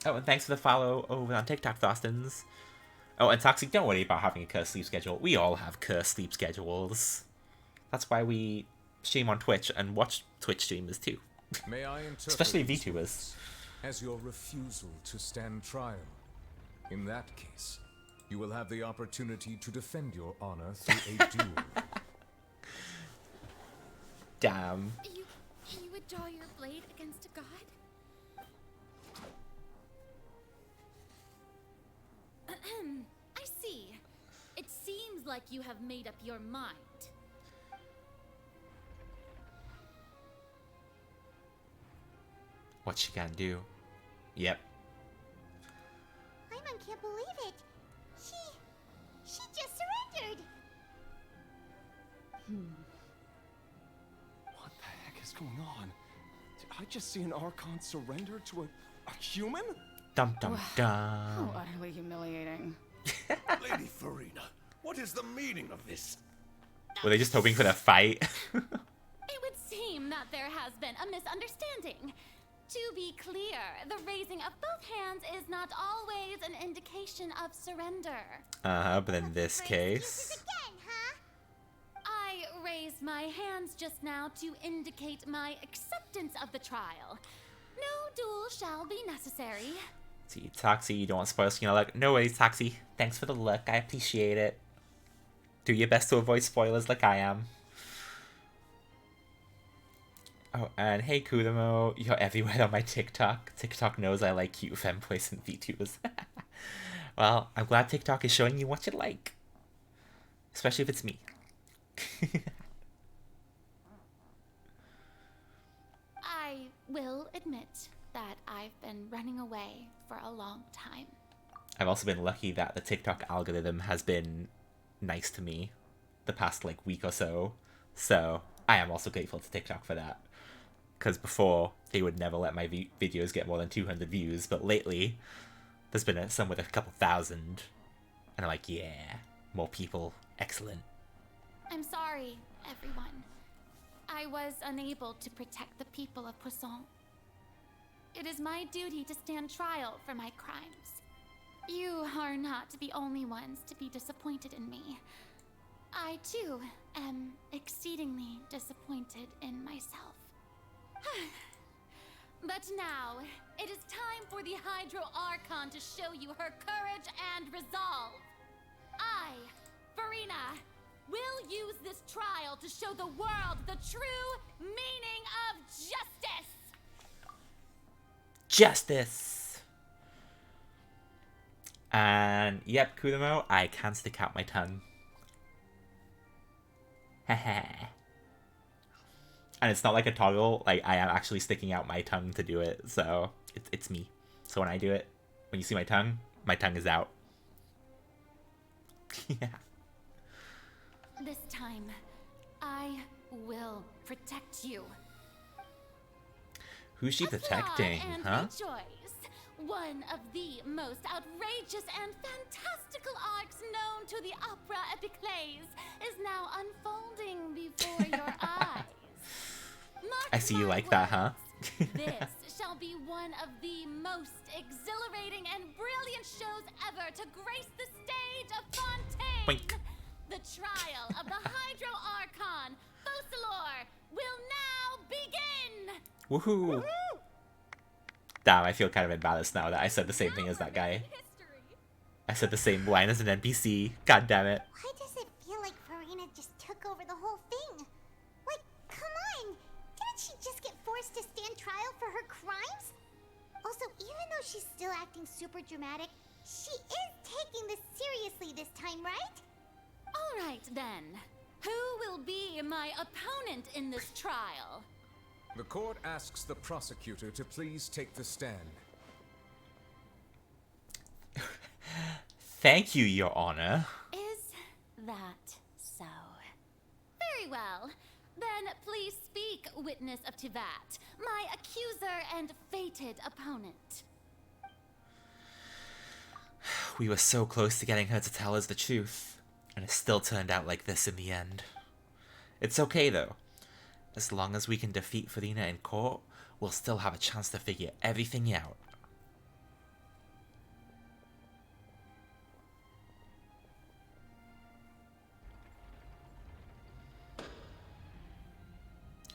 S1: Oh, and thanks for the follow over on TikTok, Thostons. Oh, and Toxic, don't worry about having a cursed sleep schedule. We all have cursed sleep schedules. That's why we stream on Twitch and watch Twitch streamers too.
S8: May I interpret
S1: especially VTubers.
S8: As your refusal to stand trial. In that case, you will have the opportunity to defend your honor through a duel.
S1: Damn.
S18: You would draw your blade against a god? I see. It seems like you have made up your mind.
S1: What's she gonna do? Yep.
S5: Paimon can't believe it. She just surrendered.
S10: What the heck is going on? Did I just see an Archon surrender to a human?
S1: Dum dum dum.
S22: How utterly humiliating.
S2: Lady Farina, what is the meaning of this?
S1: Were they just hoping for that fight?
S18: It would seem that there has been a misunderstanding. To be clear, the raising of both hands is not always an indication of surrender.
S1: But in this case...
S18: I raised my hands just now to indicate my acceptance of the trial. No duel shall be necessary.
S1: See, Toxie, you don't want spoilers, you know, like, no worries, Toxie. Thanks for the look, I appreciate it. Do your best to avoid spoilers like I am. Oh, and hey Kudamo, you're everywhere on my TikTok. TikTok knows I like cute femboys and VTubers. Well, I'm glad TikTok is showing you what you like. Especially if it's me.
S6: I will admit that I've been running away for a long time.
S1: I've also been lucky that the TikTok algorithm has been nice to me the past like week or so. So I am also grateful to TikTok for that. Because before, they would never let my videos get more than 200 views. But lately, there's been some with a couple thousand. And I'm like, yeah, more people. Excellent.
S6: I'm sorry, everyone. I was unable to protect the people of Poisson. It is my duty to stand trial for my crimes. You are not the only ones to be disappointed in me. I, too, am exceedingly disappointed in myself. But now, it is time for the Hydro Archon to show you her courage and resolve. I, Farina, will use this trial to show the world the true meaning of justice!
S1: Justice! And, yep, Kudamo, I can stick out my tongue. Haha. And it's not like a toggle, like, I am actually sticking out my tongue to do it, so it's me. So when I do it, when you see my tongue is out. Yeah.
S6: This time, I will protect you.
S1: Who's she protecting,
S6: and
S1: huh?
S6: Rejoice. One of the most outrageous and fantastical arcs known to the opera epiclese is now unfolding before your eyes.
S1: I see you like that, huh?
S6: This shall be one of the most exhilarating and brilliant shows ever to grace the stage of Fontaine.
S1: Boink.
S6: The trial of the Hydro Archon, Focalor, will now begin!
S1: Woohoo! Damn, I feel kind of embarrassed now that I said the same thing as that guy. I said the same line as an NPC. God damn it.
S5: Why does it feel like Farina just took over the whole thing? Like, come on! Didn't she just get forced to stand trial for her crimes? Also, even though she's still acting super dramatic, she is taking this seriously this time, right?
S6: Alright then. Who will be my opponent in this trial?
S8: The court asks the prosecutor to please take the stand.
S1: Thank you, Your Honor.
S6: Is that so? Very well. Then please speak, witness of Tivat, my accuser and fated opponent.
S1: We were so close to getting her to tell us the truth, and it still turned out like this in the end. It's okay, though. As long as we can defeat Farina in court, we'll still have a chance to figure everything out.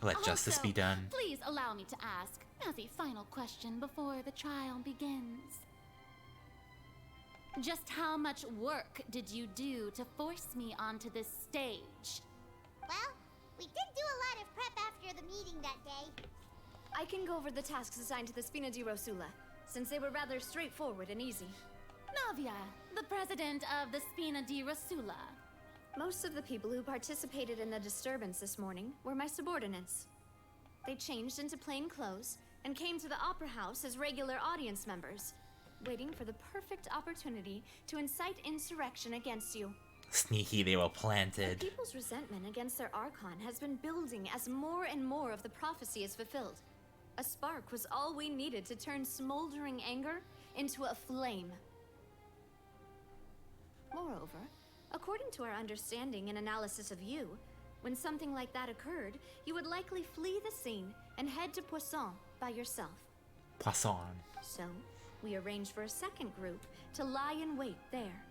S1: Let justice be done.
S6: Please allow me to ask, as a final question before the trial begins. Just how much work did you do to force me onto this stage?
S5: Well, we did do a lot of prep after the meeting that day.
S7: I can go over the tasks assigned to the Spina di Rosula, since they were rather straightforward and easy.
S6: Navia, the president of the Spina di Rosula.
S7: Most of the people who participated in the disturbance this morning were my subordinates. They changed into plain clothes and came to the Opera House as regular audience members, waiting for the perfect opportunity to incite insurrection against you.
S1: Sneaky, they were planted.
S7: The people's resentment against their Archon has been building as more and more of the prophecy is fulfilled. A spark was all we needed to turn smoldering anger into a flame. Moreover, according to our understanding and analysis of you, when something like that occurred, you would likely flee the scene and head to Poisson by yourself.
S1: Poisson.
S7: So, we arranged for a second group to lie in wait there.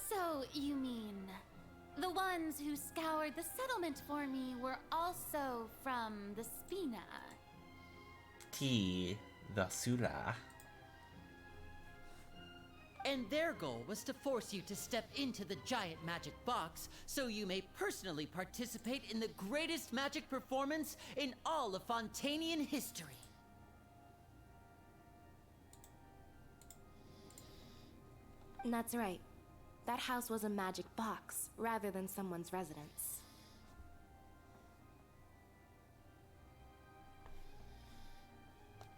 S6: So, you mean, the ones who scoured the settlement for me were also from the Spina?
S1: The Sula.
S20: And their goal was to force you to step into the giant magic box so you may personally participate in the greatest magic performance in all of Fontanian history.
S19: That's right. That house was a magic box, rather than someone's residence.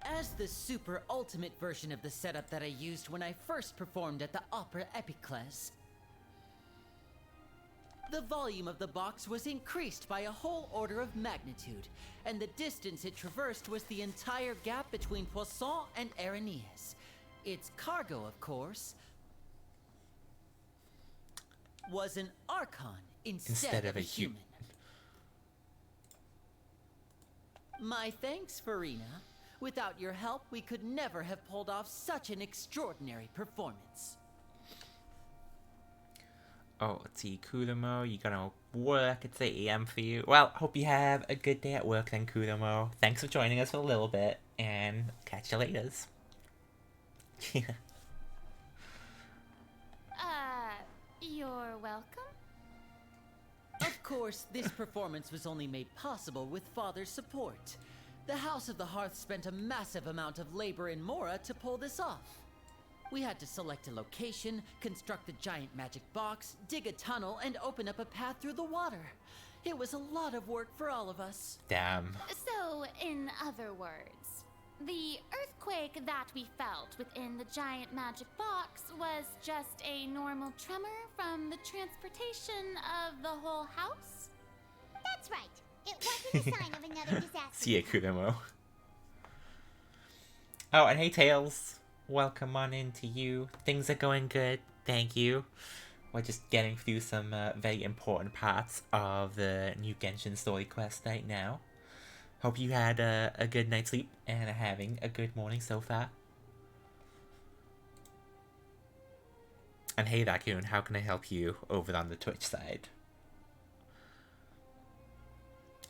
S20: As the super ultimate version of the setup that I used when I first performed at the Opera Epicles, the volume of the box was increased by a whole order of magnitude, and the distance it traversed was the entire gap between Poisson and Araneas. Its cargo, of course, was an Archon instead of a human. My thanks, Farina. Without your help, we could never have pulled off such an extraordinary performance.
S1: Oh, let's see, Kudomo, you gonna work? It's 8 AM for you. Well, hope you have a good day at work then, Kudomo. Thanks for joining us for a little bit, and catch you later.
S6: You're welcome?
S20: Of course, this performance was only made possible with Father's support. The House of the Hearth spent a massive amount of labor in Mora to pull this off. We had to select a location, construct the giant magic box, dig a tunnel, and open up a path through the water. It was a lot of work for all of us.
S1: Damn.
S6: So, in other words, the earthquake that we felt within the giant magic box was just a normal tremor from the transportation of the whole house?
S5: That's right. It wasn't a sign of another disaster.
S1: See ya, Kudomo. Oh, and hey, Tails. Welcome on into you. Things are going good. Thank you. We're just getting through some very important parts of the new Genshin story quest right now. Hope you had a good night's sleep and are having a good morning so far. And hey, Raccoon, how can I help you over on the Twitch side?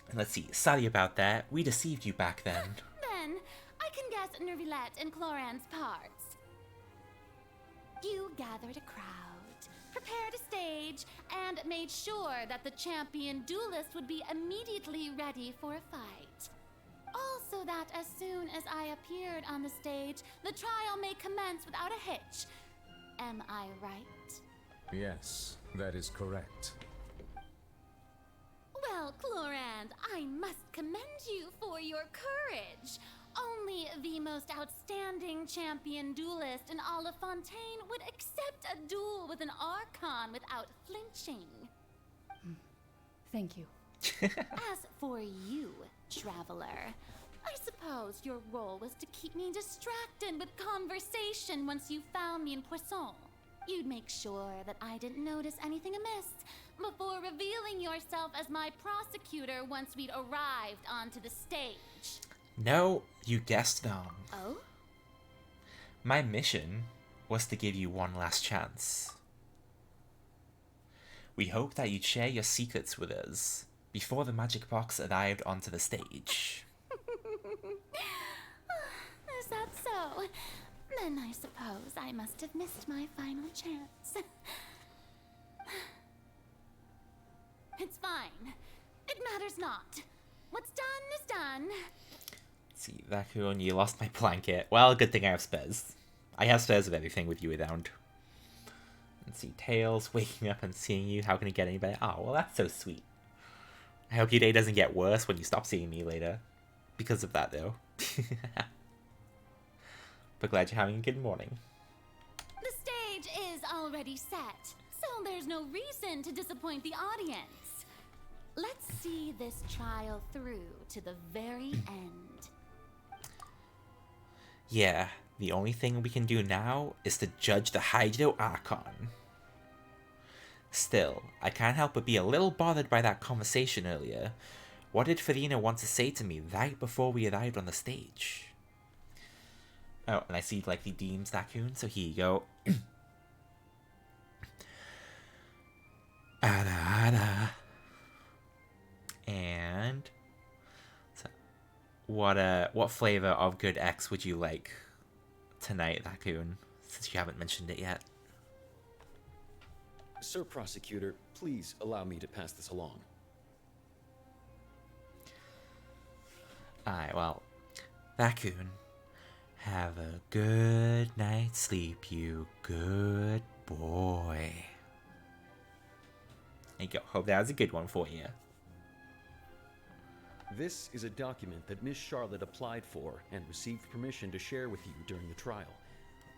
S1: And let's see, sorry about that. We deceived you back then.
S6: Then, I can guess Nervilette and Cloran's parts. You gathered a crowd, prepared a stage, and made sure that the champion duelist would be immediately ready for a fight. Also that as soon as I appeared on the stage, the trial may commence without a hitch. Am I right?
S8: Yes, that is correct.
S6: Well, Clorand, I must commend you for your courage. Only the most outstanding champion duelist in all of Fontaine would accept a duel with an Archon without flinching.
S22: Thank you.
S6: As for you, Traveler, I suppose your role was to keep me distracted with conversation once you found me in Poisson. You'd make sure that I didn't notice anything amiss before revealing yourself as my prosecutor once we'd arrived onto the stage.
S1: No, you guessed wrong.
S6: Oh?
S1: My mission was to give you one last chance. We hoped that you'd share your secrets with us before the magic box arrived onto the stage.
S6: Is that so? Then I suppose I must have missed my final chance. It's fine. It matters not. What's done is done.
S1: See, Raccoon, you lost my blanket. Well, good thing I have spares. I have spares of everything with you around. And see, Tails waking up and seeing you. How can it get any better? Oh, well, that's so sweet. I hope your day doesn't get worse when you stop seeing me later. Because of that, though. But glad you're having a good morning.
S6: The stage is already set, so there's no reason to disappoint the audience. Let's see this trial through to the very end.
S1: Yeah, the only thing we can do now is to judge the Hydro Archon. Still, I can't help but be a little bothered by that conversation earlier. What did Farina want to say to me right before we arrived on the stage? Oh, and I see like the Deems Raccoon, so here you go. Ada. And so what flavor of good X would you like tonight, Raccoon? since you haven't mentioned it yet.
S9: Sir Prosecutor, please allow me to pass this along.
S1: Alright, well, Raccoon, have a good night's sleep, you good boy. There you go. Hope that was a good one for you.
S9: This is a document that Miss Charlotte applied for and received permission to share with you during the trial.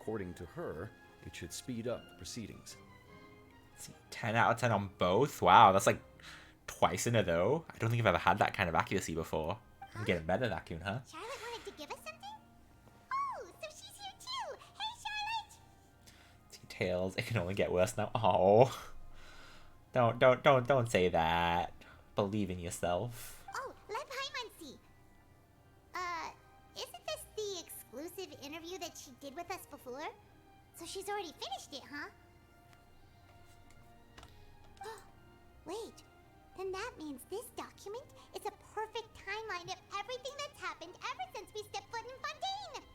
S9: According to her, it should speed up the proceedings.
S1: Let's see, 10 out of 10 on both? Wow, that's like twice in a row. I don't think I've ever had that kind of accuracy before. I'm getting better, Raccoon, huh?
S5: Charlotte wanted to give us something? Oh, so she's here too! Hey, Charlotte!
S1: See, Tails, it can only get worse now. Oh. Don't say that. Believe in yourself.
S5: Oh, let Paimon see. Isn't this the exclusive interview that she did with us before? So she's already finished it, huh? Wait, then that means this document is a perfect timeline of everything that's happened ever since we stepped foot in Fontaine!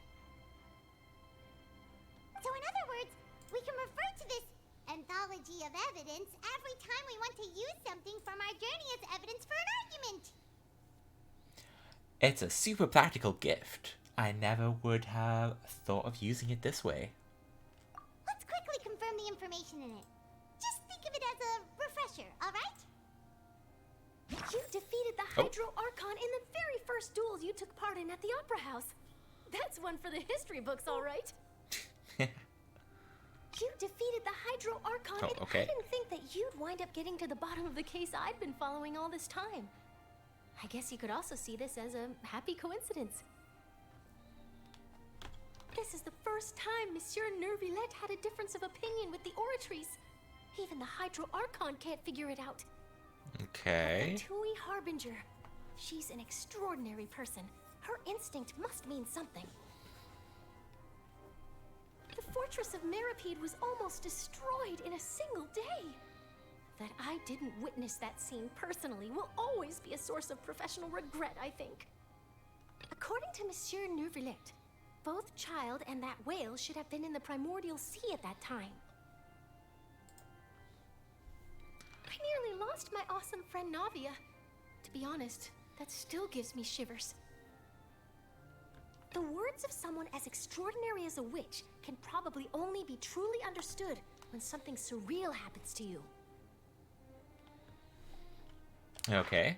S5: So in other words, we can refer to this anthology of evidence every time we want to use something from our journey as evidence for an argument!
S1: It's a super practical gift. I never would have thought of using it this way.
S5: Let's quickly confirm the information in it. Just think of it as a refresher, alright?
S11: You defeated the Hydro Archon in the very first duel you took part in at the Opera House. That's one for the history books, alright? You defeated the Hydro Archon, and I didn't think that you'd wind up getting to the bottom of the case I'd been following all this time. I guess you could also see this as a happy coincidence. This is the first time Monsieur Nervillette had a difference of opinion with the Oratrice. Even the Hydro Archon can't figure it out.
S1: Okay.
S11: The Tui Harbinger. She's an extraordinary person. Her instinct must mean something. The fortress of Meripede was almost destroyed in a single day. That I didn't witness that scene personally will always be a source of professional regret, I think. According to Monsieur Nervillette, both Child and that whale should have been in the Primordial Sea at that time. I nearly lost my awesome friend Navia. To be honest, that still gives me shivers. The words of someone as extraordinary as a witch can probably only be truly understood when something surreal happens to you.
S1: Okay.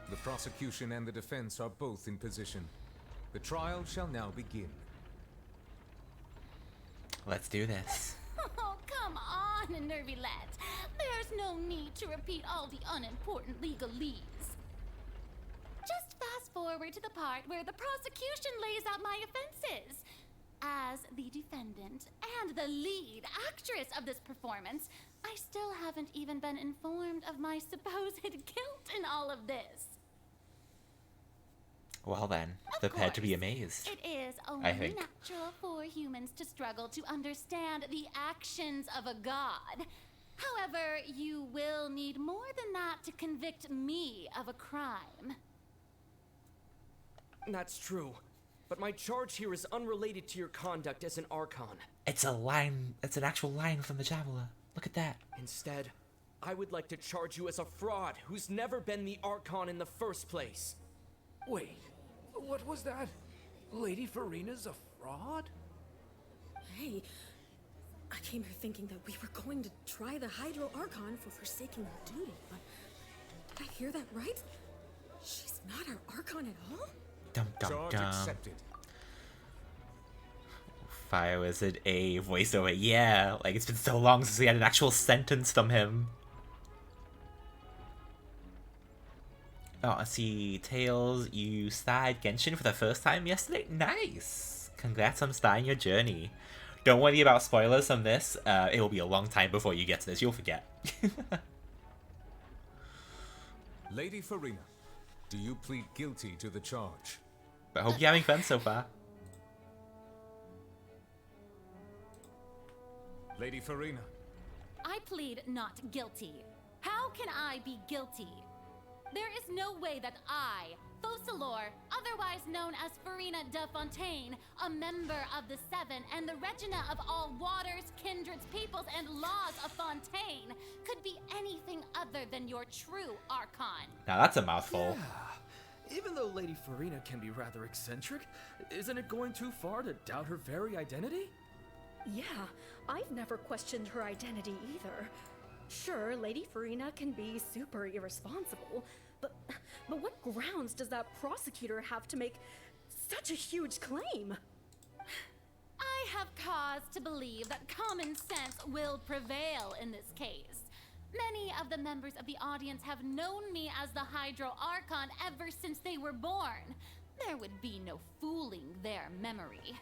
S8: The prosecution and the defense are both in position. The trial shall now begin.
S1: Let's do this.
S18: Oh, come on, Nervillette. There's no need to repeat all the unimportant legalese. Just fast forward to the part where the prosecution lays out my offenses. As the defendant and the lead actress of this performance, I still haven't even been informed of my supposed guilt in all of this.
S1: Well then, prepare to be amazed.
S18: It is
S1: I
S18: only
S1: think.
S18: natural for humans to struggle to understand the actions of a god. However, you will need more than that to convict me of a crime.
S13: That's true. But my charge here is unrelated to your conduct as an Archon.
S1: It's a line. It's an actual line from the Javelin. Look at that.
S13: Instead, I would like to charge you as a fraud who's never been the Archon in the first place.
S15: Wait, what was that? Lady Farina's a fraud?
S11: Hey, I came here thinking that we were going to try the Hydro Archon for forsaking her duty, but did I hear that right? She's not our Archon at all?
S1: Dum dum
S8: Charge
S1: dum.
S8: accepted.
S1: Fire Wizard A voiceover. Yeah, like it's been so long since we had an actual sentence from him. Oh, I see. Tails, you started Genshin for the first time yesterday? Nice! Congrats on starting your journey. Don't worry about spoilers from this. It will be a long time before you get to this. You'll forget.
S8: Lady Farina, do you plead guilty to the charge?
S1: But I hope you're having fun so far.
S8: Lady Farina.
S18: I plead not guilty. How can I be guilty? there is no way that I, Focalor, otherwise known as Farina de Fontaine, a member of the Seven and the Regina of all waters, kindreds, peoples, and laws of Fontaine, could be anything other than your true Archon.
S1: Now that's a mouthful.
S13: Yeah. Even though Lady Farina can be rather eccentric, isn't it going too far to doubt her very identity?
S12: Yeah, I've never questioned her identity either. Sure, Lady Farina can be super irresponsible, but what grounds does that prosecutor have to make such a huge claim?
S18: I have cause to believe that common sense will prevail in this case. Many of the members of the audience have known me as the Hydro Archon ever since they were born. There would be no fooling their memory.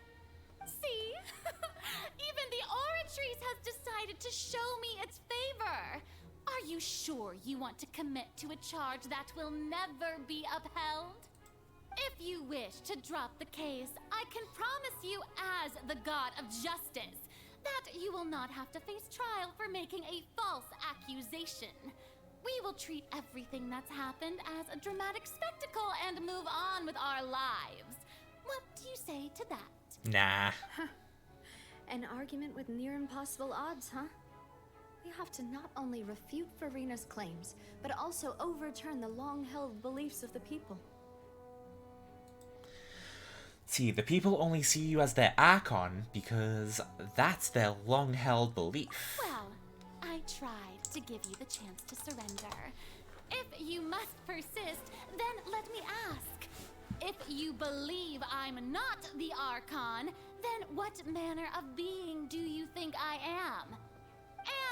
S18: See? Even the Oratrice has decided to show me its favor. Are you sure you want to commit to a charge that will never be upheld? If you wish to drop the case, I can promise you as the God of Justice that you will not have to face trial for making a false accusation. We will treat everything that's happened as a dramatic spectacle and move on with our lives. What do you say to that?
S1: Nah.
S7: An argument with near impossible odds, huh? We have to not only refute Farina's claims, but also overturn the long-held beliefs of the people.
S1: See, the people only see you as their Archon because that's their long-held belief.
S18: Well, I tried to give you the chance to surrender. If you must persist, then let me ask. If you believe I'm not the Archon, then what manner of being do you think I am?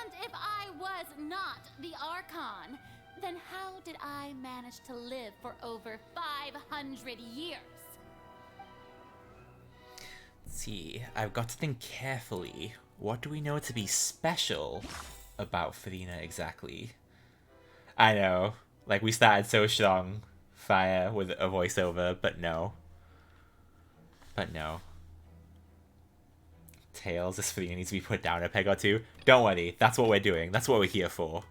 S18: And if I was not the Archon, then how did I manage to live for over 500 years?
S1: Let's see, I've got to think carefully. What do we know to be special about Farina exactly? I know, like we started so strong, Fire, with a voiceover, but no. But no. Tails, this Farina needs to be put down a peg or two. Don't worry, that's what we're doing. That's what we're here for.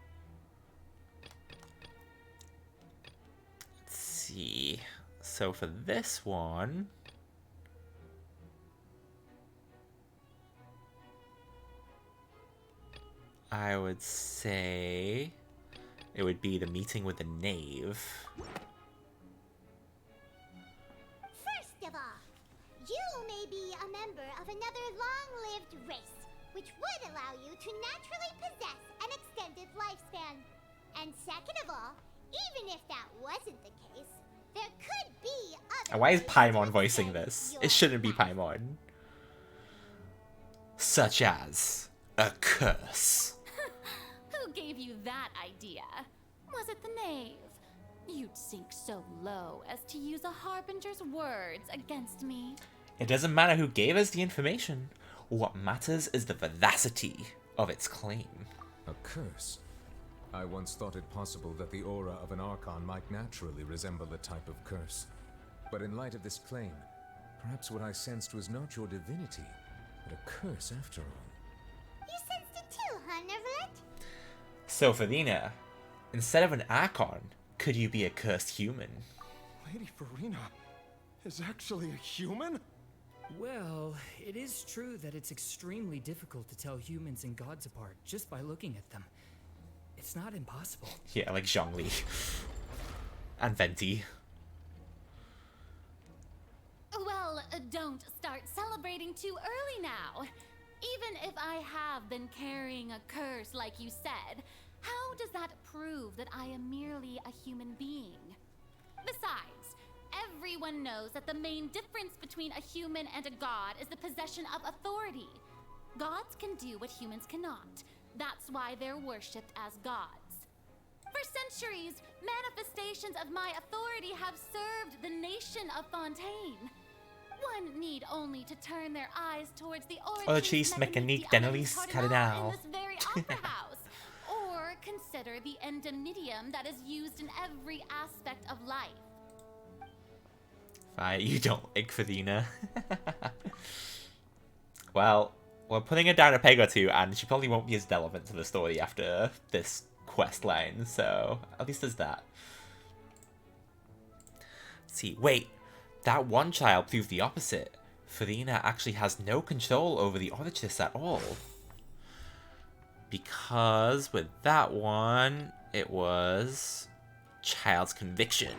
S1: Let's see. So for this one... I would say... it would be the meeting with the knave.
S5: First of all, you may be a member of another long-lived race, which would allow you to naturally possess an extended lifespan. And second of all, even if that wasn't the case, there could be other...
S1: And why is Paimon voicing this? It shouldn't be Paimon. Such as a curse.
S18: Who gave you that idea? Was it the knave? You'd sink so low as to use a harbinger's words against me.
S1: It doesn't matter who gave us the information. What matters is the veracity of its claim.
S8: A curse? I once thought it possible that the aura of an Archon might naturally resemble a type of curse. But in light of this claim, perhaps what I sensed was not your divinity, but a curse after all.
S5: You sensed it too, huh, Neverlet?
S1: So, Farina, instead of an Archon, could you be a cursed human?
S10: Lady Farina is actually a human?
S15: Well, it is true that it's extremely difficult to tell humans and gods apart just by looking at them. It's not impossible.
S1: Yeah, like Zhongli. And Venti.
S18: Well, don't start celebrating too early now. Even if I have been carrying a curse like you said, how does that prove that I am merely a human being? Besides, everyone knows that the main difference between a human and a god is the possession of authority. Gods can do what humans cannot. That's why they're worshipped as gods. For centuries, manifestations of my authority have served the nation of Fontaine. One need only to turn their eyes towards the
S1: Oratrice Mecanique d'analyse Cardina.
S18: in this very opera house, or consider the endemnitium that is used in every aspect of life.
S1: Fine, you don't like Farina. Well, we're putting her down a peg or two, and she probably won't be as relevant to the story after this quest line, so at least there's that. See, wait. That one child proved the opposite. Farina actually has no control over the Oratrice at all. Because with that one, it was child's conviction.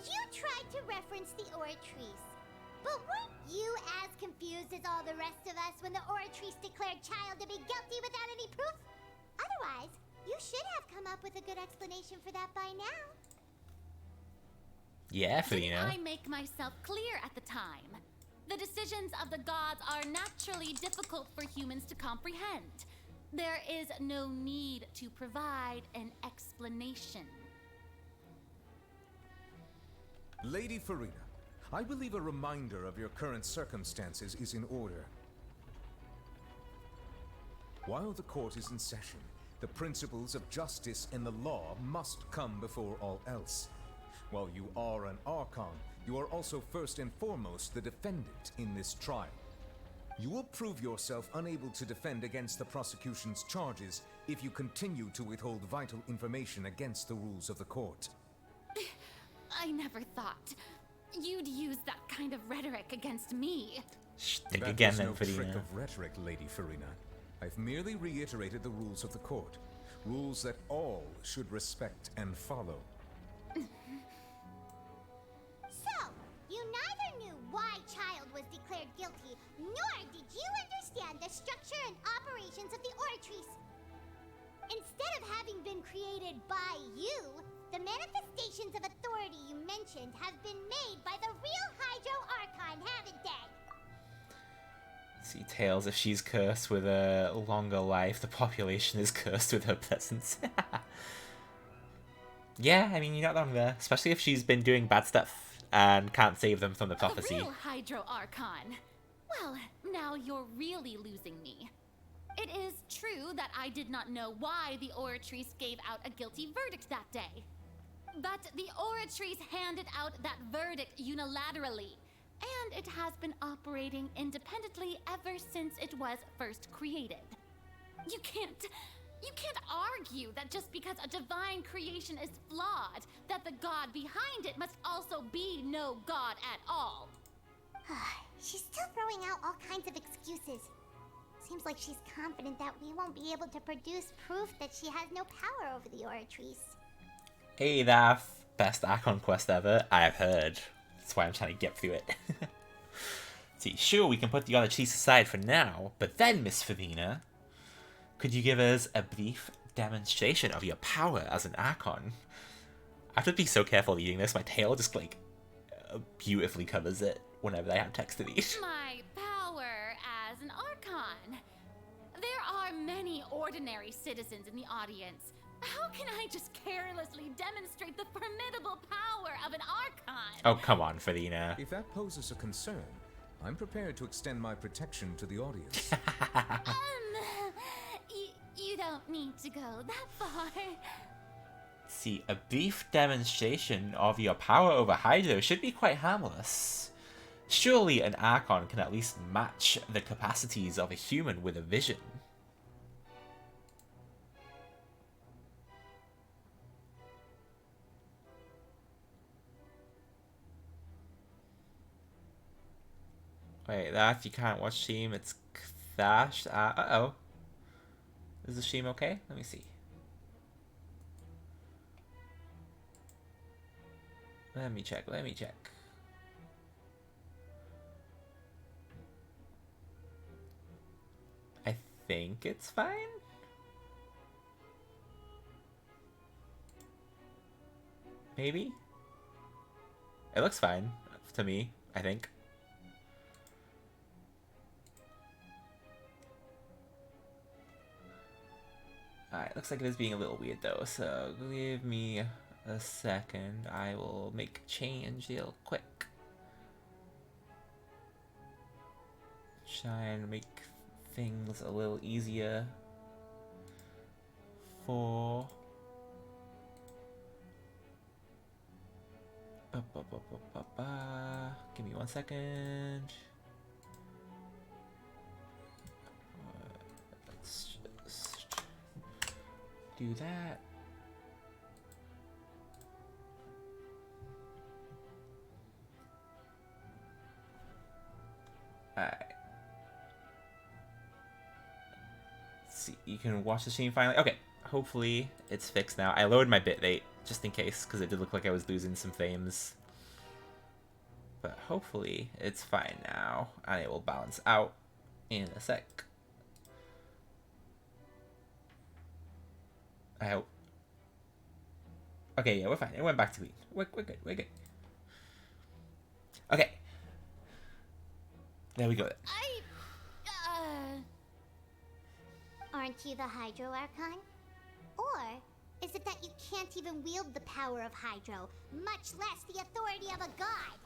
S5: You tried to reference the Oratrice, but weren't you as confused as all the rest of us when the Oratrice declared child to be guilty without any proof? Otherwise, you should have come up with a good explanation for that by now.
S1: Yeah, Farina.
S18: Didn't I make myself clear at the time? The decisions of the gods are naturally difficult for humans to comprehend. There is no need to provide an explanation.
S8: Lady Farina, I believe a reminder of your current circumstances is in order. While the court is in session, the principles of justice and the law must come before all else. While you are an Archon, you are also first and foremost the defendant in this trial. You will prove yourself unable to defend against the prosecution's charges if you continue to withhold vital information against the rules of the court.
S18: I never thought you'd use that kind of rhetoric against me.
S1: Think
S8: That
S1: again
S8: was
S1: then,
S8: no trick
S1: Farina.
S8: of rhetoric, Lady Farina. I've merely reiterated the rules of the court. Rules that all should respect and follow.
S5: So, you neither knew why Child was declared guilty, nor did you understand the structure and operations of the Oratrice. Instead of having been created by you, the manifestations of authority you mentioned have been made by the real Hydro Archon, haven't they?
S1: See, Tails, if she's cursed with a longer life, the population is cursed with her presence. Yeah, I mean, you're not wrong there. Especially if she's been doing bad stuff and can't save them from the prophecy.
S18: The real Hydro Archon. Well, now you're really losing me. It is true that I did not know why the Oratrice gave out a guilty verdict that day. But the Oratrice handed out that verdict unilaterally, and it has been operating independently ever since it was first created. You can't argue that just because a divine creation is flawed, that the god behind it must also be no god at all.
S5: She's still throwing out all kinds of excuses. Seems like she's confident that we won't be able to produce proof that she has no power over the Oratrice.
S1: Hey, that best Archon quest ever, I have heard. That's why I'm trying to get through it. See, sure, we can put the Oratrice aside for now, but then, Miss Farina, could you give us a brief demonstration of your power as an Archon? I have to be so careful reading this, my tail just, like, beautifully covers it whenever I have text to read.
S18: My power as an Archon. There are many ordinary citizens in the audience. How can I just carelessly demonstrate the formidable power of an Archon?
S1: Oh, come on, Farina.
S8: If that poses a concern, I'm prepared to extend my protection to the audience.
S18: You don't need to go that far.
S1: See, a brief demonstration of your power over Hydro should be quite harmless. Surely an Archon can at least match the capacities of a human with a vision. Wait, that you can't watch stream, it's crashed. Uh-oh. Is the stream okay? Let me see. Let me check. I think it's fine. Maybe? It looks fine to me, I think. Alright, looks like it is being a little weird though, so give me a second. I will make a change real quick. Try and make things a little easier for... Give me 1 second. Let's just do that. see, you can watch the stream finally. Okay, hopefully it's fixed now. I lowered my bitrate just in case, because it did look like I was losing some frames. But hopefully it's fine now, and it will balance out in a sec. I hope. Okay, yeah, we're fine. It went back to clean. We're good. We're good. Okay. There we go.
S5: Aren't you the Hydro Archon? Or is it that you can't even wield the power of Hydro, much less the authority of a god?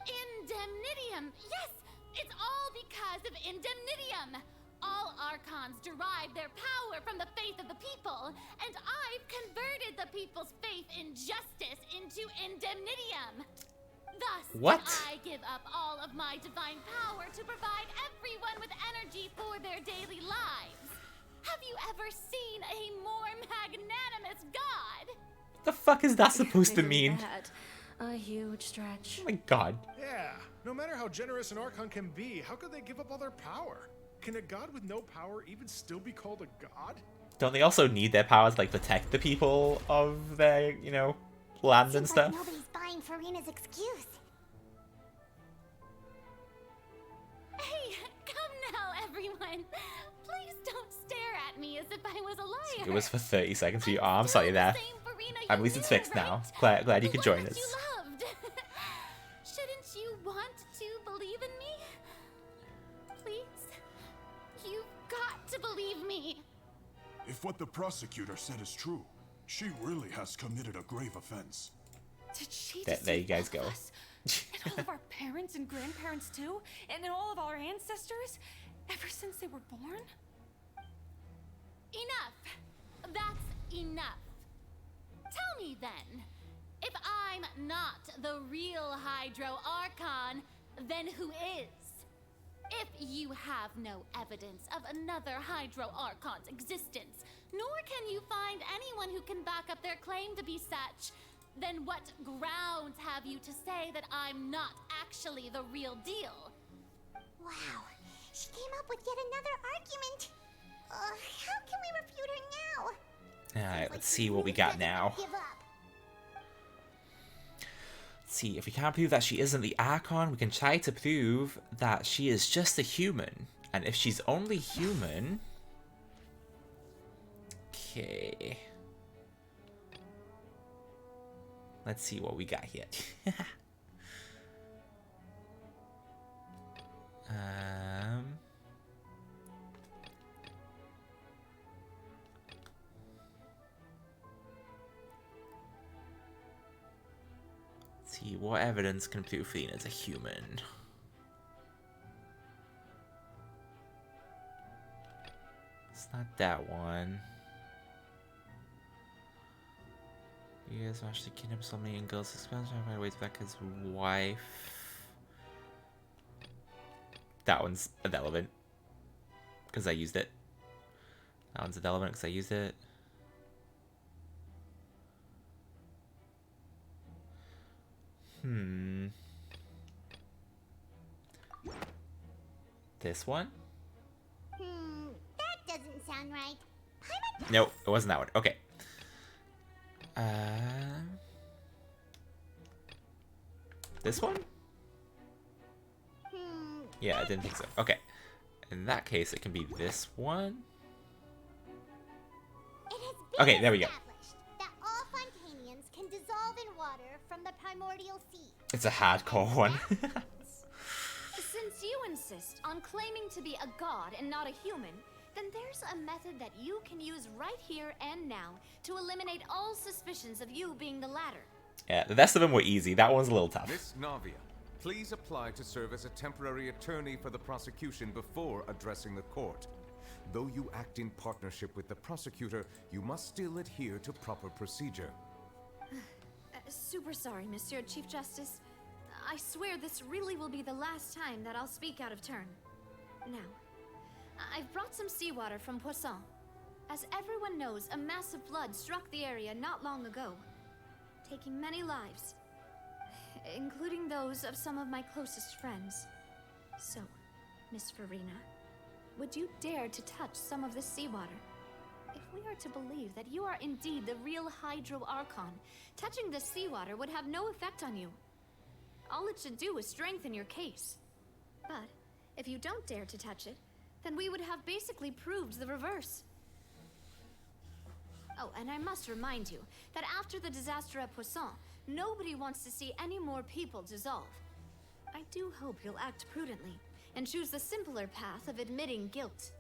S18: Indemnitium! Yes! It's all because of Indemnitium! All Archons derive their power from the faith of the people, and I've converted the people's faith in justice into Indemnitium. Thus,
S1: what?
S18: I give up all of my divine power to provide everyone with energy for their daily lives. Have you ever seen a more magnanimous god?
S1: What the fuck is that supposed to mean?
S12: A huge stretch.
S1: Oh my god.
S14: Yeah, no matter how generous an Archon can be, how could they give up all their power? Can a god with no power even still be called a god?
S1: Don't they also need their powers to, like, protect the people of their, you know, land and stuff?
S5: Like nobody's buying Furina's excuse.
S18: Hey, come now, everyone. Please don't stare at me as if I was a liar.
S1: It was for 30 seconds for you. Oh, I'm sorry there. At least it's fixed now. Glad you could join us.
S18: Shouldn't you want to believe in me? Please? You've got to believe me.
S16: If what the prosecutor said is true, she really has committed a grave offense.
S12: Did she
S1: There you guys go.
S12: And all of our parents and grandparents too? And all of our ancestors? Ever since they were born?
S18: Enough. That's enough. Tell me then, if I'm not the real Hydro Archon, then who is? If you have no evidence of another Hydro Archon's existence, nor can you find anyone who can back up their claim to be such, then what grounds have you to say that I'm not actually the real deal?
S5: Wow, she came up with yet another argument. How can we refute her now?
S1: Alright, let's see what we got now.
S5: Give up.
S1: Let's see, if we can't prove that she isn't the Archon, we can try to prove that she is just a human. And if she's only human... Okay. Let's see what we got here. Let's see, what evidence can prove Fina is a human? It's not that one. You guys watched the Kingdom summoning and girls expansion right away back his wife. That one's irrelevant. Because I used it. That one's irrelevant because I used it. This one?
S5: That doesn't sound right.
S1: Nope, it wasn't that one. Okay. This one? Yeah, I didn't think so. Okay. In that case, it can be this one. Okay, there we go.
S5: That all Fontanians can dissolve in water from the primordial sea.
S1: It's a hardcore one.
S7: Since you insist on claiming to be a god and not a human, then there's a method that you can use right here and now to eliminate all suspicions of you being the latter.
S1: Yeah, the rest of them were easy. That one's a little tough.
S8: Miss Navia, please apply to serve as a temporary attorney for the prosecution before addressing the court. Though you act in partnership with the prosecutor, you must still adhere to proper procedure.
S7: Super sorry, Monsieur Chief Justice. I swear this really will be the last time that I'll speak out of turn. Now, I've brought some seawater from Poisson. As everyone knows, a massive flood struck the area not long ago, taking many lives, including those of some of my closest friends. So, Miss Furina, would you dare to touch some of the seawater? If we are to believe that you are indeed the real Hydro Archon, touching the seawater would have no effect on you. All it should do is strengthen your case. But if you don't dare to touch it, then we would have basically proved the reverse. Oh, and I must remind you that after the disaster at Poisson, nobody wants to see any more people dissolve. I do hope you'll act prudently and choose the simpler path of admitting guilt.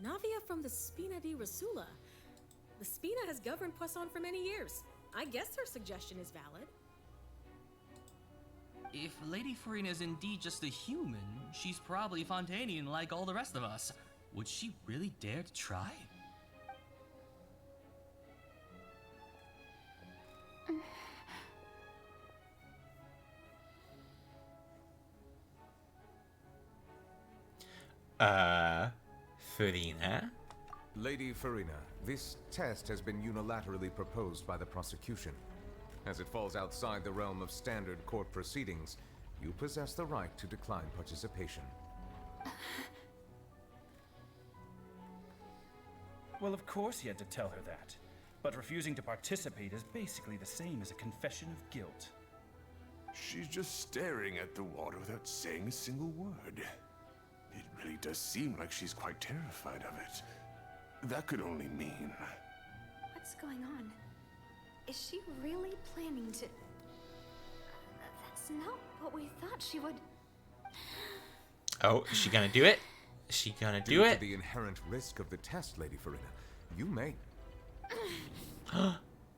S4: Navia from the Spina di Rasula. The Spina has governed Poisson for many years. I guess her suggestion is valid.
S21: If Lady Farina is indeed just a human, she's probably Fontanian like all the rest of us. Would she really dare to try?
S1: Farina?
S8: Lady Farina, this test has been unilaterally proposed by the prosecution. As it falls outside the realm of standard court proceedings, you possess the right to decline participation.
S23: Well, of course he had to tell her that. But refusing to participate is basically the same as a confession of guilt.
S2: She's just staring at the water without saying a single word. It really does seem like she's quite terrified of it. That could only mean...
S7: What's going on? Is she really planning to... That's not what we thought she would...
S1: Oh, is she gonna do it? Is she gonna do
S8: Due
S1: it?
S8: to the inherent risk of the test, Lady Farina, you may.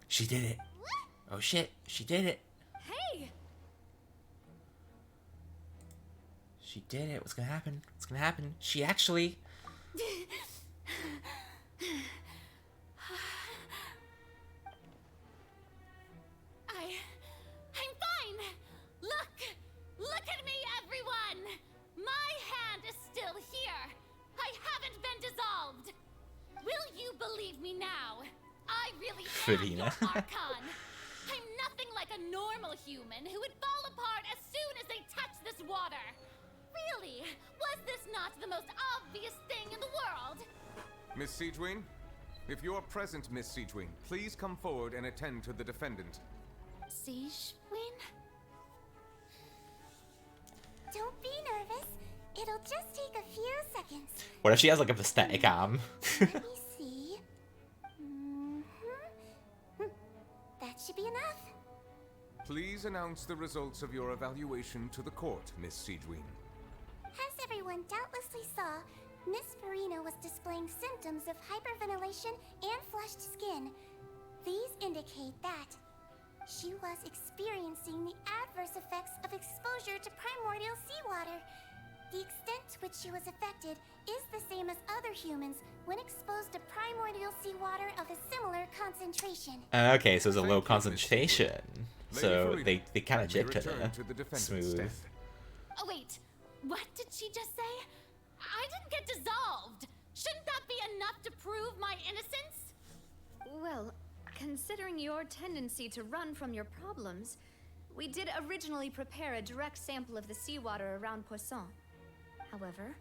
S1: She did it. Oh shit, she did it.
S7: Hey!
S1: She did it. What's gonna happen? What's gonna happen? She actually...
S18: I'm fine! Look at me, everyone! My hand is still here! I haven't been dissolved! Will you believe me now? I really am your Archon! I'm nothing like a normal human who would fall apart as soon as they touch this water! Really? Was this not the most obvious thing in the world?
S8: Miss Siegewin? If you're present, Miss Siegewin, please come forward and attend to the defendant.
S18: Siegewin?
S5: Don't be nervous. It'll just take a few seconds.
S1: What if she has like a prosthetic arm?
S5: Let me see. That should be enough.
S8: Please announce the results of your evaluation to the court, Miss Siegewin.
S5: As everyone doubtlessly saw, Miss Farina was displaying symptoms of hyperventilation and flushed skin. These indicate that she was experiencing the adverse effects of exposure to primordial seawater. The extent to which she was affected is the same as other humans when exposed to primordial seawater of a similar concentration.
S1: Okay, so it's a low concentration. So they kind of jipped her. Smooth.
S18: Oh wait, what did she just say? I didn't get dissolved! Shouldn't that be enough to prove my innocence?
S7: Well, considering your tendency to run from your problems, we did originally prepare a direct sample of the seawater around Poisson. However,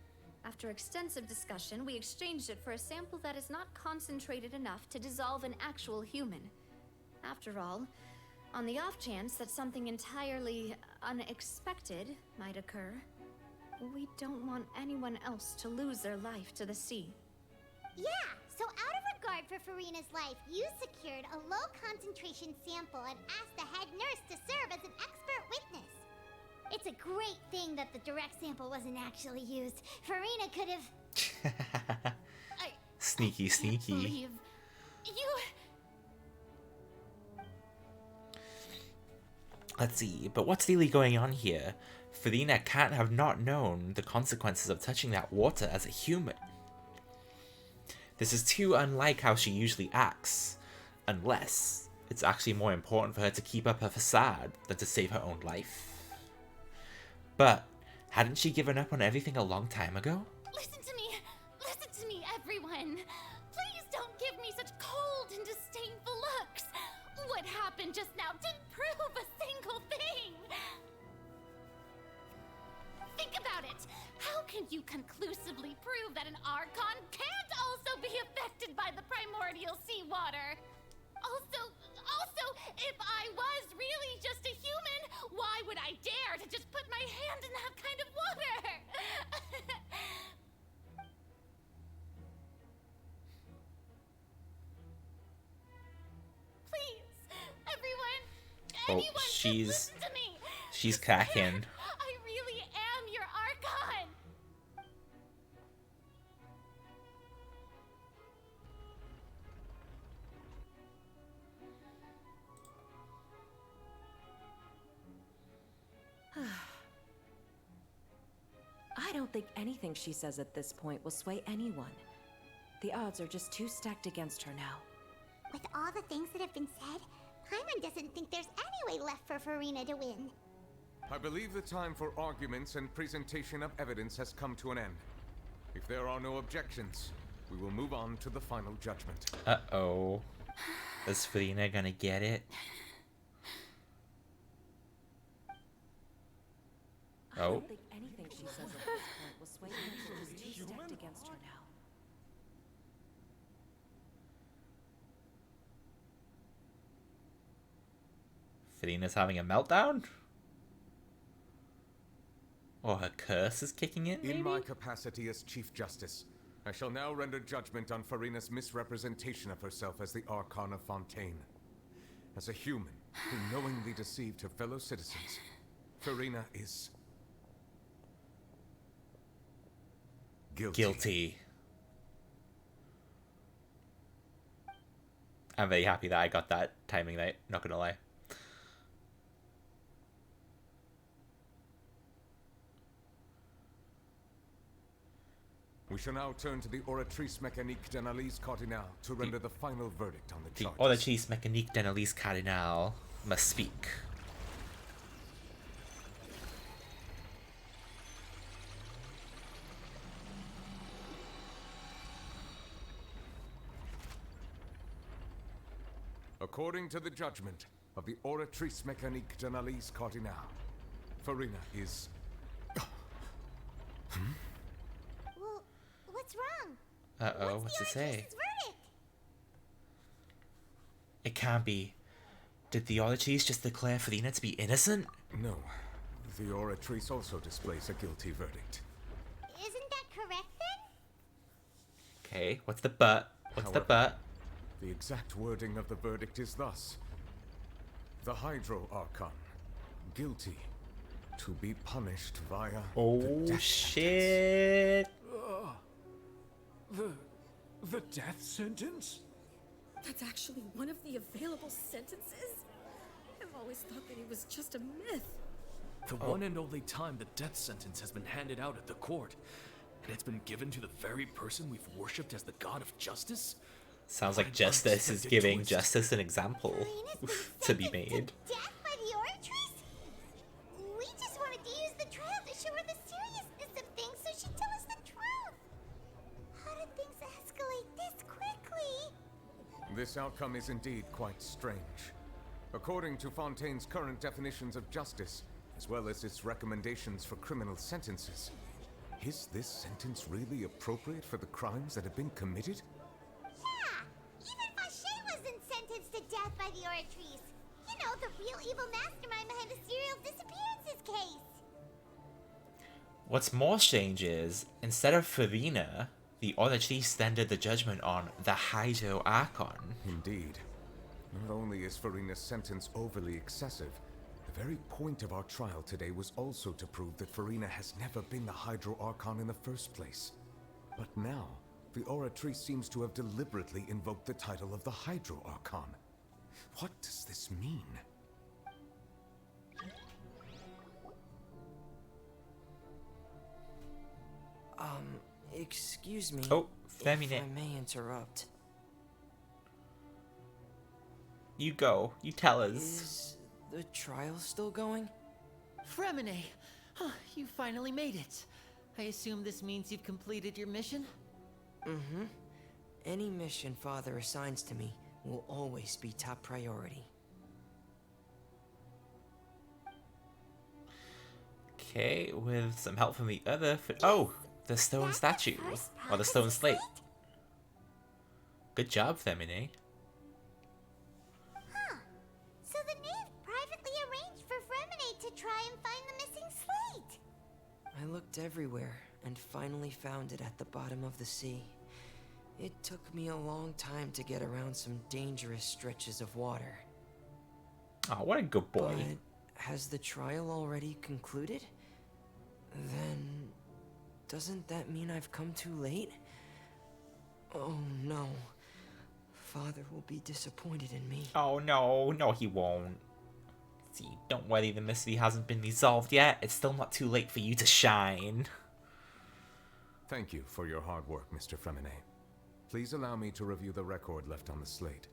S7: after extensive discussion, we exchanged it for a sample that is not concentrated enough to dissolve an actual human. After all, on the off chance that something entirely unexpected might occur, we don't want anyone else to lose their life to the sea.
S5: Yeah, so out of regard for Farina's life, you secured a low concentration sample and asked the head nurse to serve as an expert witness. It's a great thing that the direct sample wasn't actually used. Farina could have...
S1: Sneaky.
S18: Believe you...
S1: Let's see, but what's really going on here? Farina can't have not known the consequences of touching that water as a human. This is too unlike how she usually acts, unless it's actually more important for her to keep up her facade than to save her own life. But hadn't she given up on everything a long time ago?
S18: Listen to me, everyone. Please don't give me such cold and disdainful looks. What happened just now didn't prove a single thing. Think about it. How can you conclusively prove that an Archon can't also be affected by the primordial seawater? Also, if I was really just a human, why would I dare to just put my hand in that kind of water? Please, everyone, anyone, just listen to me.
S1: She's cracking.
S18: I really am your Archon.
S3: I don't think anything she says at this point will sway anyone. The odds are just too stacked against her now.
S5: With all the things that have been said, Paimon doesn't think there's any way left for Furina to win.
S8: I believe the time for arguments and presentation of evidence has come to an end. If there are no objections, we will move on to the final judgment.
S1: Uh-oh. Is Furina gonna get it?
S3: I don't think anything she says at this point will sway anyone. She's too stacked against her now.
S1: Furina's having a meltdown? Or her curse is kicking in, maybe?
S8: In my capacity as Chief Justice, I shall now render judgment on Furina's misrepresentation of herself as the Archon of Fontaine. As a human who knowingly deceived her fellow citizens, Furina is...
S1: guilty. I'm very happy that I got that timing right, not gonna lie.
S8: We shall now turn to the Oratrice Mecanique d'Analyse Cardinal to render the final verdict on the
S1: The
S8: charges.
S1: Oratrice Mecanique d'Analyse Cardinal must speak.
S8: According to the judgment of the Oratrice Mecanique d'Analyse Cardinal, Furina is...
S5: Well, what's wrong?
S1: Uh-oh, what's it say?
S5: Oratrice's verdict?
S1: It can't be. Did the Oratrice just declare Furina to be innocent?
S8: No. The Oratrice also displays a guilty verdict.
S5: Isn't that correct then?
S1: Okay, what's the but? What's the but?
S8: The exact wording of the verdict is thus. The Hydro Archon, guilty, to be punished via the death
S1: shit.
S16: The death sentence?
S4: That's actually one of the available sentences? I've always thought that it was just a myth.
S13: The one and only time the death sentence has been handed out at the court, and it's been given to the very person we've worshipped as the god of justice?
S1: Sounds like Justice is giving Justice an example to be made.
S5: Death by the Oratrice? We just wanted to use the trial to show her the seriousness of things so she'd tell us the truth. How did things escalate this quickly?
S8: This outcome is indeed quite strange. According to Fontaine's current definitions of justice, as well as its recommendations for criminal sentences, is this sentence really appropriate for the crimes that have been committed?
S5: Even Fache wasn't sentenced to death by the Oratrice. You know, the real evil mastermind behind the serial disappearances case.
S1: What's more strange is, instead of Furina, the Oratrice then did the judgment on the Hydro Archon.
S8: Indeed. Not only is Furina's sentence overly excessive, the very point of our trial today was also to prove that Furina has never been the Hydro Archon in the first place. But now, the Oratrice seems to have deliberately invoked the title of the Hydro Archon. What does this mean?
S17: Excuse me.
S1: Oh,
S17: if I may interrupt.
S1: You go. You tell us.
S17: Is the trial still going?
S20: Fremine! You finally made it. I assume this means you've completed your mission?
S17: Mm-hmm. Any mission Father assigns to me will always be top priority.
S1: Okay, with some help from the other. Oh, the stone statue. Or the stone slate. Good job, Femine.
S5: Huh. So the knave privately arranged for Fremine to try and find the missing slate.
S17: I looked everywhere and finally found it at the bottom of the sea. It took me a long time to get around some dangerous stretches of water.
S1: Oh, what a good boy.
S17: But has the trial already concluded? Then doesn't that mean I've come too late? Oh no. Father will be disappointed in me.
S1: Oh no, no he won't. See, don't worry, the mystery hasn't been resolved yet. It's still not too late for you to shine.
S8: Thank you for your hard work, Mr. Fremine. Please allow me to review the record left on the slate.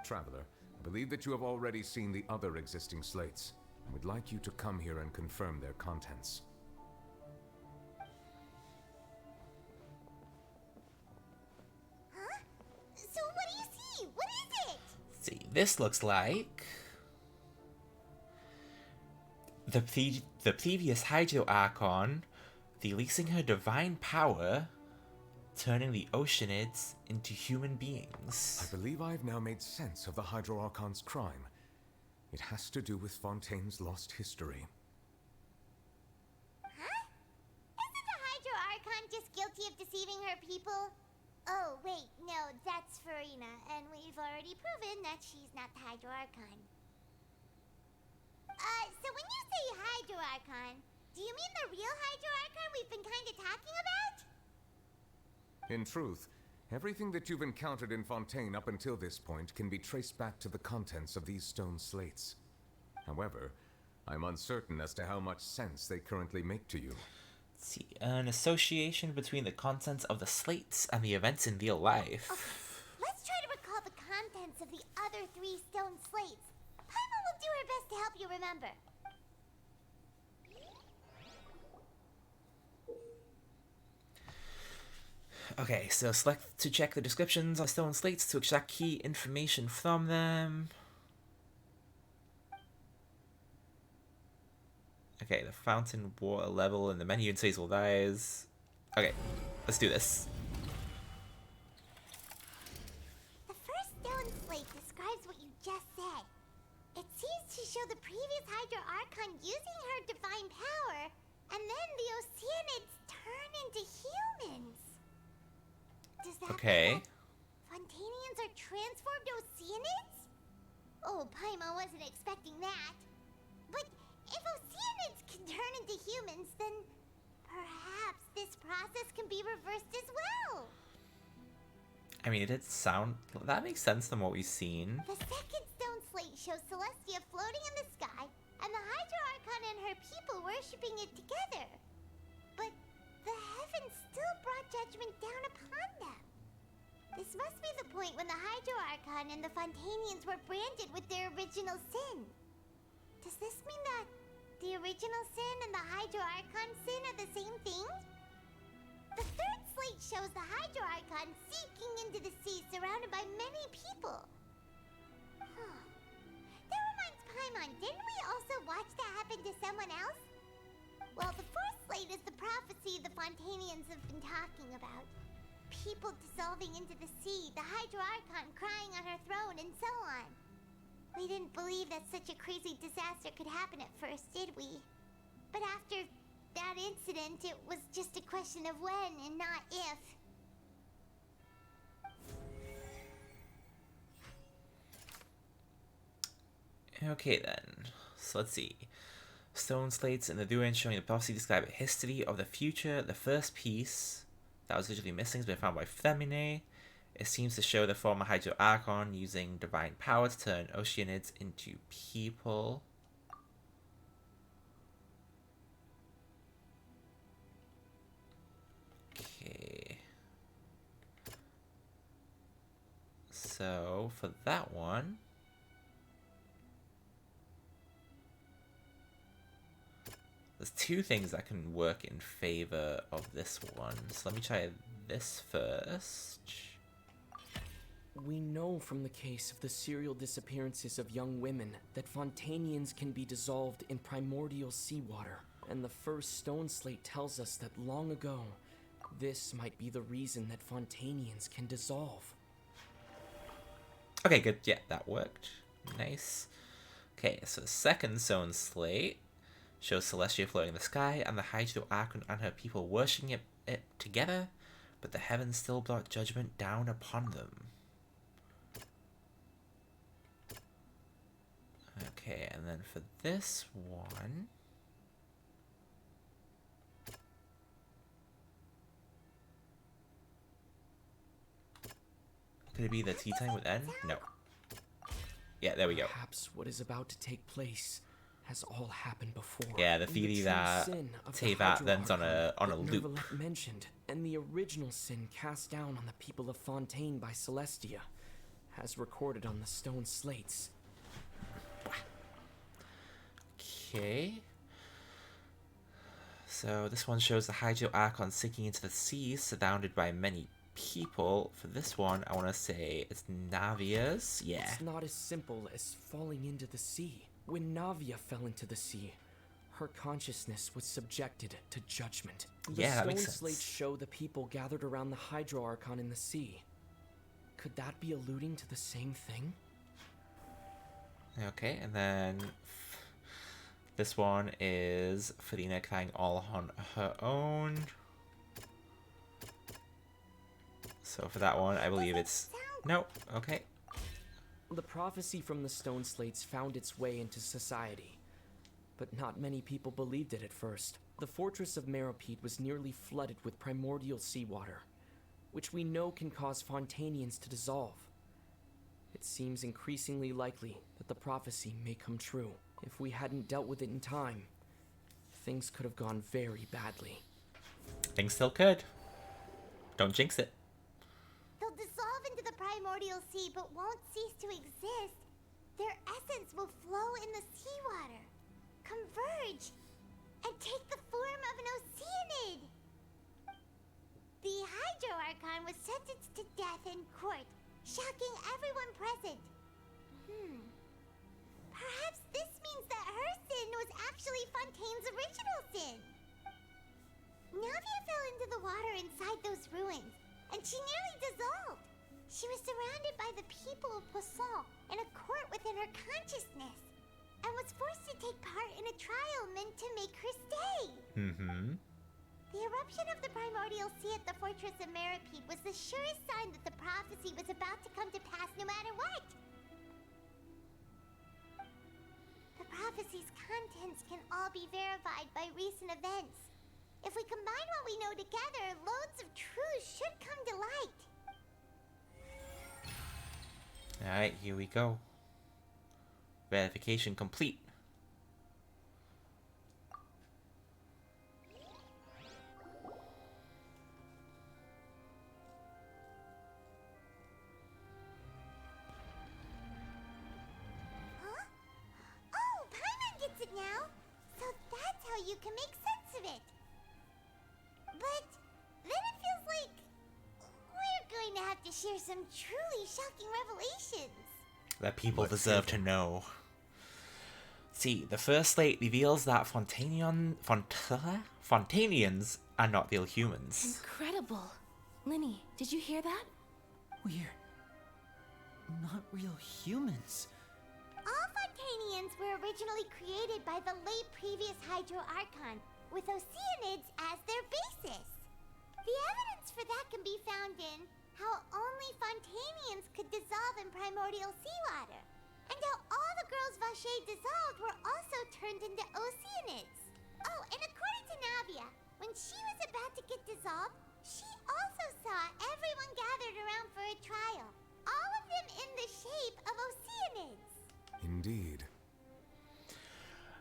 S8: Traveler, I believe that you have already seen the other existing slates. I would like you to come here and confirm their contents.
S5: Huh? So what do you see? What is it?
S1: See, this looks like the previous Hydro Archon releasing her divine power, turning the Oceanids into human beings.
S8: I believe I've now made sense of the Hydro Archon's crime. It has to do with Fontaine's lost history.
S5: Huh? Isn't the Hydro Archon just guilty of deceiving her people? Oh, wait, no, that's Farina, and we've already proven that she's not the Hydro Archon. So when you say Hydro Archon, do you mean the real Hydro Archon we've been kind of talking about?
S8: In truth, everything that you've encountered in Fontaine up until this point can be traced back to the contents of these stone slates. However, I'm uncertain as to how much sense they currently make to you.
S1: See, an association between the contents of the slates and the events in real life.
S5: Okay, let's try to recall the contents of the other 3 stone slates. Paimon will do her best to help you remember.
S1: Okay, so select to check the descriptions of stone slates to extract key information from them. Okay, the fountain water level and the menu indicates will rise. Okay, let's do this.
S5: The first stone slate describes what you just said. It seems to show the previous Hydro Archon using her divine power, and then the Oceanids turn into humans. Does that mean that Fontanians are transformed Oceanids? Oh, Paimon wasn't expecting that. But if Oceanids can turn into humans, then perhaps this process can be reversed as well.
S1: I mean, it did sound... That makes sense from what we've seen.
S5: The second stone slate shows Celestia floating in the sky, and the Hydro Archon and her people worshipping it together. But the heavens still brought judgment down upon them. This must be the point when the Hydro Archon and the Fontanians were branded with their original sin. Does this mean that the original sin and the Hydro Archon sin are the same thing? The third slate shows the Hydro Archon seeking into the sea surrounded by many people. That reminds Paimon, didn't we also watch that happen to someone else? Well, the fourth slate is the prophecy the Fontanians have been talking about. People dissolving into the sea, the Hydro Archon crying on her throne, and so on. We didn't believe that such a crazy disaster could happen at first, did we? But after that incident, it was just a question of when and not if.
S1: Okay then, so let's see. Stone slates in the ruins showing the prophecy describe a history of the future. The first piece that was visually missing has been found by Femine. It seems to show the former Hydro Archon using divine power to turn Oceanids into people. Okay. So, for that one... There's 2 things that can work in favor of this one. So let me try this first.
S17: We know from the case of the serial disappearances of young women that Fontanians can be dissolved in primordial seawater. And the first stone slate tells us that long ago, this might be the reason that Fontanians can dissolve.
S1: Okay, good. Yeah, that worked. Nice. Okay, so the second stone slate shows Celestia floating in the sky and the Hydro Archon and her people worshipping it together, but the heavens still brought judgment down upon them. Okay, and then for this one... Could it be the tea time with N? No. Yeah, there we go.
S17: Perhaps what is about to take place has all happened before.
S1: Yeah, the theory that Teyvat then's on a loop.
S17: Nervalette mentioned, and the original sin cast down on the people of Fontaine by Celestia, has recorded on the stone slates.
S1: Okay. So this one shows the Hydro Archon sinking into the sea, surrounded by many people. For this one, I want to say it's Navia's. Yeah.
S17: It's not as simple as falling into the sea. When Navia fell into the sea, her consciousness was subjected to judgment. The
S1: Yeah, that
S17: stone
S1: makes sense.
S17: slates show the people gathered around the Hydro Archon in the sea. Could that be alluding to the same thing?
S1: Okay, and then this one is Furina crying all on her own. So for that one, I believe it's... No, okay.
S17: The prophecy from the stone slates found its way into society, but not many people believed it at first. The fortress of Meropede was nearly flooded with primordial seawater, which we know can cause Fontanians to dissolve. It seems increasingly likely that the prophecy may come true. If we hadn't dealt with it in time, things could have gone very badly.
S1: Things still could. Don't jinx it.
S5: They'll dissolve into the primordial sea but won't cease to exist. Their essence will flow in the seawater, converge, and take the form of an Oceanid. The Hydro Archon was sentenced to death in court, shocking everyone present. Perhaps this means that her sin was actually Fontaine's original sin. Navia fell into the water inside those ruins, and she nearly dissolved. She was surrounded by the people of Poisson in a court within her consciousness, and was forced to take part in a trial meant to make her stay. The eruption of the primordial sea at the fortress of Meropede was the surest sign that the prophecy was about to come to pass no matter what. The prophecy's contents can all be verified by recent events. If we combine what we know together, loads of truths should come to light.
S1: Alright, here we go. Verification complete.
S5: Huh? Oh, Paimon gets it now! So that's how you can make sense of it. But then it feels like we're going to have to share some truly shocking revelations.
S1: That people deserve to know. See, the first slate reveals that Fontanians are not real humans.
S3: Incredible. Linny, did you hear that?
S20: We're not real humans.
S5: All Fontanians were originally created by the late previous Hydro Archon, with Oceanids as their basis. The evidence for that can be found in how only Fontanians could dissolve in primordial seawater, and how all the girls Vacher dissolved were also turned into Oceanids. Oh, and according to Navia, when she was about to get dissolved, she also saw everyone gathered around for a trial, all of them in the shape of Oceanids.
S8: Indeed.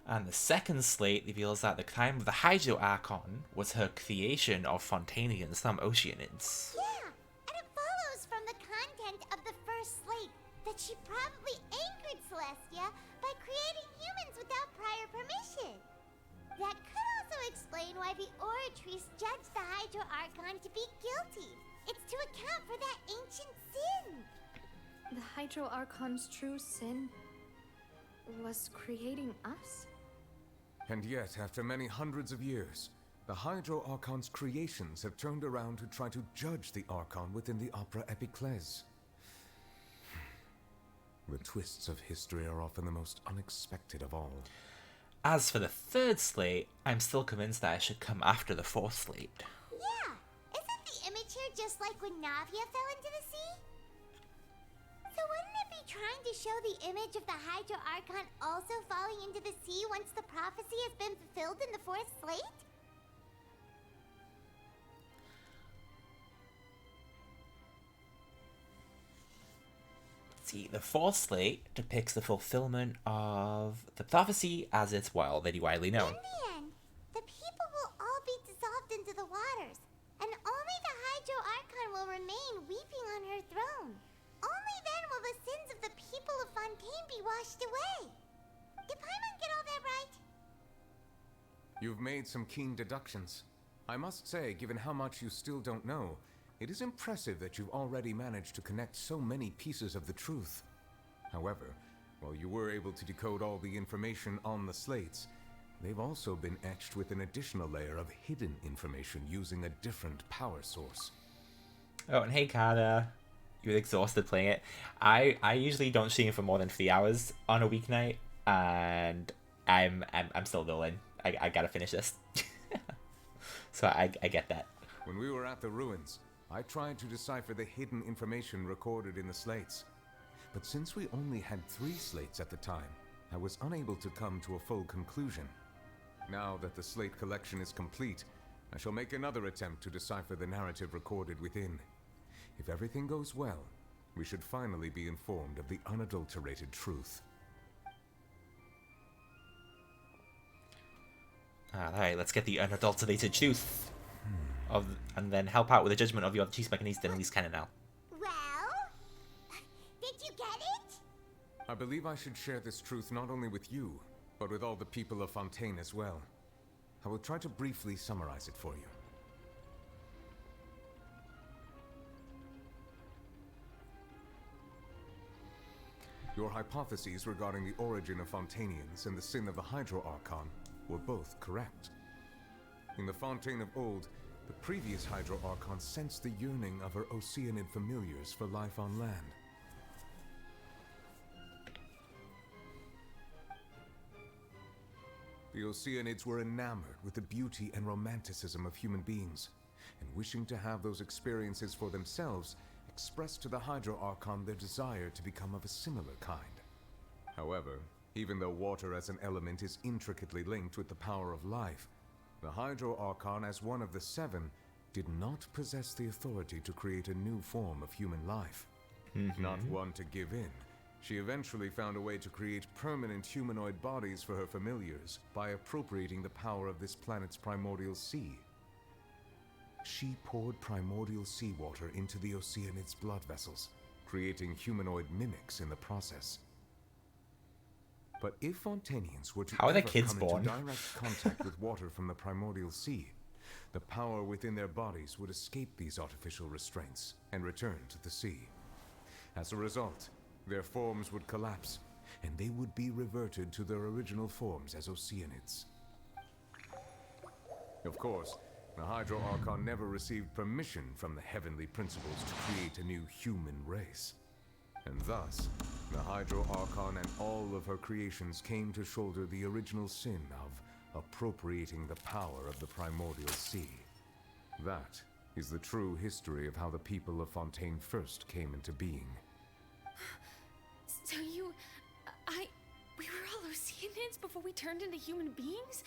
S1: And the second slate reveals that the crime of the Hydro Archon was her creation of Fontanians from Oceanids.
S5: Yeah, and it follows from the content of the first slate that she probably angered Celestia by creating humans without prior permission. That could also explain why the Oratrice judged the Hydro Archon to be guilty. It's to account for that ancient sin.
S7: Hydro Archon's true sin was creating us?
S8: And yet, after many hundreds of years, the Hydro Archon's creations have turned around to try to judge the Archon within the Opera Epiclese. The twists of history are often the most unexpected of all.
S1: As for the third slate, I'm still convinced that I should come after the fourth slate.
S5: Yeah, isn't the image here just like when Navia fell into the sea? So wouldn't it be trying to show the image of the Hydro Archon also falling into the sea once the prophecy has been fulfilled in the fourth slate?
S1: See, the fourth slate depicts the fulfillment of the prophecy as it's already widely known.
S5: In the end, the people will all be dissolved into the waters, and only the Hydro Archon will remain weeping on her throne. Only then will the sins of the people of Fontaine be washed away. Did Paimon get all that right?
S8: You've made some keen deductions. I must say, given how much you still don't know, it is impressive that you've already managed to connect so many pieces of the truth. However, while you were able to decode all the information on the slates, they've also been etched with an additional layer of hidden information using a different power source.
S1: Oh, and hey, Carter. You're exhausted playing it. I usually don't stream for more than 3 hours on a weeknight, and I'm still going. I gotta finish this. So I get that.
S8: When we were at the ruins, I tried to decipher the hidden information recorded in the slates. But since we only had 3 slates at the time, I was unable to come to a full conclusion. Now that the slate collection is complete, I shall make another attempt to decipher the narrative recorded within. If everything goes well, we should finally be informed of the unadulterated truth.
S1: Alright, let's get the unadulterated truth. And then help out with the judgment of your Oratrice Mecanique then at least canon now.
S5: Well, did you get it?
S8: I believe I should share this truth not only with you, but with all the people of Fontaine as well. I will try to briefly summarize it for you. Your hypotheses regarding the origin of Fontainians and the sin of the Hydro Archon were both correct. In the Fontaine of old, the previous Hydro Archon sensed the yearning of her Oceanid familiars for life on land. The Oceanids were enamored with the beauty and romanticism of human beings, and wishing to have those experiences for themselves, expressed to the Hydro Archon their desire to become of a similar kind. However, even though water as an element is intricately linked with the power of life, the Hydro Archon, as one of the 7, did not possess the authority to create a new form of human life. Not one to give in, she eventually found a way to create permanent humanoid bodies for her familiars by appropriating the power of this planet's primordial sea. She poured primordial seawater into the Oceanids' blood vessels, creating humanoid mimics in the process. But if Fontainians were to
S1: How are the
S8: ever
S1: kids
S8: come
S1: born?
S8: into direct contact with water from the primordial sea, the power within their bodies would escape these artificial restraints and return to the sea. As a result, their forms would collapse, and they would be reverted to their original forms as Oceanids. Of course, the Hydro Archon never received permission from the heavenly principles to create a new human race. And thus, the Hydro Archon and all of her creations came to shoulder the original sin of appropriating the power of the primordial sea. That is the true history of how the people of Fontaine first came into being.
S12: So we were all Oceanids before we turned into human beings?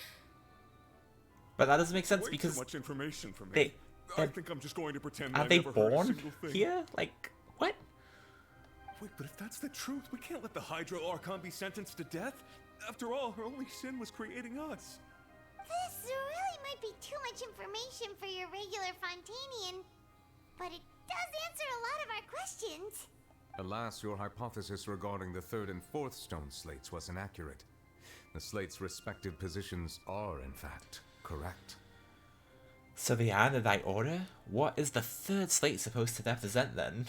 S1: But that doesn't make sense
S6: Way
S1: because
S6: too much information for me. I think I'm just going to pretend
S1: are
S6: I
S1: they
S6: never heard a
S1: born
S6: single thing.
S1: here? Like, what?
S6: Wait, but if that's the truth, we can't let the Hydro Archon be sentenced to death. After all, her only sin was creating us.
S5: This really might be too much information for your regular Fontainian, but it does answer a lot of our questions.
S8: Alas, your hypothesis regarding the 3rd and 4th stone slates was inaccurate. The slates' respective positions are, in fact, correct.
S1: So they are in the right order? What is the 3rd slate supposed to represent then?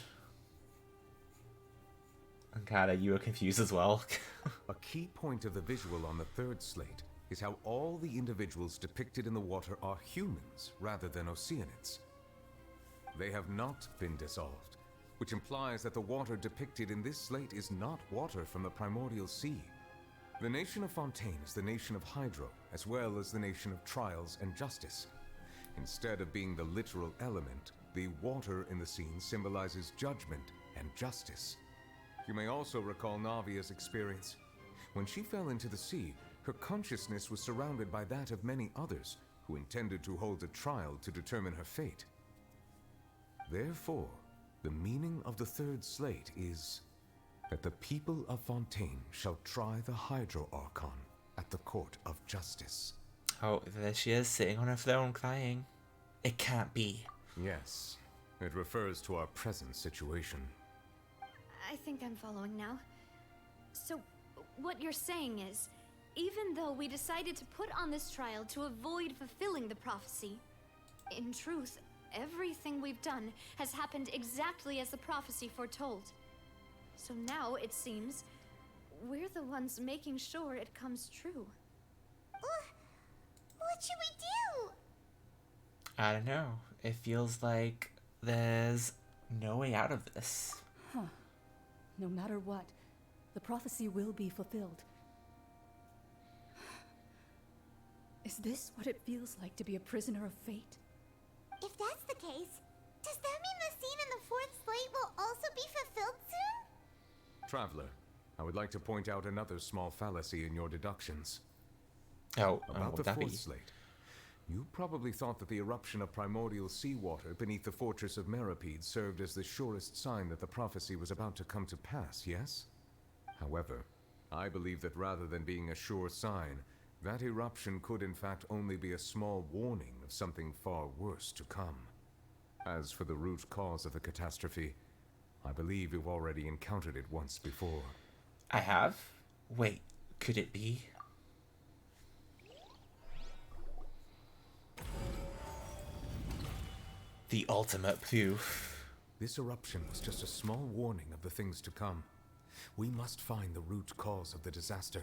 S1: Cara, you were confused as well.
S8: A key point of the visual on the third slate is how all the individuals depicted in the water are humans rather than Oceanids. They have not been dissolved, which implies that the water depicted in this slate is not water from the primordial sea. The nation of Fontaine is the nation of Hydro, as well as the nation of Trials and Justice. Instead of being the literal element, the water in the scene symbolizes judgment and justice. You may also recall Navia's experience. When she fell into the sea, her consciousness was surrounded by that of many others who intended to hold a trial to determine her fate. Therefore, the meaning of the third slate is that the people of Fontaine shall try the Hydro Archon at the court of justice.
S1: Oh, there she is, sitting on her throne crying. It can't be.
S8: Yes, it refers to our present situation.
S7: I think I'm following now. So, what you're saying is, even though we decided to put on this trial to avoid fulfilling the prophecy, in truth, everything we've done has happened exactly as the prophecy foretold. So now, it seems, we're the ones making sure it comes true.
S5: What should we do?
S1: I don't know. It feels like there's no way out of this.
S9: Huh. No matter what, the prophecy will be fulfilled. Is this what it feels like to be a prisoner of fate?
S5: If that's the case, does that mean the scene in the fourth slate will also be fulfilled soon?
S8: Traveler, I would like to point out another small fallacy in your deductions.
S1: Oh,
S8: about the
S1: that
S8: fourth
S1: be?
S8: slate. You probably thought that the eruption of primordial seawater beneath the fortress of Meripede served as the surest sign that the prophecy was about to come to pass, yes? However, I believe that rather than being a sure sign, that eruption could in fact only be a small warning of something far worse to come. As for the root cause of the catastrophe, I believe you've already encountered it once before.
S1: I have? Wait, could it be? The ultimate proof.
S8: This eruption was just a small warning of the things to come. We must find the root cause of the disaster.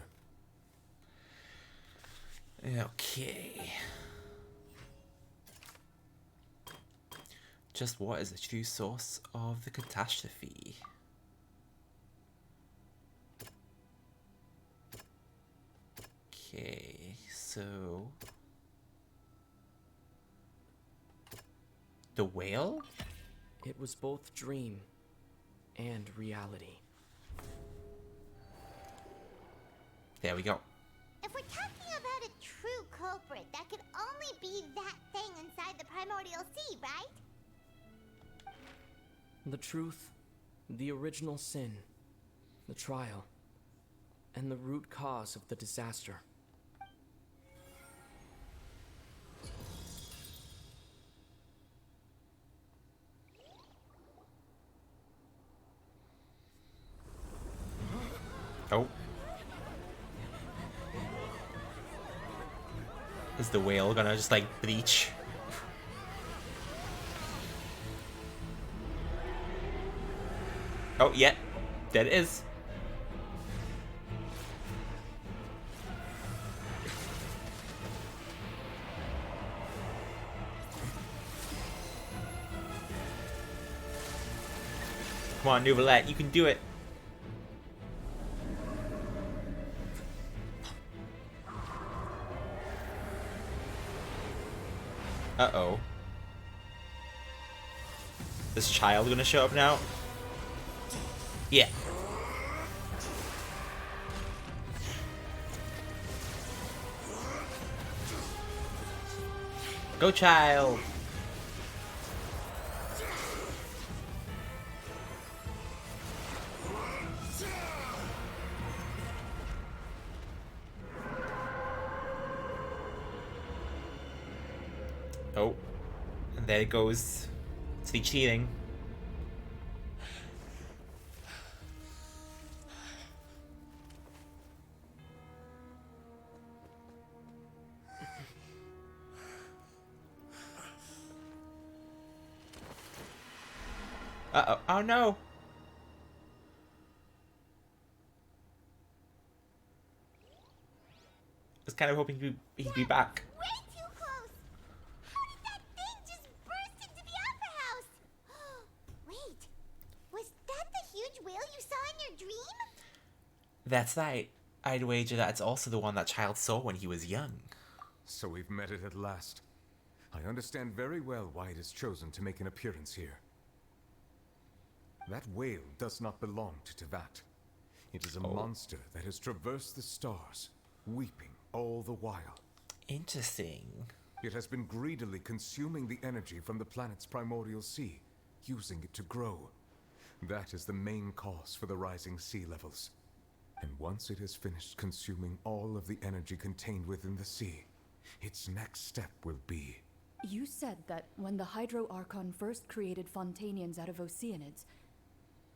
S1: Okay. Just what is the true source of the catastrophe? Okay, so... The whale?
S17: It was both dream and reality.
S1: There we go.
S5: If we're talking about a true culprit, that could only be that thing inside the primordial sea, right?
S17: The truth, the original sin, the trial, and the root cause of the disaster.
S1: Oh. Is the whale gonna just like breach? Oh, yeah. There it is. Come on, Nouvellette, you can do it. Uh-oh. This child gonna show up now? Yeah. Go, child! Oh. And there it goes. To the cheating. Uh-oh. Oh, no! was kind of hoping he'd be back.
S5: Way too close! How did that thing just burst into the Opera House? Wait, was that the huge whale you saw in your dream?
S1: That's right. I'd wager that it's also the one that child saw when he was young.
S8: So we've met it at last. I understand very well why it has chosen to make an appearance here. That whale does not belong to Teyvat. It is a monster that has traversed the stars, weeping all the while.
S1: Interesting.
S8: It has been greedily consuming the energy from the planet's primordial sea, using it to grow. That is the main cause for the rising sea levels. And once it has finished consuming all of the energy contained within the sea, its next step will be...
S9: You said that when the Hydro Archon first created Fontanians out of Oceanids,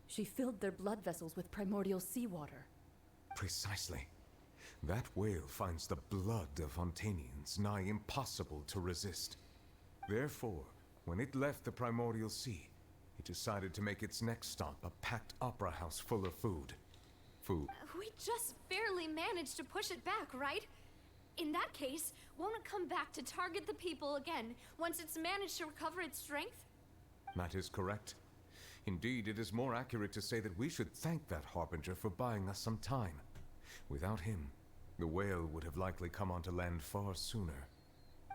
S9: she filled their blood vessels with primordial seawater.
S8: Precisely. That whale finds the blood of Fontanians nigh impossible to resist. Therefore, when it left the primordial sea, it decided to make its next stop a packed opera house full of food.
S7: We just barely managed to push it back, right? In that case, won't it come back to target the people again once it's managed to recover its strength?
S8: That is correct. Indeed, it is more accurate to say that we should thank that Harbinger for buying us some time. Without him, the whale would have likely come onto land far sooner.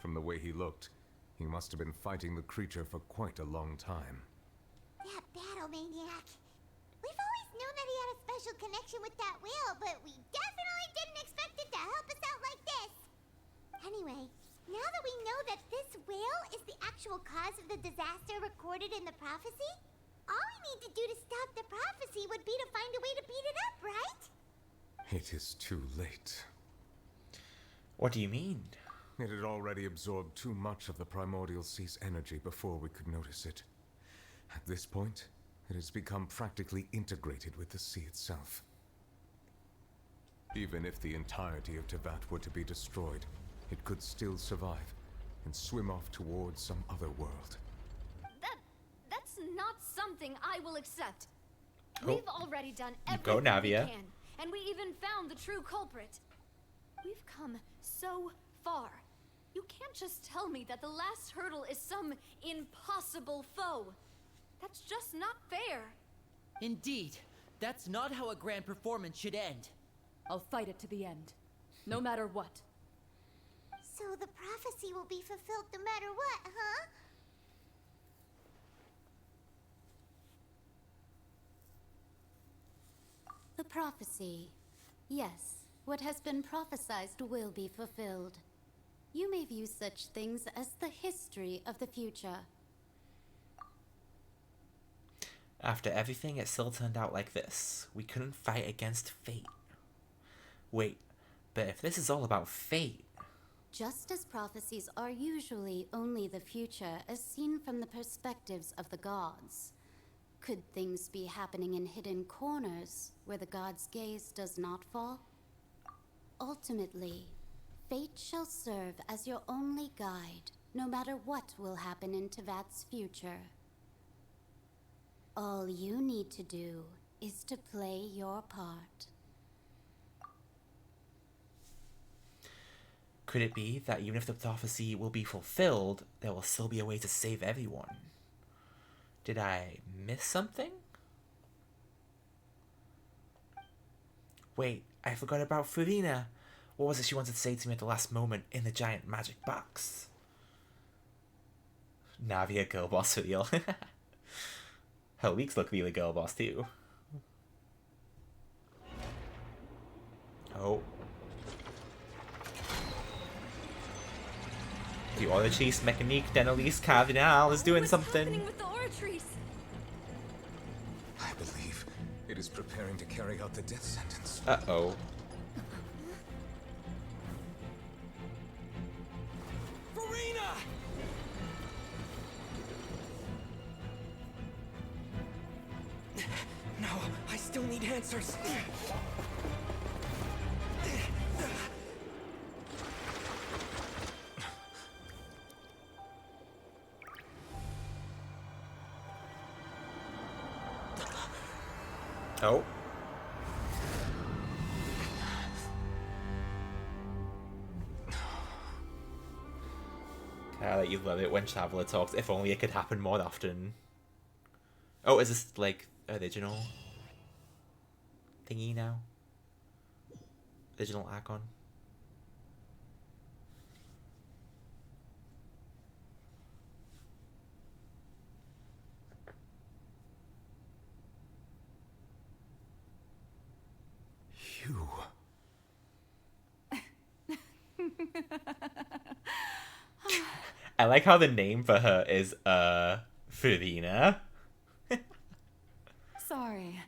S8: From the way he looked, he must have been fighting the creature for quite a long time.
S5: That battle maniac. We've always known that he had a special connection with that whale, but we definitely didn't expect it to help us out like this. Anyway, now that we know that this whale is the actual cause of the disaster recorded in the prophecy, all we need to do to stop the prophecy would be to find a way to beat it up, right?
S8: It is too late.
S1: What do you mean?
S8: It had already absorbed too much of the primordial sea's energy before we could notice it. At this point, it has become practically integrated with the sea itself. Even if the entirety of Teyvat were to be destroyed, it could still survive and swim off towards some other world.
S7: That's not something I will accept.
S1: Oh.
S7: We've already done everything we
S1: Navia.
S7: can, and we even found the true culprit. We've come so far. You can't just tell me that the last hurdle is some impossible foe. That's just not fair.
S20: Indeed. That's not how a grand performance should end.
S9: I'll fight it to the end, no matter what.
S5: So the prophecy will be fulfilled no matter what, huh?
S18: The prophecy. Yes, what has been prophesied will be fulfilled. You may view such things as the history of the future.
S1: After everything, it still turned out like this. We couldn't fight against fate. Wait, but if this is all about fate...
S18: Just as prophecies are usually only the future as seen from the perspectives of the gods, could things be happening in hidden corners where the gods' gaze does not fall? Ultimately, fate shall serve as your only guide, no matter what will happen in Teyvat's future. All you need to do is to play your part.
S1: Could it be that even if the prophecy will be fulfilled, there will still be a way to save everyone? Did I miss something? Wait, I forgot about Furina. What was it she wanted to say to me at the last moment in the giant magic box? Navia girl boss for real. Her leaks look really girl boss too. Oh. The Oratrice Mecanique then at least Cardina is doing something.
S7: What's happening with the Oratrice?
S8: I believe it is preparing to carry out the death sentence.
S1: Uh-oh.
S15: Furina! No, I still need answers.
S1: Oh. That you love it when Traveler talks. If only it could happen more often. Oh, is this like original thingy now? Original Archon.
S8: You.
S1: I like how the name for her is Farina.
S9: Sorry.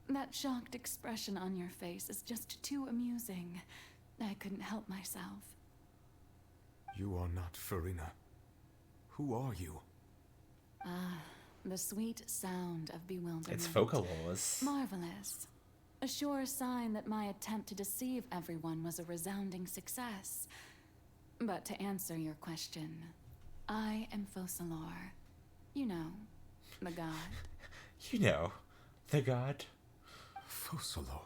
S9: That shocked expression on your face is just too amusing. I couldn't help myself.
S8: You are not Farina. Who are you?
S9: Ah, the sweet sound of bewilderment.
S1: It's Focalors.
S9: Marvelous. A sure sign that my attempt to deceive everyone was a resounding success. But to answer your question, I am Focalor. You know, the god.
S1: You know, the god.
S8: Focalor.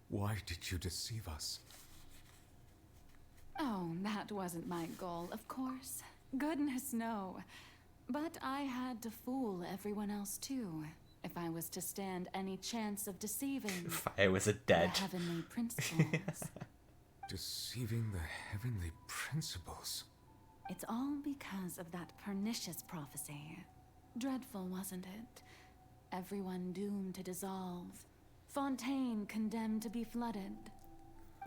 S8: Why did you deceive us?
S9: Oh, that wasn't my goal, of course. Goodness, no. But I had to fool everyone else too, if I was to stand any chance of deceiving
S1: If I was a dead.
S9: the heavenly principles.
S8: Deceiving the heavenly principles?
S9: It's all because of that pernicious prophecy. Dreadful, wasn't it? Everyone doomed to dissolve. Fontaine condemned to be flooded.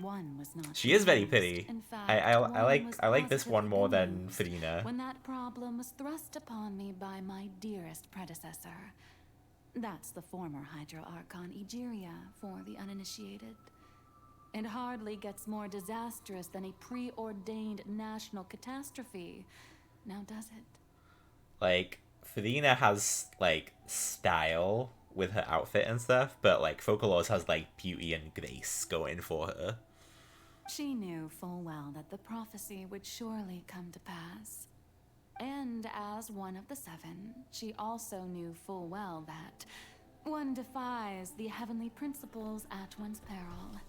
S9: One was not.
S1: She is very
S9: used.
S1: pretty.
S9: In fact,
S1: I
S9: one was
S1: like this one
S9: positively
S1: more than
S9: bemused
S1: Farina.
S9: when that problem was thrust upon me by my dearest predecessor. That's the former Hydro Archon Egeria for the uninitiated. It hardly gets more disastrous than a preordained national catastrophe. Now does it?
S1: Like, Farina has, like, style with her outfit and stuff, but, like, Focalors has, like, beauty and grace going for her.
S9: She knew full well that the prophecy would surely come to pass. And as one of the seven, she also knew full well that one defies the heavenly principles at one's peril.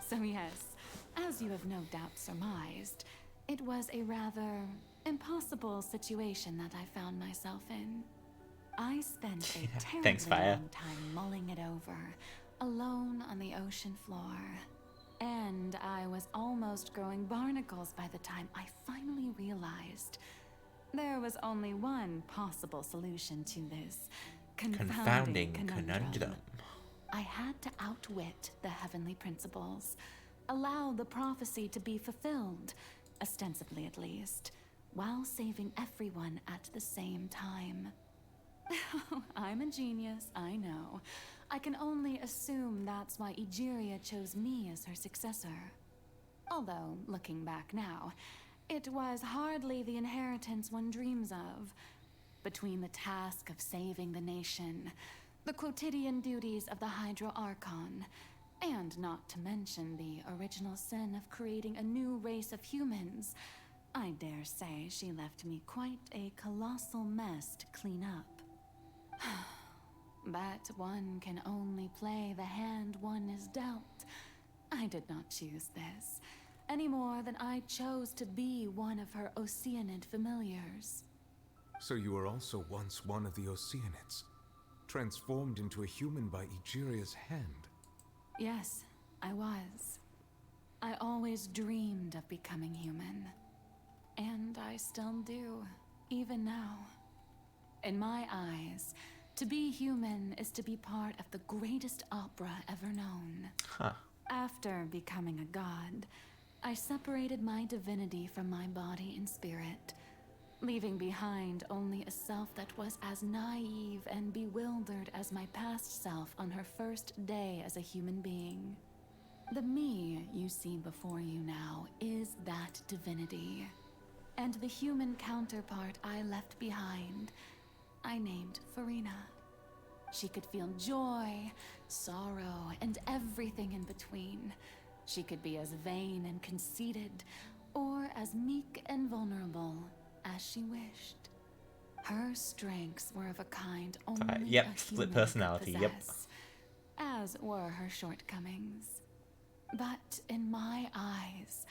S9: So yes, as you have no doubt surmised, it was a rather impossible situation that I found myself in. I spent a terribly long time mulling it over, alone on the ocean floor. And I was almost growing barnacles by the time I finally realized there was only one possible solution to this confounding conundrum. I had to outwit the heavenly principles, allow the prophecy to be fulfilled, ostensibly at least, while saving everyone at the same time. I'm a genius, I know. I can only assume that's why Egeria chose me as her successor. Although, looking back now, it was hardly the inheritance one dreams of. Between the task of saving the nation, the quotidian duties of the Hydro Archon, and not to mention the original sin of creating a new race of humans, I dare say she left me quite a colossal mess to clean up. But one can only play the hand one is dealt. I did not choose this, any more than I chose to be one of her Oceanid familiars.
S8: So you were also once one of the Oceanids, transformed into a human by Egeria's hand?
S9: Yes, I was. I always dreamed of becoming human. And I still do, even now. In my eyes, to be human is to be part of the greatest opera ever known.
S1: Huh.
S9: After becoming a god, I separated my divinity from my body and spirit, leaving behind only a self that was as naive and bewildered as my past self on her first day as a human being. The me you see before you now is that divinity. And the human counterpart I left behind, I named Farina. She could feel joy, sorrow, and everything in between. She could be as vain and conceited, or as meek and vulnerable as she wished. Her strengths were of a kind only a
S1: split
S9: human
S1: personality,
S9: could possess, as were her shortcomings. But in my eyes,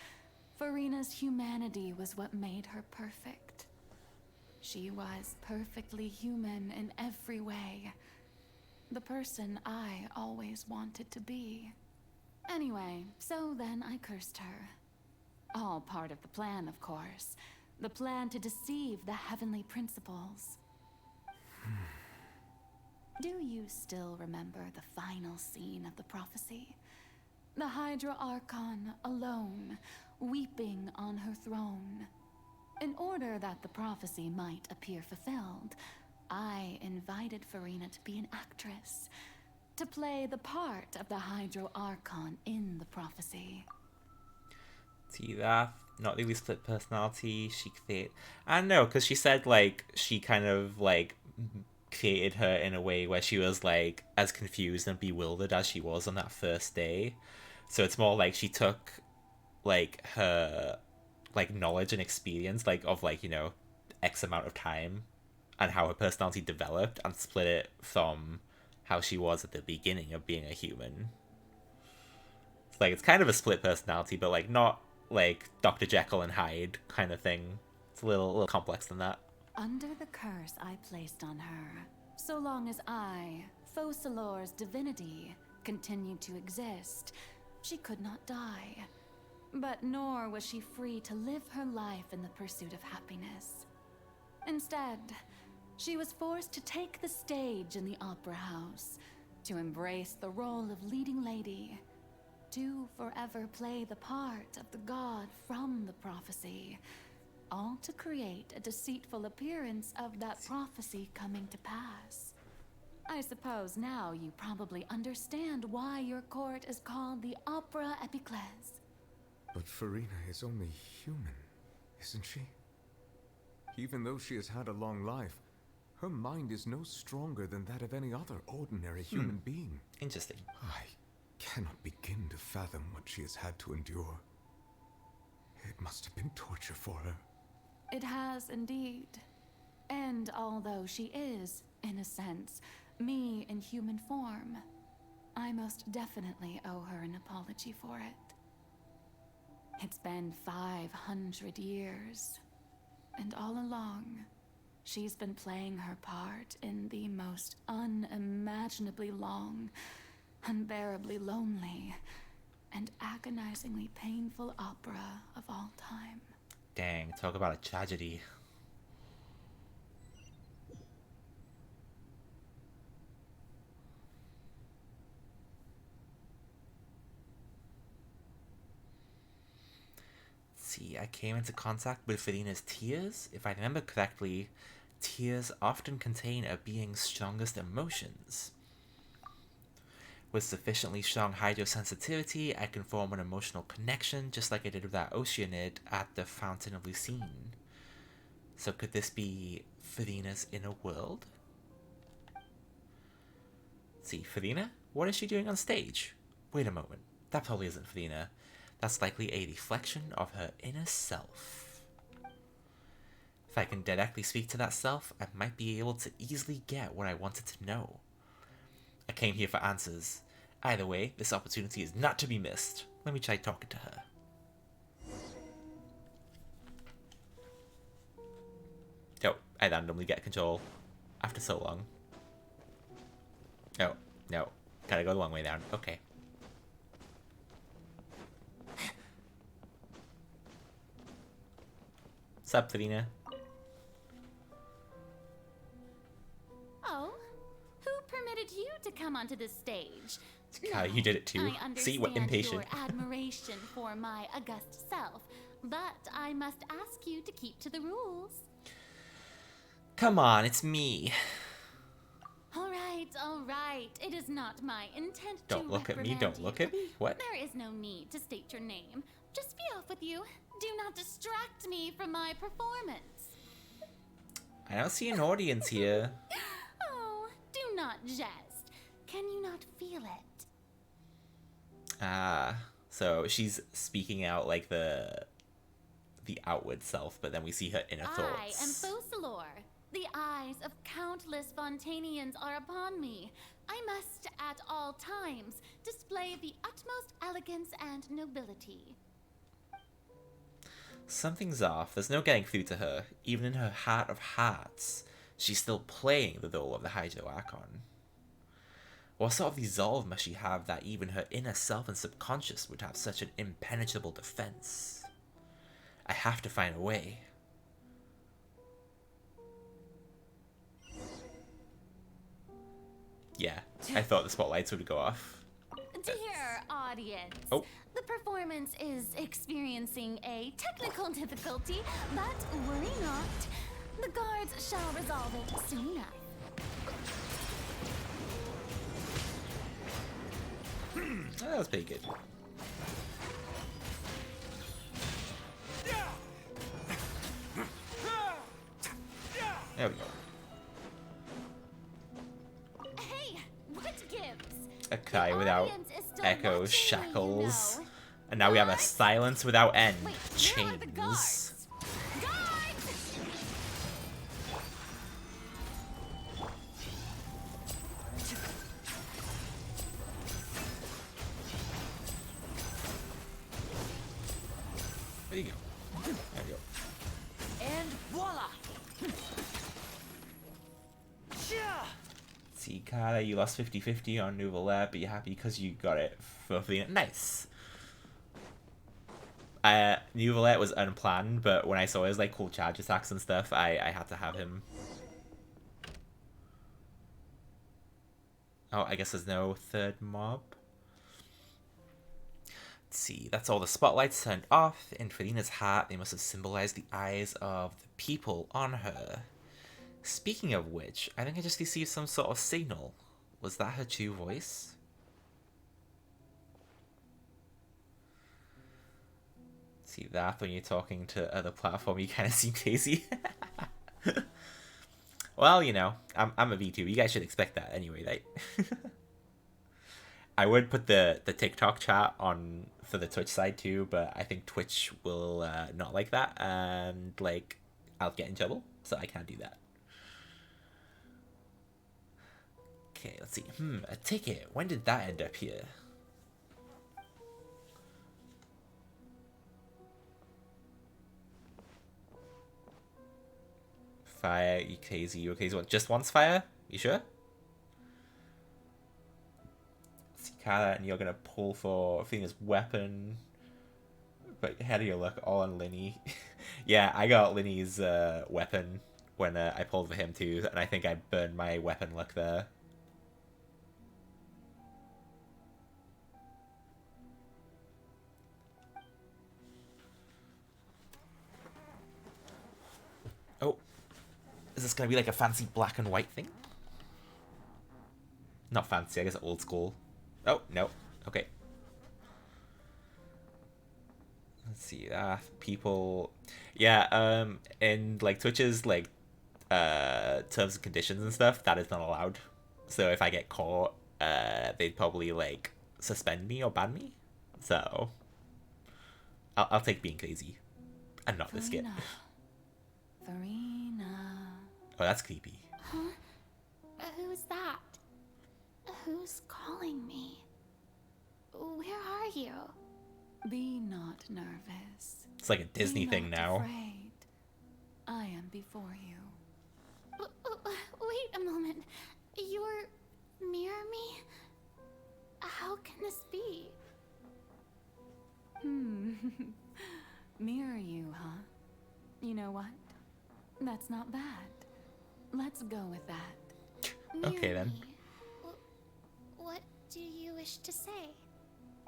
S9: Furina's humanity was what made her perfect. She was perfectly human in every way. The person I always wanted to be. Anyway, so then I cursed her. All part of the plan, of course. The plan to deceive the heavenly principles. Do you still remember the final scene of the prophecy? The Hydra Archon, alone, weeping on her throne. In order that the prophecy might appear fulfilled, I invited Furina to be an actress, to play the part of the Hydro Archon in the prophecy.
S1: See that? Not really split personality. She created... I don't know, because she said, like, she kind of, like, created her in a way where she was, like, as confused and bewildered as she was on that first day. So it's more like she took, like, her, like, knowledge and experience, like, of, like, you know, X amount of time and how her personality developed and split it from how she was at the beginning of being a human. It's like, it's kind of a split personality, but, like, not, like, Dr. Jekyll and Hyde kind of thing. It's a little complex than that.
S9: Under the curse I placed on her, so long as I, Focalor's divinity, continued to exist, she could not die. But nor was she free to live her life in the pursuit of happiness. Instead, she was forced to take the stage in the opera house, to embrace the role of leading lady, to forever play the part of the god from the prophecy, all to create a deceitful appearance of that prophecy coming to pass. I suppose now you probably understand why your court is called the Opera Epiclese.
S8: But Furina is only human, isn't she? Even though she has had a long life, her mind is no stronger than that of any other ordinary human being.
S1: Interesting.
S8: I cannot begin to fathom what she has had to endure. It must have been torture for her.
S9: It has indeed. And although she is, in a sense, me in human form, I most definitely owe her an apology for it. It's been 500 years, and all along, she's been playing her part in the most unimaginably long, unbearably lonely, and agonizingly painful opera of all time.
S1: Dang, talk about a tragedy. See, I came into contact with Furina's tears. If I remember correctly, tears often contain a being's strongest emotions. With sufficiently strong hydrosensitivity, I can form an emotional connection, just like I did with that Oceanid at the Fountain of Lucine. So could this be Furina's inner world? See, Furina? What is she doing on stage? Wait a moment, that probably isn't Furina. That's likely a reflection of her inner self. If I can directly speak to that self, I might be able to easily get what I wanted to know. I came here for answers. Either way, this opportunity is not to be missed. Let me try talking to her. Oh, I randomly get control after so long. Oh, no. Gotta go the long way down. Okay. Sup, Furina?
S18: Oh, who permitted you to come onto this stage?
S1: You did it too. See, what impatient.
S18: Your admiration for my august self, but I must ask you to keep to the rules.
S1: Come on, it's me.
S18: All right. It is not my intent to
S1: Don't look at me, don't look at me. What?
S18: There is no need to state your name. Just be off with you. Do not distract me from my performance.
S1: I don't see an audience here.
S18: Oh, do not jest. Can you not feel it?
S1: So she's speaking out like the outward self, but then we see her inner thoughts.
S18: I am Focalor. The eyes of countless Fontanians are upon me. I must, at all times, display the utmost elegance and nobility.
S1: Something's off. There's no getting through to her. Even in her heart of hearts, she's still playing the role of the Hydro Archon. What sort of resolve must she have that even her inner self and subconscious would have such an impenetrable defense? I have to find a way. Yeah, I thought the spotlights would go off.
S18: Dear audience,
S1: Oh.
S18: the performance is experiencing a technical difficulty, but worry not. The guards shall resolve it soon enough.
S1: That was pretty good. There we go.
S18: Hey, what gives?
S1: A Kai without
S18: audience is still
S1: echo
S18: watching,
S1: shackles.
S18: you know.
S1: And now we have a silence without end.
S18: Wait, where are the
S1: Chains.
S18: guards? Guards!
S1: There you go. There we go.
S20: And voila!
S1: See, Kara, you lost 50-50 on Nouvelle, but you're happy because you got it for free. Nice. Nouvelle was unplanned, but when I saw his like cool charge attacks and stuff, I had to have him. Oh, I guess there's no third mob. Let's see, that's all the spotlights turned off. In Farina's heart, they must have symbolized the eyes of the people on her. Speaking of which, I think I just received some sort of signal. Was that her true voice? See that when you're talking to other platform, you kind of seem crazy. Well, you know, I'm a VTuber. You guys should expect that anyway, right? I would put the TikTok chat on for the Twitch side too, but I think Twitch will not like that, and like I'll get in trouble, so I can't do that. Okay, let's see. A ticket. When did that end up here? Fire, you crazy, you crazy. What, just once fire? You sure? See, Kara, and you're gonna pull for Athena's weapon. But how do you look? All on Linny. Yeah, I got Linny's weapon when I pulled for him too, and I think I burned my weapon luck there. Oh. Is this gonna be like a fancy black and white thing? Not fancy, I guess old school. Oh, no. Okay. Let's see, people... Yeah, in, like, Twitch's, like, terms and conditions and stuff, that is not allowed. So if I get caught, they'd probably, like, suspend me or ban me. So... I'll take being crazy. And not risk it.
S9: Farina.
S1: Oh, that's creepy.
S7: Huh? Who's that? Who's calling me? Where are you?
S9: Be not nervous.
S1: It's like a Disney
S9: Be
S1: thing
S9: not
S1: now.
S9: Afraid. I am before you.
S7: Wait a moment. You're near me? How can this be?
S9: Mirror you, huh? You know what? That's not bad. Let's go with that.
S1: Okay, then.
S7: What do you wish to say?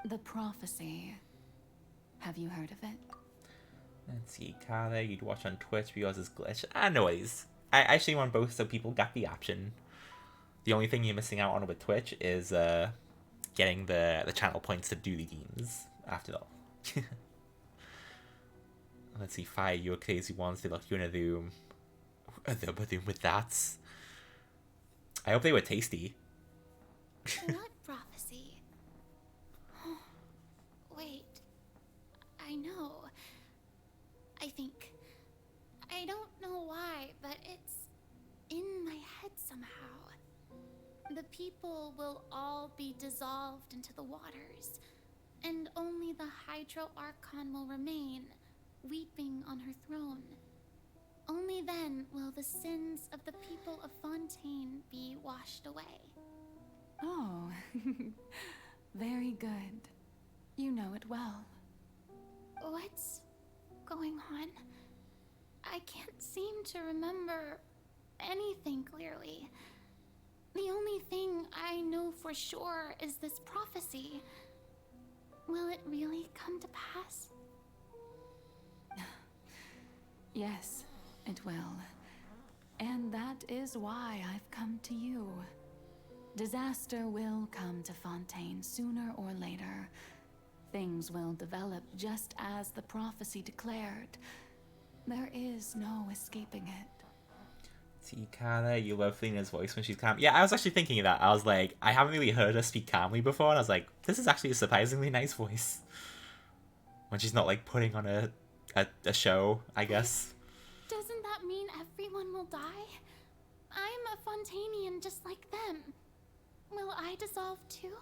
S9: The prophecy. Have you heard of it?
S1: Let's see, Kara, you'd watch on Twitch because it's glitch. Noise. I actually want both so people got the option. The only thing you're missing out on with Twitch is getting the channel points to do the games, after all. Let's see, fire your crazy ones, they lock you in a room. A room with that. I hope they were tasty.
S7: What prophecy? Wait. I know. I think. I don't know why, but it's in my head somehow. The people will all be dissolved into the waters, and only the Hydro Archon will remain,
S18: weeping on her throne. Only then will the sins of the people of Fontaine be washed away.
S9: Oh, very good. You know it well.
S18: What's going on? I can't seem to remember anything clearly. The only thing I know for sure is this prophecy. Will it really come to pass?
S9: Yes, it will. And that is why I've come to you. Disaster will come to Fontaine sooner or later. Things will develop just as the prophecy declared. There is no escaping it.
S1: Tikana, you love Felina's voice when she's calm. Yeah, I was actually thinking of that. I was like, I haven't really heard her speak calmly before, and I was like, this is actually a surprisingly nice voice. When she's not like putting on a show, I guess.
S18: Doesn't that mean everyone will die? I'm a Fontainian just like them. Will I dissolve too?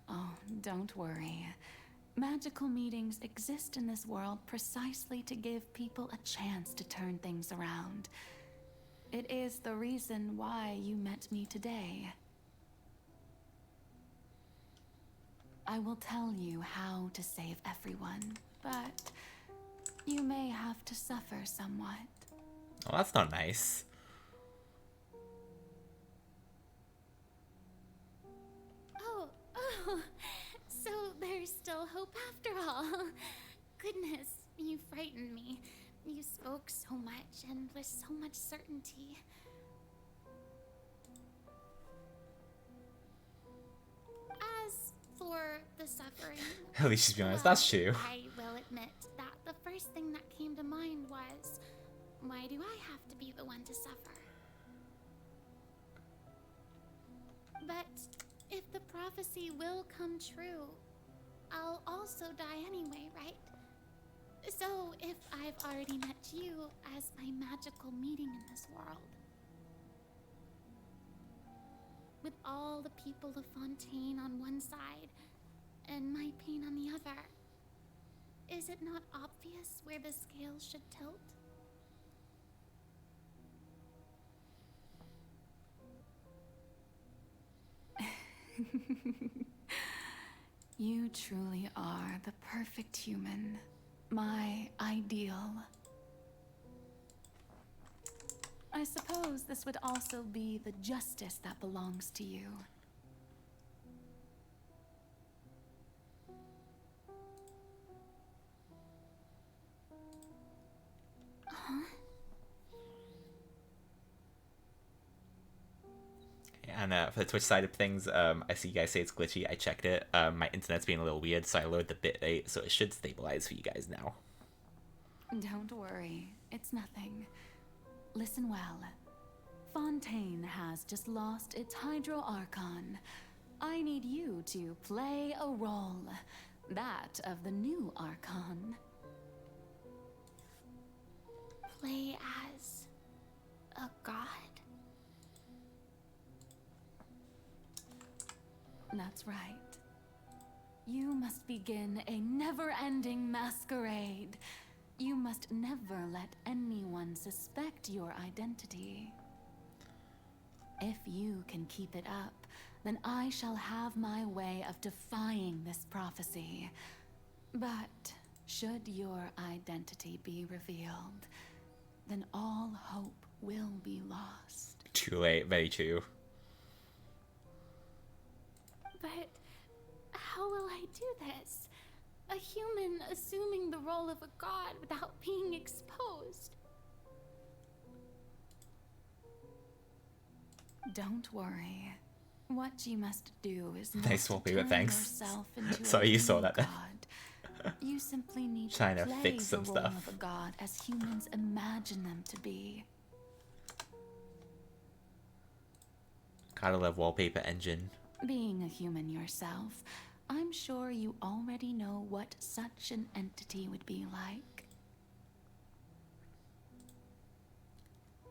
S9: Oh, don't worry. Magical meetings exist in this world precisely to give people a chance to turn things around. It is the reason why you met me today. I will tell you how to save everyone, but you may have to suffer somewhat.
S1: Oh, that's not nice.
S18: Oh, so there's still hope after all. Goodness, you frightened me. You spoke so much and with so much certainty. As for the suffering,
S1: At least she's being honest, that's true.
S18: I will admit that the first thing that came to mind was, why do I have to be the one to suffer? But if the prophecy will come true, I'll also die anyway, right? So if I've already met you as my magical meeting in this world, with all the people of Fontaine on one side and my pain on the other, is it not obvious where the scales should tilt?
S9: You truly are the perfect human. My ideal. I suppose this would also be the justice that belongs to you.
S18: Huh?
S1: And for the Twitch side of things, I see you guys say it's glitchy. I checked it. My internet's being a little weird, so I lowered the bitrate, so it should stabilize for you guys now.
S9: Don't worry, it's nothing. Listen well. Fontaine has just lost its Hydro Archon. I need you to play a role. That of the new Archon.
S18: Play as a god?
S9: That's right. You must begin a never-ending masquerade. You must never let anyone suspect your identity. If you can keep it up, then I shall have my way of defying this prophecy. But should your identity be revealed, then all hope will be lost.
S1: Too late, very true.
S18: But how will I do this? A human assuming the role of a god without being exposed.
S9: Don't worry. What you must do is
S1: Nice
S9: not
S1: wallpaper,
S9: turn
S1: thanks.
S9: yourself into
S1: Sorry
S9: a
S1: you saw
S9: new
S1: that there.
S9: god. You simply need
S1: Trying to
S9: play
S1: fix
S9: the
S1: some
S9: role
S1: stuff.
S9: of a god as humans imagine them to be.
S1: Gotta love wallpaper engine.
S9: Being a human yourself, I'm sure you already know what such an entity would be like.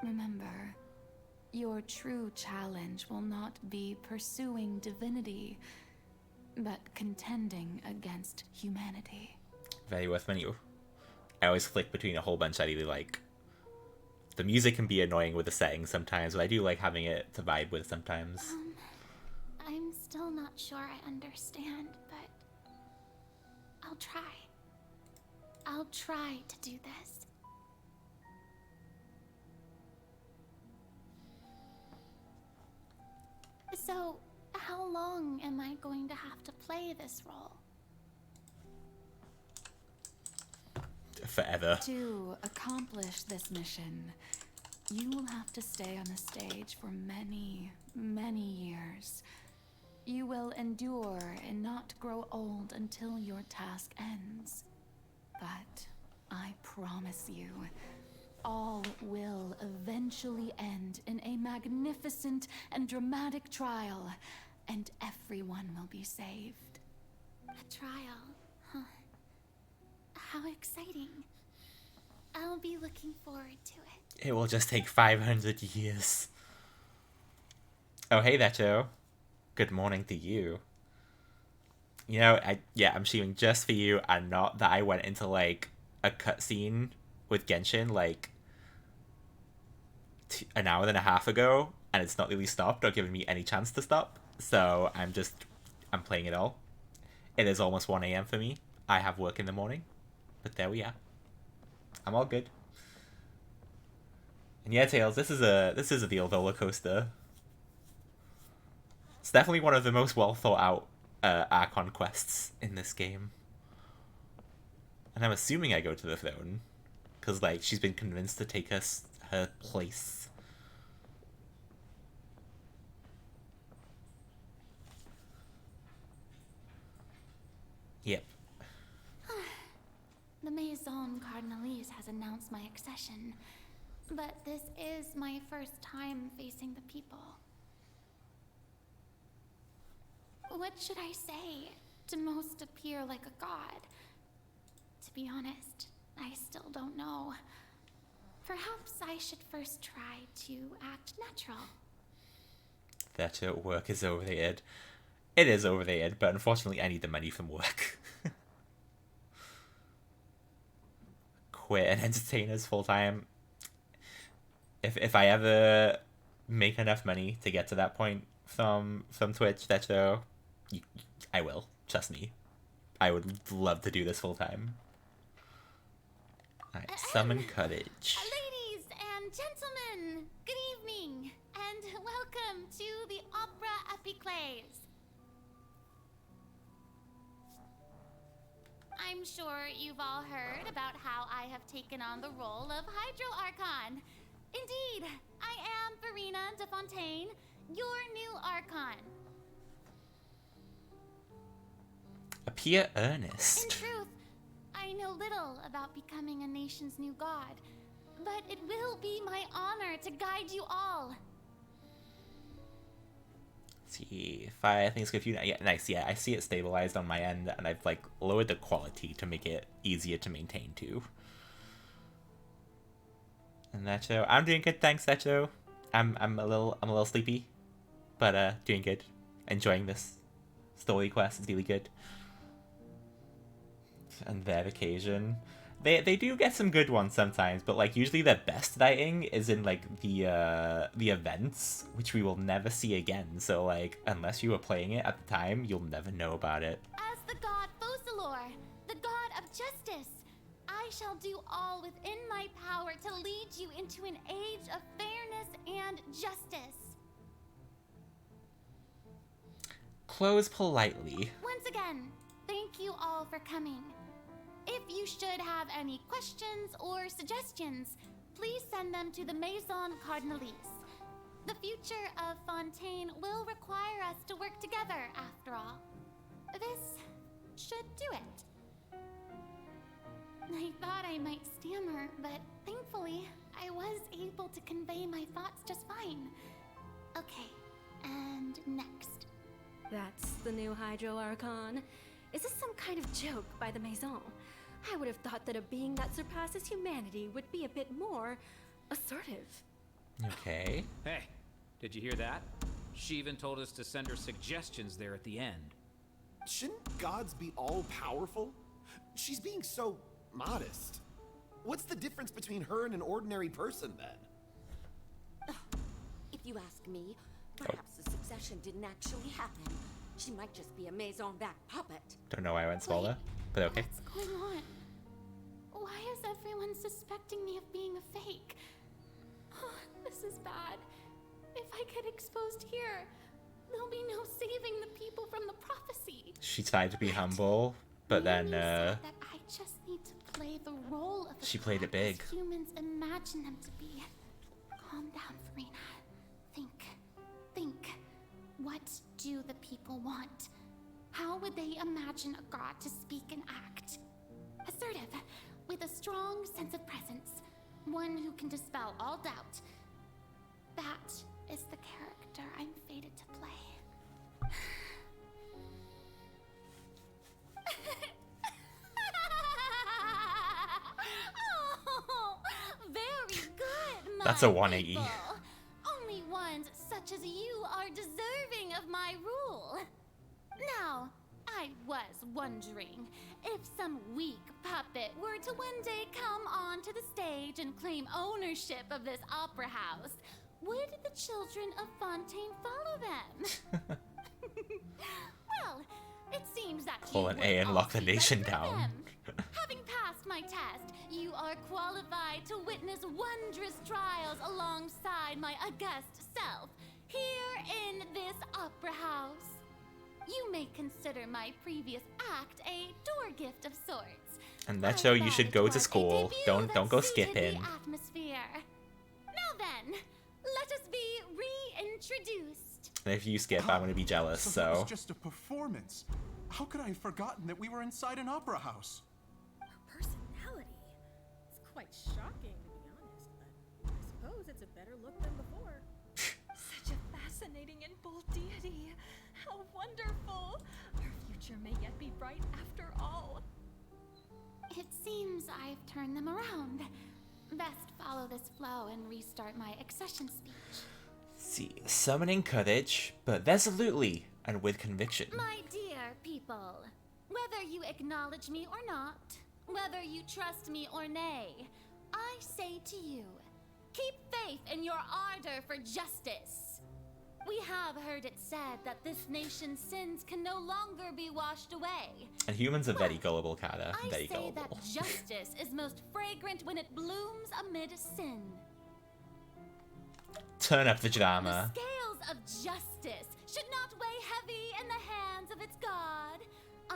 S9: Remember, Your true challenge will not be pursuing divinity, but contending against humanity.
S1: Very worth menu. I always flick between a whole bunch I really like. The music can be annoying with the settings sometimes, but I do like having it to vibe with sometimes.
S18: I'm still not sure I understand, but I'll try. I'll try to do this. So, how long am I going to have to play this role?
S1: Forever.
S9: To accomplish this mission, you will have to stay on the stage for many, many years. You will endure and not grow old until your task ends. But I promise you, all will eventually end in a magnificent and dramatic trial, and everyone will be saved.
S18: A trial, huh? How exciting. I'll be looking forward to it.
S1: It will just take 500 years. Oh, hey there, Joe. Good morning to you. You know, I'm shooting just for you, and not that I went into, like, a cutscene with Genshin, like, an hour and a half ago, and it's not really stopped or given me any chance to stop. So I'm playing it all. It is almost 1 a.m. for me. I have work in the morning, but there we are. I'm all good. And yeah, Tails, this is a real roller coaster. It's definitely one of the most well thought out Archon quests in this game. And I'm assuming I go to the throne, because like she's been convinced to take us her place. Yep.
S18: The Maison Cardinalise has announced my accession, but this is my first time facing the people. What should I say to most appear like a god? To be honest, I still don't know. Perhaps I should first try to act natural.
S1: That work is overrated. It is overrated, but unfortunately I need the money from work. Quit and entertainers full time. If I ever make enough money to get to that point from Twitch, I will. Trust me. I would love to do this full time. Alright, summon courage.
S18: Ladies and gentlemen, good evening, and welcome to the Opera Epiclese. I'm sure you've all heard about how I have taken on the role of Hydro Archon. Indeed, I am Verena de Fontaine, your new Archon.
S1: Appear earnest.
S18: In truth, I know little about becoming a nation's new god, but it will be my honor to guide you all.
S1: See if I think it's confusing. Yeah, nice. Yeah, I see it stabilized on my end, and I've like lowered the quality to make it easier to maintain too. And Nacho, I'm doing good, thanks, Nacho. I'm a little sleepy, but doing good. Enjoying this story quest. It's really good. And their occasion. They do get some good ones sometimes, but like usually their best writing is in like the events, which we will never see again. So like unless you were playing it at the time, you'll never know about it.
S18: As the god Focalor, the god of justice, I shall do all within my power to lead you into an age of fairness and justice.
S1: Close politely.
S18: Once again, thank you all for coming. If you should have any questions or suggestions, please send them to the Maison Cardinalise. The future of Fontaine will require us to work together, after all. This should do it. I thought I might stammer, but thankfully, I was able to convey my thoughts just fine. Okay, and next.
S12: That's the new Hydro Archon. Is this some kind of joke by the Maison? I would have thought that a being that surpasses humanity would be a bit more assertive.
S1: Okay.
S23: Hey,
S11: Did you hear that? She even told us to send her suggestions there at the end.
S19: Shouldn't gods be all-powerful? She's being so modest. What's the difference between her and an ordinary person, then?
S3: If you ask me, perhaps the succession didn't actually happen. She might just be a maison-back puppet.
S1: Don't know why I went smaller, but okay.
S7: What's going on? Why is everyone suspecting me of being a fake? Oh, this is bad. If I get exposed here, there'll be no saving the people from the prophecy.
S1: She tried to be humble, but then
S7: That I just need to play the role of
S1: she played it big.
S7: humans imagine them to be. Calm down, Farina. Think. What do the people want? How would they imagine a god to speak and act? Assertive, with a strong sense of presence. One who can dispel all doubt. That is the character I'm fated to play. Oh, very good, my
S1: That's a 180.
S7: people. Only ones such as you are deserving of my rule. Now, I was wondering if some weak puppet were to one day come onto the stage and claim ownership of this opera house, would the children of Fontaine follow them? Well, it seems that
S1: Pull an A and lock the nation down.
S7: having passed my test, you are qualified to witness wondrous trials alongside my august self, here in this opera house. You may consider my previous act a door gift of sorts.
S1: And that's how you should go to school. Don't go skipping.
S7: The atmosphere. Now then, let us be reintroduced.
S1: And if you skip, I'm gonna be jealous.
S16: That
S1: So
S16: was just a performance. How could I have forgotten that we were inside an opera house?
S4: Personality. It's quite shocking, to be honest, but I suppose it's a better look than before.
S12: Such a fascinating and bold deity. How wonderful! Our future may yet be bright after all.
S7: It seems I've turned them around. Best follow this flow and restart my accession speech.
S1: see, summoning courage, but resolutely and with conviction.
S7: My dear people, whether you acknowledge me or not, whether you trust me or nay, I say to you, keep faith in your ardor for justice. We have heard it said that this nation's sins can no longer be washed away.
S1: And humans are very gullible, Cara. Very
S7: I say
S1: gullible.
S7: that justice is most fragrant when it blooms amid sin.
S1: Turn up the drama.
S7: The scales of justice should not weigh heavy in the hands of its God.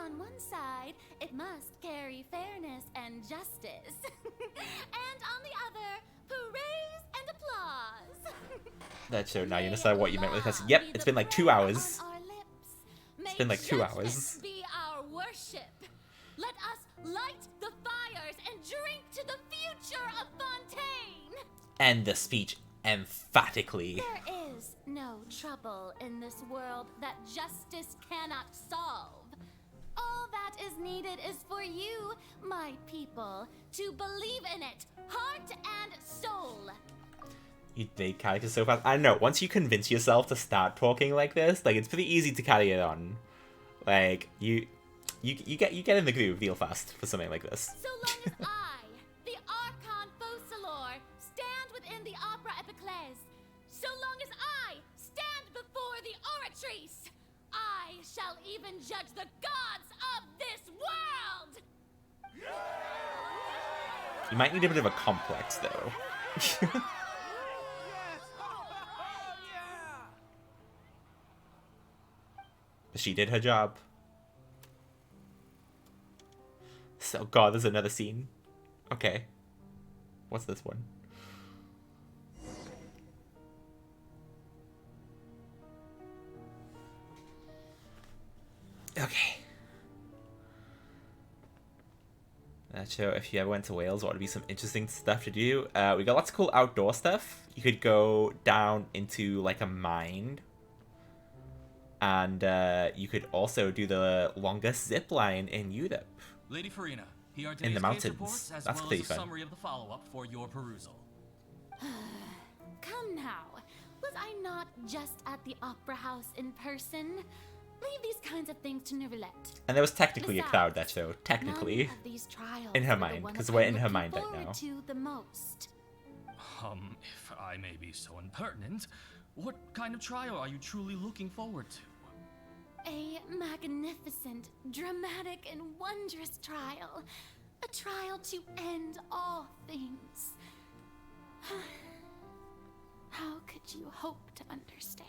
S7: On one side, it must carry fairness and justice. And on the other, praise and applause.
S1: That's so now you understand what you meant with this. Yep, it's been like 2 hours. It's been like 2 hours.
S7: Be our worship. Let us light the fires and drink to the future of Fontaine.
S1: End the speech emphatically.
S7: There is no trouble in this world that justice cannot solve. All that is needed is for you, my people, to believe in it, heart and soul.
S1: You did characters so fast. I don't know, once you convince yourself to start talking like this, like, it's pretty easy to carry it on. Like, you get in the groove real fast for something like this.
S7: So long as I, the Archon Focalor, stand within the Opera Epiclese, so long as I stand before the Oratrice, I shall even judge the gods of this world!
S1: You might need a bit of a complex, though. She did her job. So, God, there's another scene. Okay. What's this one? Okay. So if you ever went to Wales, what would be some interesting stuff to do? We got lots of cool outdoor stuff. You could go down into like a mine. And you could also do the longest zip line in Europe.
S21: Lady Farina, here are
S1: In the
S21: today's case
S1: mountains.
S21: reports, as
S1: That's
S21: well
S1: pretty
S21: as a
S1: fun.
S21: summary of the follow-up for your perusal.
S7: Come now. Was I
S18: Why not just at the opera house in person? Leave these kinds of things to Neuvillette.
S1: And there was technically a
S18: Besides,
S1: crowd that show, technically.
S18: none of these trials
S1: In her
S18: are the
S1: mind,
S18: one
S1: because
S18: that
S1: we're
S18: I'm
S1: in her
S18: looking
S1: mind right
S18: forward
S1: now.
S18: to the most.
S21: If I may be so impertinent, what kind of trial are you truly looking forward to?
S18: A magnificent, dramatic, and wondrous trial. A trial to end all things. How could you hope to understand?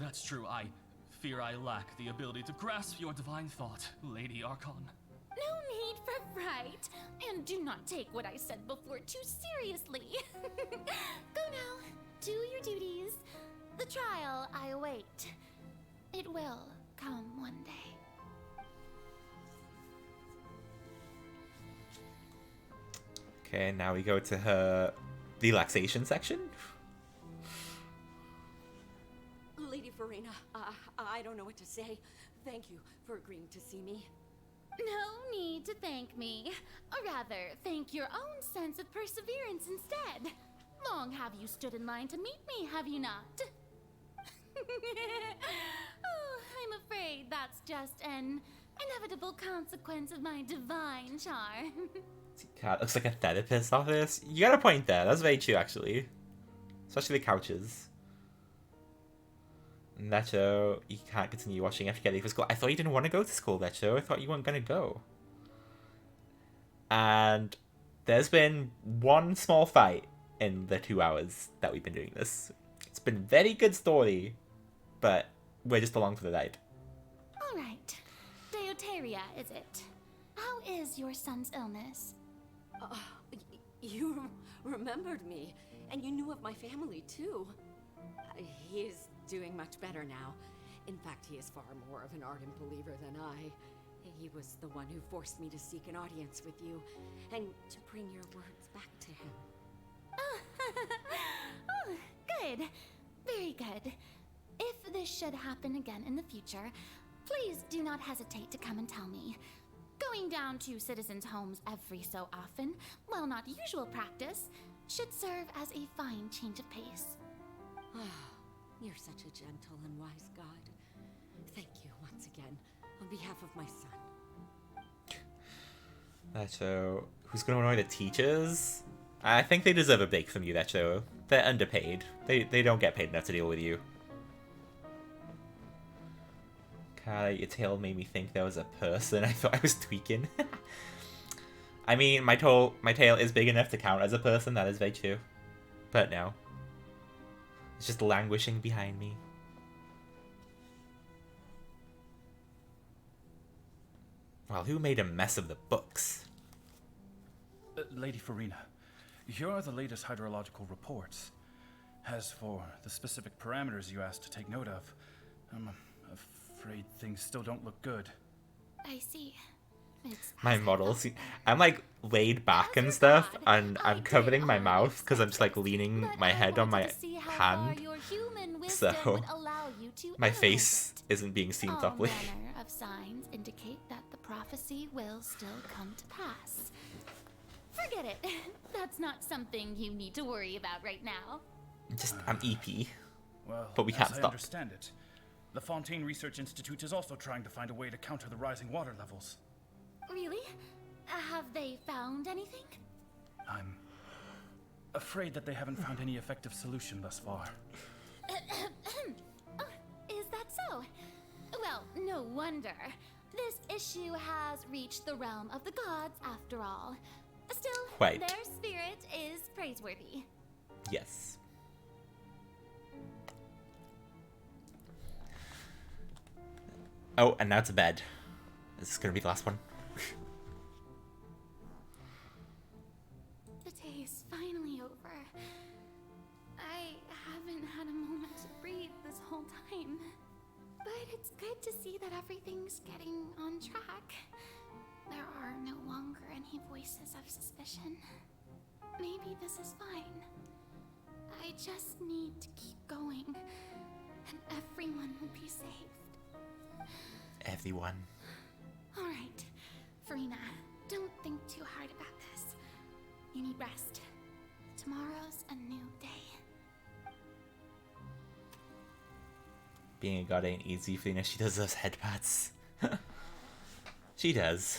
S21: That's true. I fear I lack the ability to grasp your divine thought, Lady Archon.
S18: No need for fright, and do not take what I said before too seriously. Go now, do your duties. The trial I await. It will come one day.
S1: Okay, now we go to her relaxation section.
S10: Lady Farina, I don't know what to say. Thank you for agreeing to see me.
S18: No need to thank me. Or rather, thank your own sense of perseverance instead. Long have you stood in line to meet me, have you not? Oh, I'm afraid that's just an inevitable consequence of my divine charm.
S1: God, looks like a therapist's office. You got a point there. That's very true, actually. Especially the couches. Necho, you can't continue watching after getting for school. I thought you didn't want to go to school, Necho. I thought you weren't going to go. And there's been one small fight in the 2 hours that we've been doing this. It's been very good story, but we're just along for the ride.
S18: All right. Deuteria, is it? How is your son's illness?
S10: You remembered me, and you knew of my family, too. He is doing much better now. In fact, he is far more of an ardent believer than I. He was the one who forced me to seek an audience with you, and to bring your words back to him.
S18: Oh, good. Very good. If this should happen again in the future, please do not hesitate to come and tell me. Going down to citizens' homes every so often, while not usual practice, should serve as a fine change of pace.
S10: You're such a gentle and wise God. Thank you once again, on behalf of my son.
S1: So, who's going to annoy the teachers? I think they deserve a break from you, Necho. They're underpaid. They don't get paid enough to deal with you. God, your tail made me think there was a person. I thought I was tweaking. I mean, my tail is big enough to count as a person. That is very true. But no. It's just languishing behind me. Well, who made a mess of the books?
S23: Lady Farina, here are the latest hydrological reports. As for the specific parameters you asked to take note of, I'm afraid things still don't look good.
S18: I see.
S1: My models. I'm like laid back and stuff, and I'm covering my mouth because I'm just like leaning my head on my hand. So my face isn't being seen properly.
S18: All manner of signs indicate that the prophecy will still come to pass. Forget it. That's not something you need to worry about right now.
S1: I'm EP.
S23: Well,
S1: but we can't
S23: as I
S1: stop.
S23: understand it, the Fontaine Research Institute is also trying to find a way to counter the rising water levels.
S18: Really? Have they found anything?
S23: I'm afraid that they haven't found any effective solution thus far.
S18: Is that so? Well, no wonder. This issue has reached the realm of the gods after all. Still,
S1: Right.
S18: their spirit is praiseworthy.
S1: Yes. Oh, and now to bed. This is gonna be the last one.
S18: The day is finally over. I haven't had a moment to breathe this whole time. But it's good to see that everything's getting on track. There are no longer any voices of suspicion. Maybe this is fine. I just need to keep going, and everyone will be saved.
S1: Everyone.
S18: Alright, Farina, don't think too hard about this. You need rest. Tomorrow's a new day.
S1: Being a god ain't easy, Fina. She does those headbutts. She does.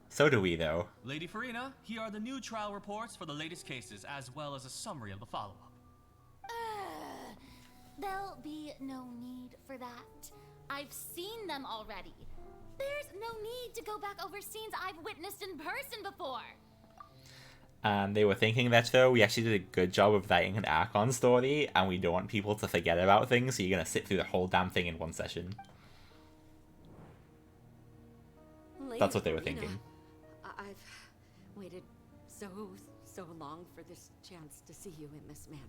S1: So do we, though.
S21: Lady Farina, here are the new trial reports for the latest cases, as well as a summary of the follow-up.
S18: There'll be no need for that. I've seen them already. There's no need to go back over scenes I've witnessed in person before.
S1: And they were thinking that, though, we actually did a good job of writing an Archon story, and we don't want people to forget about things, so you're going to sit through the whole damn thing in one session. That's what they were thinking.
S10: I've waited so long for this chance to see you in this manner.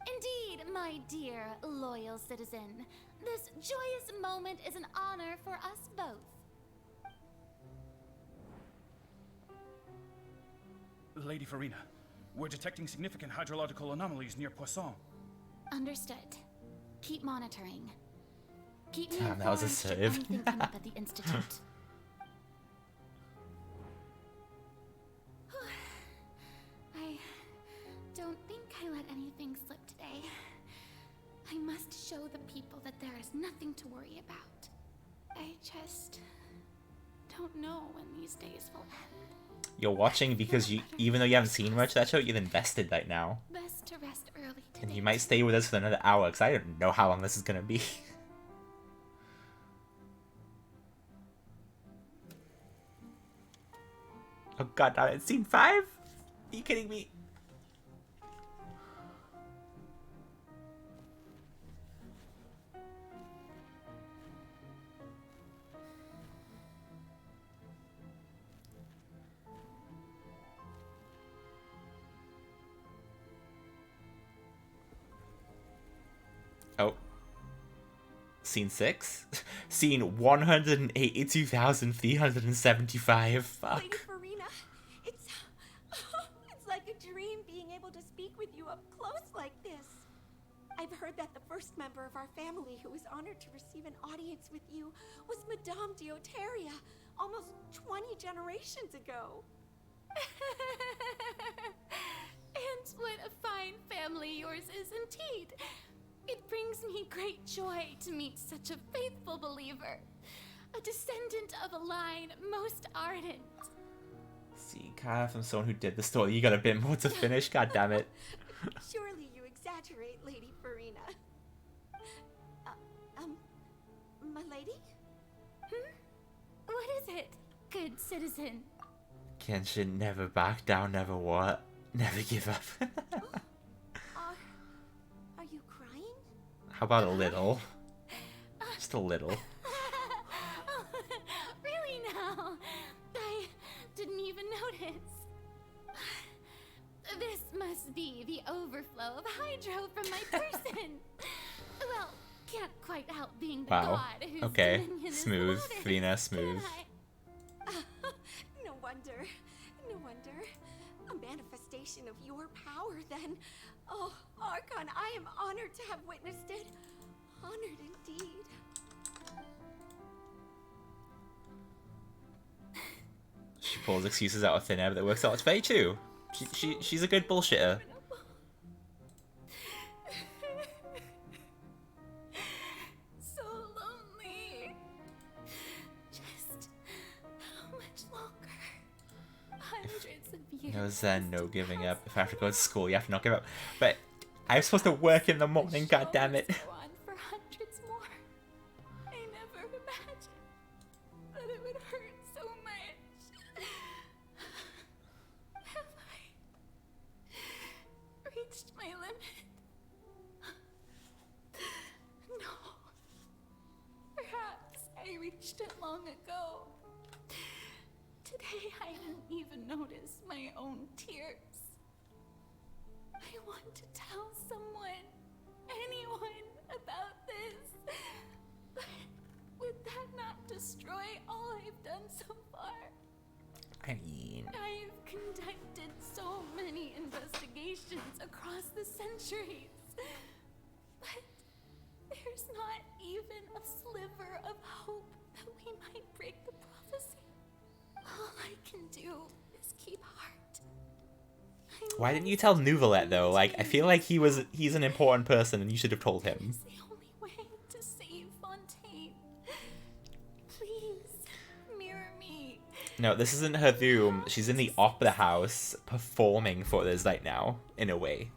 S18: Indeed, my dear, loyal citizen. This joyous moment is an honor for us both.
S23: Lady Farina, we're detecting significant hydrological anomalies near Poisson.
S18: Understood. Keep monitoring. Keep me
S1: Damn, that was
S18: informed should
S1: assertive.
S18: anything come up at the Institute. I don't think I let anything slip today. I must show the people that there is nothing to worry about. I just don't know when these days will end.
S1: You're watching because you, even though you haven't seen much of that show, you're invested right now.
S18: Best to rest early today.
S1: And you might stay with us for another hour, because I don't know how long this is going to be. Oh god, damn it, scene 5? Are you kidding me? Oh. Scene 6? Scene 182,375. Fuck.
S2: Lady Farina, it's like a dream being able to speak with you up close like this. I've heard that the first member of our family who was honored to receive an audience with you was Madame Deoteria, almost 20 generations ago.
S18: And what a fine family yours is indeed. It brings me great joy to meet such a faithful believer, a descendant of a line most ardent.
S1: See, kind of from someone who did the story, you got a bit more to finish, god damn it.
S2: Surely you exaggerate, Lady Farina. My lady?
S18: What is it, good citizen?
S1: Genshin, never back down, never what? Never give up.
S2: Are you crying?
S1: How about a little? Just a little.
S18: Really now? I didn't even notice. This must be the overflow of hydro from my person. Well, can't quite help being the
S1: Wow.
S18: god whose
S1: Okay.
S18: dominion is
S1: Smooth.
S18: loudest,
S1: Fina, smooth.
S18: can I?
S2: No wonder. No wonder. A manifestation of your power, then. Oh, Archon, I am honored to have witnessed it. Honored indeed.
S1: She pulls excuses out of thin air, but that works out. It's very true. She's a good bullshitter.
S18: So lonely. Just how much longer? Hundreds of years.
S1: No zen, no giving up. If I have to go to school, you have to not give up. But I'm supposed to work in the morning, god damn it.
S18: Go on for hundreds more. I never imagined that it would hurt so much. Have I reached my limit? No. Perhaps I reached it long ago. Today I didn't even notice my own tears. I want to tell someone, anyone, about this. But would that not destroy all I've done so far?
S1: I mean...
S18: I've conducted so many investigations across the centuries. But there's not even a sliver of hope that we might break the prophecy. All I can do is keep heart.
S1: Why didn't you tell Nouvelette, though? Like, I feel like he's an important person and you should have told him.
S18: The only way to
S1: No, this isn't her room. She's in the opera house performing for this right now, in a way.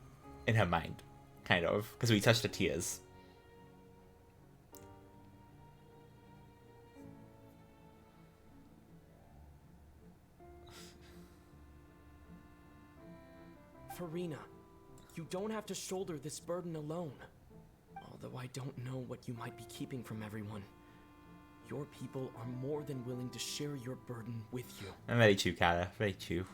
S1: In her mind. Kind of. Because we touched her tears.
S13: Farina, you don't have to shoulder this burden alone. Although I don't know what you might be keeping from everyone. Your people are more than willing to share your burden with you.
S1: I'm very true, Kara. Very true.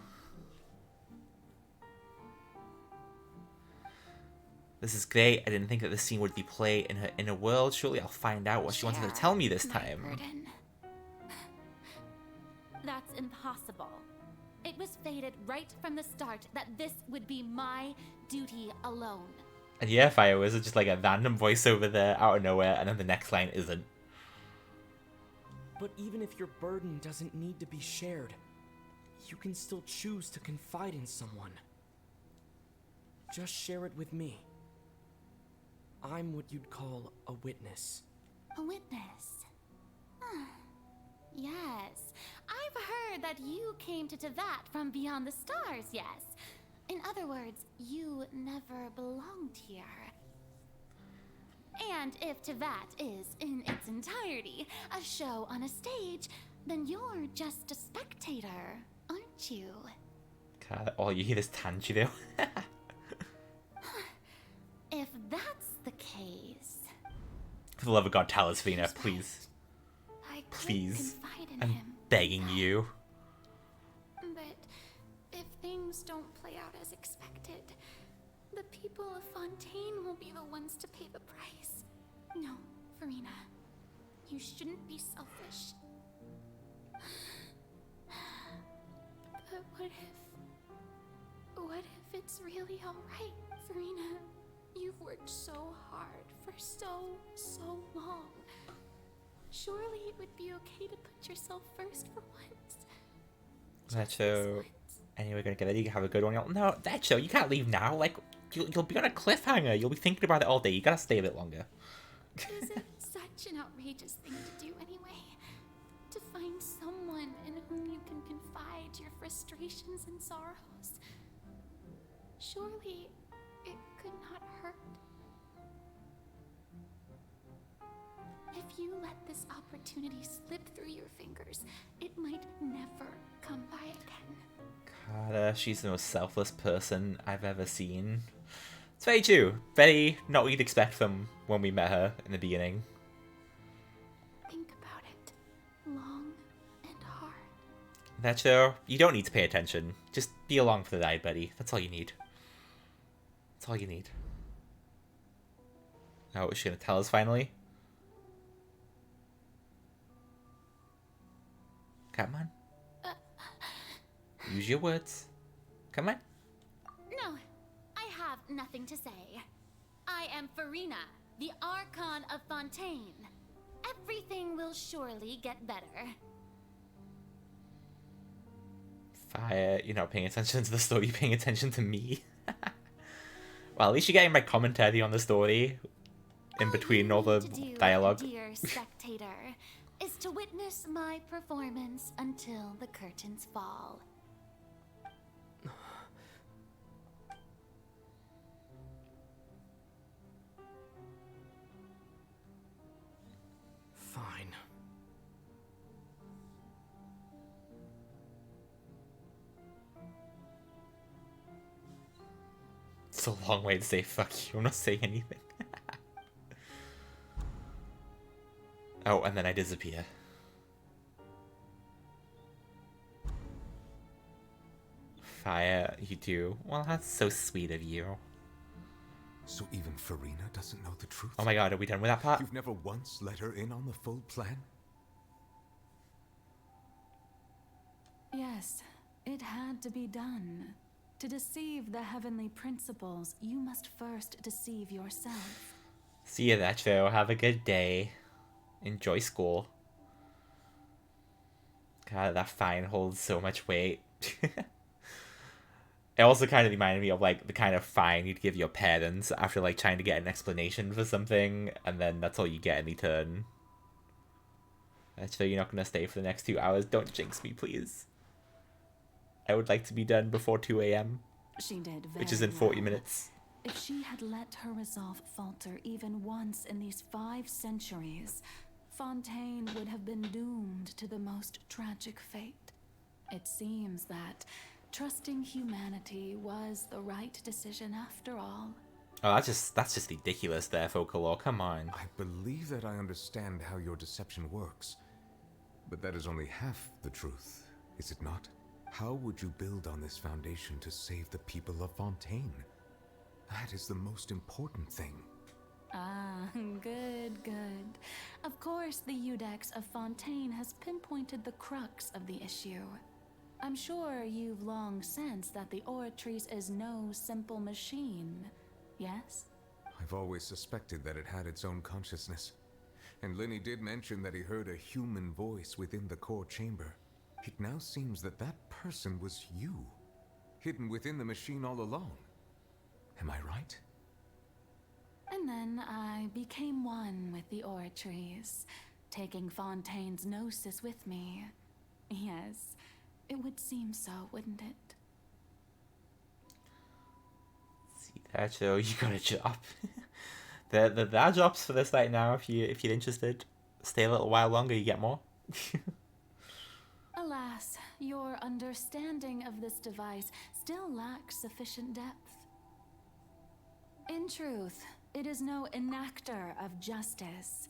S1: This is great. I didn't think that this scene would be played in her inner world. Surely I'll find out what she wanted to tell me this time.
S18: Burden. That's impossible. It was fated right from the start that this would be my duty alone.
S1: And yeah, Fire Wizard, just like a random voiceover there out of nowhere, and then the next line isn't.
S13: But even if your burden doesn't need to be shared, you can still choose to confide in someone. Just share it with me. I'm what you'd call a witness.
S18: A witness? Yes. I've heard that you came to Tevat from beyond the stars, yes. In other words, you never belonged here. And if Tevat is, in its entirety, a show on a stage, then you're just a spectator, aren't you?
S1: God, all you hear is Tanjiro.
S18: If that's the case...
S1: For the love of God, tell us, Vina, please.
S18: I could
S1: Please.
S18: confide in
S1: I'm
S18: him.
S1: begging you.
S18: But if things don't play out as expected, the people of Fontaine will be the ones to pay the price. No, Farina. You shouldn't be selfish. But what if it's really alright, Farina? You've worked so hard for so long. Surely it would be okay to put yourself first for once.
S1: That's so. Anyway, gonna get ready. Have a good one, y'all. No, that's so. You can't leave now. Like, you'll be on a cliffhanger. You'll be thinking about it all day. You gotta stay a bit longer.
S18: Is it such an outrageous thing to do anyway? To find someone in whom you can confide your frustrations and sorrows? Surely it could not hurt. If you let this opportunity slip through your fingers, it might never come by again.
S1: God, she's the most selfless person I've ever seen. It's very true. Very not what you'd expect from when we met her in the beginning.
S18: Think about it long and hard.
S1: That's so. You don't need to pay attention. Just be along for the ride, buddy. That's all you need. That's all you need. Oh, is she gonna tell us finally? Come on. Use your words. Come on.
S18: No, I have nothing to say. I am Farina, the Archon of Fontaine. Everything will surely get better.
S1: Fire, you're not paying attention to the story, you're paying attention to me. Well, at least you're getting my commentary on the story in between all the dialogue.
S18: Dear spectator, is to witness my performance until the curtains fall.
S13: Fine.
S1: It's a long way to say fuck you. I'm not saying anything. Oh, and then I disappear. Fire, you do. Well, that's so sweet of you.
S8: So even Farina doesn't know the truth?
S1: Oh my god, are we done with that part?
S8: You've never once let her in on the full plan?
S9: Yes, it had to be done. To deceive the heavenly principles, you must first deceive yourself.
S1: See you that show. Have a good day. Enjoy school. God, that fine holds so much weight. It also kind of reminded me of like the kind of fine you'd give your parents after like trying to get an explanation for something, and then that's all you get in return. That's fair, you're not gonna stay for the next 2 hours. Don't jinx me, please. I would like to be done before 2 a.m.
S9: She did very
S1: which is in 40
S9: well.
S1: minutes.
S9: If she had let her resolve falter even once in these 5 centuries, Fontaine would have been doomed to the most tragic fate. It seems that trusting humanity was the right decision after all.
S1: Oh, that's just ridiculous there, Focalore. Come on.
S8: I believe that I understand how your deception works, but that is only half the truth, is it not? How would you build on this foundation to save the people of Fontaine? That is the most important thing.
S9: Ah, good, good. Of course, the Udex of Fontaine has pinpointed the crux of the issue. I'm sure you've long sensed that the Oratrice is no simple machine, yes?
S8: I've always suspected that it had its own consciousness. And Lenny did mention that he heard a human voice within the core chamber. It now seems that that person was you, hidden within the machine all along. Am I right?
S9: And then I became one with the Oratrice, taking Fontaine's gnosis with me. Yes, it would seem so, wouldn't it?
S1: See that, Joe? You got a job. there are jobs for this right now. If you're interested, stay a little while longer. You get more.
S9: Alas, your understanding of this device still lacks sufficient depth. In truth, it is no enactor of justice.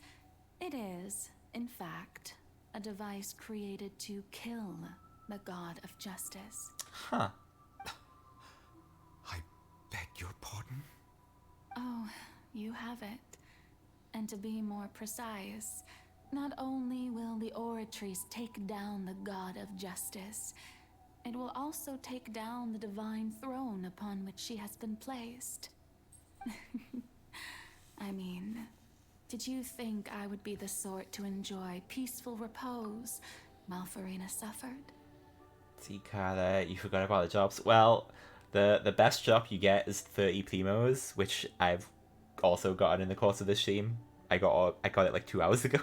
S9: It is, in fact, a device created to kill the god of justice.
S1: Huh.
S8: I beg your pardon?
S9: Oh, you have it. And to be more precise, not only will the Oratrice take down the god of justice, it will also take down the divine throne upon which she has been placed. I mean, did you think I would be the sort to enjoy peaceful repose while Furina suffered?
S1: See, Cara, you forgot about the jobs. Well, the best job you get is 30 primos, which I've also gotten in the course of this stream. I got it like 2 hours ago.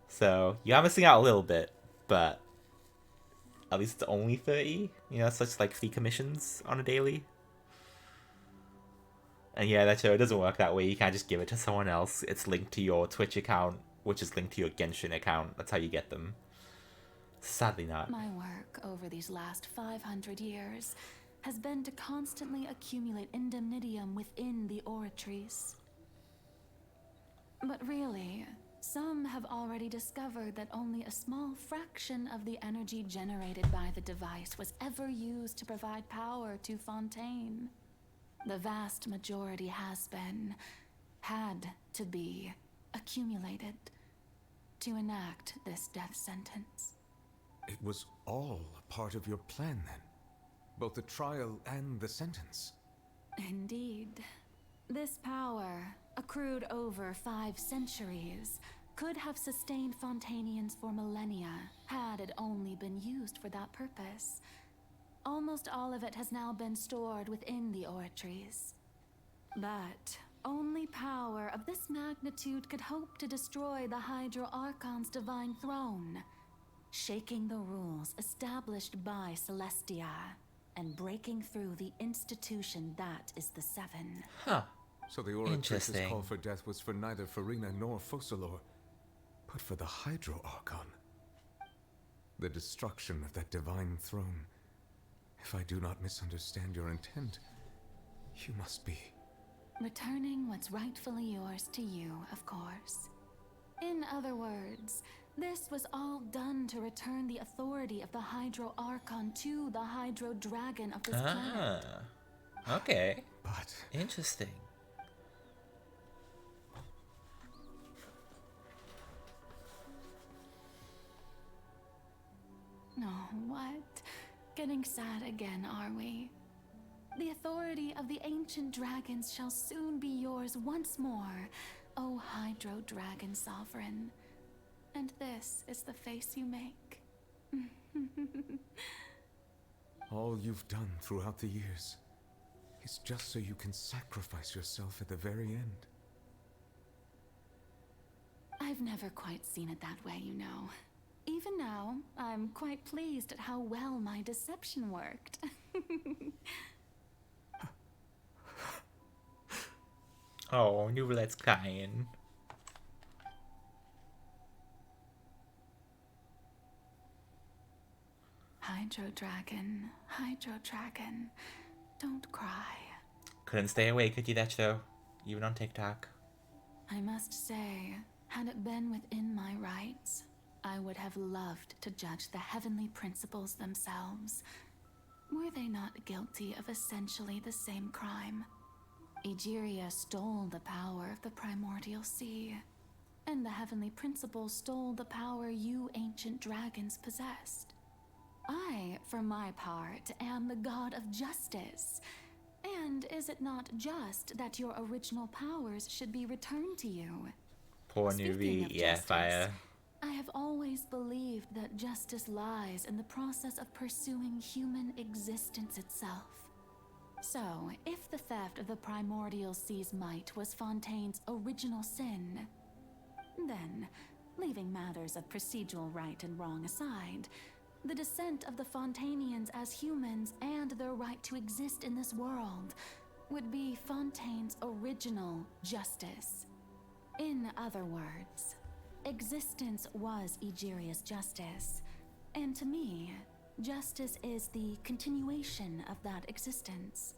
S1: So you are missing out a little bit, but at least it's only 30. You know, it's just like 3 commissions on a daily. And yeah, that show, it doesn't work that way. You can't just give it to someone else. It's linked to your Twitch account, which is linked to your Genshin account. That's how you get them. Sadly not.
S9: My work over these last 500 years has been to constantly accumulate indemnitium within the Oratrice. But really, some have already discovered that only a small fraction of the energy generated by the device was ever used to provide power to Fontaine. The vast majority had to be, accumulated to enact this death sentence.
S8: It was all a part of your plan then? Both the trial and the sentence?
S9: Indeed. This power, accrued over 5 centuries, could have sustained Fontainians for millennia, had it only been used for that purpose. Almost all of it has now been stored within the Oratrice. But only power of this magnitude could hope to destroy the Hydro Archon's divine throne, shaking the rules established by Celestia, and breaking through the institution that is the Seven.
S1: Huh.
S8: So the Oratrice's call for death was for neither Furina nor Focalore, but for the Hydro Archon. The destruction of that divine throne. If I do not misunderstand your intent, you must be...
S9: Returning what's rightfully yours to you, of course. In other words, this was all done to return the authority of the Hydro Archon to the Hydro Dragon of this planet.
S1: Okay.
S8: But...
S1: Interesting.
S9: No, what? Getting sad again, are we? The authority of the ancient dragons shall soon be yours once more, O Hydro Dragon Sovereign. And this is the face you make.
S8: All you've done throughout the years is just so you can sacrifice yourself at the very end.
S9: I I've never quite seen it that way, you know. Even now, I'm quite pleased at how well my deception worked.
S1: Oh, Nouvelette's crying.
S9: Hydro Dragon, don't cry.
S1: Couldn't stay away, could you, Decho? Even on TikTok.
S9: I must say, had it been within my rights, I would have loved to judge the heavenly principles themselves. Were they not guilty of essentially the same crime? Egeria stole the power of the primordial sea, and the heavenly principles stole the power you ancient dragons possessed. I, for my part, am the god of justice. And is it not just that your original powers should be returned to you?
S1: Poor
S9: Speaking of
S1: Nuvi, yeah,
S9: justice,
S1: fire.
S9: I have always believed that justice lies in the process of pursuing human existence itself. So, if the theft of the primordial sea's might was Fontaine's original sin, then, leaving matters of procedural right and wrong aside, the descent of the Fontanians as humans and their right to exist in this world would be Fontaine's original justice. In other words, existence was Egeria's justice, and to me, justice is the continuation of that existence.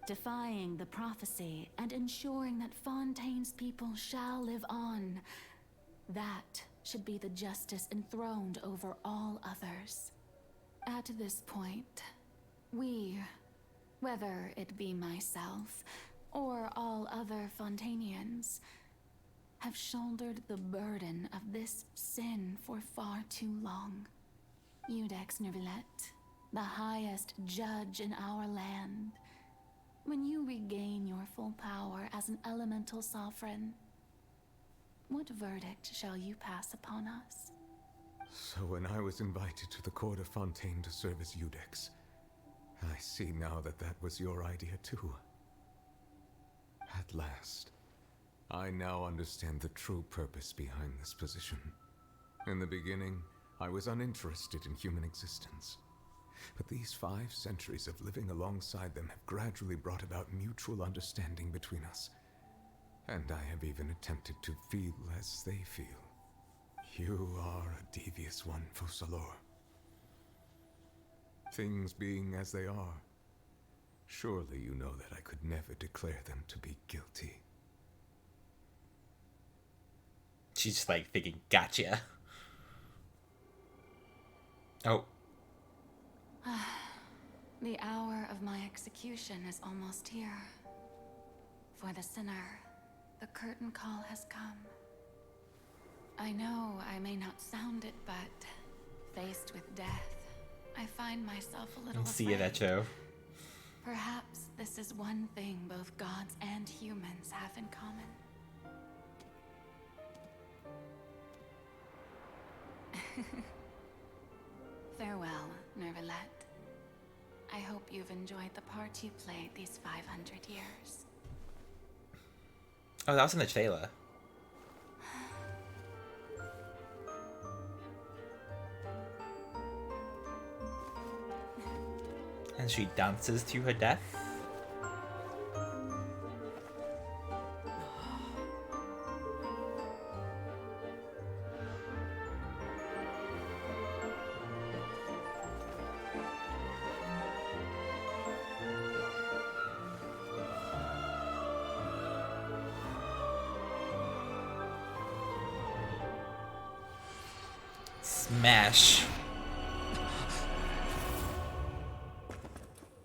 S9: Defying the prophecy and ensuring that Fontaine's people shall live on, that should be the justice enthroned over all others. At this point, we, whether it be myself or all other Fontanians, have shouldered the burden of this sin for far too long. Iudex Nervilette, the highest judge in our land, when you regain your full power as an elemental sovereign, what verdict shall you pass upon us?
S8: So when I was invited to the court of Fontaine to serve as Iudex, I see now that that was your idea too. At last, I now understand the true purpose behind this position. In the beginning, I was uninterested in human existence. But these 5 centuries of living alongside them have gradually brought about mutual understanding between us. And I have even attempted to feel as they feel. You are a devious one, Focalors. Things being as they are, surely you know that I could never declare them to be guilty.
S1: She's just like thinking, gotcha. Oh.
S9: The hour of my execution is almost here. For the sinner, the curtain call has come. I know I may not sound it, but faced with death, I find myself a little
S1: See you,
S9: afraid.
S1: Decho.
S9: Perhaps this is one thing both gods and humans have in common. Farewell, Nervilette. I hope you've enjoyed the part you played these 500 years.
S1: Oh, that was in the trailer. And she dances to her death. Smash.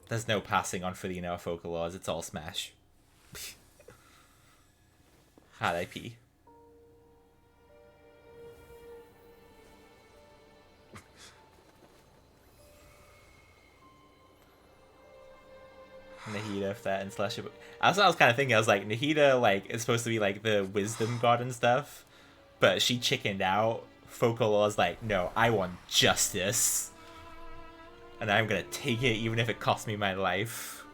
S1: There's no passing on for the Focalors, it's all smash. R.I.P. Nahida, Fat, and Slash. That's what I was kind of thinking. I was like, Nahida, like, is supposed to be like the wisdom god and stuff, but she chickened out. Focalor's like, no, I want justice. And I'm gonna take it even if it costs me my life.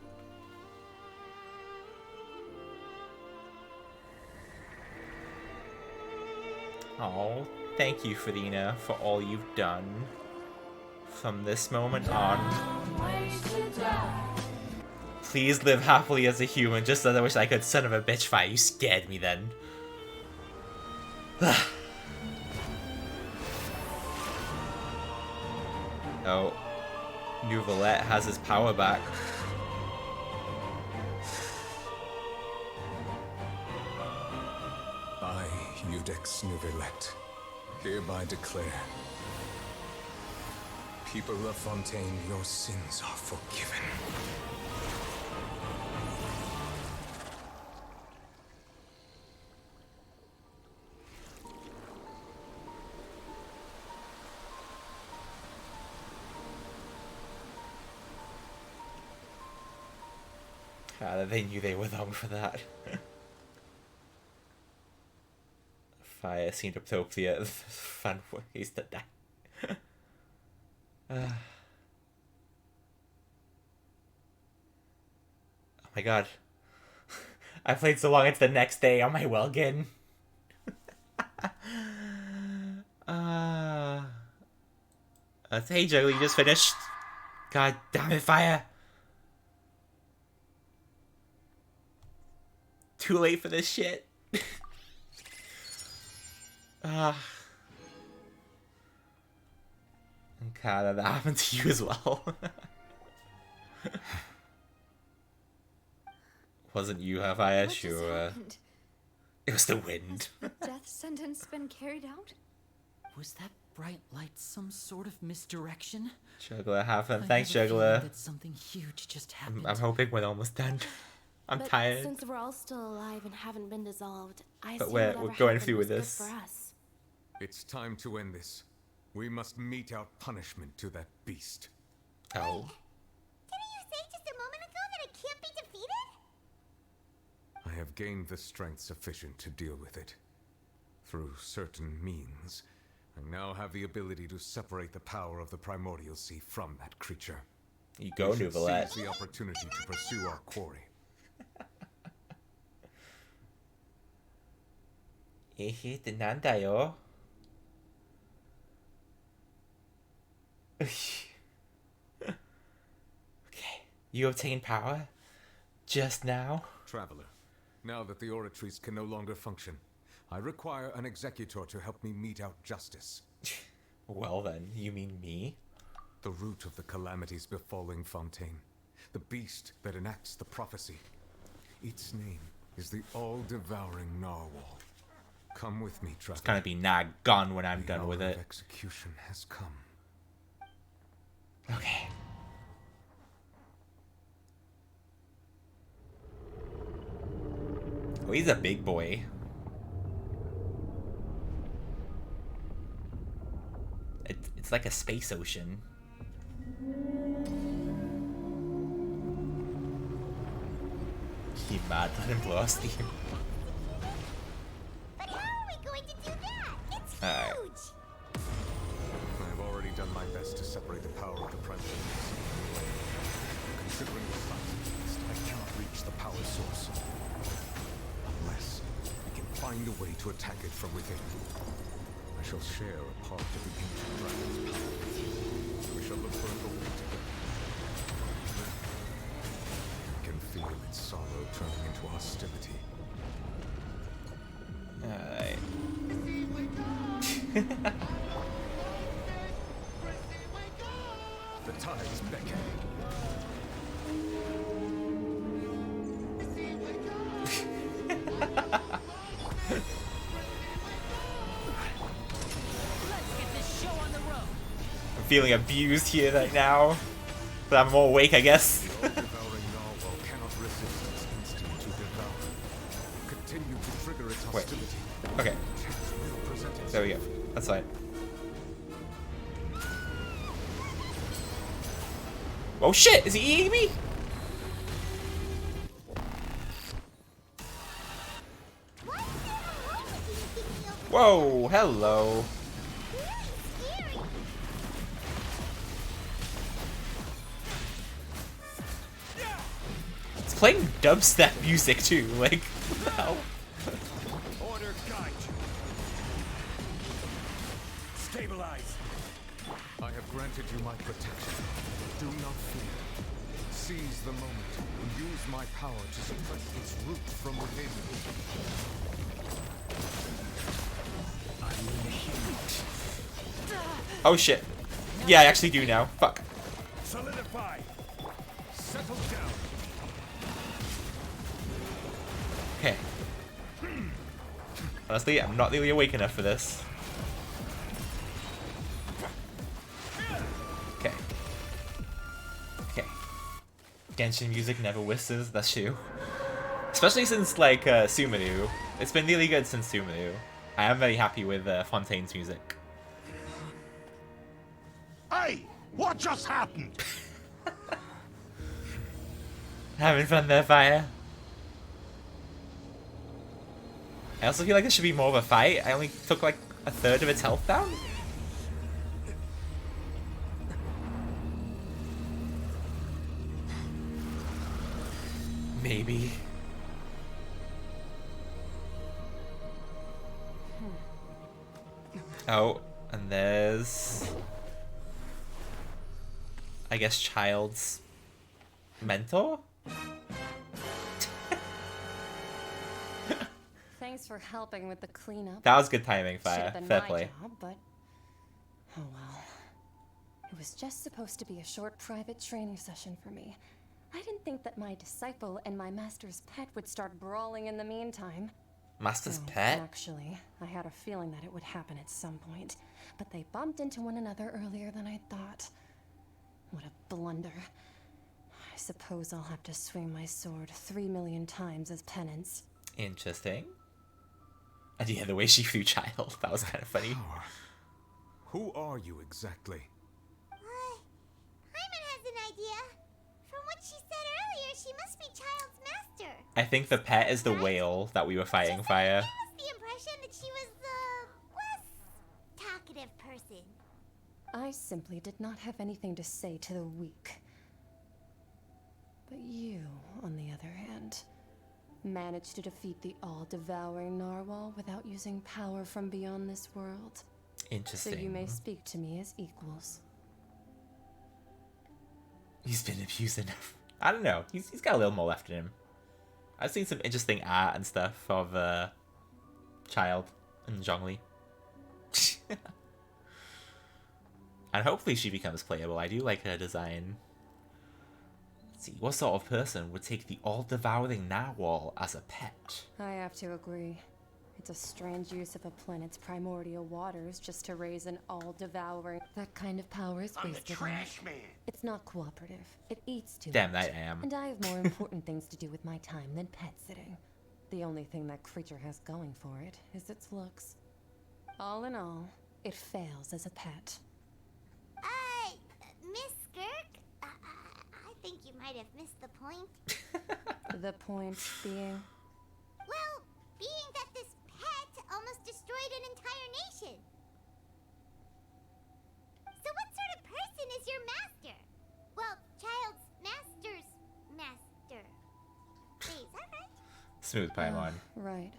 S1: Oh, thank you, Farina, for all you've done. From this moment on. Please live happily as a human, just as I wish I could. Son of a bitch fight. You scared me then. Oh. Nouvellette has his power back.
S8: I, Judex Nouvellette, hereby declare, people of Fontaine, your sins are forgiven.
S1: They knew they were wrong for that. Fire seemed appropriate. Fun ways to die. Oh my god. I played so long it's the next day. Am I well again? Hey Juggler, you just finished? God damn it, Fire! Too late for this shit. God, that happened to you as well. Wasn't you, Fire? Sure. It was the wind.
S7: Has the death sentence been carried out?
S20: Was that bright light some sort of misdirection?
S1: Juggler, have fun. Thanks, Juggler.
S20: That something huge just happened.
S1: I'm hoping we're almost done. I'm tired.
S6: Since we're all still alive and haven't been dissolved, I
S1: but
S6: assume
S1: we're going
S6: happened
S1: through with
S6: was
S1: this.
S6: good for us.
S8: It's time to end this. We must mete out punishment to that beast.
S1: Oh.
S5: Didn't you say just a moment ago that it can't be defeated?
S8: I have gained the strength sufficient to deal with it. Through certain means, I now have the ability to separate the power of the primordial sea from that creature.
S1: You go, Nouvellette.
S8: Seize the opportunity to pursue our quarry.
S1: Okay. You obtained power? Just now?
S8: Traveler, now that the Oratrice can no longer function, I require an executor to help me mete out justice.
S1: Well then, you mean me?
S8: The root of the calamities befalling Fontaine. The beast that enacts the prophecy. Its name is the all-devouring narwhal. Come with me, traveler.
S1: It's gonna be gone when I'm done with it.
S8: Execution has come.
S1: Okay. Oh, he's a big boy. It's like a space ocean. Keep mad, let him blow off steam.
S5: But how are we going to do that? It's huge!
S8: I have already done my best to separate the power of the primordial sea. Considering the size of the beast, I cannot reach the power source. Unless we can find a way to attack it from within. I shall share a part of the ancient dragon's power with you. We shall look for an opening together. I can feel its sorrow turning into hostility.
S1: Alright.
S8: The tides beckon.
S1: I'm feeling abused here right now, but I'm more awake, I guess. Wait. Okay. There we go. That's fine. Oh shit! Is he eating me? Whoa! Hello. It's playing dubstep music too. Like, what the hell?
S8: Stabilize! I have granted you my protection. Do not fear. Seize the moment and use my power to suppress its root from within.
S1: Oh shit. Yeah, I actually do now. Fuck.
S8: Solidify. Settle down.
S1: Okay. Honestly, I'm not really awake enough for this. Okay. Okay. Genshin music never whistles, that's true. Especially since, like, Sumeru. It's been really good since Sumeru. I am very happy with Fontaine's music.
S16: Hey! What just happened?
S1: Having fun there, Fire. I also feel like there should be more of a fight. I only took like a third of its health down. Maybe. Oh, and there's... I guess Child's mentor?
S3: Thanks for helping with the cleanup.
S1: That was good timing, Fire.
S3: Should've been
S1: Fair
S3: my
S1: play.
S3: job, but oh well. It was just supposed to be a short private training session for me. I didn't think that my disciple and my master's pet would start brawling in the meantime.
S1: Master's
S3: Oh,
S1: pet?
S3: Actually, I had a feeling that it would happen at some point, but they bumped into one another earlier than I thought. What a blunder. I suppose I'll have to swing my sword 3 million times as penance.
S1: Interesting. And yeah, the way she threw Child, that was kind of funny.
S8: Who are you exactly?
S5: Hyman has an idea. From what she said earlier, she must be Child's master.
S1: I think the pet is the whale that we were fighting, Fire.
S5: I was the impression that she was the less talkative person.
S3: I simply did not have anything to say to the weak. But you, on the other hand, managed to defeat the all-devouring narwhal without using power from beyond this world.
S1: Interesting.
S3: So you may speak to me as equals.
S1: He's been abused enough. I don't know. He's got a little more left in him. I've seen some interesting art and stuff of Child and Zhongli. And hopefully she becomes playable. I do like her design. Let's see, what sort of person would take the all-devouring narwhal as a pet?
S3: I have to agree. It's a strange use of a planet's primordial waters just to raise an all-devouring... That kind of power is
S16: I'm the
S3: wasted.
S16: trash man.
S3: It's not cooperative. It eats too
S1: Damn
S3: much.
S1: right I am.
S3: And I have more important things to do with my time than pet sitting. The only thing that creature has going for it is its looks. All in all, it fails as a pet.
S5: Miss Skirk? I think you might have missed the point.
S3: The point being...
S5: Well, being that this pet almost destroyed an entire nation. So what sort of person is your master? Well, Child's master's master. Wait, is that right?
S1: Smooth Paimon.
S3: Right.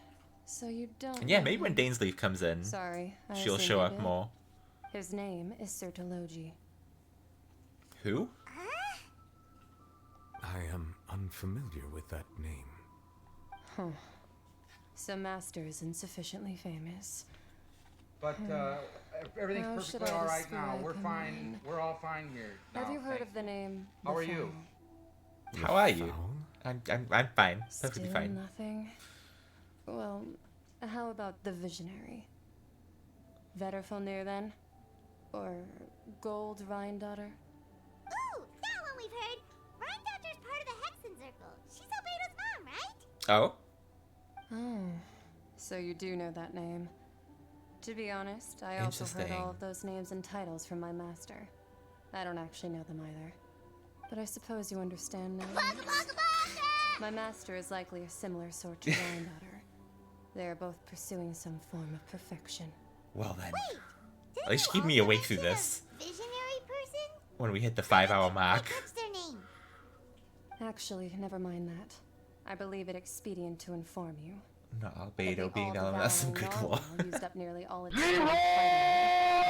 S3: So you don't...
S1: And yeah,
S3: know
S1: maybe when
S3: him.
S1: Dainsleif comes in,
S3: Sorry, I
S1: she'll
S3: assumed
S1: show
S3: you
S1: up
S3: did.
S1: more.
S3: His name is Sertologi.
S1: Who?
S8: I am unfamiliar with that name.
S3: Huh. So Master isn't sufficiently famous.
S14: But everything's
S3: How should
S14: perfectly
S3: I
S14: all right now.
S3: describe
S14: We're
S3: him
S14: fine.
S3: then?
S14: We're all fine here.
S3: Have
S14: now,
S3: you heard
S14: thanks.
S3: of the name?
S14: How are you?
S1: How are you? I'm fine. Perfectly
S3: Still
S1: fine.
S3: nothing. Well, how about the Visionary? Vetterfulnir then? Or Gold Rhindaughter?
S5: Ooh, that one we've heard. Rhindaughter's part of the Hexen Circle. She's Albedo's mom, right?
S1: Oh?
S3: Oh, so you do know that name. To be honest, I also heard
S1: Interesting.
S3: all of those names and titles from my master. I don't actually know them either. But I suppose you understand now. My master is likely a similar sort to Rhindaughter. They are both pursuing some form of perfection.
S1: Well then. At least keep me awake through this.
S5: Visionary person?
S1: When we hit the 5-hour mark.
S5: What's their name?
S3: Actually, never mind that. I believe it expedient to inform you.
S1: Not Albedo being down, that's some good
S3: all-devouring
S1: lore.
S3: narwhal used up nearly all its strength fighting.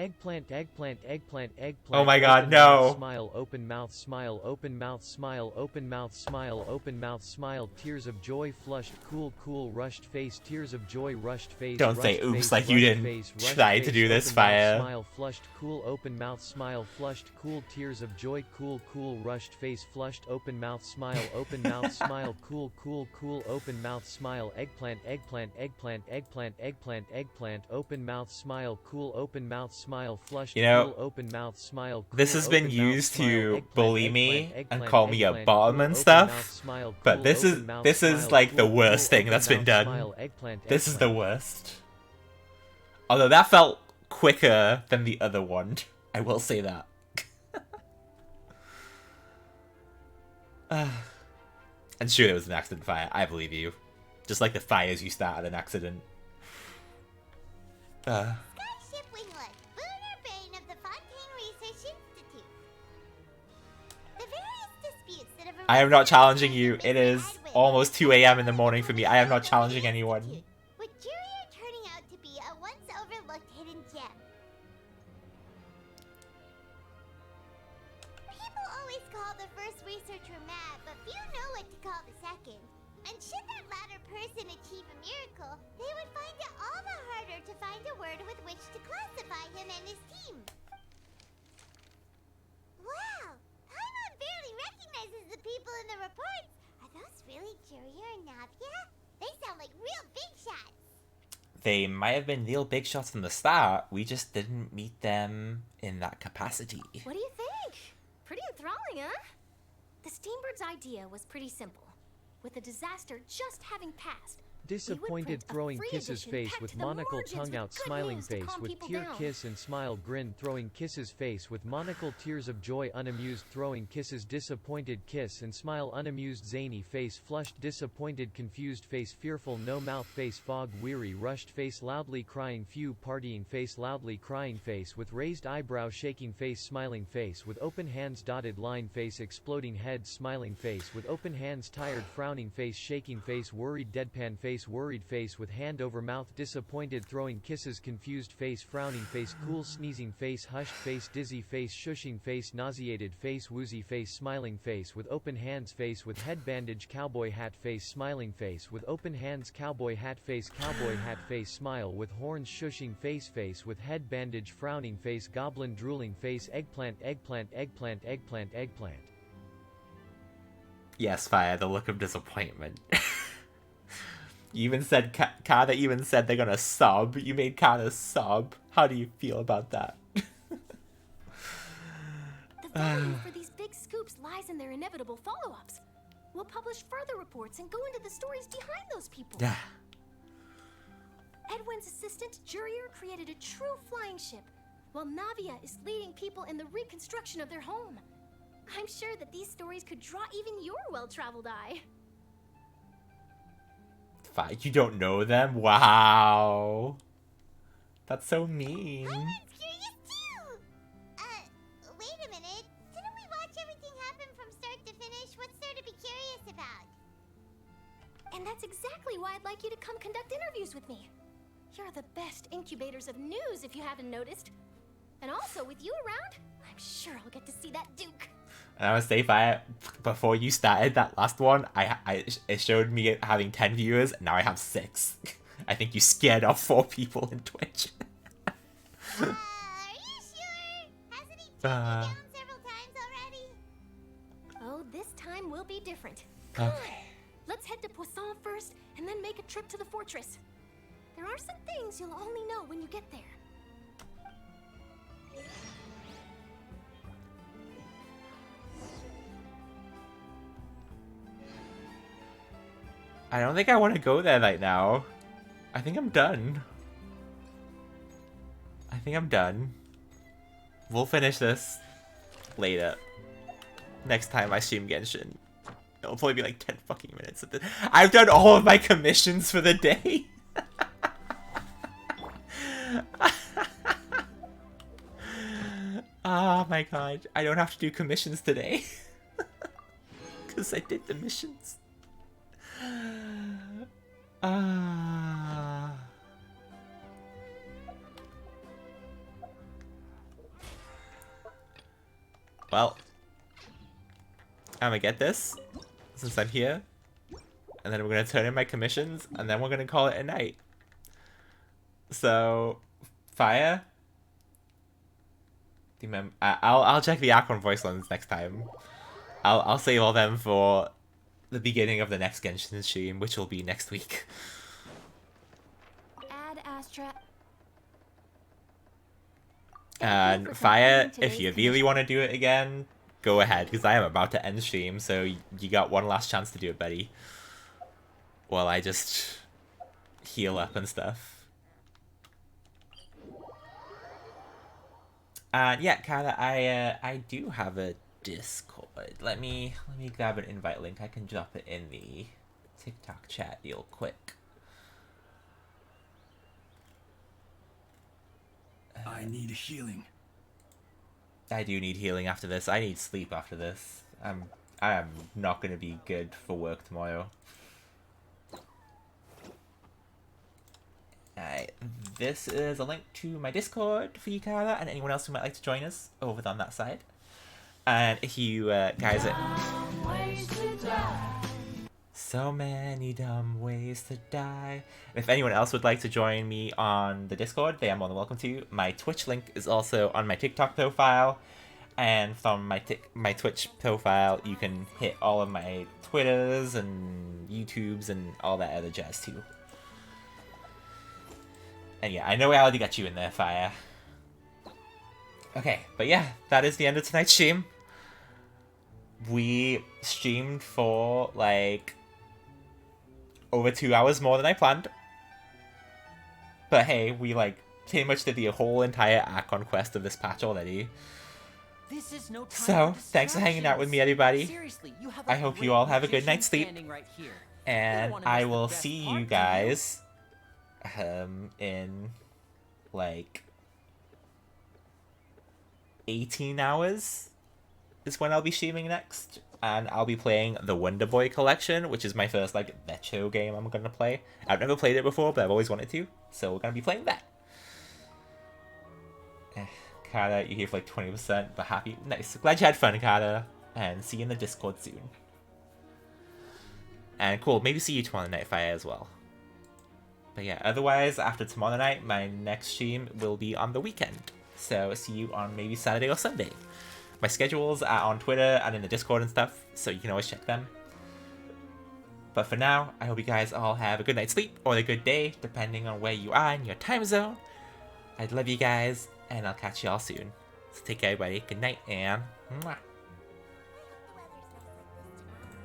S15: Eggplant, eggplant, eggplant, eggplant.
S1: Oh my god,
S15: open
S1: no.
S15: Mouth, smile, open mouth, smile, open mouth, smile, open mouth, smile, open mouth, smile. Tears of joy, flushed, cool, cool, rushed face. Tears of joy, rushed face.
S1: Don't
S15: rushed
S1: say oops
S15: face,
S1: like you
S15: rushed
S1: didn't
S15: face, rushed
S1: try to
S15: face,
S1: do this,
S15: open mouth,
S1: Fire.
S15: smile, flushed, cool, open mouth, smile, flushed, cool. Tears of joy, cool, cool, rushed face, flushed, open mouth, smile, open mouth, smile, cool, cool, cool, open mouth, smile. Eggplant, eggplant, eggplant, eggplant, eggplant, eggplant. Open mouth, smile, cool, open mouth, smile, flushed,
S1: You know,
S15: cool, open mouth, smile, cool,
S1: this has been
S15: open mouth,
S1: used
S15: smile,
S1: to
S15: eggplant,
S1: bully
S15: eggplant,
S1: me and
S15: eggplant,
S1: call me a
S15: eggplant,
S1: bum
S15: cool,
S1: and
S15: open
S1: stuff.
S15: mouth, smile,
S1: But
S15: cool,
S1: this is
S15: open mouth,
S1: this
S15: smile,
S1: like the
S15: cool,
S1: worst
S15: cool,
S1: thing that's
S15: open
S1: been
S15: mouth,
S1: done.
S15: smile, eggplant,
S1: This is the
S15: eggplant.
S1: worst. Although that felt quicker than the other one. I will say that. And sure, there was an accident fire. I believe you. Just like the fires you start at an accident.
S5: Skyship Winglet, lunar brain of the Fontaine Research Institute. The various disputes that have
S1: I am not challenging you. It is almost 2 a.m. in the morning for me. I am not challenging anyone.
S5: with Jurier turning out to be a once overlooked hidden gem. People always call the first researcher mad, but few know what to call the second. And should that latter person achieve a miracle, they would find it all the harder to find a word with which to classify him and his team. Wow! Paimon barely recognizes the people in the reports. Are those really Jurier and Navia? They sound like real big shots.
S1: They might have been real big shots from the start. We just didn't meet them in that capacity.
S11: What do you think? Pretty enthralling, huh? The Steambird's idea was pretty simple. With the disaster just having passed,
S15: Disappointed throwing kisses face with monocle tongue out smiling face with tear kiss and smile grin throwing kisses face with monocle tears of joy unamused throwing kisses disappointed kiss and smile unamused zany face flushed disappointed confused face fearful no mouth face fog weary rushed face loudly crying few partying face loudly crying face with raised eyebrow shaking face smiling face with open hands dotted line face exploding head smiling face with open hands tired frowning face shaking face worried deadpan face worried face with hand over mouth disappointed throwing kisses confused face frowning face cool sneezing face hushed face dizzy face shushing face nauseated face woozy face smiling face with open hands face with head bandage cowboy hat face smiling face with open hands cowboy hat face smile with horns shushing face face with head bandage frowning face goblin drooling face eggplant eggplant eggplant eggplant eggplant.
S1: Yes, Fire, the look of disappointment. You even said, Kana even said they're gonna sub. You made Kana sub. How do you feel about that?
S11: the value for these big scoops lies in their inevitable follow-ups. We'll publish further reports and go into the stories behind those people.
S1: Yeah.
S11: Edwin's assistant, Jurier, created a true flying ship, while Navia is leading people in the reconstruction of their home. I'm sure that these stories could draw even your well-traveled eye.
S1: Fire, you don't know them? Wow. That's so mean.
S5: Paimon's curious too! Wait a minute. Didn't we watch everything happen from start to finish? What's there to be curious about?
S11: And that's exactly why I'd like you to come conduct interviews with me. You're the best incubators of news, if you haven't noticed. And also, with you around, I'm sure I'll get to see that Duke.
S1: And I would say, Fire, before you started that last one, it showed me having 10 viewers, and now I have 6. I think you scared off 4 people in Twitch.
S5: Are you sure? Hasn't he taken me down several times already?
S11: Oh, this time will be different. Come
S1: Okay.
S11: on. Let's head to Poisson first, and then make a trip to the fortress. There are some things you'll only know when you get there.
S1: I don't think I want to go there right now. I think I'm done. We'll finish this later. Next time I stream Genshin. It'll probably be like 10 fucking minutes. I've done all of my commissions for the day. Oh my god. I don't have to do commissions today. Because I did the missions. well, I'm gonna get this since I'm here, and then we're gonna turn in my commissions, and then we're gonna call it a night. So, Fire. Do you remember? I'll check the Archon voice lines next time. I'll save all them for the beginning of the next Genshin stream, which will be next week.
S11: Add Astra.
S1: And Fire, if you really want to do it again, go ahead, because I am about to end stream, so you got one last chance to do it, buddy. While I just heal up and stuff. And yeah, Kyla, I do have a Discord. Let me grab an invite link. I can drop it in the TikTok chat real quick.
S16: I need healing.
S1: I do need healing after this. I need sleep after this. I am not gonna be good for work tomorrow. Alright, this is a link to my Discord for you, Kyla, and anyone else who might like to join us over on that side. And if you guys so many dumb ways to die. And if anyone else would like to join me on the Discord, they are more than welcome to. My Twitch link is also on my TikTok profile. And from my Twitch profile, you can hit all of my Twitters and YouTubes and all that other jazz too. And yeah, I know I already got you in there, Fire. Okay, but yeah, that is the end of tonight's stream. We streamed for, like, over 2 hours more than I planned. But hey, we, like, pretty much did the whole entire Archon quest of this patch already.
S20: This is no time
S1: So, thanks for hanging out with me, everybody.
S20: Seriously, you have
S1: I hope you all have a good night's sleep.
S20: Right here.
S1: And I will see you guys in like 18 hours is when I'll be streaming next, and I'll be playing the Wonder Boy collection, which is my first like retro game I'm gonna play. I've never played it before, but I've always wanted to, so we're gonna be playing that. Kata, you're here for like 20%, but happy. Nice. Glad you had fun, Kata, and see you in the Discord soon. And cool, maybe see you tomorrow night, Fire, as well. But yeah, otherwise, after tomorrow night, my next stream will be on the weekend. So see you on maybe Saturday or Sunday. My schedules are on Twitter and in the Discord and stuff, so you can always check them. But for now, I hope you guys all have a good night's sleep or a good day, depending on where you are in your time zone. I love you guys, and I'll catch you all soon. So take care, everybody. Good night, and mwah.